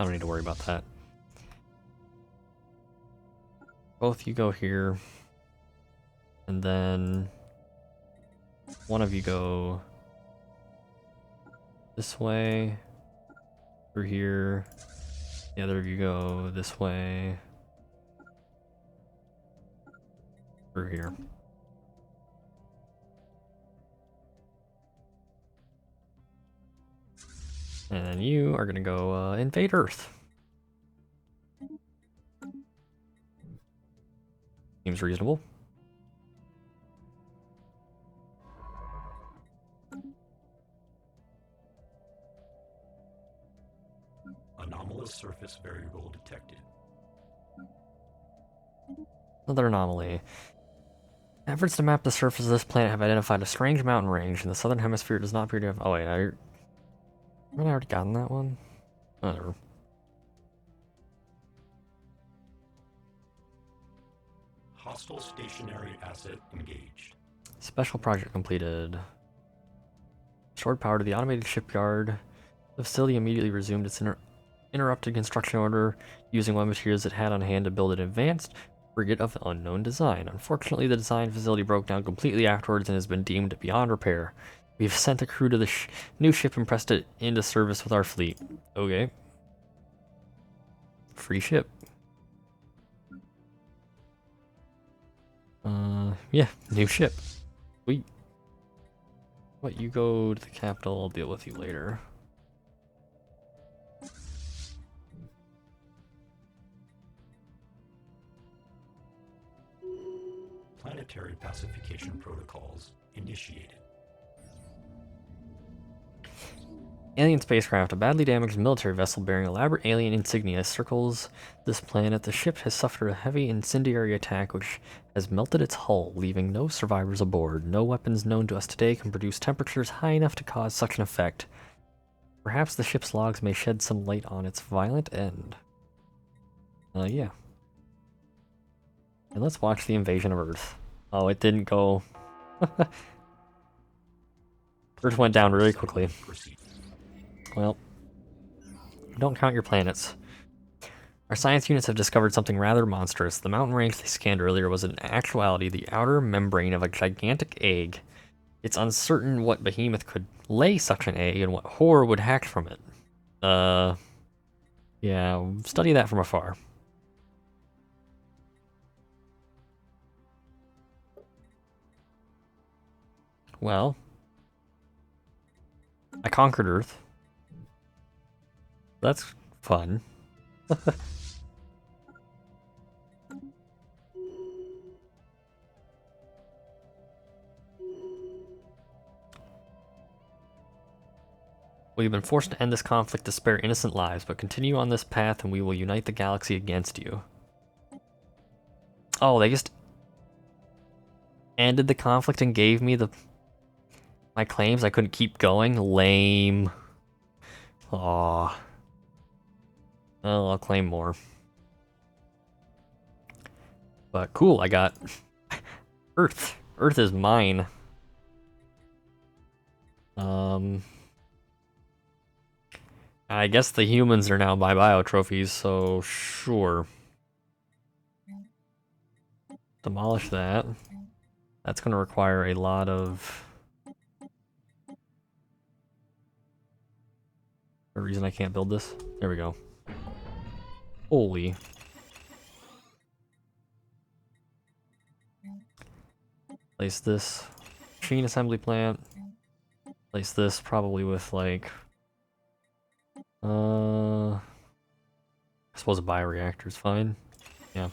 don't need to worry about that. Both you go here. And then... one of you go... this way. Through here. The other of you go this way. Through here. And then you are gonna go invade Earth. Seems reasonable. Anomalous surface variable detected. Another anomaly. Efforts to map the surface of this planet have identified a strange mountain range in the southern hemisphere. Does not appear to have... Oh wait, haven't I already gotten that one? Whatever. Hostile stationary asset engaged. Special project completed. Restored power to the automated shipyard. The facility immediately resumed its interrupted construction order, using what materials it had on hand to build an advanced frigate of unknown design. Unfortunately, the design facility broke down completely afterwards and has been deemed beyond repair. We've sent a crew to the new ship and pressed it into service with our fleet. Okay. Free ship. Yeah, new ship. Sweet. What, you go to the capital, I'll deal with you later. Planetary pacification protocols initiated. Alien spacecraft. A badly damaged military vessel bearing elaborate alien insignia circles this planet. The ship has suffered a heavy incendiary attack which has melted its hull, leaving no survivors aboard. No weapons known to us today can produce temperatures high enough to cause such an effect. Perhaps the ship's logs may shed some light on its violent end. Yeah. And let's watch the invasion of Earth. Oh, it didn't go... Earth went down really quickly. Well, don't count your planets. Our science units have discovered something rather monstrous. The mountain range they scanned earlier was in actuality the outer membrane of a gigantic egg. It's uncertain what behemoth could lay such an egg and what horror would hatch from it. Yeah, study that from afar. Well, I conquered Earth. That's fun. We've been forced to end this conflict to spare innocent lives, but continue on this path and we will unite the galaxy against you. Oh, they just ended the conflict and gave me my claims. I couldn't keep going. Lame. Aw. Well, I'll claim more. But cool, I got Earth. Earth is mine. I guess the humans are now my bio trophies, so sure. Demolish that. That's going to require a lot of... A reason I can't build this? There we go. Holy. Place this machine assembly plant. Place this probably with like... I suppose a bioreactor is fine. Yeah.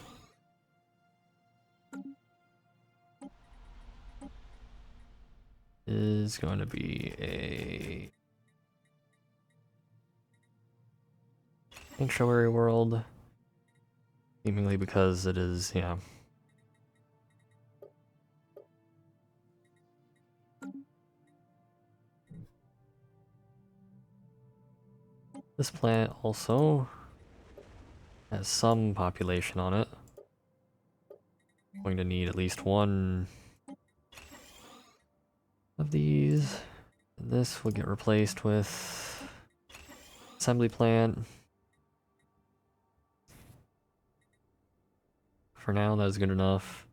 Is going to be a sanctuary world, seemingly because it is, yeah. This planet also has some population on it. Going to need at least one of these. And this will get replaced with assembly plant. For now, that's good enough.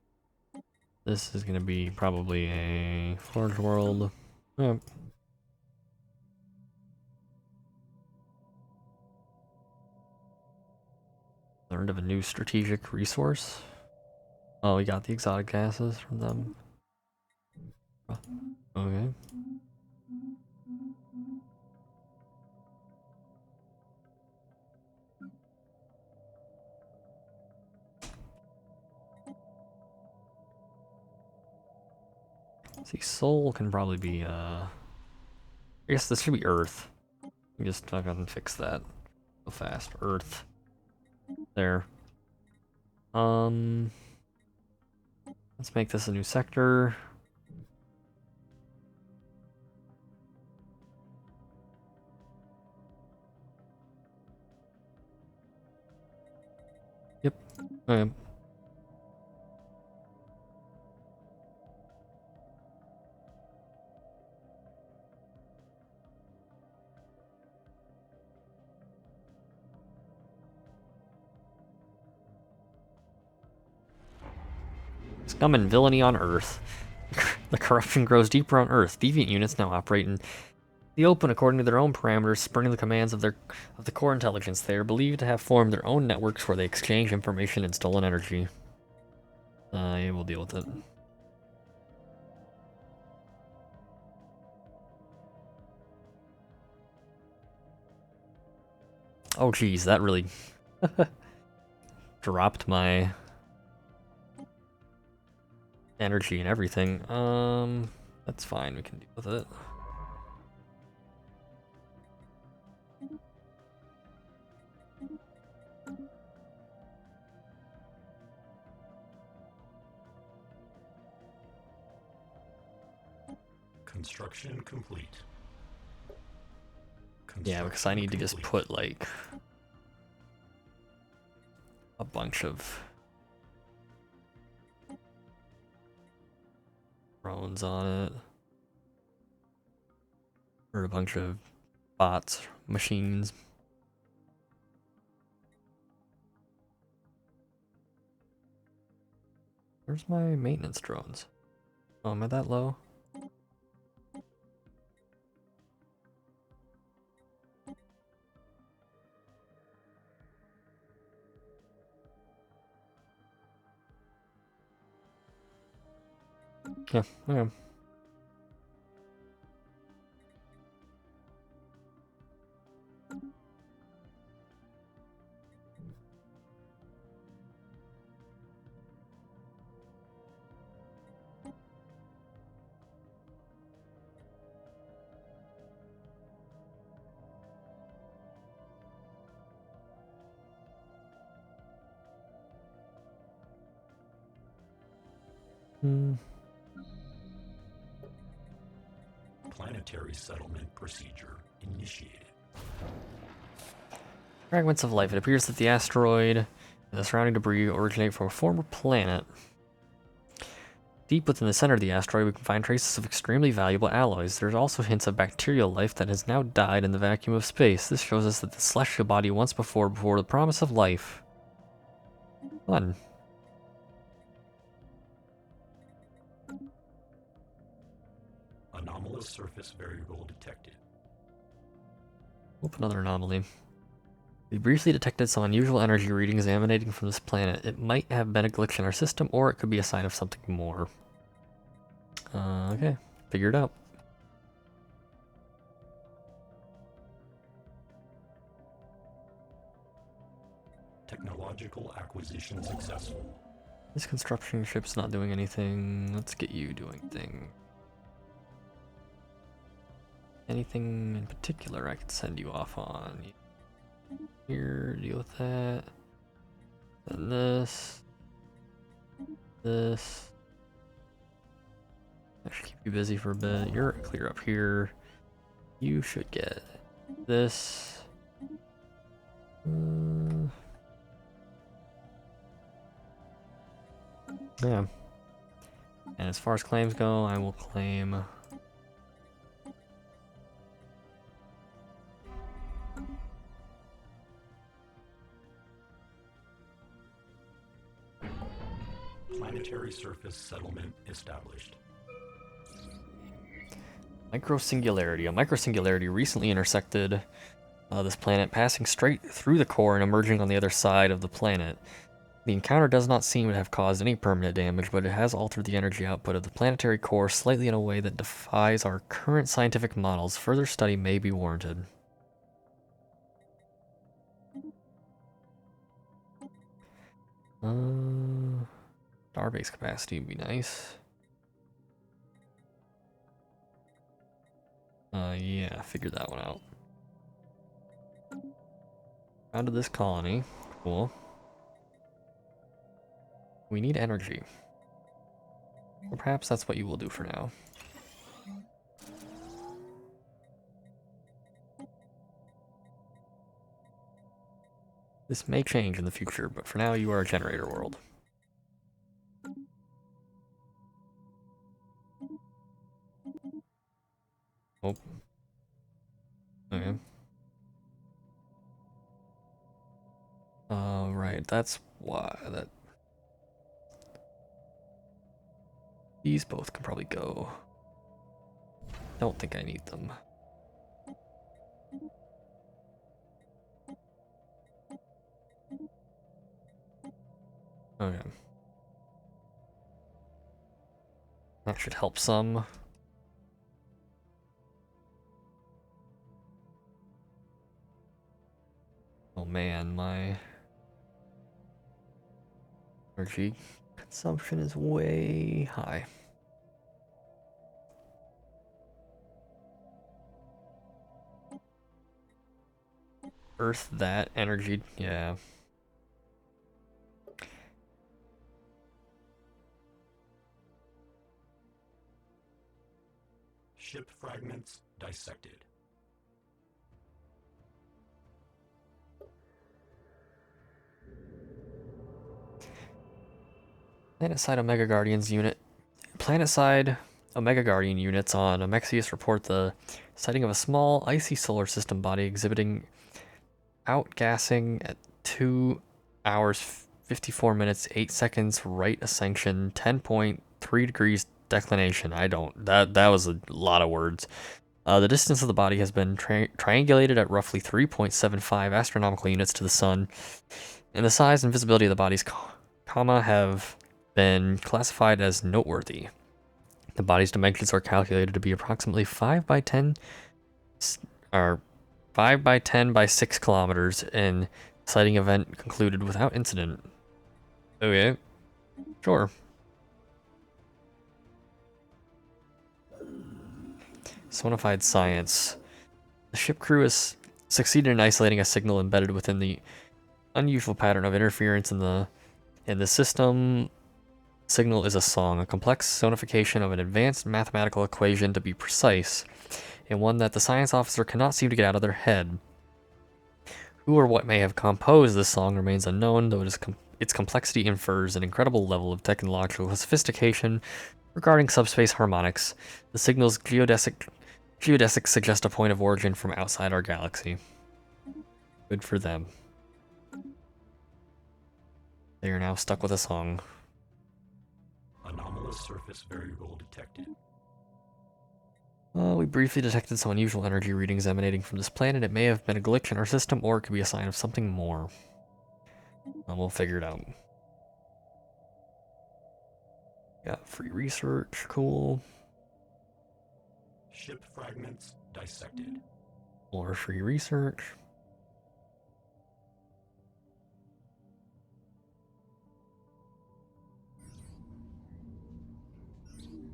This is going to be probably a forge world. Yep. Learned of a new strategic resource. Oh, we got the exotic gases from them. Okay. See, Soul can probably be, I guess this should be Earth. Just fucking fix that so fast. Earth. There. Let's make this a new sector. Yep. Okay. Scum and villainy on Earth. The corruption grows deeper on Earth. Deviant units now operate in the open according to their own parameters, spurning the commands of the core intelligence. They are believed to have formed their own networks where they exchange information and stolen energy. Yeah, we'll deal with it. Oh geez, that really dropped my energy and everything. That's fine, we can deal with it. Construction complete. Yeah, because I need to just put like a bunch of drones on it. Or a bunch of bots, machines. Where's my maintenance drones? Oh, am I that low? Yeah, okay. Planetary settlement procedure initiated. Fragments of life. It appears that the asteroid and the surrounding debris originate from a former planet. Deep within the center of the asteroid, we can find traces of extremely valuable alloys. There's also hints of bacterial life that has now died in the vacuum of space. This shows us that the celestial body once before the promise of life. Fun. Anomalous surface variable detected. Oop, another anomaly. We briefly detected some unusual energy readings emanating from this planet. It might have been a glitch in our system, or it could be a sign of something more. Okay, figure it out. Technological acquisition successful. This construction ship's not doing anything. Let's get you doing thing. Anything in particular I could send you off on? Here, deal with that. Then this. This. I should keep you busy for a bit. You're clear up here. You should get this. Yeah. And as far as claims go, I will claim Planetary surface settlement established. microsingularity. A microsingularity recently intersected this planet, passing straight through the core and emerging on the other side of the planet. The encounter does not seem to have caused any permanent damage, but it has altered the energy output of the planetary core slightly in a way that defies our current scientific models. Further study may be warranted. Starbase capacity would be nice. Yeah, figured that one out. Founded this colony. Cool. We need energy. Or perhaps that's what you will do for now. This may change in the future, but for now you are a generator world. Oh. Okay. Right, that's why that... These both can probably go. Don't think I need them. Okay. That should help some. Oh man, my energy consumption is way high. Earth that energy, yeah. Ship fragments dissected. Planetside Omega Guardians unit. Planetside Omega Guardian units on Amexius report the sighting of a small icy solar system body exhibiting outgassing at 2 hours 54 minutes 8 seconds right ascension 10.3 degrees declination. That was a lot of words. The distance of the body has been triangulated at roughly 3.75 astronomical units to the sun, and the size and visibility of the body's comma have been classified as noteworthy. The body's dimensions are calculated to be approximately 5 by 10 or 5 by 10 by 6 kilometers, and sighting event concluded without incident. Okay, sure. Sonified science. The ship crew has succeeded in isolating a signal embedded within the unusual pattern of interference in the system. Signal is a song, a complex sonification of an advanced mathematical equation to be precise, and one that the science officer cannot seem to get out of their head. Who or what may have composed this song remains unknown, though its complexity infers an incredible level of technological sophistication regarding subspace harmonics. The signal's geodesics suggest a point of origin from outside our galaxy. Good for them. They are now stuck with a song. Anomalous surface variable detected. We briefly detected some unusual energy readings emanating from this planet. It may have been a glitch in our system, or it could be a sign of something more. We'll figure it out. Got free research, cool. Ship fragments dissected. More free research.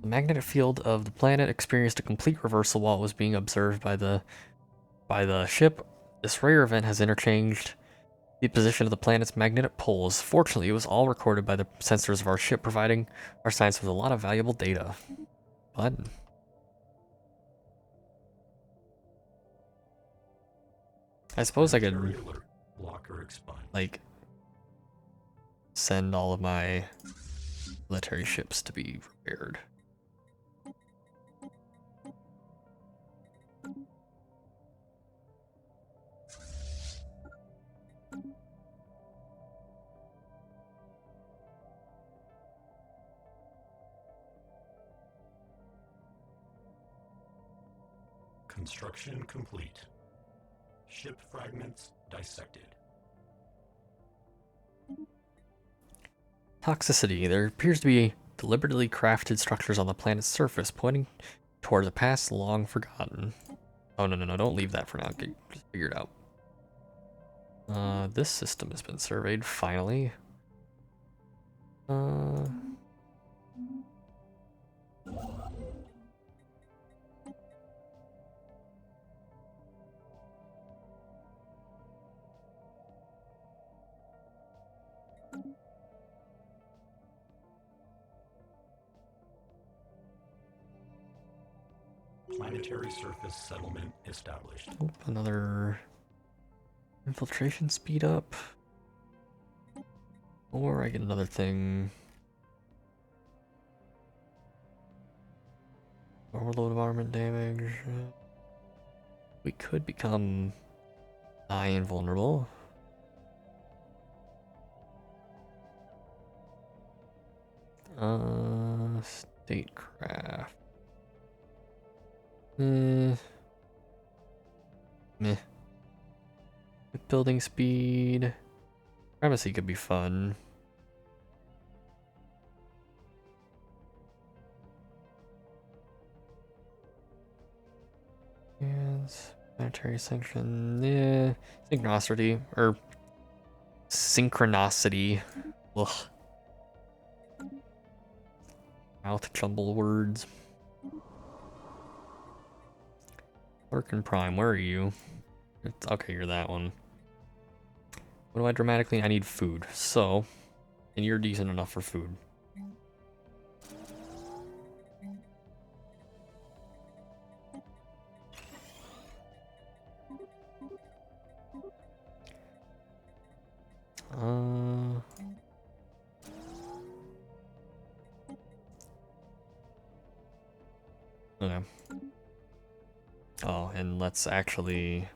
The magnetic field of the planet experienced a complete reversal while it was being observed by the ship. This rare event has interchanged the position of the planet's magnetic poles. Fortunately, it was all recorded by the sensors of our ship, providing our science with a lot of valuable data. But I suppose I could, Alert. Blocker expunged. like, send all of my military ships to be repaired. Construction complete. Ship fragments dissected. Toxicity. There appears to be deliberately crafted structures on the planet's surface, pointing towards a past long forgotten. Oh, no, don't leave that for now. Just figure it out. This system has been surveyed, finally. Planetary surface settlement established. Oh, another infiltration speed up. Or I get another thing. Overload of armament damage. We could become nigh invulnerable. Statecraft. Meh. Building speed. Primacy could be fun. And planetary sanction. Yeah. Synchronicity. Or synchronicity. Ugh. Mouth jumble words. Lurkin Prime, where are you? Okay, you're that one. What do I dramatically? I need food. So, and you're decent enough for food. Okay. Oh, and let's actually...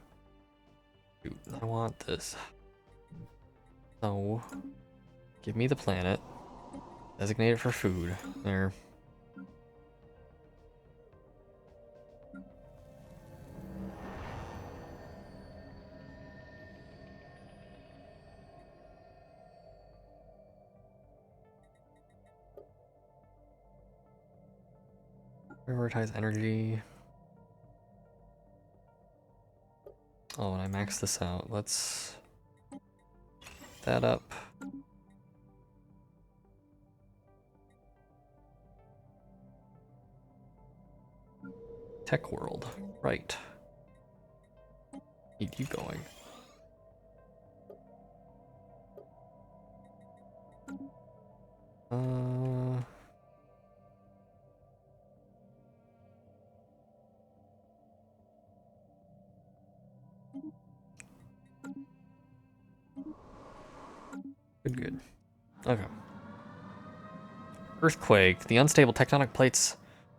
Dude, I want this. So, give me the planet. Designate it for food. There. Prioritize energy. Oh, and I maxed this out. Let's that up. Tech world, right. Keep you going. Good, good. Okay. Earthquake. The unstable tectonic plates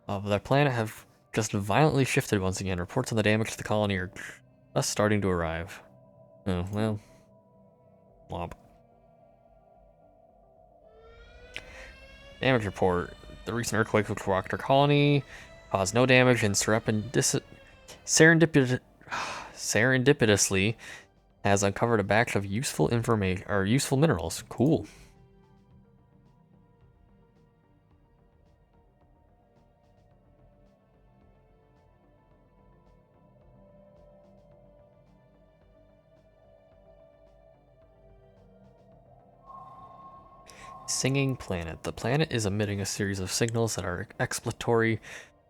of the planet have just violently shifted once again. Reports on the damage to the colony are just starting to arrive. Oh, well. Womp. Damage report. The recent earthquake which rocked our colony caused no damage and serendipitously has uncovered a batch of useful information or useful minerals. Cool. Singing planet. The planet is emitting a series of signals that are exploratory.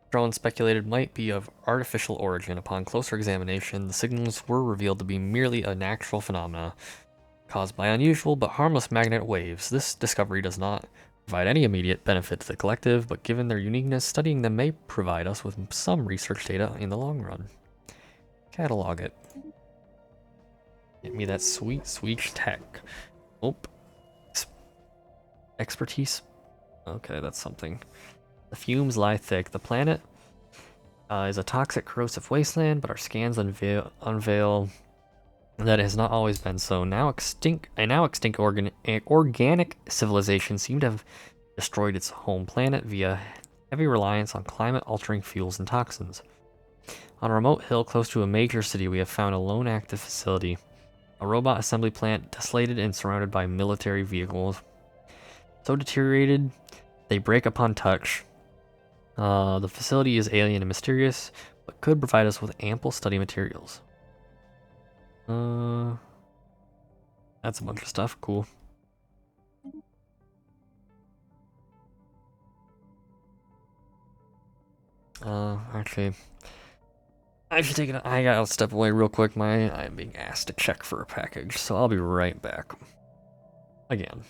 Drone speculated might be of artificial origin. Upon closer examination, the signals were revealed to be merely a natural phenomena caused by unusual but harmless magnetic waves. This discovery does not provide any immediate benefit to the collective, but given their uniqueness, studying them may provide us with some research data in the long run. Catalog it. Get me that sweet, sweet tech. Oh. Expertise. Okay, that's something. The fumes lie thick. The planet is a toxic, corrosive wasteland, but our scans unveil that it has not always been so. Now extinct organic civilization seem to have destroyed its home planet via heavy reliance on climate-altering fuels and toxins. On a remote hill close to a major city, we have found a lone active facility. A robot assembly plant desolated and surrounded by military vehicles. So deteriorated, they break upon touch. The facility is alien and mysterious, but could provide us with ample study materials. That's a bunch of stuff. Cool. Actually, I should take it. I gotta step away real quick. I'm being asked to check for a package, so I'll be right back. Again.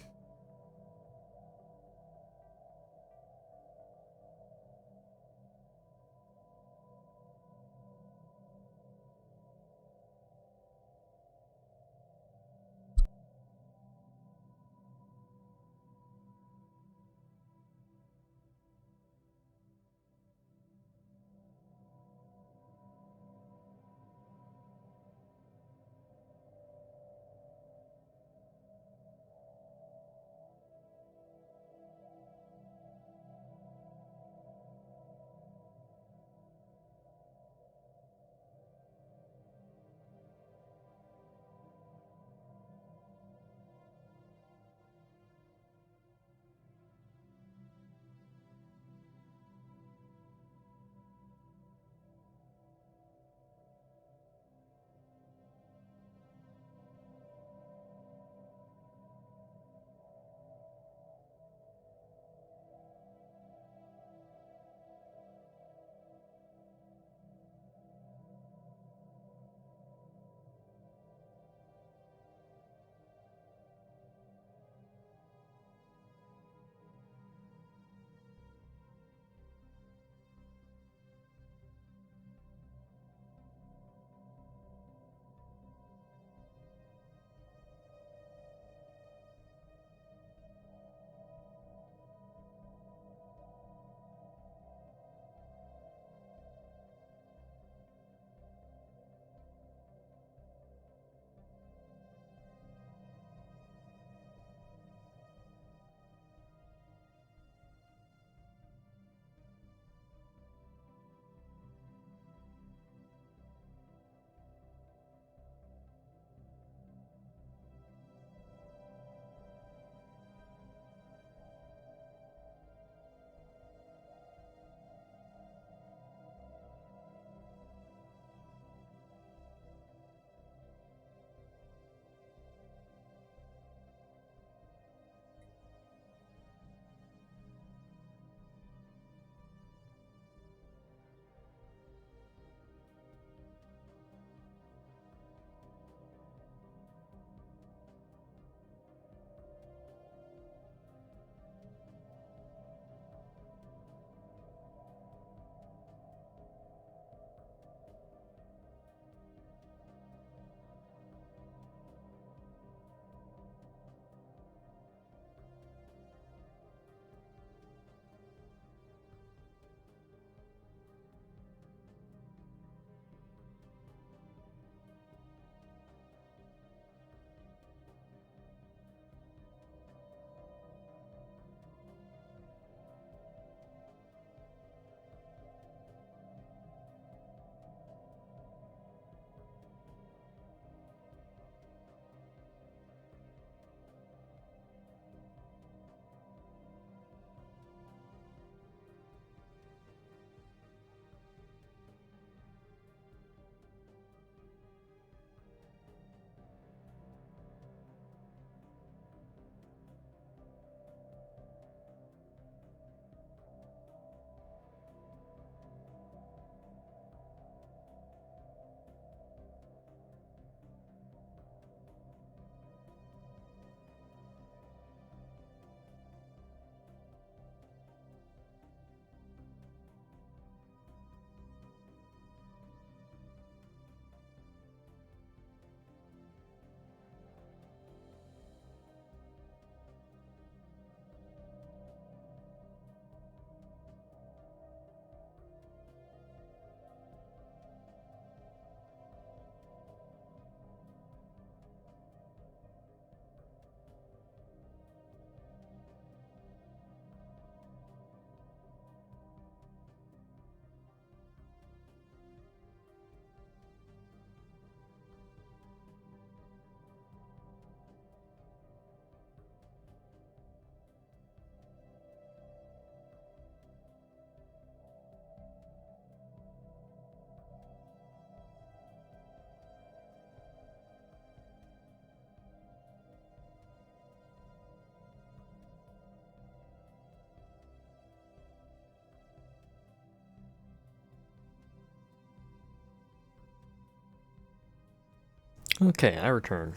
Okay, I return.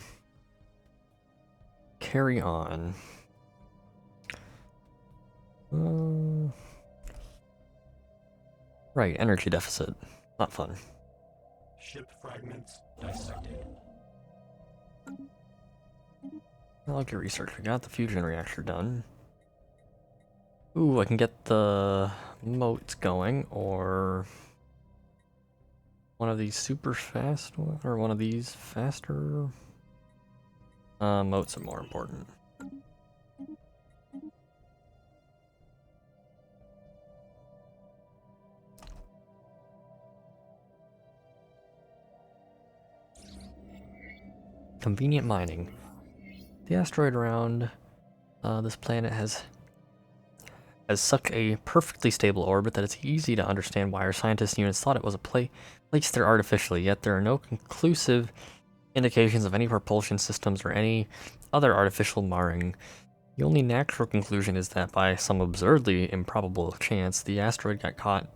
Carry on. Right, energy deficit. Not fun. Ship fragments dissected. I'll get research. We got the fusion reactor done. Ooh, I can get the motes going, or one of these super fast, or one of these faster. Motes are more important. Convenient mining. The asteroid around this planet has such a perfectly stable orbit that it's easy to understand why our scientists and units thought it was placed there artificially, yet there are no conclusive indications of any propulsion systems or any other artificial marring. The only natural conclusion is that by some absurdly improbable chance, the asteroid got caught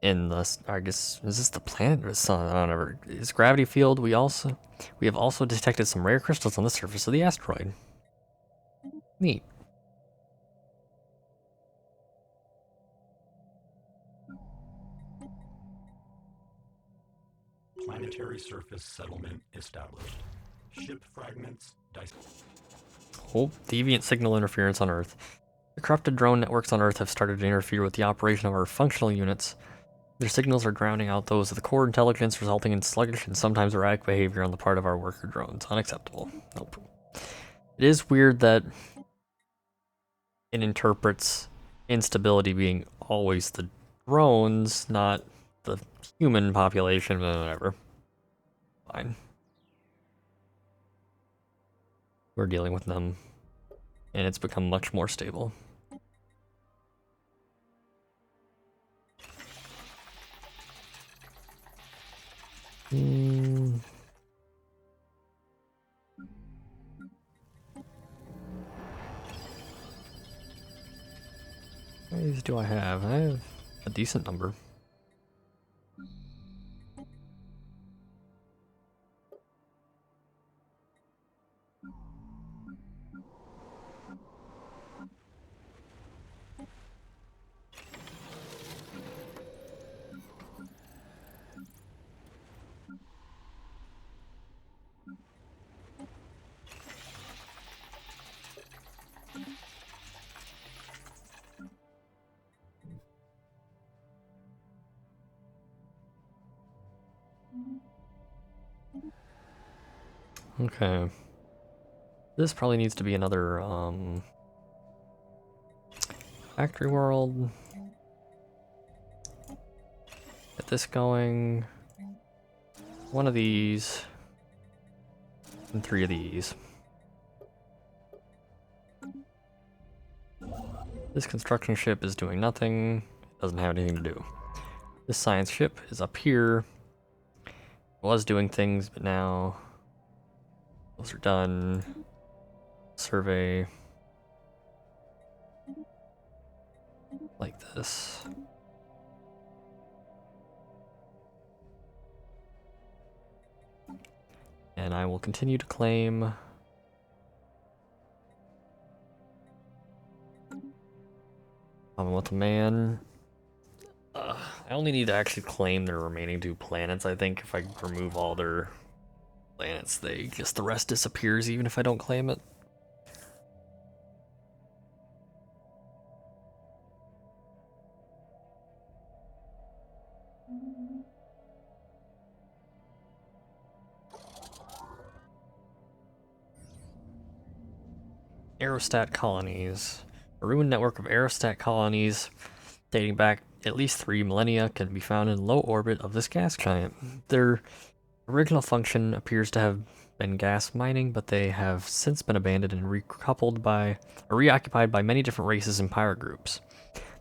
in the, I guess, is this the planet or the sun? I don't know. Its gravity field. We have also detected some rare crystals on the surface of the asteroid. Neat. Planetary surface settlement established. Ship fragments dissected. Oh, deviant signal interference on Earth. The corrupted drone networks on Earth have started to interfere with the operation of our functional units. Their signals are drowning out those of the core intelligence, resulting in sluggish and sometimes erratic behavior on the part of our worker drones. Unacceptable. Nope. It is weird that it interprets instability being always the drones, not the human population, but whatever. Fine. We're dealing with them, and it's become much more stable. How many do I have? I have a decent number. Okay. This probably needs to be another, factory world. Get this going. One of these. And 3 of these. This construction ship is doing nothing. It doesn't have anything to do. This science ship is up here. It was doing things, but now those are done. Survey. Like this. And I will continue to claim with a man. I only need to actually claim the remaining 2 planets. I think if I remove all their planets, the rest disappears even if I don't claim it. Aerostat colonies. A ruined network of aerostat colonies dating back at least 3 millennia can be found in low orbit of this gas giant. Their original function appears to have been gas mining, but they have since been abandoned and reoccupied by many different races and pirate groups.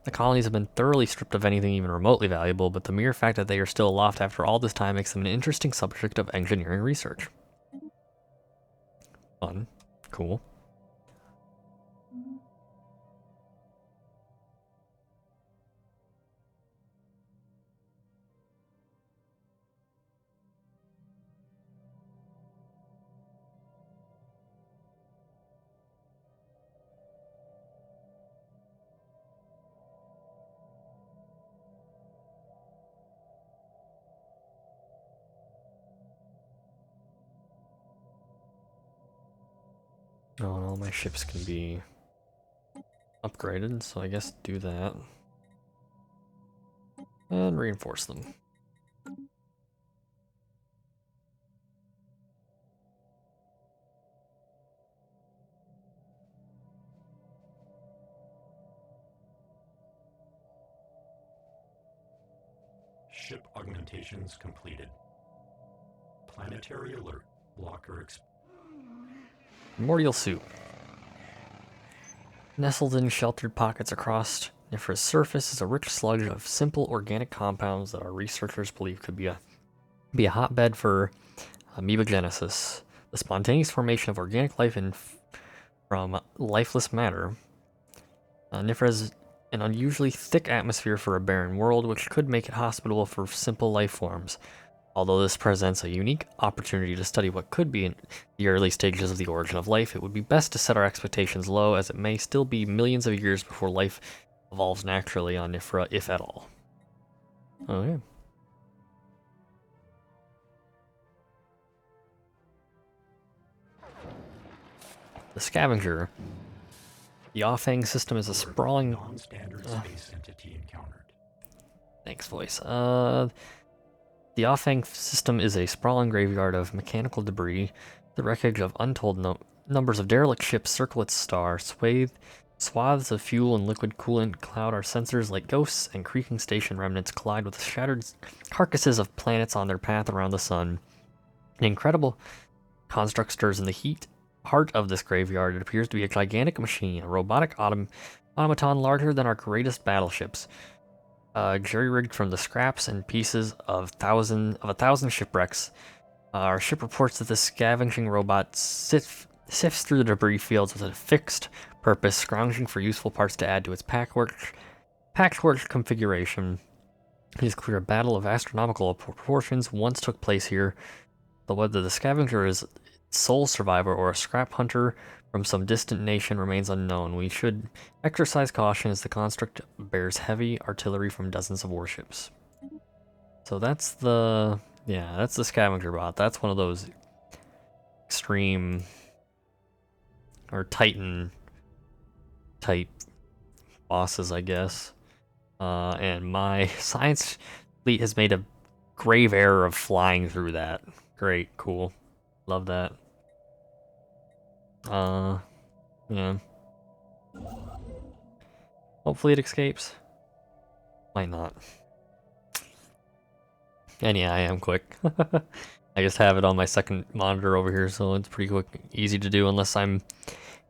The colonies have been thoroughly stripped of anything even remotely valuable, but the mere fact that they are still aloft after all this time makes them an interesting subject of engineering research. Fun. Cool. Oh, and all my ships can be upgraded, so I guess do that. And reinforce them. Ship augmentations completed. Planetary alert. Blocker Primordial soup. Nestled in sheltered pockets across Nifra's surface is a rich sludge of simple organic compounds that our researchers believe could be a hotbed for amoebogenesis, the spontaneous formation of organic life from lifeless matter. Nifra has an unusually thick atmosphere for a barren world, which could make it hospitable for simple life forms. Although this presents a unique opportunity to study what could be in the early stages of the origin of life, it would be best to set our expectations low, as it may still be millions of years before life evolves naturally on Nifra, if at all. Oh yeah. The Scavenger. The Offhang system is a sprawling... non-standard space entity encountered. Thanks, voice. The Offhang system is a sprawling graveyard of mechanical debris. The wreckage of untold numbers of derelict ships circle its star. Swaths of fuel and liquid coolant cloud our sensors like ghosts, and creaking station remnants collide with the shattered carcasses of planets on their path around the sun. An incredible construct stirs in the heart of this graveyard. It appears to be a gigantic machine, a robotic automaton larger than our greatest battleships. Jury-rigged from the scraps and pieces of a thousand shipwrecks. Our ship reports that the scavenging robot sifts through the debris fields with a fixed purpose, scrounging for useful parts to add to its packwork configuration. It is clear a battle of astronomical proportions once took place here, but whether the scavenger is its sole survivor or a scrap hunter from some distant nation remains unknown. We should exercise caution as the construct bears heavy artillery from dozens of warships. So that's the scavenger bot. That's one of those extreme or Titan type bosses, I guess. And my science fleet has made a grave error of flying through that. Great, cool. Love that. Yeah. Hopefully it escapes. Might not. And yeah, I am quick. I just have it on my second monitor over here, so it's pretty quick, easy to do unless I'm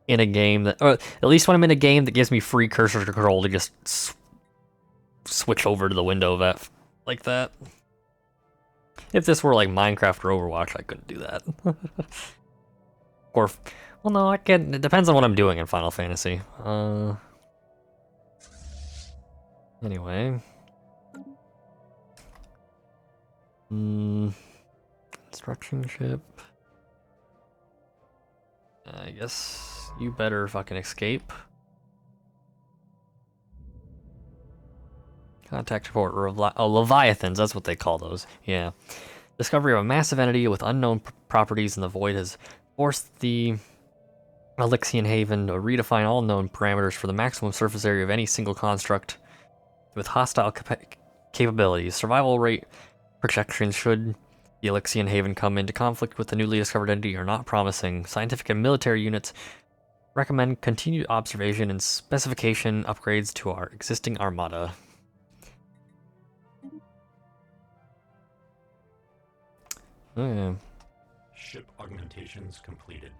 in a game that, or at least when I'm in a game that gives me free cursor control to just switch over to the window of like that. If this were like Minecraft or Overwatch, I couldn't do that. Or, well, no, I can. It depends on what I'm doing in Final Fantasy. Anyway. Construction ship. I guess you better fucking escape. Contact report. Leviathans, that's what they call those. Yeah. Discovery of a massive entity with unknown properties in the void has forced the Ilyxtian Haven to redefine all known parameters for the maximum surface area of any single construct with hostile capabilities. Survival rate projections should the Ilyxtian Haven come into conflict with the newly discovered entity are not promising. Scientific and military units recommend continued observation and specification upgrades to our existing armada. Oh, yeah. Ship augmentations completed.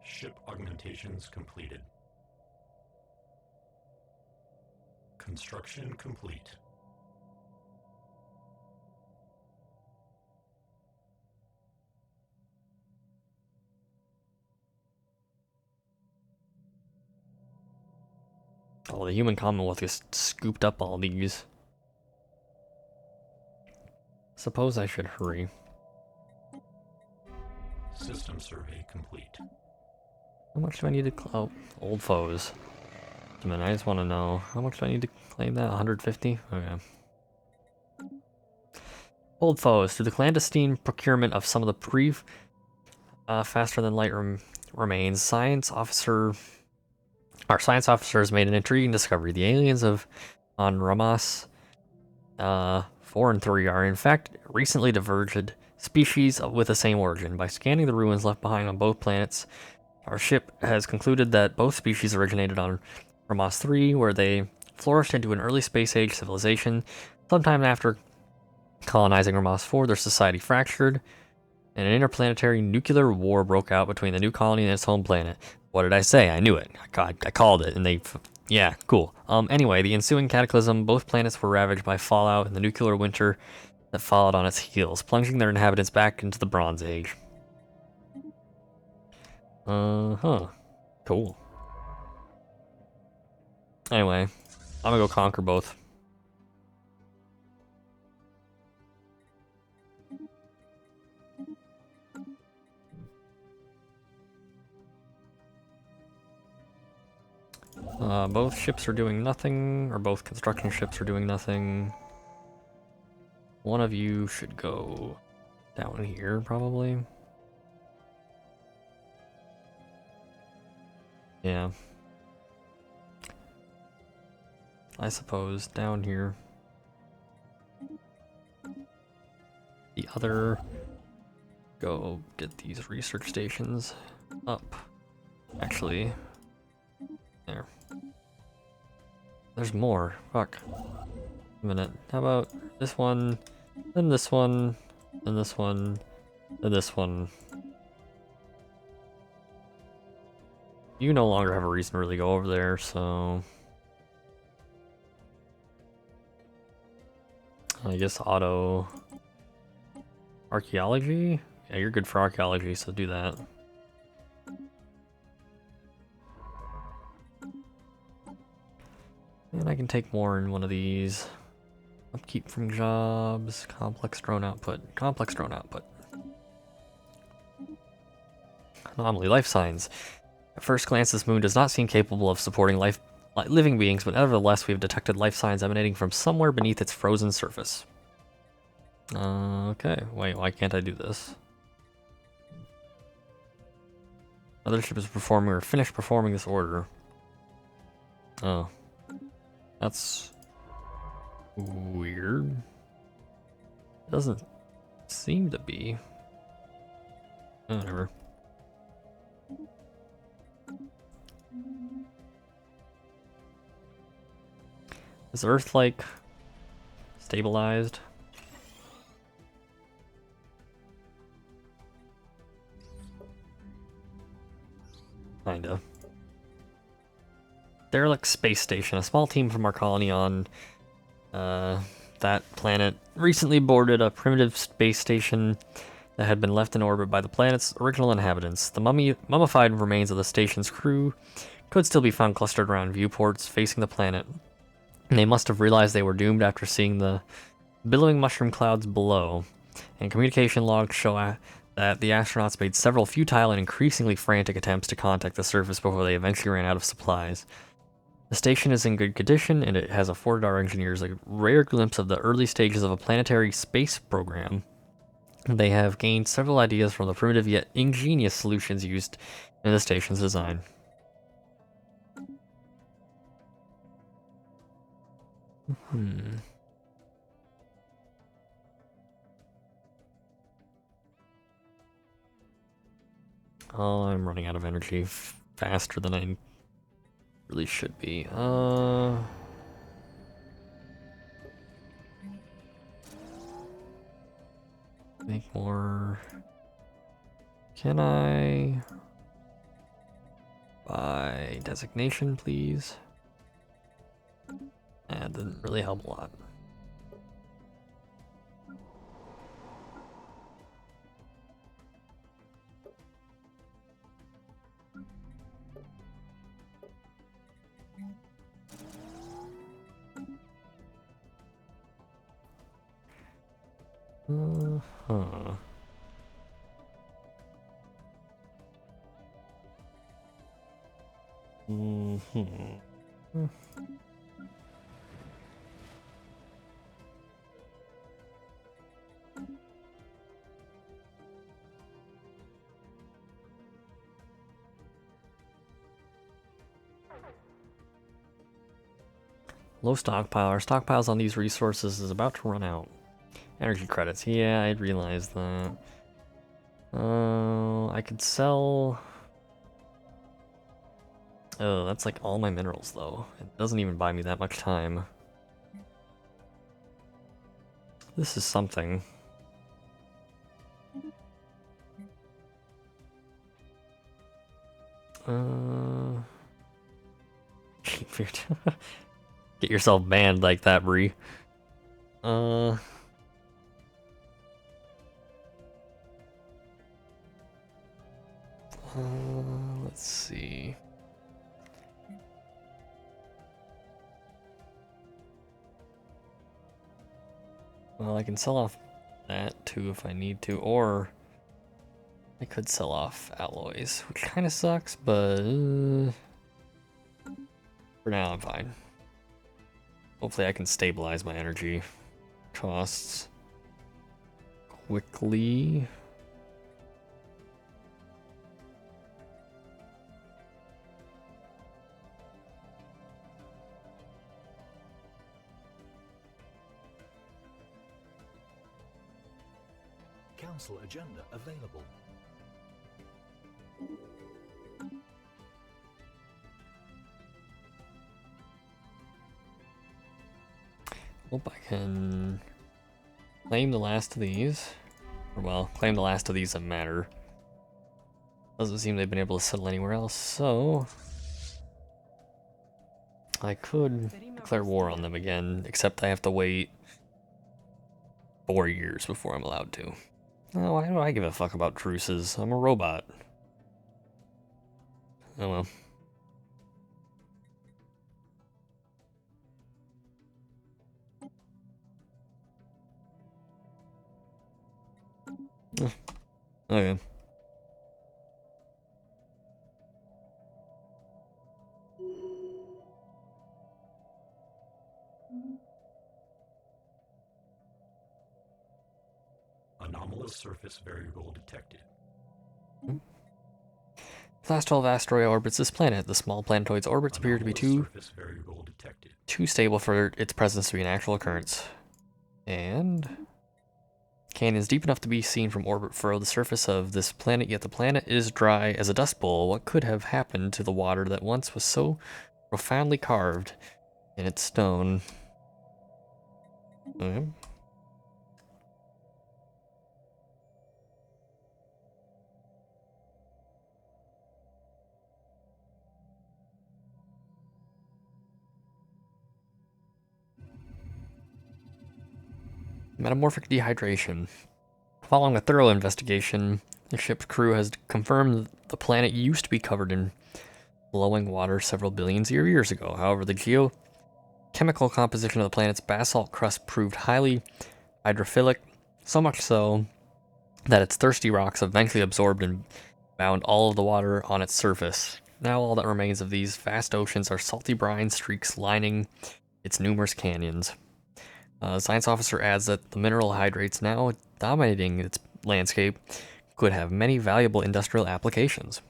Ship augmentations completed. Construction complete. Oh, the human Commonwealth just scooped up all these. Suppose I should hurry. System survey complete. How much do I need to oh, old foes. a minute, I just want to know, how much do I need to claim that? 150? Okay. Old foes. Through the clandestine procurement of some of the faster than light remains, our science officers made an intriguing discovery. The aliens on Ramas 4 and 3 are in fact recently diverged species with the same origin. By scanning the ruins left behind on both planets, our ship has concluded that both species originated on Ramas 3, where they flourished into an early space age civilization. Sometime after colonizing Ramas 4, their society fractured, and an interplanetary nuclear war broke out between the new colony and its home planet. What did I say? I knew it. I called it, and yeah, cool. Anyway, the ensuing cataclysm, both planets were ravaged by fallout and the nuclear winter that followed on its heels, plunging their inhabitants back into the Bronze Age. Cool. Anyway, I'm gonna go conquer both. Both ships are doing nothing, or both construction ships are doing nothing. One of you should go down here, probably. Yeah. I suppose down here. The other, go get these research stations up. Actually, there. There's more. Fuck. A minute. How about this one, then this one, then this one, then this one. You no longer have a reason to really go over there, so I guess auto archaeology? Yeah, you're good for archaeology, so do that. And I can take more in one of these. Upkeep from jobs, complex drone output, complex drone output. Anomaly, life signs. At first glance, this moon does not seem capable of supporting living beings, but nevertheless, we have detected life signs emanating from somewhere beneath its frozen surface. Okay, wait, why can't I do this? Mothership is performing or finished performing this order. Oh. That's weird. Doesn't seem to be. Whatever. Is Earth, like, stabilized? Kinda. Derelict Space Station. A small team from our colony on that planet recently boarded a primitive space station that had been left in orbit by the planet's original inhabitants. The mummified remains of the station's crew could still be found clustered around viewports facing the planet. And they must have realized they were doomed after seeing the billowing mushroom clouds below. And communication logs show that the astronauts made several futile and increasingly frantic attempts to contact the surface before they eventually ran out of supplies. The station is in good condition, and it has afforded our engineers a rare glimpse of the early stages of a planetary space program. They have gained several ideas from the primitive yet ingenious solutions used in the station's design. Oh, I'm running out of energy faster than I really should be. Make more. Can I buy designation, please? That didn't really help a lot. Low stockpile. Our stockpiles on these resources is about to run out. Energy credits. Yeah, I realized that. I could sell... Oh, that's like all my minerals, though. It doesn't even buy me that much time. This is something. Get yourself banned like that, Bree. Let's see. Well, I can sell off that too if I need to, or I could sell off alloys, which kind of sucks, but for now I'm fine. Hopefully I can stabilize my energy costs quickly. Council agenda available. Hope I can claim the last of these. Or, well, claim the last of these that matter. Doesn't seem they've been able to settle anywhere else, so... I could declare war on them again, except I have to wait 4 years before I'm allowed to. Oh, why do I give a fuck about truces? I'm a robot. Oh well. Okay. Anomalous surface variable detected. Last 12 asteroid orbits this planet. The small planetoid's orbits appear to be too stable for its presence to be an actual occurrence. And canyons deep enough to be seen from orbit furrow the surface of this planet, yet the planet is dry as a dust bowl. What could have happened to the water that once was so profoundly carved in its stone? Okay. Metamorphic dehydration. Following a thorough investigation, the ship's crew has confirmed the planet used to be covered in flowing water several billions of years ago. However, the geochemical composition of the planet's basalt crust proved highly hydrophilic, so much so that its thirsty rocks eventually absorbed and bound all of the water on its surface. Now all that remains of these vast oceans are salty brine streaks lining its numerous canyons. Science officer adds that the mineral hydrates now dominating its landscape could have many valuable industrial applications.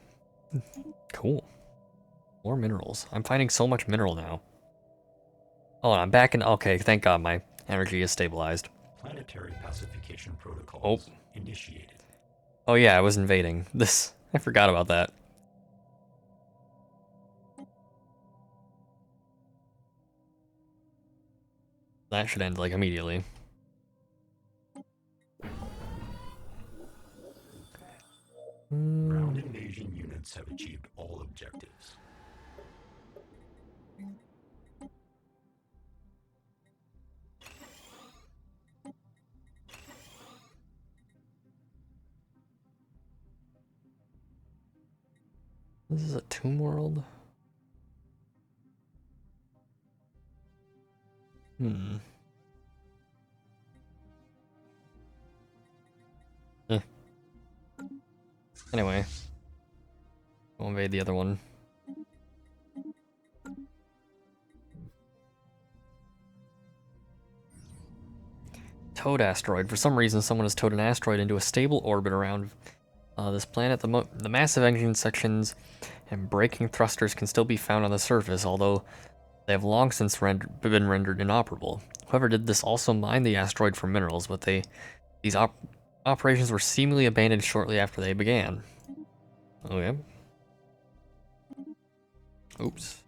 Cool. More minerals. I'm finding so much mineral now. Oh, I'm back in... Okay, thank God my energy is stabilized. Planetary pacification protocols initiated. Oh yeah, I was invading. I forgot about that. That should end, like, immediately. Ground invasion units have achieved all objectives. This is a tomb world? Anyway. We'll invade the other one. Towed asteroid. For some reason, someone has towed an asteroid into a stable orbit around this planet. The massive engine sections and braking thrusters can still be found on the surface, although they have long since been rendered inoperable. Whoever did this also mined the asteroid for minerals, but these operations were seemingly abandoned shortly after they began. Okay. Oops.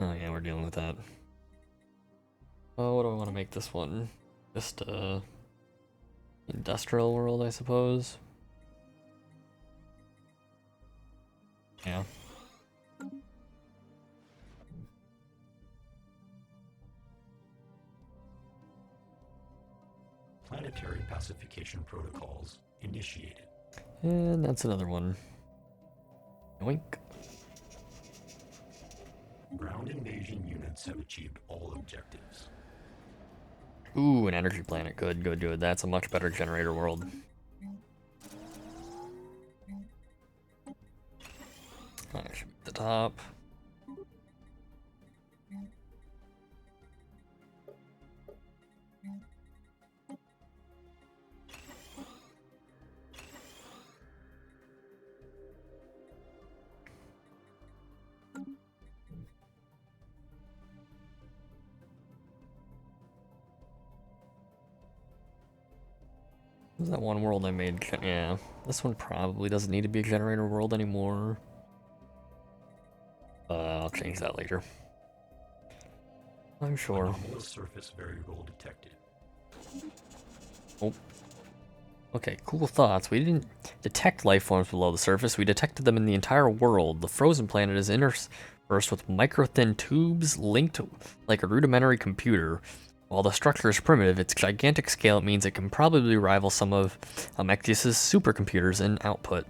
Oh yeah, we're dealing with that. Oh, what do I want to make this one? Just industrial world, I suppose. Yeah. Planetary pacification protocols initiated. And that's another one. Yoink. Ground invasion units have achieved all objectives. Ooh, an energy planet. Good, good, good. That's a much better generator world. I should be at the top. What was that one world I made? Yeah, this one probably doesn't need to be a generator world anymore. I'll change that later. I'm sure. Anomalous surface variable detected. Oh. Okay, cool thoughts. We didn't detect life forms below the surface. We detected them in the entire world. The frozen planet is interspersed with micro-thin tubes linked like a rudimentary computer. While the structure is primitive, its gigantic scale means it can probably rival some of Amectius's supercomputers in output.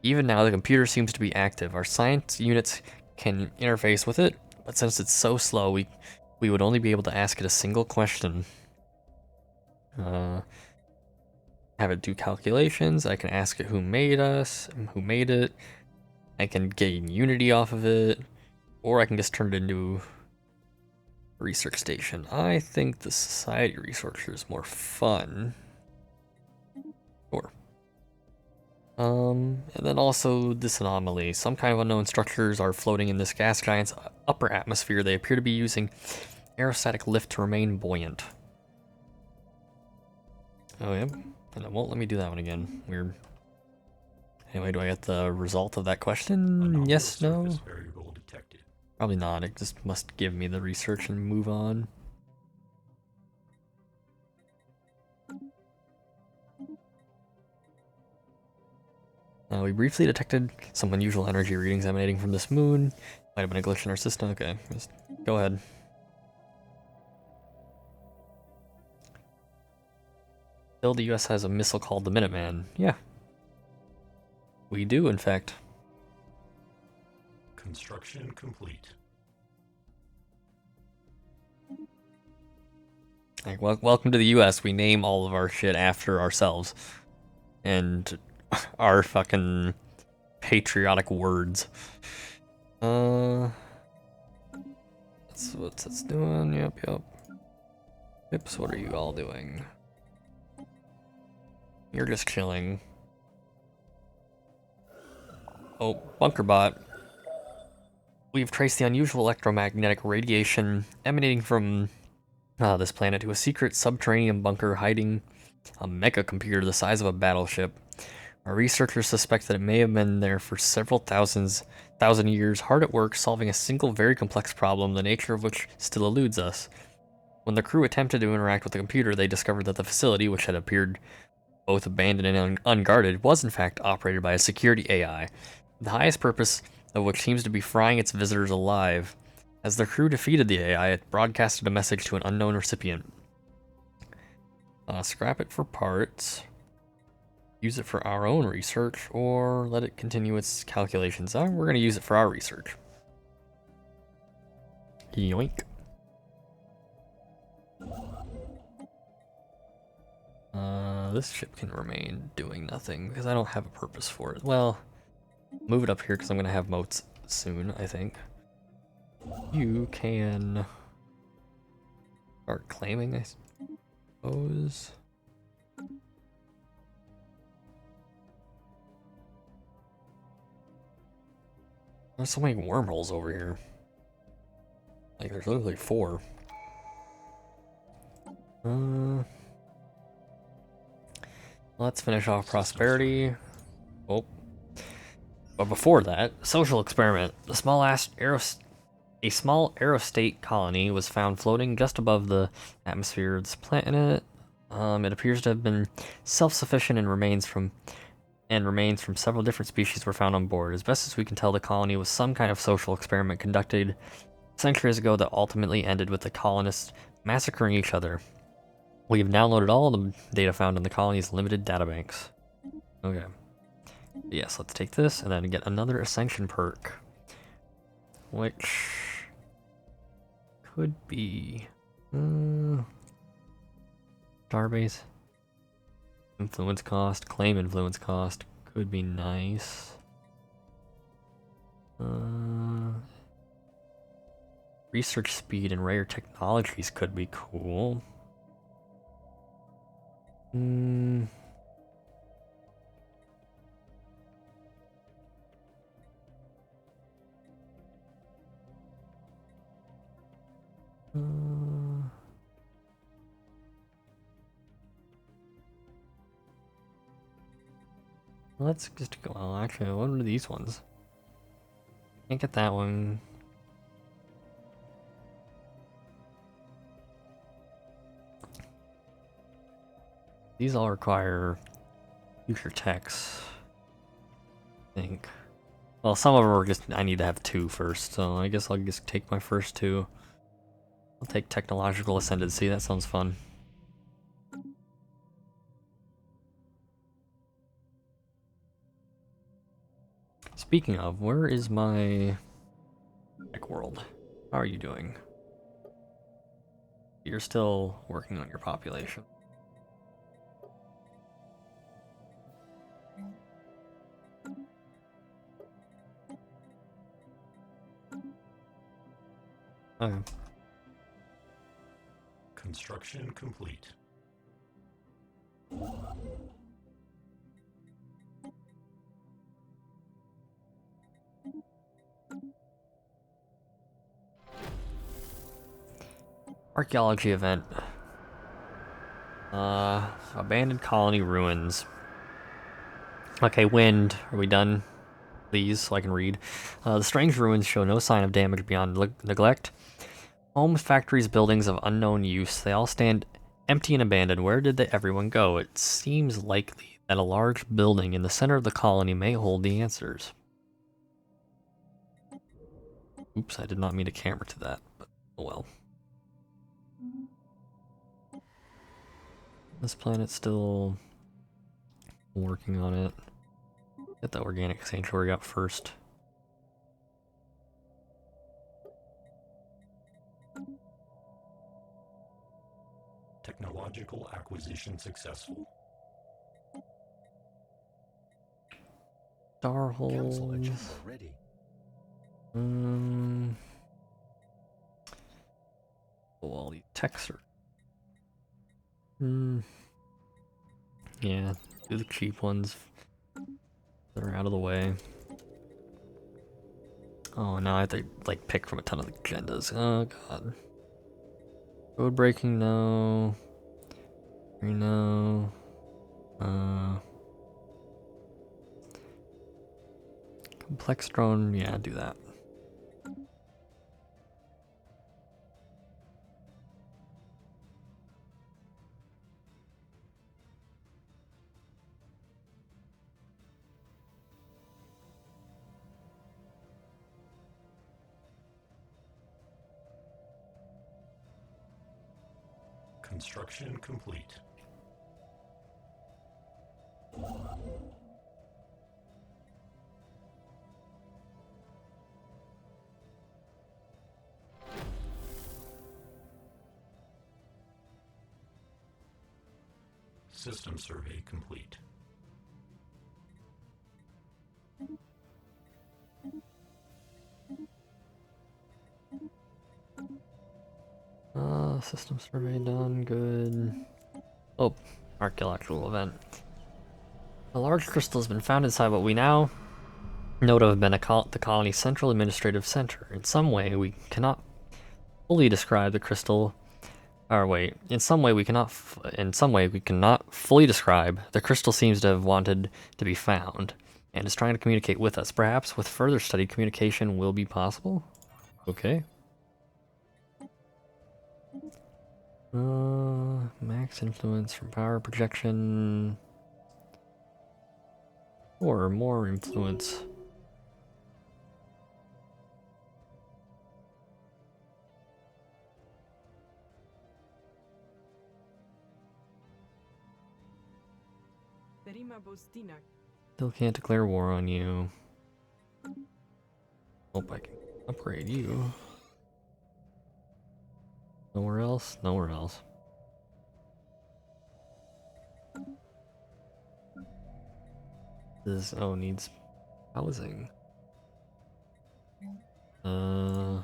Even now, the computer seems to be active. Our science units can interface with it, but since it's so slow, we would only be able to ask it a single question. Have it do calculations. I can ask it who made us, who made it. I can gain unity off of it, or I can just turn it into a research station. I think the society researcher is more fun. Sure. And then also this anomaly. Some kind of unknown structures are floating in this gas giant's upper atmosphere. They appear to be using aerostatic lift to remain buoyant. Oh yeah, and it won't let me do that one again. Weird. Anyway, do I get the result of that question? Yes, no? Variable detected. Probably not. It just must give me the research and move on. We briefly detected some unusual energy readings emanating from this moon. Might have been a glitch in our system. Okay, just go ahead. Still, the US has a missile called the Minuteman. Yeah. We do, in fact. Construction complete. Like, welcome to the US. We name all of our shit after ourselves. And our fucking patriotic words. That's what it's doing. Yep. Oops, what are you all doing? You're just chilling. Oh, bunker bot. We've traced the unusual electromagnetic radiation emanating from this planet to a secret subterranean bunker hiding a mega computer the size of a battleship. Our researchers suspect that it may have been there for several thousand years, hard at work solving a single very complex problem, the nature of which still eludes us. When the crew attempted to interact with the computer, they discovered that the facility, which had appeared both abandoned and unguarded, was in fact operated by a security AI, the highest purpose of which seems to be frying its visitors alive. As the crew defeated the AI, it broadcasted a message to an unknown recipient. Scrap it for parts, use it for our own research, or let it continue its calculations. We're going to use it for our research. Yoink. This ship can remain doing nothing because I don't have a purpose for it. Well, move it up here because I'm going to have moats soon, I think. you can start claiming, I suppose. There's so many wormholes over here. Like, there's literally 4. Let's finish off prosperity. Oh. But before that, social experiment. A small aerostate colony was found floating just above the atmosphere of this planet. It appears to have been self-sufficient and remains from several different species were found on board. As best as we can tell, the colony was some kind of social experiment conducted centuries ago that ultimately ended with the colonists massacring each other. We've downloaded all the data found in the colony's limited databanks. Okay. Yes, let's take this and then get another ascension perk. Which could be Starbase. Influence cost, claim influence cost could be nice. Research speed and rare technologies could be cool. Let's just go. Well, actually, what are these ones? Can't get that one. These all require future techs, I think. Well, some of them are just, I need to have 2 first, so I guess I'll just take my first 2. I'll take technological ascendancy, that sounds fun. Speaking of, where is my tech world? How are you doing? You're still working on your population. Okay. Construction complete. Archaeology event. Abandoned colony ruins. Okay, wind. Are we done? Please, so I can read. The strange ruins show no sign of damage beyond neglect. Homes, factories, buildings of unknown use. They all stand empty and abandoned. Where did everyone go? It seems likely that a large building in the center of the colony may hold the answers. Oops, I did not mean a camera to that, but oh well. This planet's still working on it. Get the organic sanctuary up first. Technological acquisition successful. Star Council holes. agenda ready. Oh, all these techs are. Yeah, do the cheap ones that are out of the way. Oh, now I have to like pick from a ton of agendas. Oh god. Road breaking, no. No. Complex drone, yeah, do that. Construction complete. System survey complete. System survey done, good. Oh, archaeological event. A large crystal has been found inside what we now know to have been the colony's central administrative center. In some way, we cannot fully describe the crystal. Or wait, in some way we cannot fully describe. The crystal seems to have wanted to be found, and is trying to communicate with us. Perhaps with further study, communication will be possible. Okay. Max influence from power projection, or more influence. Still can't declare war on you. Hope I can upgrade you. Nowhere else? Nowhere else. This needs housing. Okay.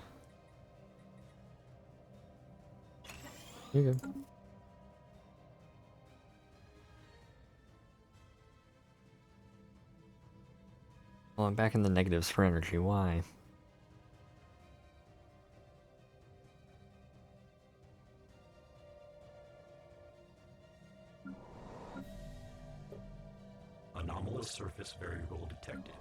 Well, I'm back in the negatives for energy. Why? Anomalous surface variable detected.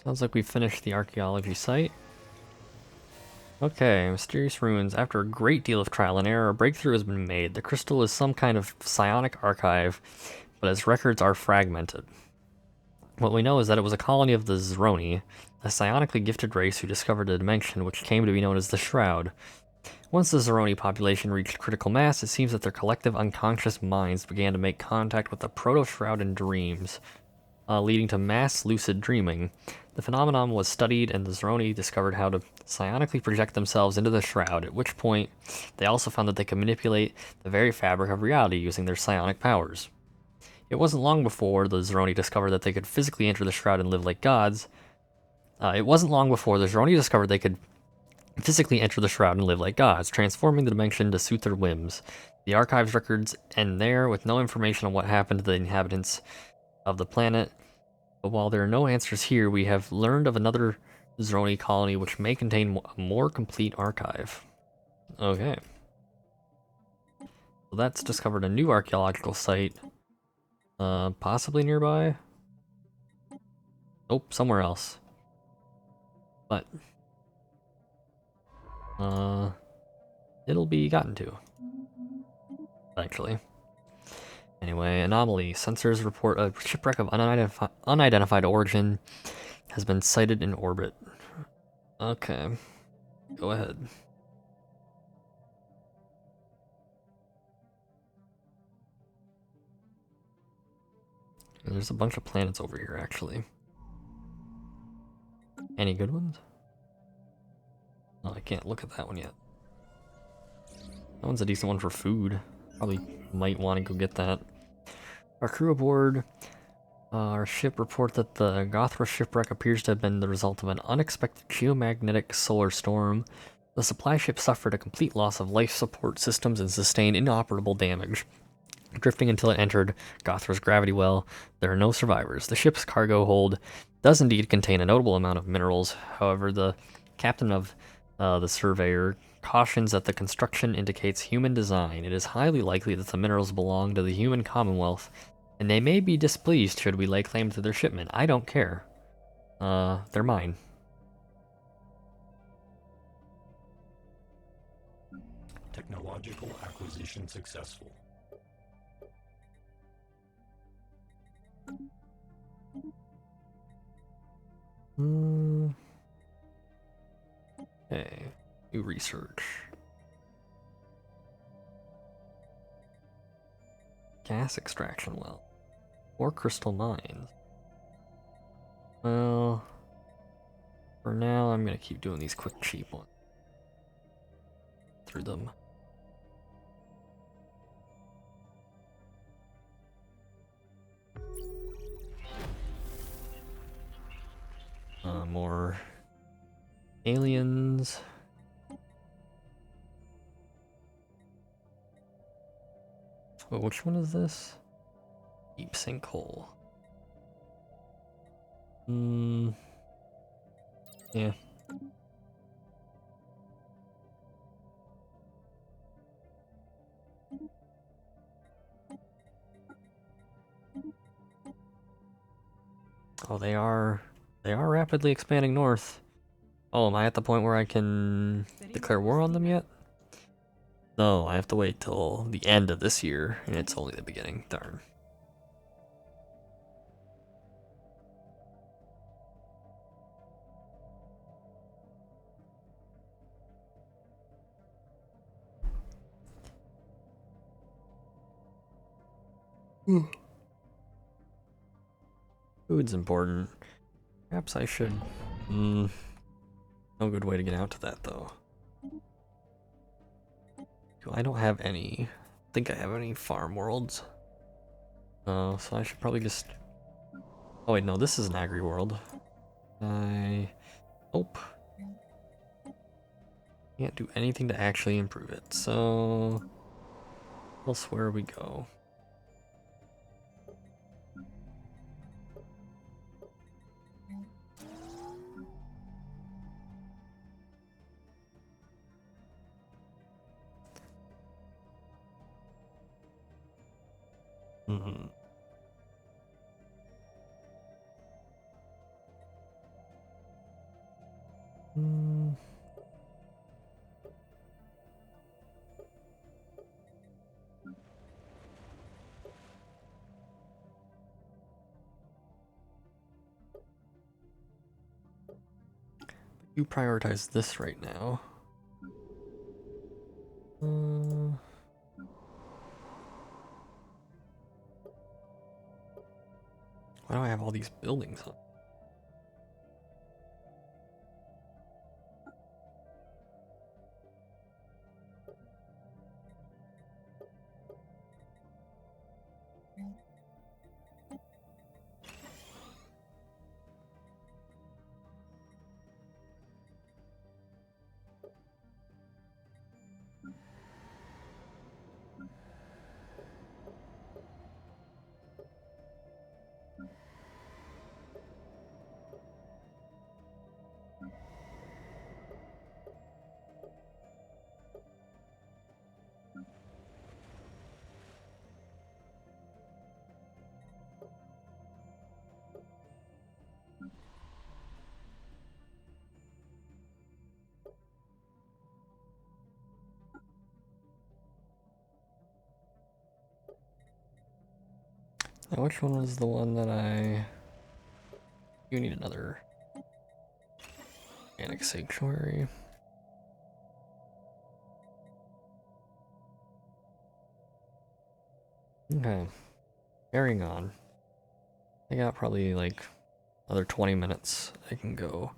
Sounds like we finished the archaeology site. Okay, mysterious ruins. After a great deal of trial and error, a breakthrough has been made. The crystal is some kind of psionic archive, but its records are fragmented. What we know is that it was a colony of the Zroni, a psionically gifted race who discovered a dimension which came to be known as the Shroud. Once the Zroni population reached critical mass, it seems that their collective unconscious minds began to make contact with the proto-shroud in dreams, leading to mass lucid dreaming. The phenomenon was studied, and the Zroni discovered how to psionically project themselves into the shroud, at which point they also found that they could manipulate the very fabric of reality using their psionic powers. It wasn't long before the Zroni discovered that they could physically enter the shroud and live like gods. Physically enter the shroud and live like gods, transforming the dimension to suit their whims. The archives records end there, with no information on what happened to the inhabitants of the planet. But while there are no answers here, we have learned of another Zroni colony which may contain a more complete archive. Okay. So that's discovered a new archaeological site. Possibly nearby? Nope, somewhere else. But it'll be gotten to. Actually. Anyway, anomaly. Sensors report a shipwreck of unidentified origin has been sighted in orbit. Okay. Go ahead. There's a bunch of planets over here, actually. Any good ones? Oh, I can't look at that one yet. That one's a decent one for food. Probably might want to go get that. Our crew aboard our ship report that the Gothra shipwreck appears to have been the result of an unexpected geomagnetic solar storm. The supply ship suffered a complete loss of life support systems and sustained inoperable damage. Drifting until it entered Gothra's gravity well, there are no survivors. The ship's cargo hold does indeed contain a notable amount of minerals. However, the captain of the surveyor cautions that the construction indicates human design. It is highly likely that the minerals belong to the human commonwealth, and they may be displeased should we lay claim to their shipment. I don't care. They're mine. Technological acquisition successful. Okay. New research. Gas extraction well. Or crystal mines. Well, for now, I'm gonna keep doing these quick, cheap ones. Through them. More Aliens. Oh, which one is this? Deep sinkhole. Yeah. Oh, they are rapidly expanding north. Oh, am I at the point where I can declare war on them yet? No, I have to wait till the end of this year, and it's only the beginning. Darn. Food's important. Perhaps I should... no good way to get out to that, though. I don't have any... I think I have any farm worlds. So I should probably just... Oh wait, no, this is an agri-world. Nope. Can't do anything to actually improve it, so... Elsewhere we go. You prioritize this right now. Why do I have all these buildings on? Now, which one was the one that I... You need another... Organic Sanctuary. Okay. Carrying on. I got probably like another 20 minutes I can go.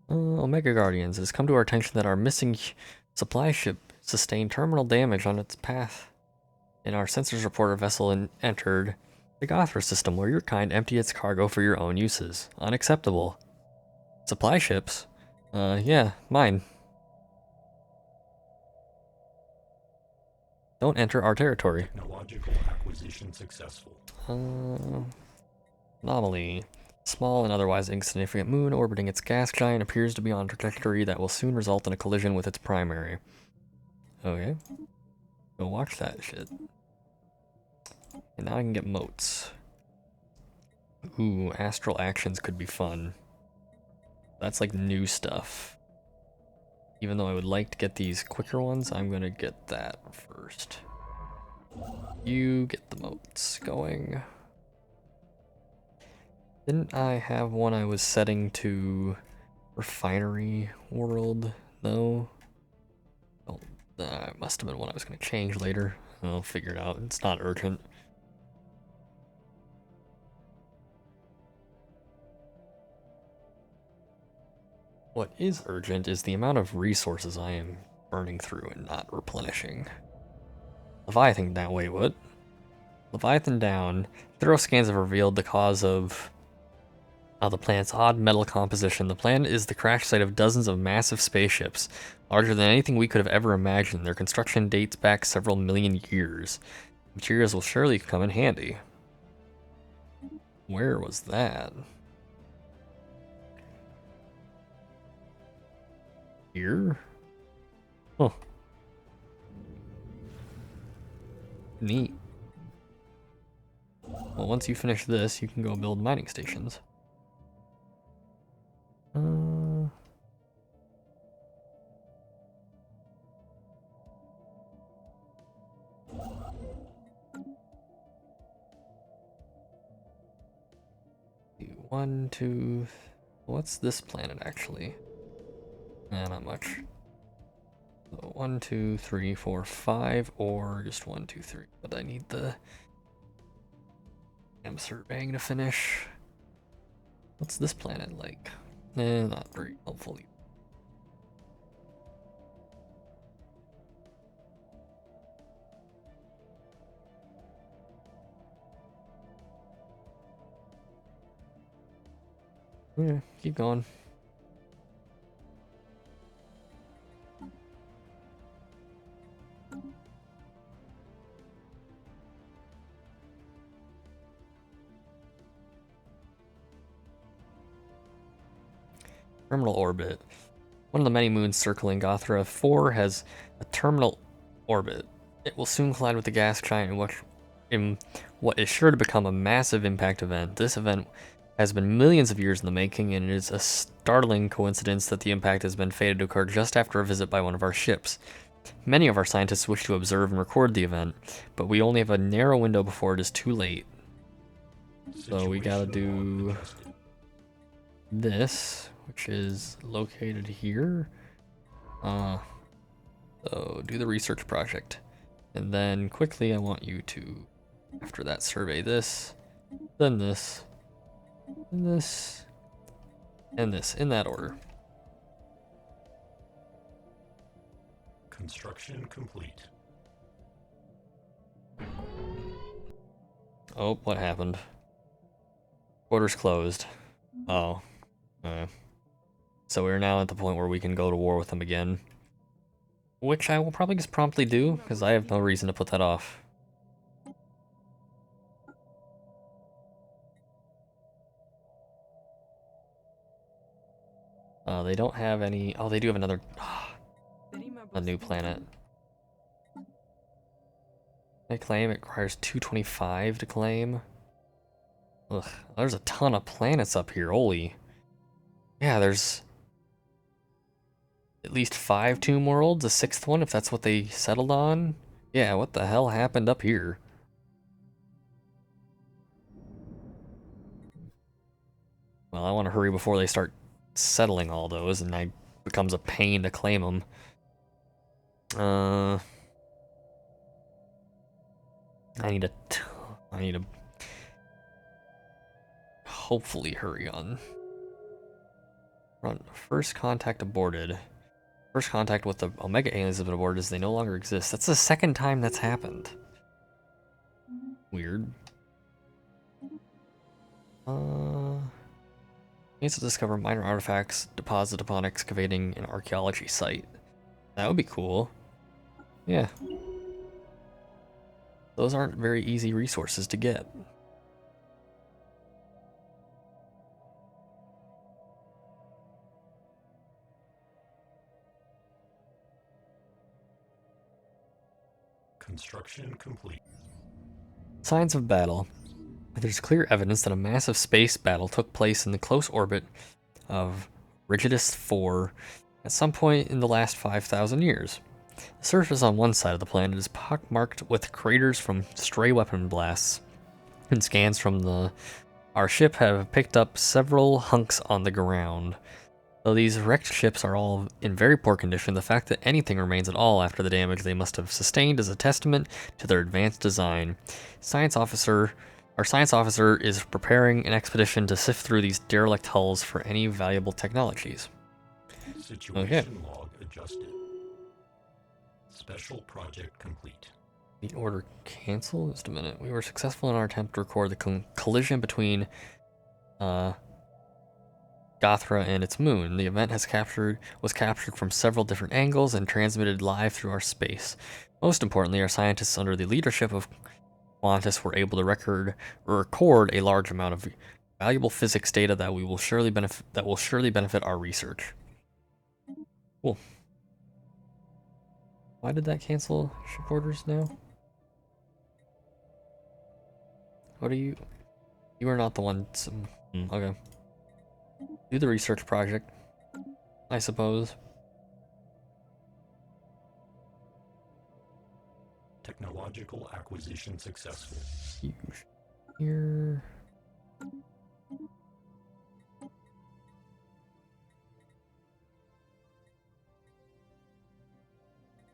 Omega Guardians, it has come to our attention that our missing supply ship sustained terminal damage on its path. In our sensors report, a vessel entered the Gothra system where your kind emptied its cargo for your own uses. Unacceptable. Supply ships? Yeah, mine. Don't enter our territory. Technological acquisition successful. Anomaly. Small and otherwise insignificant moon orbiting its gas giant appears to be on a trajectory that will soon result in a collision with its primary. Okay. Go watch that shit. And now I can get motes. Ooh, astral actions could be fun. That's like new stuff. Even though I would like to get these quicker ones, I'm gonna get that first. You get the motes going. Didn't I have one I was setting to refinery world? No? Oh, it must have been one I was gonna change later. I'll figure it out. It's not urgent. What is urgent is the amount of resources I am burning through and not replenishing. Leviathan down, wait, what? Leviathan down. Thorough scans have revealed the cause of The planet's odd metal composition. The planet is the crash site of dozens of massive spaceships, larger than anything we could have ever imagined. Their construction dates back several million years. Materials will surely come in handy. Where was that? Here? Huh. Neat. Well, once you finish this, you can go build mining stations. One, two. What's this planet actually? Not much. So 1, 2, 3, 4, 5, or just 1, 2, 3. But I need the surveying to finish. What's this planet like? Not very helpful either. Yeah, keep going. Terminal orbit. One of the many moons circling Gothra 4 has a terminal orbit. It will soon collide with the gas giant in what is sure to become a massive impact event. This event has been millions of years in the making, and it is a startling coincidence that the impact has been fated to occur just after a visit by one of our ships. Many of our scientists wish to observe and record the event, but we only have a narrow window before it is too late. So we gotta do this, which is located here. So do the research project. And then quickly I want you to, after that, survey this, then this, and this, and this, in that order. Construction complete. Oh, what happened? Quarters closed. Oh. So we're now at the point where we can go to war with them again. Which I will probably just promptly do, because I have no reason to put that off. They don't have any... Oh, they do have another... a new planet. They claim it requires 225 to claim. Ugh, there's a ton of planets up here, holy. Yeah, there's at least 5 tomb worlds, a 6th one if that's what they settled on. Yeah, what the hell happened up here? Well, I want to hurry before they start settling all those and it becomes a pain to claim them. I need to hopefully hurry on. Run. First contact aborted. First contact with the Omega aliens has been aborted as they no longer exist. That's the second time that's happened. Weird. Needs to discover minor artifacts deposited upon excavating an archaeology site. That would be cool. Yeah. Those aren't very easy resources to get. Construction complete. Signs of battle. There's clear evidence that a massive space battle took place in the close orbit of Rigidus 4 at some point in the last 5,000 years. The surface on one side of the planet is pockmarked with craters from stray weapon blasts, and scans from our ship have picked up several hunks on the ground. Though these wrecked ships are all in very poor condition, the fact that anything remains at all after the damage they must have sustained is a testament to their advanced design. Our science officer is preparing an expedition to sift through these derelict hulls for any valuable technologies. Situation log adjusted. Special project complete. The order cancel? Just a minute. We were successful in our attempt to record the collision between Gothra and its moon. The event was captured from several different angles and transmitted live through our space. Most importantly, our scientists under the leadership of Qantas were able to record a large amount of valuable physics data that will surely benefit our research. Cool. Why did that cancel ship orders now? What are you? You are not the one. Okay. Do the research project, I suppose. Technological acquisition successful. Here.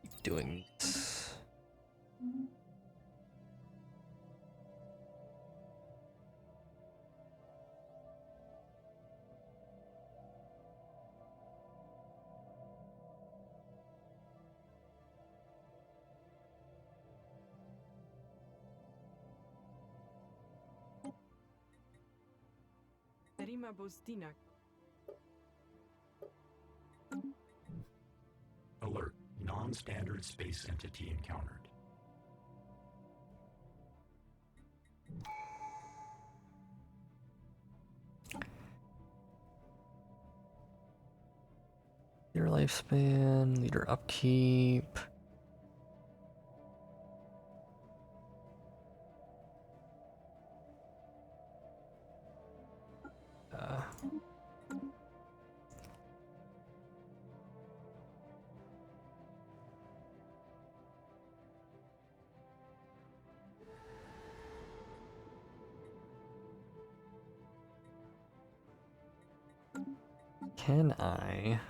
Keep doing this. Alert. Non-standard space entity encountered. Leader lifespan, leader upkeep. Can I?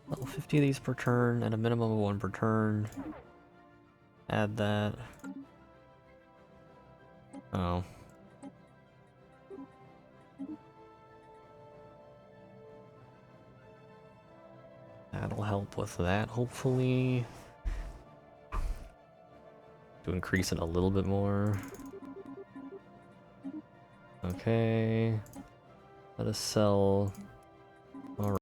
Well, 50 of these per turn and a minimum of 1 per turn. Add that. Oh. That'll help with that, hopefully. To increase it a little bit more. Okay. Let us sell